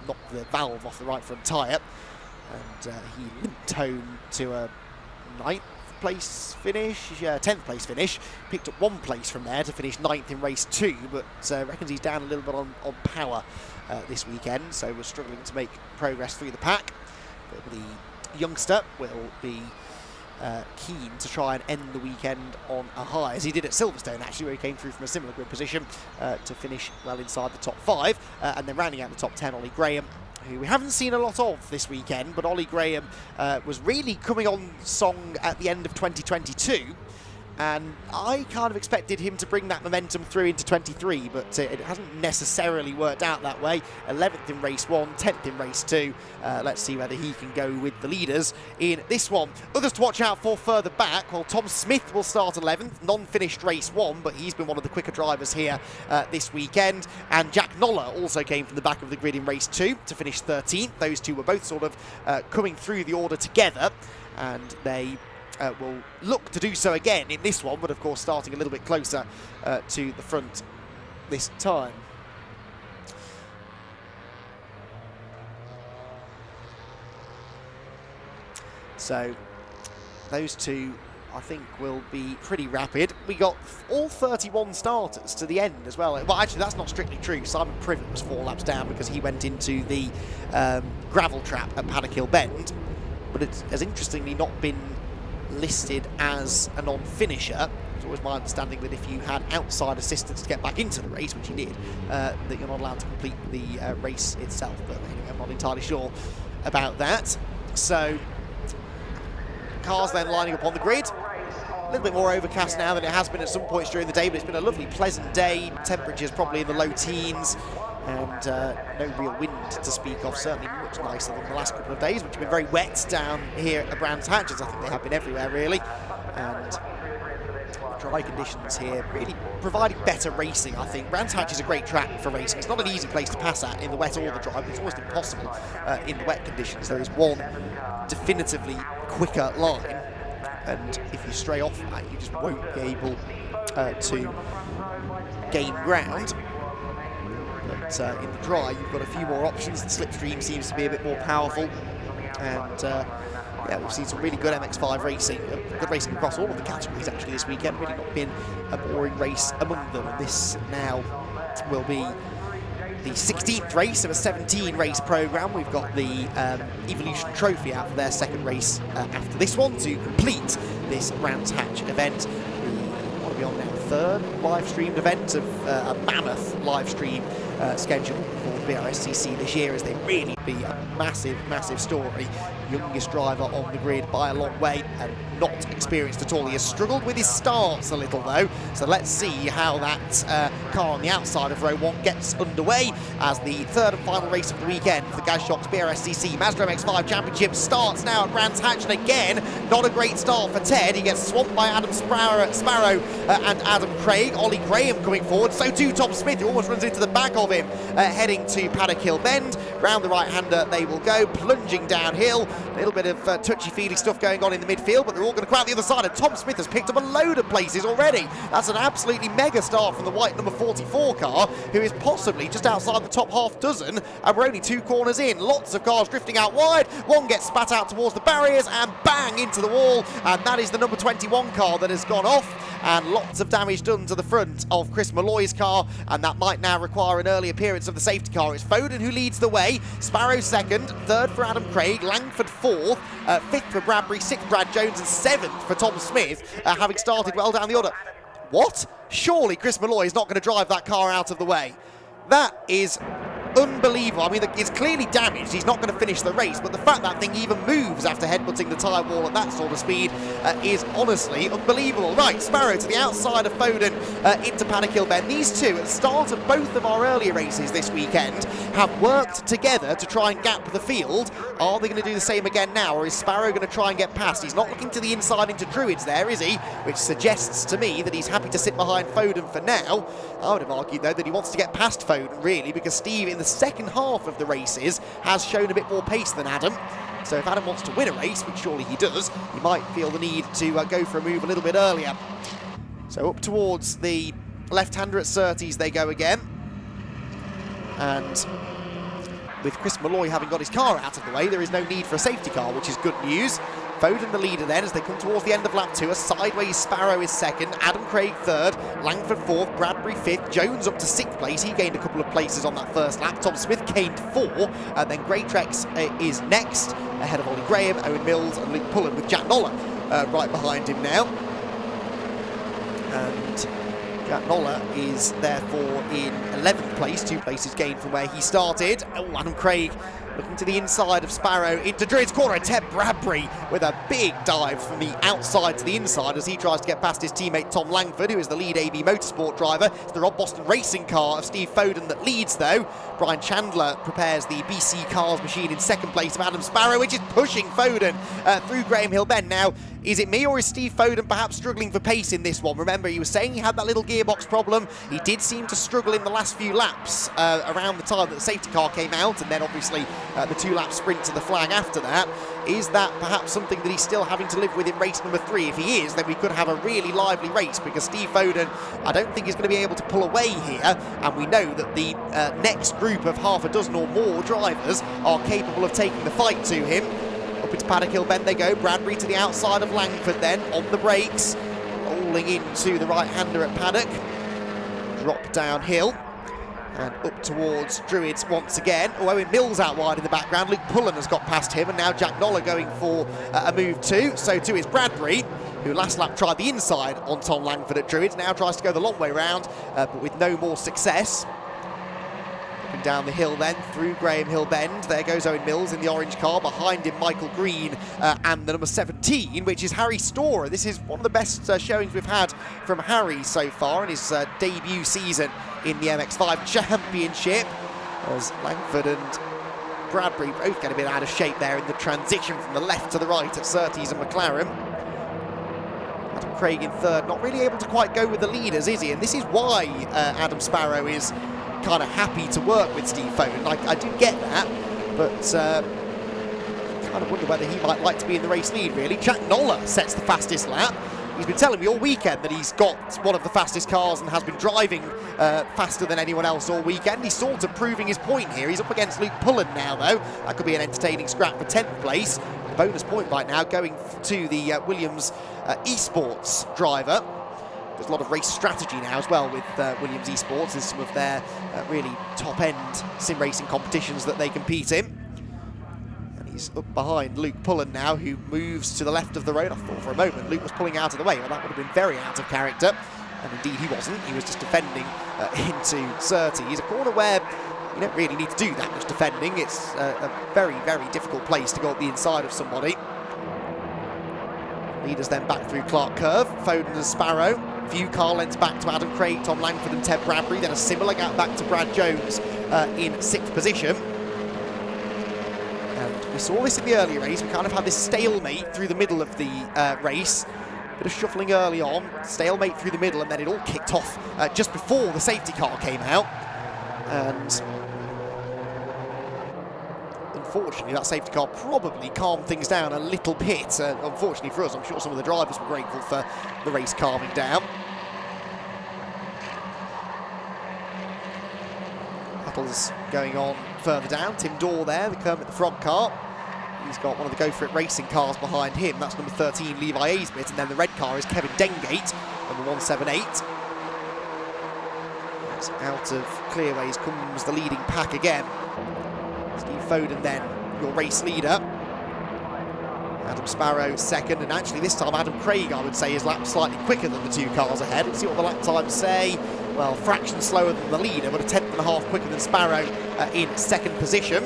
knocked the valve off the right front tyre, and he limped home to a 9th place finish, 10th place finish. Picked up 1 place from there to finish 9th in race 2, but reckons he's down a little bit on power this weekend, so we're struggling to make progress through the pack. But the youngster will be keen to try and end the weekend on a high, as he did at Silverstone, actually, where he came through from a similar grid position to finish well inside the top 5. And then rounding out the top 10, Ollie Graham, who we haven't seen a lot of this weekend, but Ollie Graham was really coming on song at the end of 2022 And I kind of expected him to bring that momentum through into 23, but it hasn't necessarily worked out that way. 11th in race 1, 10th in race 2. Let's see whether he can go with the leaders in this one. Others to watch out for further back. Well, Tom Smith will start 11th, non-finished race 1, but he's been one of the quicker drivers here this weekend. And Jack Noller also came from the back of the grid in race 2 to finish 13th. Those two were both sort of coming through the order together, and they will look to do so again in this one, but of course starting a little bit closer to the front this time. So those two, I think, will be pretty rapid. We got all 31 starters to the end as well. Well, actually, that's not strictly true. Simon Privet was 4 laps down because he went into the gravel trap at Paddock Hill Bend, but it has interestingly not been listed as a non-finisher. It's always my understanding that if you had outside assistance to get back into the race, which he did, that you're not allowed to complete the race itself, but anyway, I'm not entirely sure about that. So cars then lining up on the grid. A little bit more overcast now than it has been at some points during the day, but it's been a lovely pleasant day. Temperatures probably in the low teens, and no real wind to speak of. Certainly much nicer than the last couple of days, which have been very wet down here at Brands Hatch, as I think they have been everywhere really. And dry conditions here really providing better racing, I think. Brands Hatch is a great track for racing. It's not an easy place to pass at in the wet or the dry, but it's almost impossible in the wet conditions. There is one definitively quicker line, and if you stray off that, you just won't be able to gain ground. But in the dry, you've got a few more options. The slipstream seems to be a bit more powerful, and yeah, we've seen some really good MX-5 racing, good racing across all of the categories actually this weekend. Really not been a boring race among them, and this now will be the 16th race of a 17 race programme. We've got the Evolution Trophy out for their second race after this one to complete this Brands Hatch event. What are we on now? Third live streamed event of a mammoth live stream schedule for Brscc this year, as they really be a massive, massive story. Youngest driver on the grid by a long way, and not experienced at all. He has struggled with his starts a little though, so let's see how that car on the outside of row 1 gets underway as the third and final race of the weekend for the Gazshocks Brscc Mazda MX-5 Championship starts now at Brands Hatch, and again, not a great start for Ted. He gets swamped by Adam Sparrow and Adam Craig. Ollie Graham coming forward, so too Tom Smith, who almost runs into the back of him, heading to Paddock Hill Bend. Round the right-hander they will go, plunging downhill. A little bit of touchy-feely stuff going on in the midfield, but they're all going to come out the other side, and Tom Smith has picked up a load of places already. That's an absolutely mega start from the white number 44 car, who is possibly just outside the top half dozen, and we're only 2 corners in. Lots of cars drifting out wide. One gets spat out towards the barriers and bang into the wall, and that is the number 21 car that has gone off, and lots of damage done to the front of Chris Malloy's car, and that might now require an early appearance of the safety car. It's Foden who leads the way, Sparrow second, third for Adam Craig, Langford fourth, fifth for Bradbury, sixth Brad Jones, and seventh for Tom Smith, having started well down the order. What? Surely Chris Malloy is not going to drive that car out of the way. That is unbelievable. I mean, it's clearly damaged. He's not going to finish the race, but the fact that thing even moves after headbutting the tyre wall at that sort of speed is honestly unbelievable. Right, Sparrow to the outside of Foden into Paddock Hill Bend. These two, at the start of both of our earlier races this weekend, have worked together to try and gap the field. Are they going to do the same again now, or is Sparrow going to try and get past? He's not looking to the inside into Druids there, is he? Which suggests to me that he's happy to sit behind Foden for now. I would have argued, though, that he wants to get past Foden, really, because Steve, in the second half of the races, has shown a bit more pace than Adam. So if Adam wants to win a race, which surely he does, he might feel the need to go for a move a little bit earlier. So up towards the left-hander at Surtees they go again. And with Chris Malloy having got his car out of the way, there is no need for a safety car, which is good news. Foden the leader then as they come towards the end of lap 2. A sideways Sparrow is second, Adam Craig third, Langford fourth, Bradbury fifth, Jones up to 6th place. He gained a couple of places on that first lap. Tom Smith gained 4, and then Greatrex is next, ahead of Ollie Graham, Owen Mills and Luke Pullen, with Jack Noller right behind him now. And Jack Noller is therefore in 11th place, 2 places gained from where he started. Oh, Adam Craig Looking to the inside of Sparrow into Druid's corner, and Ted Bradbury with a big dive from the outside to the inside as he tries to get past his teammate Tom Langford, who is the lead AB Motorsport driver. It's the Rob Boston racing car of Steve Foden that leads though. Brian Chandler prepares the BC Cars machine in second place of Adam Sparrow, which is pushing Foden through Graham Hill Bend. Now, is it me or is Steve Foden perhaps struggling for pace in this one? Remember, he was saying he had that little gearbox problem. He did seem to struggle in the last few laps around the time that the safety car came out, and then obviously the 2-lap sprint to the flag after that. Is that perhaps something that he's still having to live with in race number 3? If he is, then we could have a really lively race, because Steve Foden, I don't think he's going to be able to pull away here, and we know that the next group of half a dozen or more drivers are capable of taking the fight to him. Up into Paddock Hill Bend they go. Bradbury to the outside of Langford then, on the brakes, rolling into the right-hander at Paddock. Drop downhill and up towards Druids once again. Oh, Owen Mills out wide in the background. Luke Pullen has got past him, and now Jack Noller going for a move too. So too is Bradbury, who last lap tried the inside on Tom Langford at Druids, now tries to go the long way round, but with no more success. Down the hill then, through Graham Hill Bend. There goes Owen Mills in the orange car. Behind him, Michael Green and the number 17, which is Harry Storer. This is one of the best showings we've had from Harry so far in his debut season in the MX-5 Championship, as Langford and Bradbury both get a bit out of shape there in the transition from the left to the right at Surtees and McLaren. Adam Craig in third, not really able to quite go with the leaders, is he? And this is why Adam Sparrow is kind of happy to work with Steve Foden. I do get that, but kind of wonder whether he might like to be in the race lead, really. Jack Noller sets the fastest lap. He's been telling me all weekend that he's got one of the fastest cars and has been driving faster than anyone else all weekend. He's sort of proving his point here. He's up against Luke Pullen now, though. That could be an entertaining scrap for 10th place. A bonus point right now going to the Williams eSports driver. There's a lot of race strategy now as well with Williams eSports. There's some of their really top-end sim racing competitions that they compete in. And he's up behind Luke Pullen now, who moves to the left of the road. I thought for a moment Luke was pulling out of the way, but that would have been very out of character. And indeed he wasn't. He was just defending into Surtees. A corner where you don't really need to do that much defending. It's a very, very difficult place to go up the inside of somebody. Leaders then back through Clark Curve. Foden and Sparrow. Few car lengths back to Adam Craig, Tom Langford and Ted Bradbury. Then a similar gap back to Brad Jones in 6th position. And we saw this in the earlier race. We kind of had this stalemate through the middle of the race. Bit of shuffling early on, stalemate through the middle, and then it all kicked off just before the safety car came out. And unfortunately, that safety car probably calmed things down a little bit. Unfortunately for us, I'm sure some of the drivers were grateful for the race calming down. Battles going on further down. Tim Dorr there, the Kermit the Frog car. He's got one of the Go For It racing cars behind him. That's number 13, Levi Aisbit. And then the red car is Kevin Dengate, number 178. Out of clearways comes the leading pack again. Steve Foden then, your race leader. Adam Sparrow second, and actually this time Adam Craig, I would say, is lapped slightly quicker than the 2 cars ahead. Let's see what the lap times say. Well, fraction slower than the leader, but a 10th and a half quicker than Sparrow in 2nd position.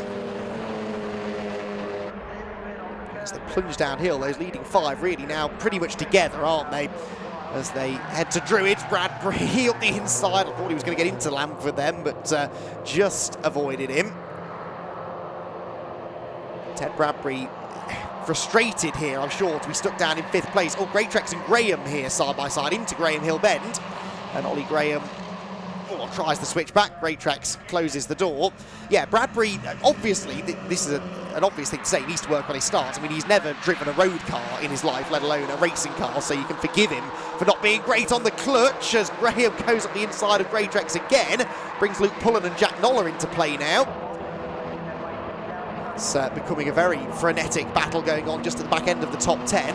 As they plunge downhill, those leading 5 really now pretty much together, aren't they? As they head to Druids, Bradbury up the inside. I thought he was going to get into Langford then, but just avoided him. Ted Bradbury frustrated here, I'm sure, to be stuck down in 5th place. Oh, Greatrex and Graham here side by side into Graham Hill Bend. And Ollie Graham tries the switch back. Greatrex closes the door. Yeah, Bradbury, obviously, this is an obvious thing to say. He needs to work when he starts. I mean, he's never driven a road car in his life, let alone a racing car, so you can forgive him for not being great on the clutch as Graham goes up the inside of Greatrex again. Brings Luke Pullen and Jack Noller into play now. It's becoming a very frenetic battle going on just at the back end of the top 10.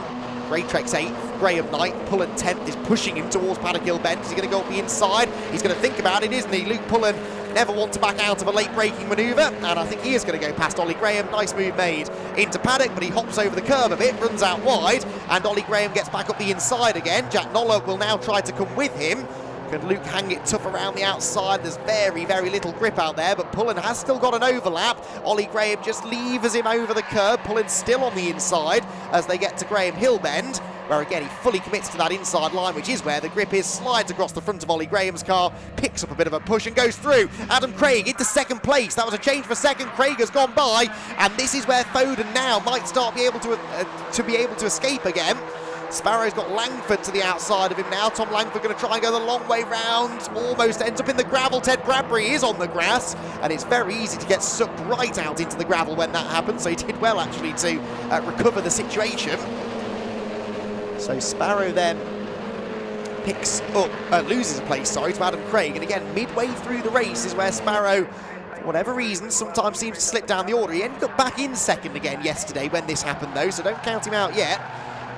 Greatrex 8th, Graham 9th, Pullen 10th is pushing him towards Paddock Hill Bend. Is he going to go up the inside? He's going to think about it, isn't he? Luke Pullen never wants to back out of a late braking manoeuvre, and I think he is going to go past Ollie Graham. Nice move made into Paddock, but he hops over the curb a bit, runs out wide, and Ollie Graham gets back up the inside again. Jack Noller will now try to come with him, Can Luke hang it tough around the outside? There's very, very little grip out there, but Pullen has still got an overlap. Ollie Graham just levers him over the curb. Pullen's still on the inside as they get to Graham Hill Bend, where again he fully commits to that inside line, which is where the grip is, slides across the front of Ollie Graham's car, picks up a bit of a push and goes through. Adam Craig into second place. That was a change for second. Craig has gone by, and this is where Foden now might start be able to escape again. Sparrow's got Langford to the outside of him now. Tom Langford going to try and go the long way round. Almost ends up in the gravel. Ted Bradbury is on the grass, and it's very easy to get sucked right out into the gravel when that happens. So he did well actually to recover the situation. So Sparrow then loses a place, to Adam Craig. And again, midway through the race is where Sparrow, for whatever reason, sometimes seems to slip down the order. He ended up back in second again yesterday when this happened though, so don't count him out yet.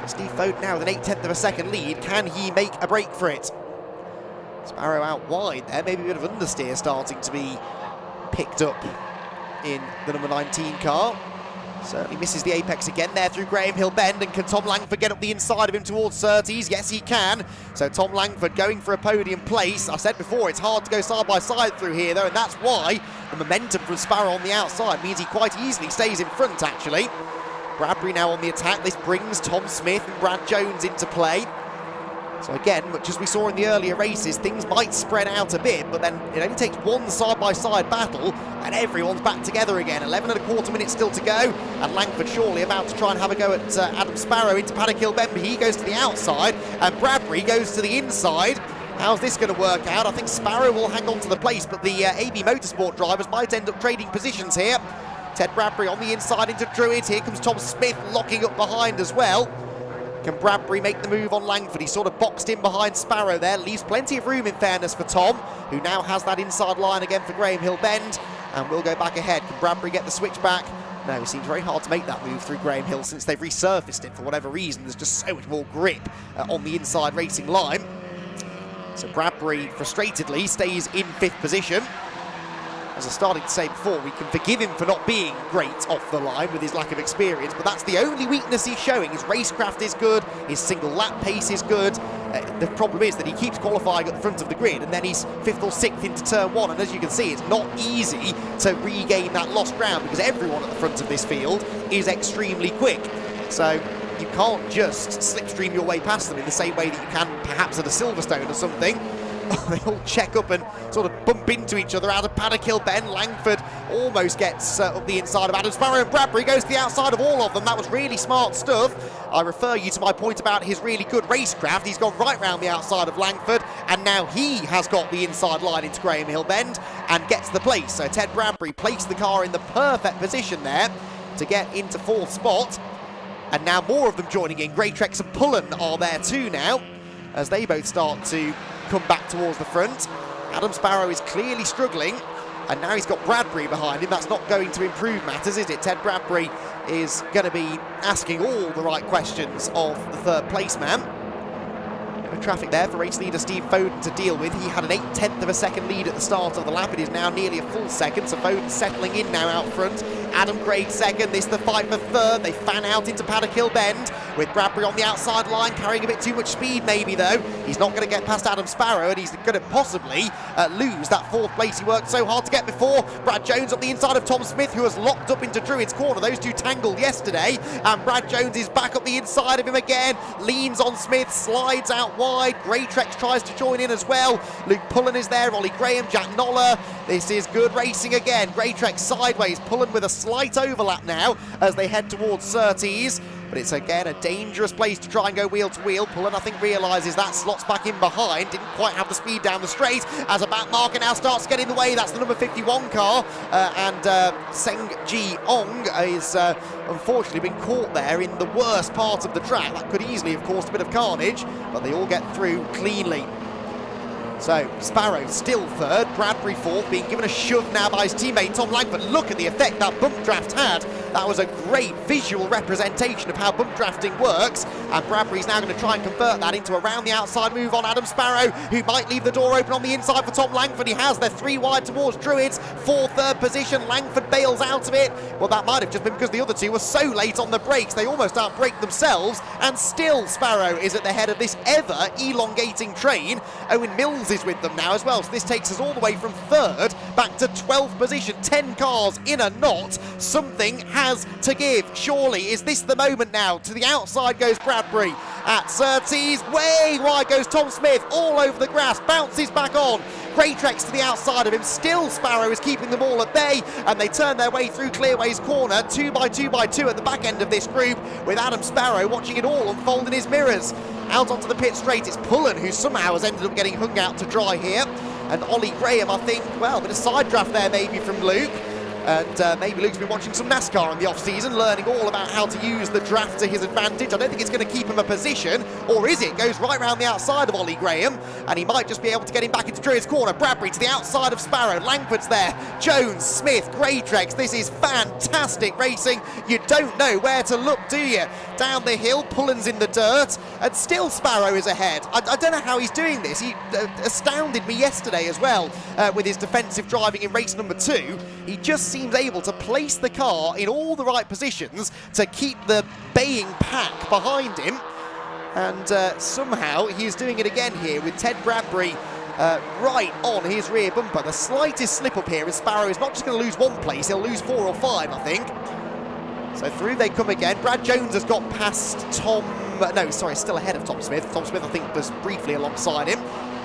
Steve Foden now with an 0.8 of a second lead. Can he make a break for it? Sparrow out wide there. Maybe a bit of understeer starting to be picked up in the number 19 car. Certainly misses the apex again there through Graham Hill Bend. And can Tom Langford get up the inside of him towards Surtees? Yes, he can. So Tom Langford going for a podium place. I said before, it's hard to go side by side through here though, and that's why the momentum from Sparrow on the outside means he quite easily stays in front actually. Bradbury now on the attack. This brings Tom Smith and Brad Jones into play. So again, much as we saw in the earlier races, things might spread out a bit, but then it only takes one side-by-side battle and everyone's back together again. 11.25 minutes still to go, and Langford surely about to try and have a go at Adam Sparrow into Paddock Hill Bend. He goes to the outside and Bradbury goes to the inside. How's this going to work out? I think Sparrow will hang on to the place, but the AB Motorsport drivers might end up trading positions here. Ted Bradbury on the inside into Druitt. Here comes Tom Smith locking up behind as well. Can Bradbury make the move on Langford? He sort of boxed in behind Sparrow there. Leaves plenty of room in fairness for Tom, who now has that inside line again for Graham Hill Bend. And will go back ahead. Can Bradbury get the switch back? No, it seems very hard to make that move through Graham Hill since they've resurfaced it for whatever reason. There's just so much more grip on the inside racing line. So Bradbury frustratedly stays in 5th position. As I started to say before, we can forgive him for not being great off the line with his lack of experience, but that's the only weakness he's showing. His racecraft is good, his single lap pace is good. The problem is that he keeps qualifying at the front of the grid, and then he's 5th or 6th into turn 1, and as you can see, it's not easy to regain that lost ground because everyone at the front of this field is extremely quick. So you can't just slipstream your way past them in the same way that you can perhaps at a Silverstone or something. They all check up and sort of bump into each other out of Paddock Hill Bend. Langford almost gets up the inside of Adam Sparrow, and Bradbury goes to the outside of all of them. That was really smart stuff. I refer you to my point about his really good racecraft. He's gone right round the outside of Langford, and now he has got the inside line into Graham Hill Bend and gets the place. So Ted Bradbury placed the car in the perfect position there to get into 4th spot. And now more of them joining in. Greatrex and Pullen are there too now, as they both start to come back towards the front. Adam Sparrow is clearly struggling, and now he's got Bradbury behind him. That's not going to improve matters, is it? Ted Bradbury is going to be asking all the right questions of the 3rd place man. No traffic there for race leader Steve Foden to deal with. He had an 0.8 of a second lead at the start of the lap. It is now nearly a full second, so Foden settling in now out front. Adam Craig second. This is the fight for 3rd. They fan out into Paddock Hill Bend with Bradbury on the outside line, carrying a bit too much speed maybe though. He's not going to get past Adam Sparrow, and he's going to possibly lose that 4th place he worked so hard to get before. Brad Jones on the inside of Tom Smith, who was locked up into Druitt's corner. Those two tangled yesterday, and Brad Jones is back up the inside of him again. Leans on Smith, slides out wide. Greatrex tries to join in as well. Luke Pullen is there, Ollie Graham, Jack Noller. This is good racing again. Greatrex sideways, Pullen with a slight overlap now as they head towards Surtees. But it's again a dangerous place to try and go wheel to wheel. Pullen, I think, realises that, slots back in behind. Didn't quite have the speed down the straight as a back marker now starts to get in the way. That's the number 51 car. Seng Ji Ong is unfortunately been caught there in the worst part of the track. That could easily have caused a bit of carnage, but they all get through cleanly. So Sparrow still 3rd, Bradbury 4th, being given a shove now by his teammate Tom Langford. Look at the effect that bump draft had. That was a great visual representation of how bump drafting works. and Bradbury's now going to try and convert that into a round the outside move on Adam Sparrow, who might leave the door open on the inside for Tom Langford. He has. They're 3 wide towards Druids for third position. Langford bails out of it. Well, that might have just been because the other two were so late on the brakes they almost outbraked themselves, and still Sparrow is at the head of this ever elongating train. Owen Mills is with them now as well, so this takes us all the way from 3rd back to 12th position. 10 cars in a knot. Something has to give. Surely, is this the moment now? To the outside goes Bradbury. At Surtees, way wide goes Tom Smith, all over the grass, bounces back on. Greytrex to the outside of him. Still Sparrow is keeping them all at bay, and they turn their way through Clearway's corner, 2 by 2 by 2 at the back end of this group, with Adam Sparrow watching it all unfold in his mirrors. Out onto the pit straight, it's Pullen who somehow has ended up getting hung out to dry here, and Ollie Graham, I think, well, a bit of side draft there maybe from Luke. And maybe Luke's been watching some NASCAR in the off-season, learning all about how to use the draft to his advantage. I don't think it's going to keep him a position, or is it? Goes right round the outside of Ollie Graham, and he might just be able to get him back into Druid's corner. Bradbury to the outside of Sparrow. Langford's there. Jones, Smith, Greytrex. This is fantastic racing. You don't know where to look, do you? Down the hill, Pullen's in the dirt, and still Sparrow is ahead. I don't know how he's doing this. He astounded me yesterday as well with his defensive driving in race number 2. He just seems able to place the car in all the right positions to keep the baying pack behind him, and somehow he is doing it again here with Ted Bradbury right on his rear bumper. The slightest slip up here, and Sparrow is not just going to lose 1 place, he'll lose 4 or 5, I think. So through they come again. Brad Jones has got past still ahead of Tom Smith. Tom Smith, I think, was briefly alongside him.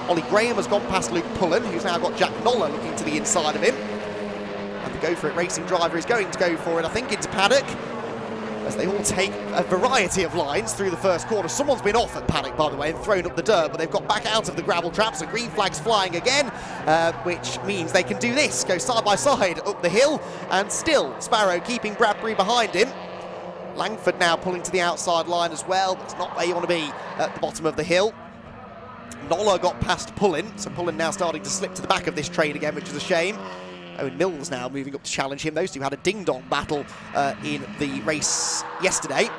Ollie Graham has gone past Luke Pullen, who's now got Jack Noller looking to the inside of him. And the Go For It racing driver is going to go for it, I think, into paddock, as they all take a variety of lines through the first corner. Someone's been off at paddock, by the way, and thrown up the dirt, but they've got back out of the gravel trap, so green flag's flying again, which means they can do this, go side by side up the hill, and still Sparrow keeping Bradbury behind him. Langford now pulling to the outside line as well, but it's not where you want to be at the bottom of the hill. Noller got past Pullen, so Pullen now starting to slip to the back of this train again, which is a shame. Owen Mills now moving up to challenge him. Those two had a ding-dong battle in the race yesterday.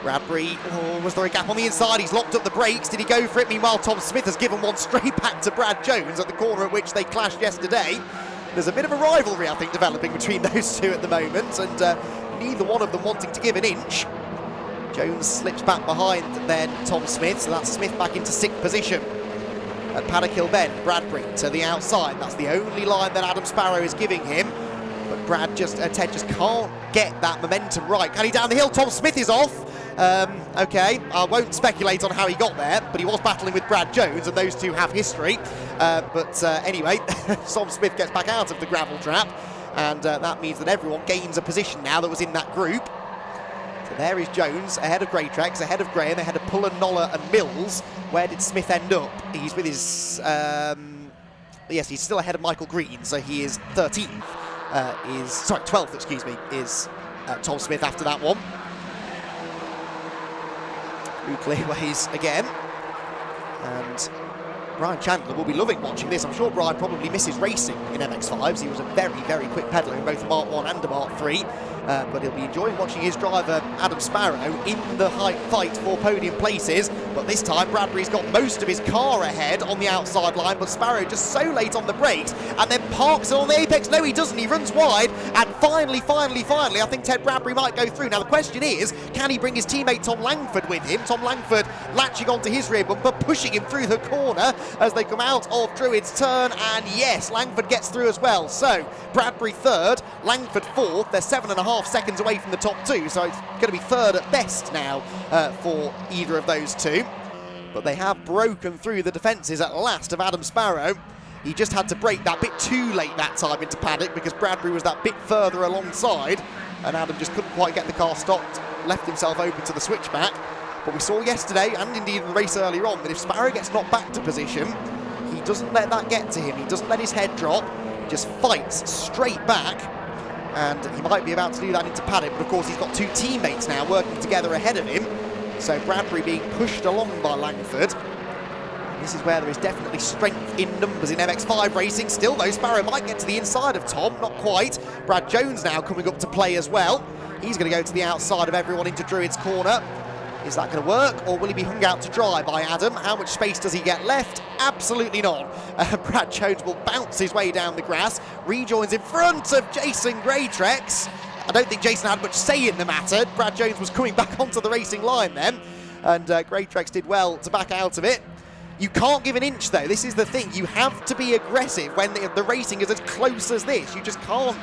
Bradbury, was there a gap on the inside? He's locked up the brakes. Did he go for it? Meanwhile, Tom Smith has given one straight back to Brad Jones at the corner at which they clashed yesterday. There's a bit of a rivalry, I think, developing between those two at the moment, and neither one of them wanting to give an inch. Jones slips back behind then Tom Smith, so that's Smith back into 6th position. At Paddock Hill Bend, Bradbury to the outside. That's the only line that Adam Sparrow is giving him. But Ted just can't get that momentum right. Can he down the hill? Tom Smith is off. Okay, I won't speculate on how he got there, but he was battling with Brad Jones, and those two have history. Anyway, Tom Smith gets back out of the gravel trap, and that means that everyone gains a position now that was in that group. So there is Jones, ahead of Greytrex, ahead of Graham, ahead of Pullen, Noller and Mills. Where did Smith end up? He's with his... yes, he's still ahead of Michael Green, so he is 13th. 12th, excuse me, is Tom Smith after that one. Through Clearways again. And Brian Chandler will be loving watching this. I'm sure Brian probably misses racing in MX-5s. He was a very, very quick pedaler in both Mark 1 and Mark 3. But he'll be enjoying watching his driver, Adam Sparrow, in the fight for podium places. But this time, Bradbury's got most of his car ahead on the outside line, but Sparrow just so late on the brakes, and then parks it on the apex. No, he doesn't. He runs wide, and finally, I think Ted Bradbury might go through. Now, the question is, can he bring his teammate Tom Langford with him? Tom Langford latching onto his rear bumper, pushing him through the corner as they come out of Druid's turn, and yes, Langford gets through as well. So, Bradbury 3rd, Langford 4th. They're 7.5 seconds away from the top 2, so it's going to be 3rd at best now for either of those two. But they have broken through the defences at last of Adam Sparrow. He just had to brake that bit too late that time into paddock because Bradbury was that bit further alongside, and Adam just couldn't quite get the car stopped, left himself open to the switchback. But we saw yesterday, and indeed in the race earlier on, that if Sparrow gets knocked back to position, he doesn't let that get to him. He doesn't let his head drop, he just fights straight back. And he might be about to do that into paddock, but of course he's got 2 teammates now working together ahead of him. So Bradbury being pushed along by Langford. This is where there is definitely strength in numbers in MX-5 racing. Still though, Sparrow might get to the inside of Tom, not quite. Brad Jones now coming up to play as well. He's going to go to the outside of everyone into Druid's corner. Is that going to work, or will he be hung out to dry by Adam? How much space does he get left? Absolutely none. Brad Jones will bounce his way down the grass, rejoins in front of Jason Greatrex. I don't think Jason had much say in the matter. Brad Jones was coming back onto the racing line then, and Greatrex did well to back out of it. You can't give an inch, though. This is the thing. You have to be aggressive when the racing is as close as this. You just can't.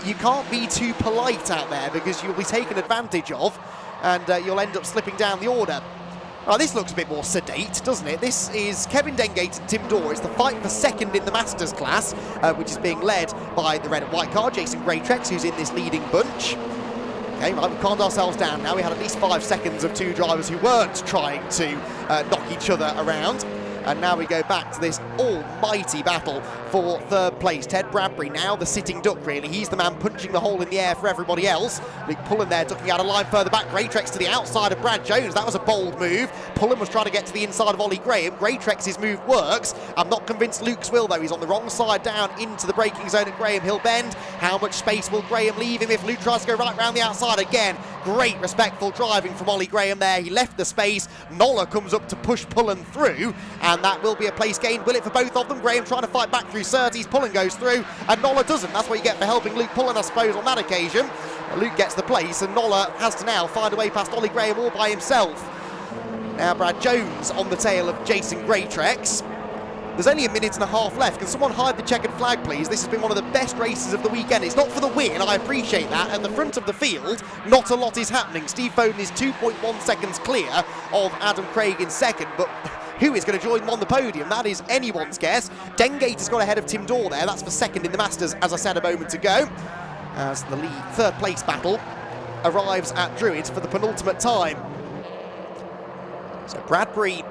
You can't be too polite out there, because you'll be taken advantage of, and you'll end up slipping down the order. Oh, this looks a bit more sedate, doesn't it? This is Kevin Dengate and Tim Dorr. It's the fight for second in the Masters class, which is being led by the red and white car, Jason Greatrex, who's in this leading bunch. Okay, right, we've calmed ourselves down now. We had at least 5 seconds of two drivers who weren't trying to knock each other around. And now we go back to this almighty battle for third place. Ted Bradbury, now the sitting duck, really. He's the man punching the hole in the air for everybody else. Luke Pullen there, ducking out a line further back. Greatrex to the outside of Brad Jones. That was a bold move. Pullen was trying to get to the inside of Ollie Graham. Greatrex's move works. I'm not convinced Luke's will, though. He's on the wrong side down into the braking zone at Graham Hill Bend. How much space will Graham leave him if Luke tries to go right round the outside again? Great respectful driving from Ollie Graham there. He left the space. Nola comes up to push Pullen through, and that will be a place gain, will it, for both of them? Graham trying to fight back through Surtees. Pullen goes through, and Nola doesn't. That's what you get for helping Luke Pullen, I suppose, on that occasion. Luke gets the place, and Nola has to now find a way past Ollie Graham all by himself. Now Brad Jones on the tail of Jason Greatrex. There's only a minute and a half left. Can someone hide the checkered flag, please? This has been one of the best races of the weekend. It's not for the win, I appreciate that. At the front of the field, not a lot is happening. Steve Foden is 2.1 seconds clear of Adam Craig in second, but who is going to join them on the podium? That is anyone's guess. Dengate has got ahead of Tim Dorr there. That's for second in the Masters, as I said a moment ago. As the third place battle arrives at Druids for the penultimate time. So Bradbury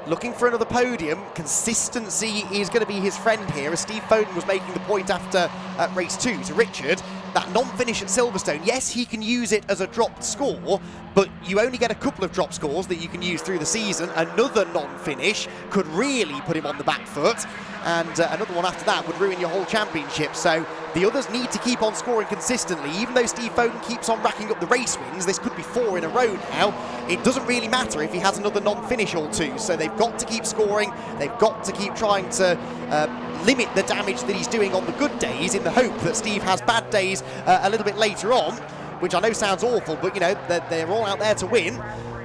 looking for another podium. Consistency is going to be his friend here, as Steve Foden was making the point after race 2 to Richard. That non-finish at Silverstone, yes, he can use it as a dropped score, but you only get a couple of drop scores that you can use through the season. Another non-finish could really put him on the back foot, and another one after that would ruin your whole championship. So the others need to keep on scoring consistently. Even though Steve Foden keeps on racking up the race wins, this could be 4 in a row now, it doesn't really matter if he has another non-finish or 2. So they've got to keep scoring, they've got to keep trying to limit the damage that he's doing on the good days, in the hope that Steve has bad days a little bit later on, which I know sounds awful, but you know, they're all out there to win.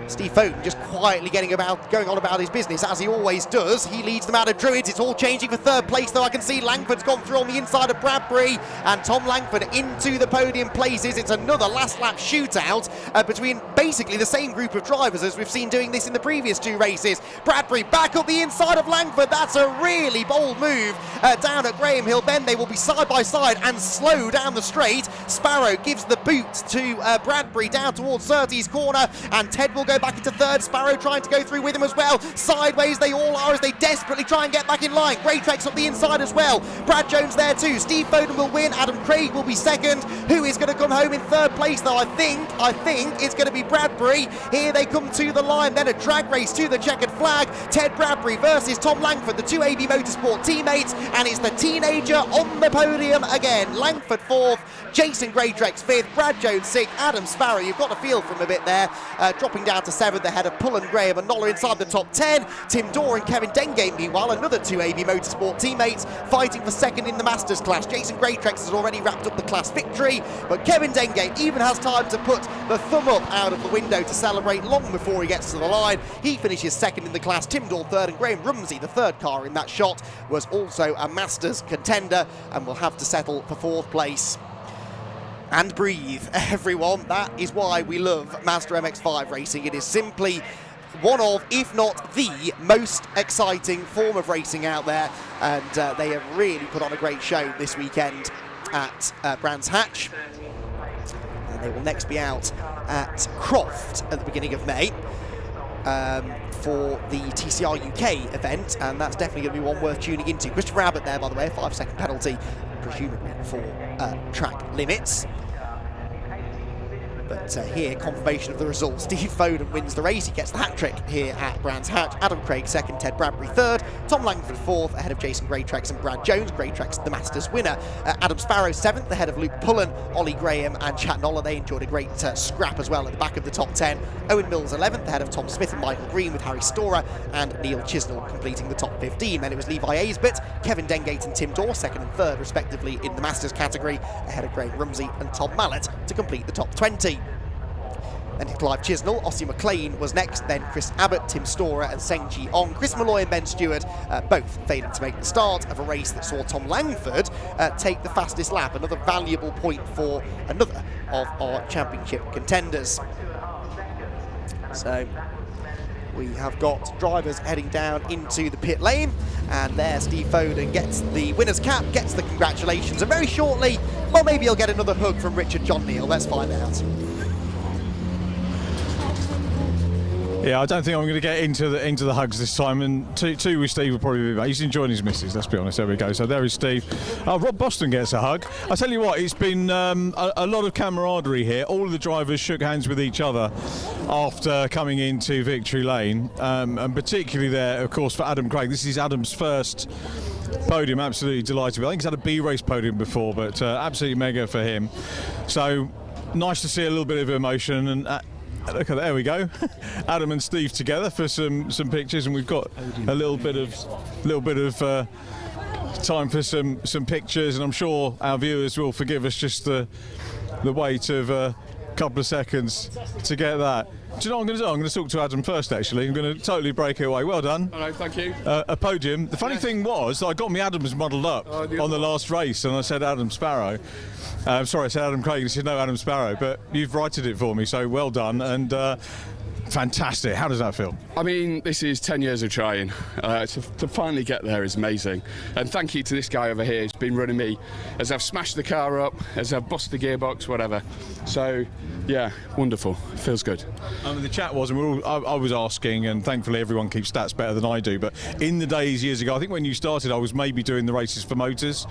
Steve Foden just quietly going on about his business, as he always does. He leads them out of Druids. It's all changing for third place, though. I can see Langford's gone through on the inside of Bradbury, and Tom Langford into the podium places. It's another last lap shootout between basically the same group of drivers as we've seen doing this in the previous 2 races. Bradbury back up the inside of Langford. That's a really bold move down at Graham Hill Bend. They will be side by side and slow down the straight. Sparrow gives the boot to Bradbury down towards Surtees corner, and Ted will go back into third. Sparrow trying to go through with him as well. Sideways they all are as they desperately try and get back in line. Greatrex up the inside as well. Brad Jones there too. Steve Foden will win. Adam Craig will be second. Who is going to come home in third place, though? I think it's going to be Bradbury. Here they come to the line. Then a drag race to the checkered flag. Ted Bradbury versus Tom Langford, the 2 AB Motorsport teammates, and it's the teenager on the podium again. Langford 4th, Jason Greatrex 5th, Brad Jones 6th, Adam Sparrow, you've got a feel from a bit there, dropping down to 7th ahead of Pullen, Graham and Nola inside the top 10. Tim Dorr and Kevin Dengate, meanwhile, another 2 AB Motorsport teammates, fighting for second in the Masters class. Jason Greatrex has already wrapped up the class victory, but Kevin Dengate even has time to put the thumb up out of the window to celebrate long before he gets to the line. He finishes second in the class, Tim Dorr third, and Graham Rumsey, the third car in that shot, was also a Masters contender and will have to settle for 4th place. And breathe, everyone. That is why we love Mazda MX-5 racing. It is simply one of, if not the most exciting form of racing out there, and they have really put on a great show this weekend at Brands Hatch. And they will next be out at Croft at the beginning of May for the TCR UK event, and that's definitely going to be one worth tuning into. Christopher Abbott there, by the way, a 5-second penalty, presumably for track limits. But here, confirmation of the result. Steve Foden wins the race. He gets the hat-trick here at Brands Hatch. Adam Craig second, Ted Bradbury third, Tom Langford fourth, ahead of Jason Greatrex and Brad Jones. Greatrex, the Masters winner. Adam Sparrow seventh, ahead of Luke Pullen, Ollie Graham and Chat Noller. They enjoyed a great scrap as well at the back of the top 10. Owen Mills 11th, ahead of Tom Smith and Michael Green, with Harry Storer and Neil Chisnell completing the top 15. Then it was Levi Aisbett, Kevin Dengate and Tim Dorr second and third respectively in the Masters category, ahead of Graham Rumsey and Tom Mallet to complete the top 20. Then Clive Chisnell, Ossie McLean was next, then Chris Abbott, Tim Storer and Seng Ji Ong. Chris Malloy and Ben Stewart both failing to make the start of a race that saw Tom Langford take the fastest lap. Another valuable point for another of our championship contenders. So we have got drivers heading down into the pit lane, and there Steve Foden gets the winner's cap, gets the congratulations, and very shortly, well, maybe he'll get another hug from Richard John Neal. Let's find out. Yeah, I don't think I'm going to get into the hugs this time, and two with Steve will probably be. He's enjoying his missus, let's be honest. There we go. So there is Steve. Rob Boston gets a hug. I tell you what, it's been a lot of camaraderie here. All of the drivers shook hands with each other after coming into Victory Lane, and particularly there, of course, for Adam Craig. This is Adam's first podium. Absolutely delighted with. I think he's had a B race podium before, but absolutely mega for him. So nice to see a little bit of emotion, and look at, there we go. Adam and Steve together for some pictures, and we've got a little bit of time for some pictures, and I'm sure our viewers will forgive us just the wait of a couple of seconds to get that. Do you know what I'm going to do? I'm going to talk to Adam first, actually. I'm going to totally break it away. Well done. All right, thank you. A podium. The funny thing was, I got me Adams muddled up on the last race, and I said Adam Sparrow. Sorry, I said Adam Craig. He said no, Adam Sparrow. But you've righted it for me, so well done. And fantastic. How does that feel? I mean, this is 10 years of trying. To finally get there is amazing. And thank you to this guy over here who's been running me as I've smashed the car up, as I've busted the gearbox, whatever. So, yeah, wonderful. Feels good. The chat was, and I was asking, and thankfully everyone keeps stats better than I do, but in the days years ago, I think when you started, I was maybe doing the races for motors,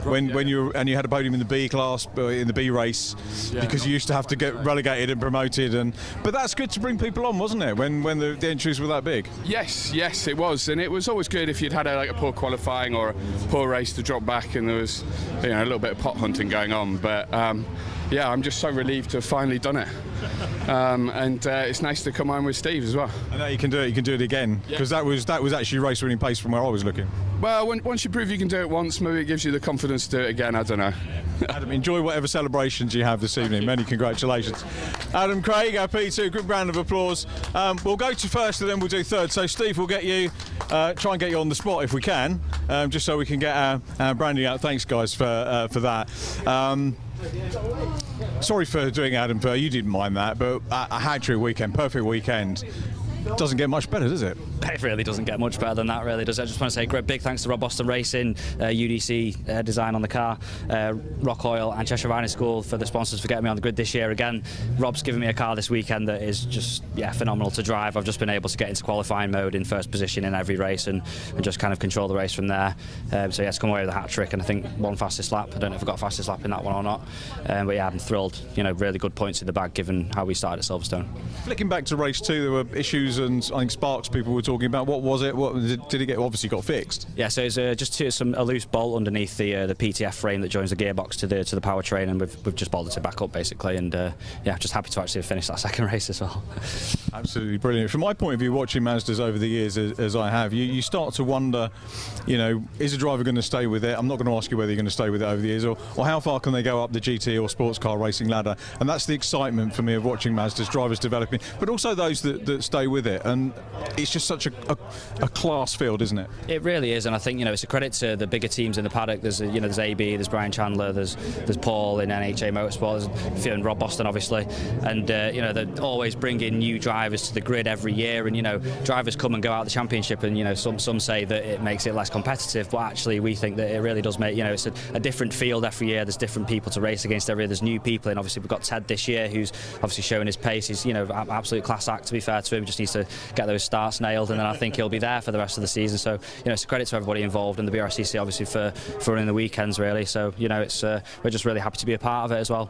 when you had a podium in the B class, in the B race, because you used to have to get relegated and promoted, but that's good to bring people on, wasn't it, when the entries were that big? Yes, it was, and it was always good if you'd had a poor qualifying or a poor race to drop back, and there was a little bit of pot hunting going on, but yeah, I'm just so relieved to have finally done it. And it's nice to come home with Steve as well. I know you can do it. You can do it again, because that was actually race-winning pace from where I was looking. Well, once you prove you can do it once, maybe it gives you the confidence to do it again. I don't know. Adam, enjoy whatever celebrations you have this evening. Many congratulations. Adam Craig, our P2, good round of applause. We'll go to first and then we'll do third. So Steve, we'll get you, try and get you on the spot if we can, just so we can get our branding out. Thanks, guys, for that. Sorry for doing Adam, you didn't mind that, but a hat-trick weekend, perfect weekend. Doesn't get much better, does it? It really doesn't get much better than that, really, does it? I just want to say great big thanks to Rob Boston Racing, UDC design on the car, Rock Oil and Cheshire Riding School for the sponsors for getting me on the grid this year again. Rob's given me a car this weekend that is just phenomenal to drive. I've just been able to get into qualifying mode in first position in every race and just kind of control the race from there. So yeah, to come away with a hat-trick, and I think one fastest lap. I don't know if I got fastest lap in that one or not, but yeah, I'm thrilled. Really good points in the bag given how we started at Silverstone. Flicking back to race 2, there were issues, and I think sparks people were talking about. What was it? What did it get? Obviously got fixed. Yeah, so it's just a loose bolt underneath the PTF frame that joins the gearbox to the powertrain, and we've just bolted it back up basically, and yeah, just happy to actually finish that second race as well. Absolutely brilliant. From my point of view, watching Mazdas over the years as I have, you start to wonder, is a driver going to stay with it? I'm not going to ask you whether you're going to stay with it over the years, or how far can they go up the GT or sports car racing ladder, and that's the excitement for me of watching Mazdas drivers developing, but also those that stay with it. And it's just such a class field, isn't it? It really is, and I think it's a credit to the bigger teams in the paddock. There's there's AB, there's Brian Chandler, there's Paul in NHA Motorsport, there's Fiona and Rob Boston obviously, and they're always bringing new drivers to the grid every year, and drivers come and go out of the championship, and some say that it makes it less competitive, but actually we think that it really does make it's a different field every year. There's different people to race against every year. There's new people, and obviously we've got Ted this year who's obviously showing his pace. He's absolute class act, to be fair to him. Just needs to get those starts nailed, and then I think he'll be there for the rest of the season. So it's a credit to everybody involved in the BRCC, obviously for running the weekends really. So it's we're just really happy to be a part of it as well.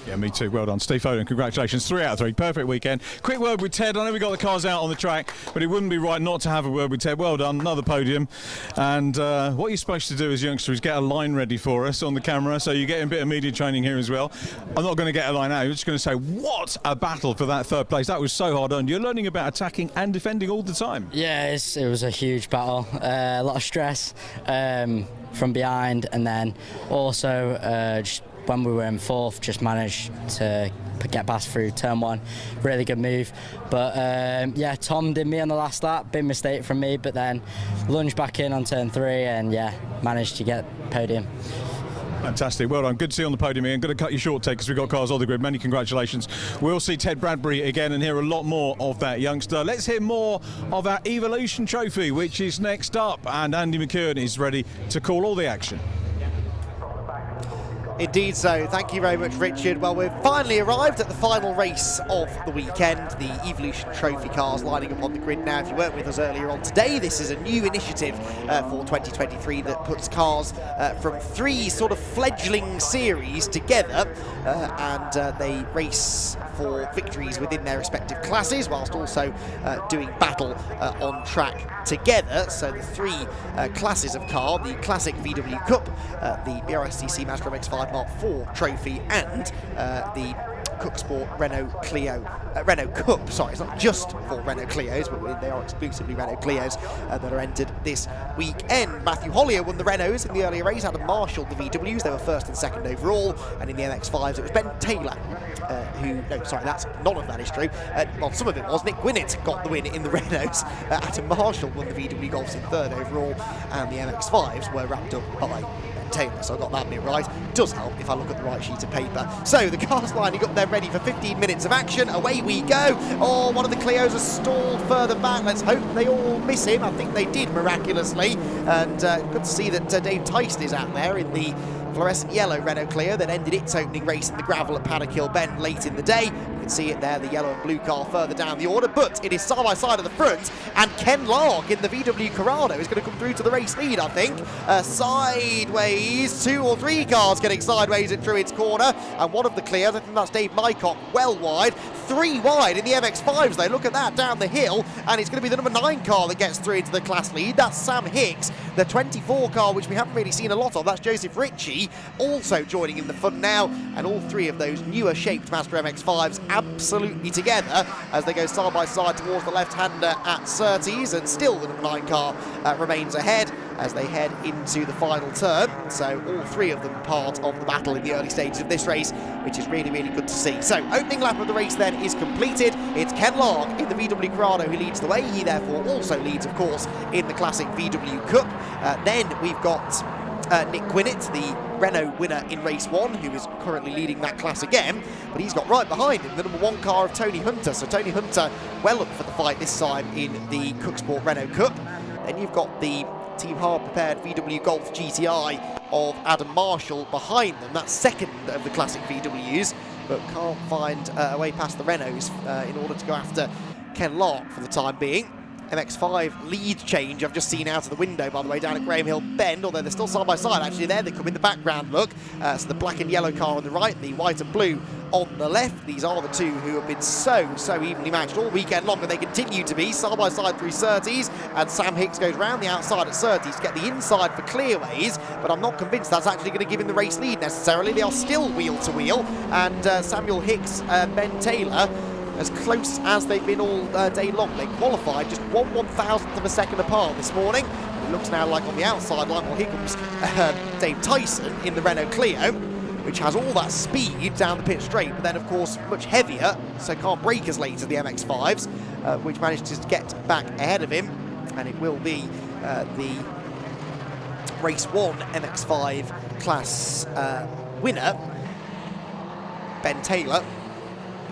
Yeah, me too. Well done, Steve Foden. Congratulations, 3 out of 3, perfect weekend. Quick word with Ted. I know we got the cars out on the track, but it wouldn't be right not to have a word with Ted. Well done, another podium. And what you're supposed to do as youngster is get a line ready for us on the camera, so you're getting a bit of media training here as well. I'm not going to get a line out. I'm just going to say, what a battle for that third place. That was so hard earned. You're learning about attacking and defending all the time. Yeah, it was a huge battle. A lot of stress from behind, and then also just when we were in fourth, just managed to get past through turn one. Really good move. But yeah, Tom did me on the last lap. Big mistake from me, but then lunged back in on turn 3 and yeah, managed to get podium. Fantastic, well done. Good to see you on the podium, Ian. Going to cut you short, Ted, because we've got cars on the grid. Many congratulations. We'll see Ted Bradbury again and hear a lot more of that youngster. Let's hear more of our Evolution Trophy, which is next up, and Andy McKeown is ready to call all the action. Indeed so. Thank you very much, Richard. Well, we've finally arrived at the final race of the weekend. The Evolution Trophy cars lining up on the grid now. If you weren't with us earlier on today, this is a new initiative for 2023 that puts cars from 3 sort of fledgling series together and they race for victories within their respective classes, whilst also doing battle on track together. So the 3 classes of car, the Classic VW Cup, the Brscc Mazda MX-5 Mark IV Trophy, and the Cook Sport Renault Cup. Sorry, it's not just for Renault Clios, but they are exclusively Renault Clios that are entered this weekend. Matthew Hollier won the Renaults in the earlier race. Adam Marshall the VWs. They were first and second overall, and in the MX-5s it was Ben Taylor none of that is true. Well, some of it was. Nick Gwinnett got the win in the Renaults. Adam Marshall won the VW Golfs in third overall, and the MX-5s were wrapped up by Taylor, so I got that bit right. It does help if I look at the right sheet of paper. So the cars lining up, they're ready for 15 minutes of action. Away we go. Oh, one of the Clios has stalled further back. Let's hope they all miss him. I think they did miraculously. And good to see that Dave Tyson is out there in the fluorescent yellow Renault Clio that ended its opening race in the gravel at Paddock Hill Bend late in the day. You can see it there, the yellow and blue car further down the order, but it is side by side at the front, and Ken Lark in the VW Corrado is going to come through to the race lead, I think. Sideways, 2 or 3 cars getting sideways at Druid's corner, and one of the Clios, I think that's Dave Mycock, well wide. 3 wide in the MX-5s though, look at that down the hill, and it's going to be the number 9 car that gets through into the class lead. That's Sam Hicks. The 24 car, which we haven't really seen a lot of, that's Joseph Ritchie, also joining in the fun now, and all 3 of those newer shaped Mazda MX-5s absolutely together as they go side by side towards the left-hander at Surtees, and still the number 9 car remains ahead as they head into the final turn. So all 3 of them part of the battle in the early stages of this race, which is really, really good to see. So opening lap of the race then is completed. It's Ken Lark in the VW Corrado who leads the way. He therefore also leads, of course, in the Classic VW Cup. Then we've got Nick Gwinnett, the Renault winner in race 1, who is currently leading that class again, but he's got right behind him the number 1 car of Tony Hunter. So Tony Hunter well up for the fight this time in the Cook Sport Renault Cup. Then you've got the Team Hard Prepared VW Golf GTI of Adam Marshall behind them. That's second of the Classic VWs, but can't find a way past the Renaults in order to go after Ken Lark for the time being. MX-5 lead change I've just seen out of the window, by the way, down at Graham Hill Bend, although they're still side by side. Actually, there they come in the background, look. So the black and yellow car on the right, the white and blue on the left. These are the 2 who have been so evenly matched all weekend long, and they continue to be side by side through Surtees, and Sam Hicks goes round the outside at Surtees to get the inside for Clearways, but I'm not convinced that's actually going to give him the race lead necessarily. They are still wheel to wheel, and Samuel Hicks and Ben Taylor as close as they've been all day long. They qualified just 1/1000th of a second apart this morning. It looks now like on the outside line, well, here comes Dave Tyson in the Renault Clio, which has all that speed down the pit straight, but then of course much heavier, so can't brake as late as the MX-5s, which managed to get back ahead of him, and it will be the race 1 MX-5 class winner, Ben Taylor,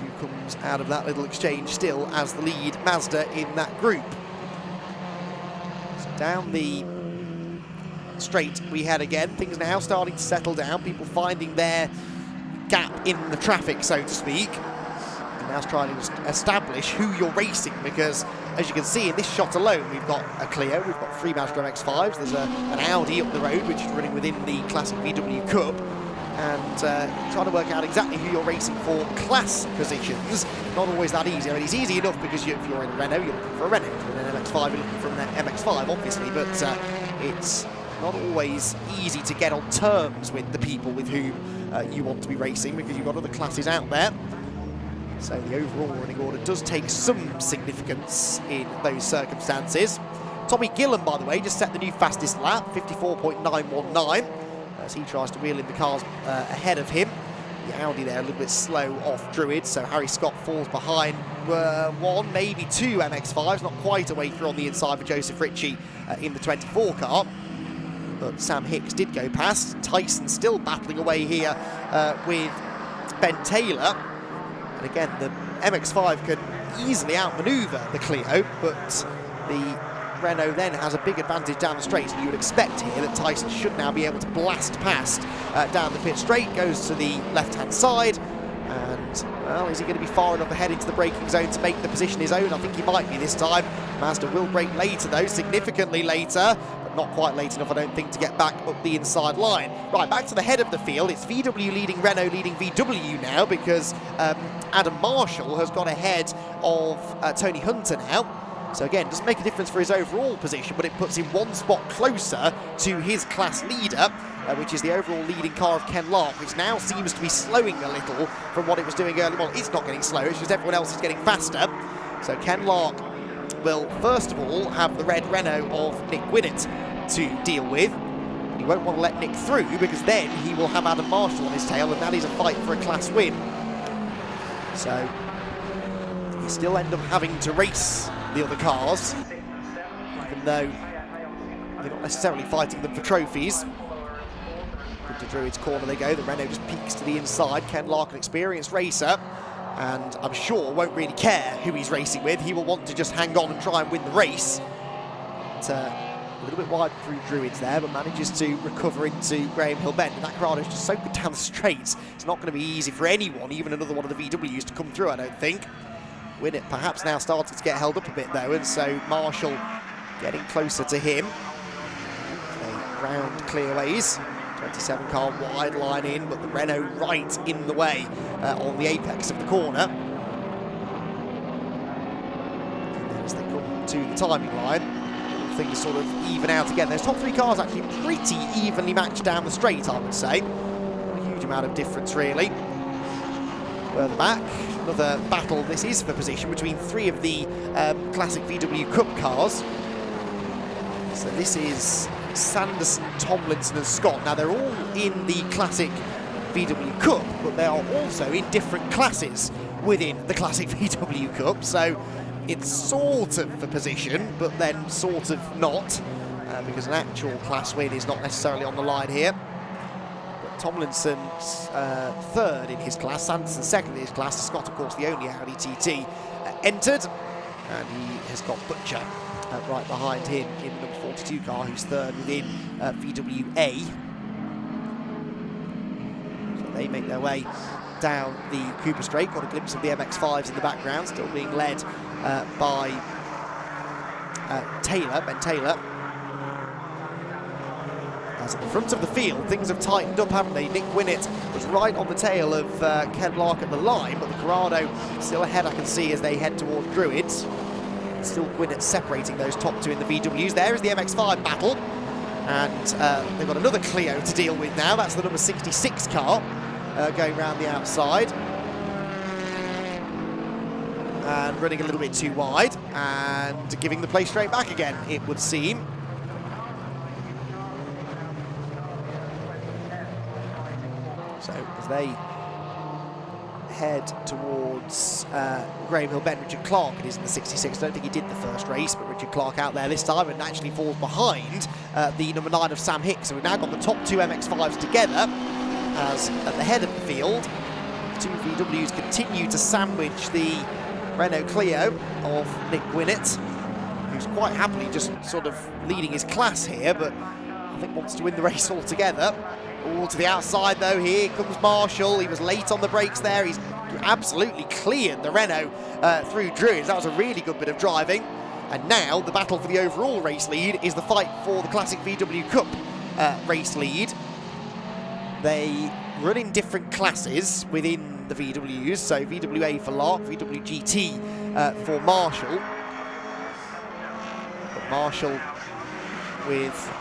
who comes out of that little exchange still as the lead Mazda in that group. So down the straight we head again. Things now starting to settle down, people finding their gap in the traffic, so to speak. And Now it's trying to establish who you're racing, because as you can see in this shot alone, we've got a Clio, we've got 3 Mazda MX-5s, there's an Audi up the road which is running within the Classic VW Cup, and trying to work out exactly who you're racing for class positions, not always that easy. I mean, it's easy enough because if you're in a Renault, you're looking for a Renault, if you're in an MX-5, you're looking for an MX-5, obviously, but it's not always easy to get on terms with the people with whom you want to be racing, because you've got other classes out there. So the overall running order does take some significance in those circumstances. Tommy Gillan, by the way, just set the new fastest lap, 54.919, as he tries to wheel in the cars ahead of him. The Audi there a little bit slow off Druid, so Harry Scott falls behind 1, maybe 2 MX-5s, not quite a way through on the inside for Joseph Ritchie in the 24 car. But Sam Hicks did go past. Tyson still battling away here with Ben Taylor. And again, the MX-5 can easily outmaneuver the Clio, but the Renault then has a big advantage down the straight, and you would expect here that Tyson should now be able to blast past down the pit straight, goes to the left-hand side, and, well, is he going to be far enough ahead into the braking zone to make the position his own? I think he might be this time. Mazda will brake later, though, significantly later, but not quite late enough, I don't think, to get back up the inside line. Right, back to the head of the field. It's VW leading Renault, leading VW now, because Adam Marshall has got ahead of Tony Hunter now. So again, doesn't make a difference for his overall position, but it puts him 1 spot closer to his class leader, which is the overall leading car of Ken Lark, which now seems to be slowing a little from what it was doing earlier. Well, it's not getting slow, it's just everyone else is getting faster. So Ken Lark will first of all have the red Renault of Nick Winnett to deal with. He won't want to let Nick through, because then he will have Adam Marshall on his tail, and that is a fight for a class win. So he still end up having to race the other cars, even though they're not necessarily fighting them for trophies. Into Druid's corner they go. The Renault just peeks to the inside. Ken Lark, an experienced racer, and I'm sure won't really care who he's racing with. He will want to just hang on and try and win the race. But, a little bit wide through Druids there, but manages to recover into Graham Hill Bend. And that Corrado's just so good down the straights. It's not going to be easy for anyone, even another one of the VWs, to come through, I don't think. Winnett perhaps now starting to get held up a bit, though, and so Marshall getting closer to him. They round clearways. 27 car wide line in, but the Renault right in the way on the apex of the corner. And then as they come to the timing line, things sort of even out again. Those top 3 cars actually pretty evenly matched down the straight, I would say. Not a huge amount of difference, really. Further back, another battle this is for position between 3 of the Classic VW Cup cars. So this is Sanderson, Tomlinson and Scott. Now they're all in the Classic VW Cup, but they are also in different classes within the Classic VW Cup, so it's sort of for position, but then sort of not, because an actual class win is not necessarily on the line here. Tomlinson's 3rd in his class, Sanderson 2nd in his class, Scott of course the only Audi TT entered, and he has got Butcher right behind him in the number 42 car, who's 3rd within VWA. So they make their way down the Cooper Straight. Got a glimpse of the MX-5s in the background, still being led by Taylor, Ben Taylor. As at the front of the field, things have tightened up, haven't they? Nick Winnett was right on the tail of Ken Lark at the line, but the Corrado still ahead, I can see, as they head towards Druids. Still Winnett separating those top 2 in the VWs. There is the MX-5 battle, and they've got another Clio to deal with now. That's the number 66 car going round the outside. And running a little bit too wide, and giving the place straight back again, it would seem. So as they head towards Graham Hill Bend, Richard Clark, it is in the 66. I don't think he did the first race, but Richard Clark out there this time and actually falls behind the number 9 of Sam Hicks. So we've now got the top 2 MX-5s together, as at the head of the field, 2 VWs continue to sandwich the Renault Clio of Nick Winnett, who's quite happily just sort of leading his class here, but I think wants to win the race altogether. All to the outside though, here comes Marshall. He was late on the brakes there, he's absolutely cleared the Renault through Druids. That was a really good bit of driving. And now the battle for the overall race lead is the fight for the Classic VW Cup race lead. They run in different classes within the VWs, so VWA for Lark, VW GT for Marshall. But Marshall with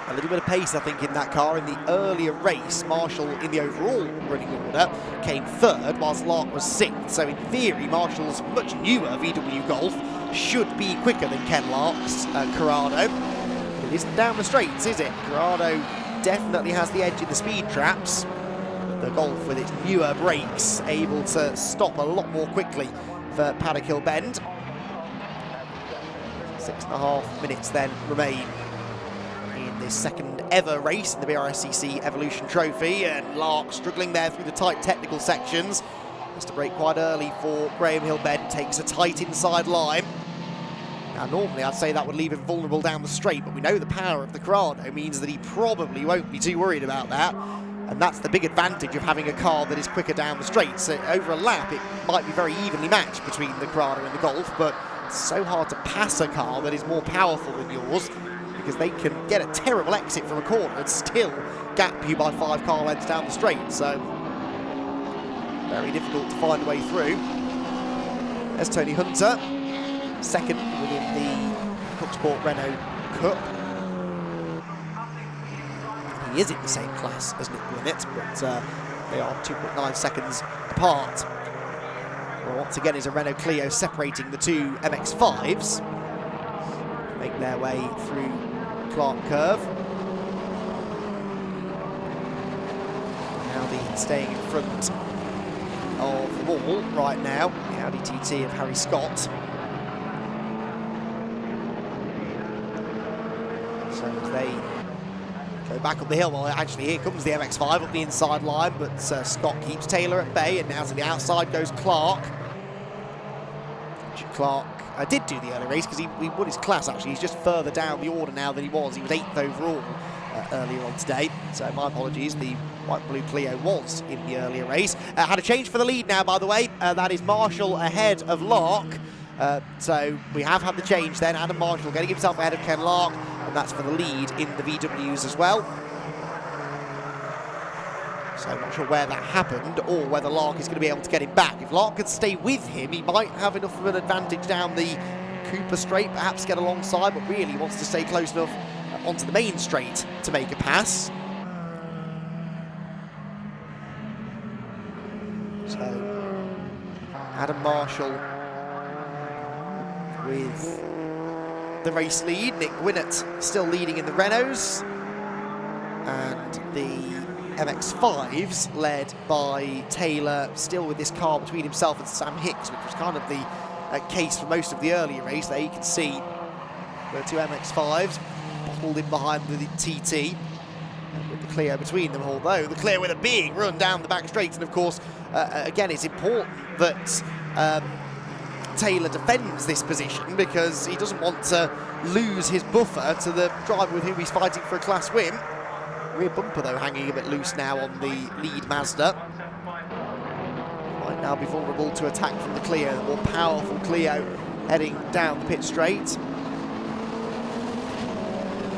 a little bit of pace, I think, in that car. In the earlier race, Marshall, in the overall running order, came third, whilst Lark was sixth. So in theory, Marshall's much newer VW Golf should be quicker than Ken Lark's Corrado. It isn't down the straights, is it? Corrado definitely has the edge in the speed traps. The Golf, with its newer brakes, able to stop a lot more quickly for Paddock Hill Bend. 6.5 minutes then remain in this second ever race in the Brscc Evolution Trophy, and Lark struggling there through the tight technical sections. Has to brake quite early for Graham Hill Bend, takes a tight inside line. Now normally I'd say that would leave him vulnerable down the straight, but we know the power of the Corrado means that he probably won't be too worried about that. And that's the big advantage of having a car that is quicker down the straight. So over a lap it might be very evenly matched between the Corrado and the Golf, but it's so hard to pass a car that is more powerful than yours, because they can get a terrible exit from a corner and still gap you by 5 car lengths down the straight. So very difficult to find a way through. There's Tony Hunter, second within the Cooksport Renault Cup. He is in the same class as Nick Winnett, but they are 2.9 seconds apart. Well, once again is a Renault Clio separating the two MX-5s. Make their way through Clark Curve. Audi staying in front of the wall right now. The Audi TT of Harry Scott. So as they go back up the hill, well, actually here comes the MX-5 up the inside line, but Scott keeps Taylor at bay, and now to the outside goes Clark. Clark did do the early race because he won his class, actually. He's just further down the order now than he was. He was 8th overall earlier on today, so my apologies. The white blue Clio was in the earlier race. Had a change for the lead now, by the way. That is Marshall ahead of Lark. So we have had the change then. Adam Marshall getting himself ahead of Ken Lark, and that's for the lead in the VWs as well. So I'm not sure where that happened or whether Lark is going to be able to get him back. If Lark could stay with him, he might have enough of an advantage down the Cooper straight, perhaps get alongside, but really wants to stay close enough onto the main straight to make a pass. So Adam Marshall with the race lead. Nick Winnett still leading in the Renaults, and the MX-5s led by Taylor, still with this car between himself and Sam Hicks, which was kind of the case for most of the earlier race. There you can see the two MX-5s bottled in behind the TT, and with the Clio between them, although the Clio with a big run down the back straight. And of course, again, it's important that Taylor defends this position, because he doesn't want to lose his buffer to the driver with whom he's fighting for a class win. Rear bumper, though, hanging a bit loose now on the lead Mazda. Might now be vulnerable to attack from the Clio, the more powerful Clio heading down the pit straight.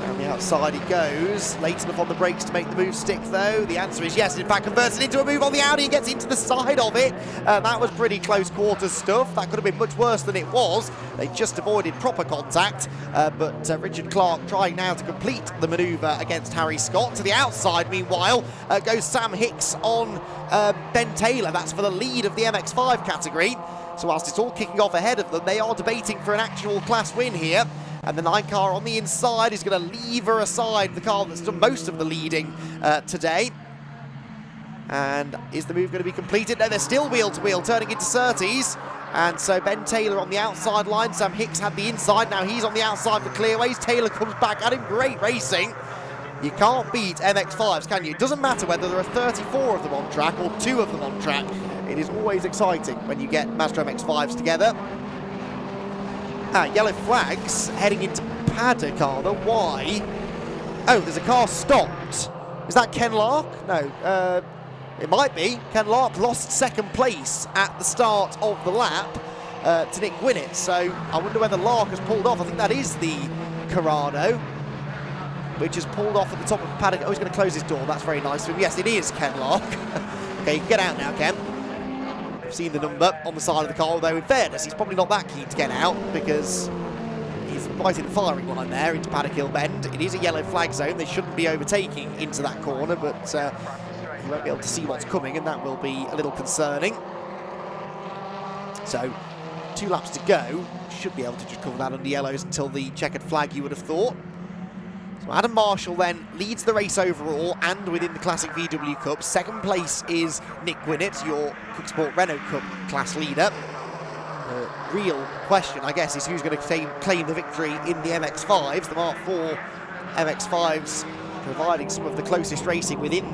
Down the outside he goes. Late enough on the brakes to make the move stick, though. The answer is yes. In fact, converts it into a move on the Audi and gets into the side of it. That was pretty close quarters stuff. That could have been much worse than it was. They just avoided proper contact. But Richard Clark trying now to complete the manoeuvre against Harry Scott. To the outside, meanwhile, goes Sam Hicks on Ben Taylor. That's for the lead of the MX-5 category. So whilst it's all kicking off ahead of them, they are debating for an actual class win here. And the 9 car on the inside is going to lever aside the car that's done most of the leading today. And is the move going to be completed? No, they're still wheel-to-wheel, turning into Surtees. And so Ben Taylor on the outside line. Sam Hicks had the inside. Now he's on the outside for clearways. Taylor comes back at him. Great racing. You can't beat MX-5s, can you? It doesn't matter whether there are 34 of them on track or 2 of them on track. It is always exciting when you get Mazda MX-5s together. Yellow flags heading into paddock, are there? Why? Oh, there's a car stopped. Is that Ken Lark? No. It might be. Ken Lark lost second place at the start of the lap to Nick Gwinnett, so I wonder whether Lark has pulled off. I think that is the Corrado, which has pulled off at the top of the paddock. Oh, he's going to close his door. That's very nice of him. Yes, it is Ken Lark. Okay, get out now, Ken. I've seen the number on the side of the car, although in fairness, he's probably not that keen to get out because he's right in the firing line there into Paddock Hill Bend. It is a yellow flag zone. They shouldn't be overtaking into that corner, but you won't be able to see what's coming, and that will be a little concerning. So, 2 laps to go. Should be able to just cover that under yellows until the checkered flag, you would have thought. So Adam Marshall then leads the race overall and within the Classic VW Cup. Second place is Nick Gwinnett, your Quick Sport Renault Cup class leader. The real question, I guess, is who's going to claim the victory in the MX-5s. The Mark IV MX-5s providing some of the closest racing within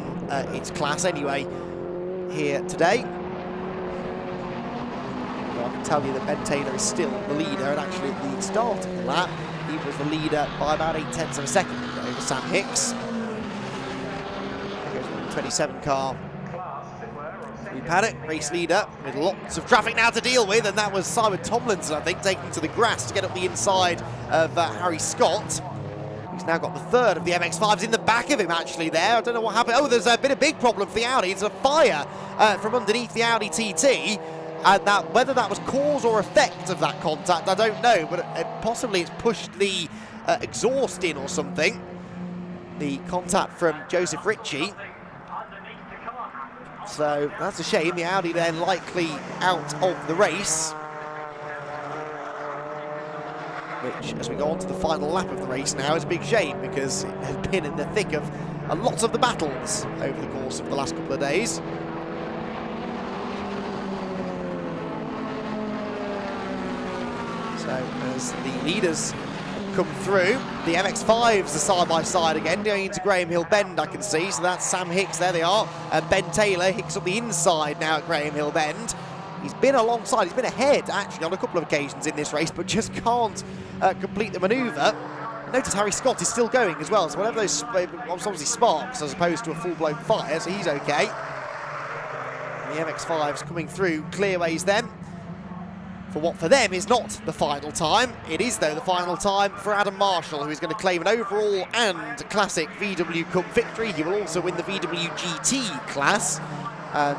its class anyway here today. Well, I can tell you that Ben Taylor is still the leader, and actually at the start of the lap he was the leader by about 0.8 of a second over Sam Hicks. There goes the 27 car through paddock, race leader with lots of traffic now to deal with, and that was Simon Tomlinson, I think, taking to the grass to get up the inside of Harry Scott. He's now got the third of the MX-5s in the back of him, actually, there. I don't know what happened. Oh, there's been a big problem for the Audi. It's a fire from underneath the Audi TT. And that, whether that was cause or effect of that contact, I don't know. But possibly it's pushed the exhaust in or something. The contact from Joseph Ritchie. So that's a shame. The Audi then likely out of the race. Which, as we go on to the final lap of the race now, is a big shame because it has been in the thick of a lot of the battles over the course of the last couple of days. So, as the leaders come through, the MX-5s are side by side again, going into Graham Hill Bend, I can see. So that's Sam Hicks, there they are, and Ben Taylor. Hicks up the inside now at Graham Hill Bend. He's been alongside, he's been ahead actually on a couple of occasions in this race, but just can't complete the manoeuvre. Notice Harry Scott is still going as well, so whatever those, obviously sparks as opposed to a full-blown fire, so he's okay. And the MX-5s coming through clearways then, for what for them is not the final time. It is, though, the final time for Adam Marshall, who is going to claim an overall and classic VW Cup victory. He will also win the VW GT class, and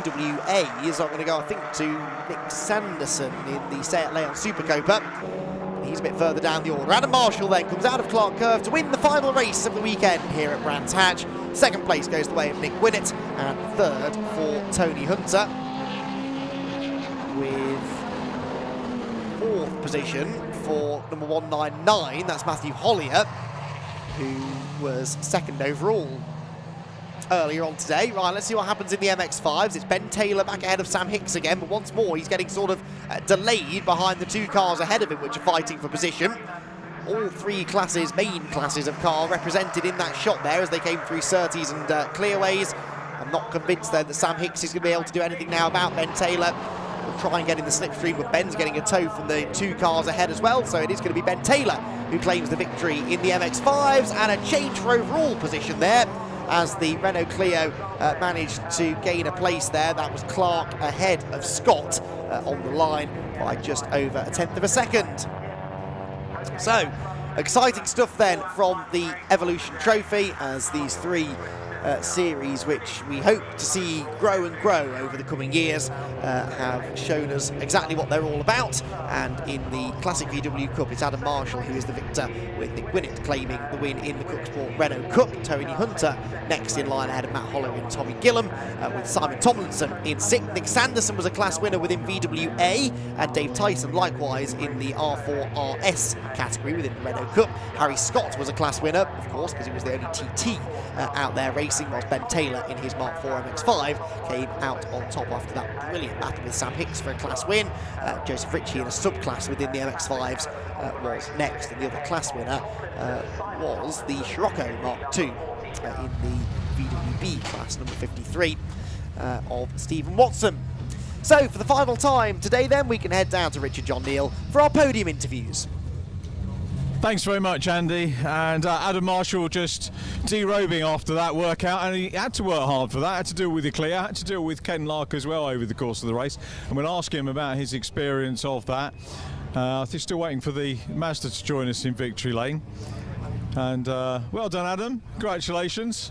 VWA is not going to go, I think, to Nick Sanderson in the Seat Leon SuperCup. He's a bit further down the order. Adam Marshall then comes out of Clark Curve to win the final race of the weekend here at Brands Hatch. Second place goes the way of Nick Gwinnett, and third for Tony Hunter. With fourth position for number 199, that's Matthew Hollier, who was second overall earlier on today. Right, let's see what happens in the MX-5s. It's Ben Taylor back ahead of Sam Hicks again, but once more he's getting sort of delayed behind the 2 cars ahead of him, which are fighting for position. All 3 classes, main classes of car, represented in that shot there as they came through Surtees and clearways. I'm not convinced, though, that Sam Hicks is going to be able to do anything now about Ben Taylor. We'll try and get in the slipstream, but Ben's getting a tow from the 2 cars ahead as well, so it is going to be Ben Taylor who claims the victory in the MX-5s, and a change for overall position there as the Renault Clio managed to gain a place there. That was Clark ahead of Scott on the line by just over 1/10 of a second. So, exciting stuff then from the Evolution Trophy, as these 3 series, which we hope to see grow and grow over the coming years, have shown us exactly what they're all about. And in the Classic VW Cup, it's Adam Marshall who is the victor, with Nick Gwinnett claiming the win in the Cook Sport Renault Cup. Tony Hunter next in line ahead of Matt Hollow and Tommy Gillam, with Simon Tomlinson in 6th. Nick Sanderson was a class winner within VWA, and Dave Tyson likewise in the R4 RS category within the Renault Cup. Harry Scott was a class winner, of course, because he was the only TT out there racing, whilst Ben Taylor in his Mark IV MX-5 came out on top after that brilliant battle with Sam Hicks for a class win. Joseph Ritchie in a subclass within the MX-5s was next, and the other class winner was the Scirocco Mark II in the VWB class, number 53, of Stephen Watson. So for the final time today then, we can head down to Richard John Neal for our podium interviews. Thanks very much, Andy. And Adam Marshall just derobing after that workout, and he had to work hard for that. Had to deal with the clear, had to deal with Ken Lark as well over the course of the race. And we'll ask him about his experience of that. I think still waiting for the Mazda to join us in victory lane. And well done, Adam. Congratulations.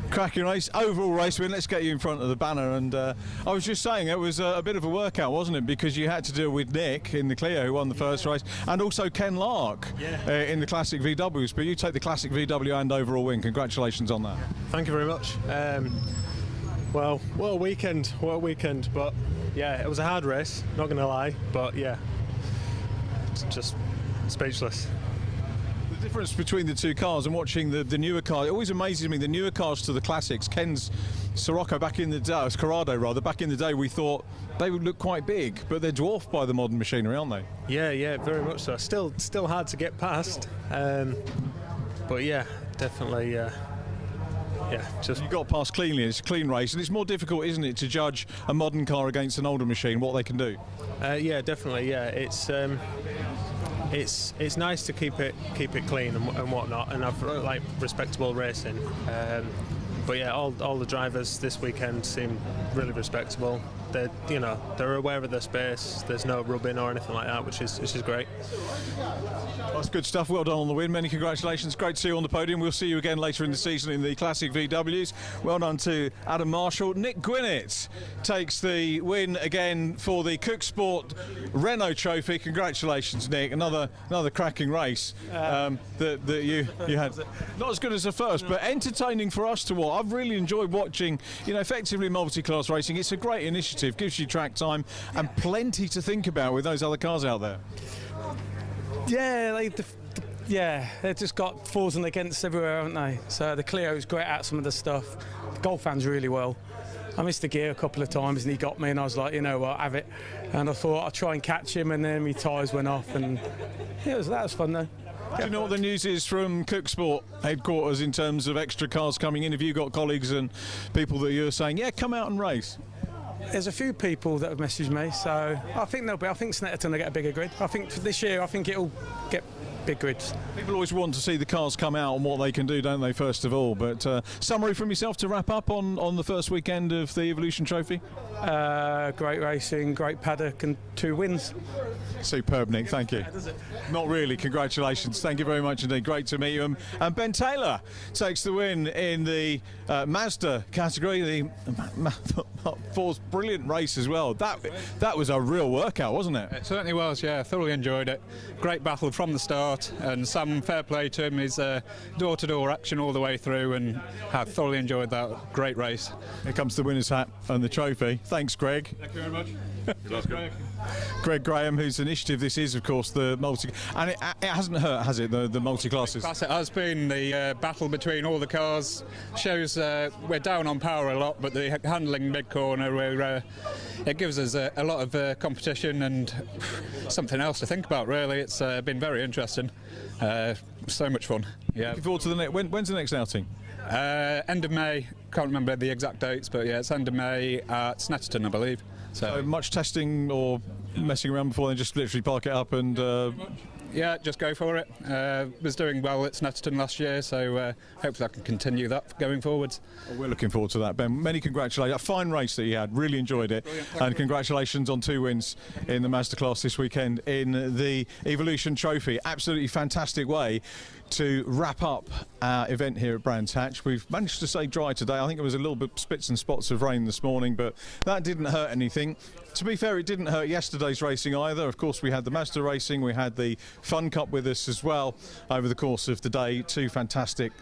Cracking race, overall race win. Let's get you in front of the banner. And I was just saying, it was a bit of a workout, wasn't it? Because you had to deal with Nick in the Clio, who won the first race, and also Ken Lark in the Classic VWs. But you take the Classic VW and overall win. Congratulations on that. Thank you very much. Well, what a weekend. But yeah, it was a hard race, not going to lie. But yeah, it's just speechless. The difference between the two cars and watching the newer car, it always amazes me, the newer cars to the classics. Ken's Sirocco back in the day, Corrado rather, back in the day we thought they would look quite big, but they're dwarfed by the modern machinery, aren't they? Yeah, very much so. Still hard to get past, but yeah, definitely. Just you got past cleanly. It's a clean race, and it's more difficult, isn't it, to judge a modern car against an older machine, what they can do? Yeah, definitely. Yeah, it's nice to keep it clean and whatnot, and I've like respectable racing. But yeah, all the drivers this weekend seem really respectable. They're aware of their space. There's no rubbing or anything like that, which is great. That's good stuff. Well done on the win. Many congratulations. Great to see you on the podium. We'll see you again later in the season in the Classic VWs. Well done to Adam Marshall. Nick Gwinnett takes the win again for the Cook Sport Renault Trophy. Congratulations, Nick. Another cracking race that you had. Not as good as the first, but entertaining for us to watch. I've really enjoyed watching, effectively multi-class racing. It's a great initiative. Gives you track time and plenty to think about with those other cars out there. Yeah, they've just got fours and against everywhere, haven't they? So the Clio's great at some of the stuff. The Golfan's really well. I missed the gear a couple of times and he got me, and I was like, you know what, have it. And I thought I'd try and catch him, and then my tyres went off, and that was fun though. Do you know what the news is from Cook Sport headquarters in terms of extra cars coming in? Have you got colleagues and people that you're saying, yeah, come out and race? There's a few people that have messaged me, so I think Snetterton will get a bigger grid. I think this year, it'll get big grids. People always want to see the cars come out and what they can do, don't they, first of all? But summary from yourself to wrap up on the first weekend of the Evolution Trophy? Great racing, great paddock, and 2 wins. Superb, Nick, thank you. Not really, congratulations. Thank you very much indeed, great to meet you. And Ben Taylor takes the win in the Mazda category, the Ford's brilliant race as well. That was a real workout, wasn't it? It certainly was, yeah, thoroughly enjoyed it. Great battle from the start, and Sam, fair play to him, his door-to-door action all the way through, and I thoroughly enjoyed that. Great race. Here comes the winner's hat and the trophy. Thanks, Greg. Thank you very much. Greg Graham, whose initiative this is, of course, the multi, and it hasn't hurt, has it? The multi-classes. It has been. The battle between all the cars shows we're down on power a lot, but the handling mid-corner, it gives us a lot of competition and something else to think about. Really, it's been very interesting. So much fun. Yeah. Looking forward to the next. When's the next outing? End of May. Can't remember the exact dates, but yeah, it's end of May at Snetterton, I believe. So much testing or messing around before then, just literally park it up and... Yeah, just go for it. Was doing well at Snetterton last year, so hopefully I can continue that going forwards. Well, we're looking forward to that, Ben. Many congratulations. A fine race that you had, really enjoyed it. And congratulations on 2 wins in the Mazda class this weekend in the Evolution Trophy. Absolutely fantastic way to wrap up our event here at Brands Hatch. We've managed to stay dry today. I think it was a little bit spits and spots of rain this morning, but that didn't hurt anything. To be fair, it didn't hurt yesterday's racing either. Of course, we had the Mazda racing, we had the Fun Cup with us as well over the course of the day. 2 fantastic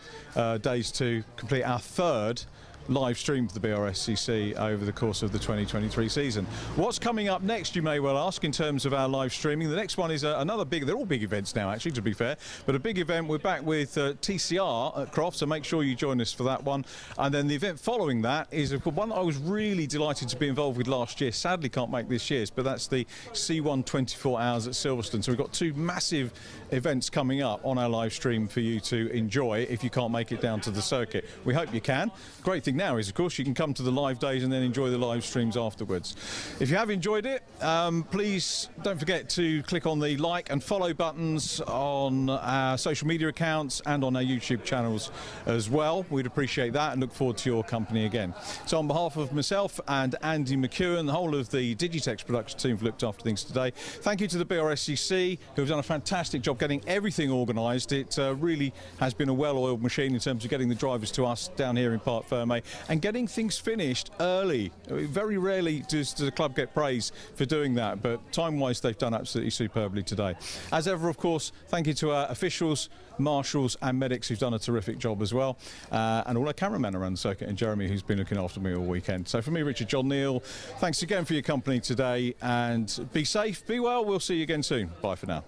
days to complete our 3rd live stream for the Brscc over the course of the 2023 season. What's coming up next, you may well ask, in terms of our live streaming? The next one is another big, they're all big events now actually, to be fair, but a big event. We're back with TCR at Croft, so make sure you join us for that one. And then the event following that is one that I was really delighted to be involved with last year. Sadly can't make this year's, but that's the C1 24 Hours at Silverstone. So we've got 2 massive events coming up on our live stream for you to enjoy if you can't make it down to the circuit. We hope you can. Great thing thing now is, of course, you can come to the live days and then enjoy the live streams afterwards. If you have enjoyed it, please don't forget to click on the like and follow buttons on our social media accounts and on our YouTube channels as well. We'd appreciate that and look forward to your company again. So on behalf of myself and Andy McEwen, the whole of the Digitex production team have looked after things today, thank you to the Brscc, who have done a fantastic job getting everything organised. It really has been a well-oiled machine in terms of getting the drivers to us down here in Parc Fermé and getting things finished early. Very rarely does the club get praise for doing that, but time-wise they've done absolutely superbly today. As ever, of course, thank you to our officials, marshals and medics who've done a terrific job as well, and all our cameramen around the circuit, and Jeremy, who's been looking after me all weekend. So for me, Richard John Neal, thanks again for your company today, and be safe, be well. We'll see you again soon. Bye for now.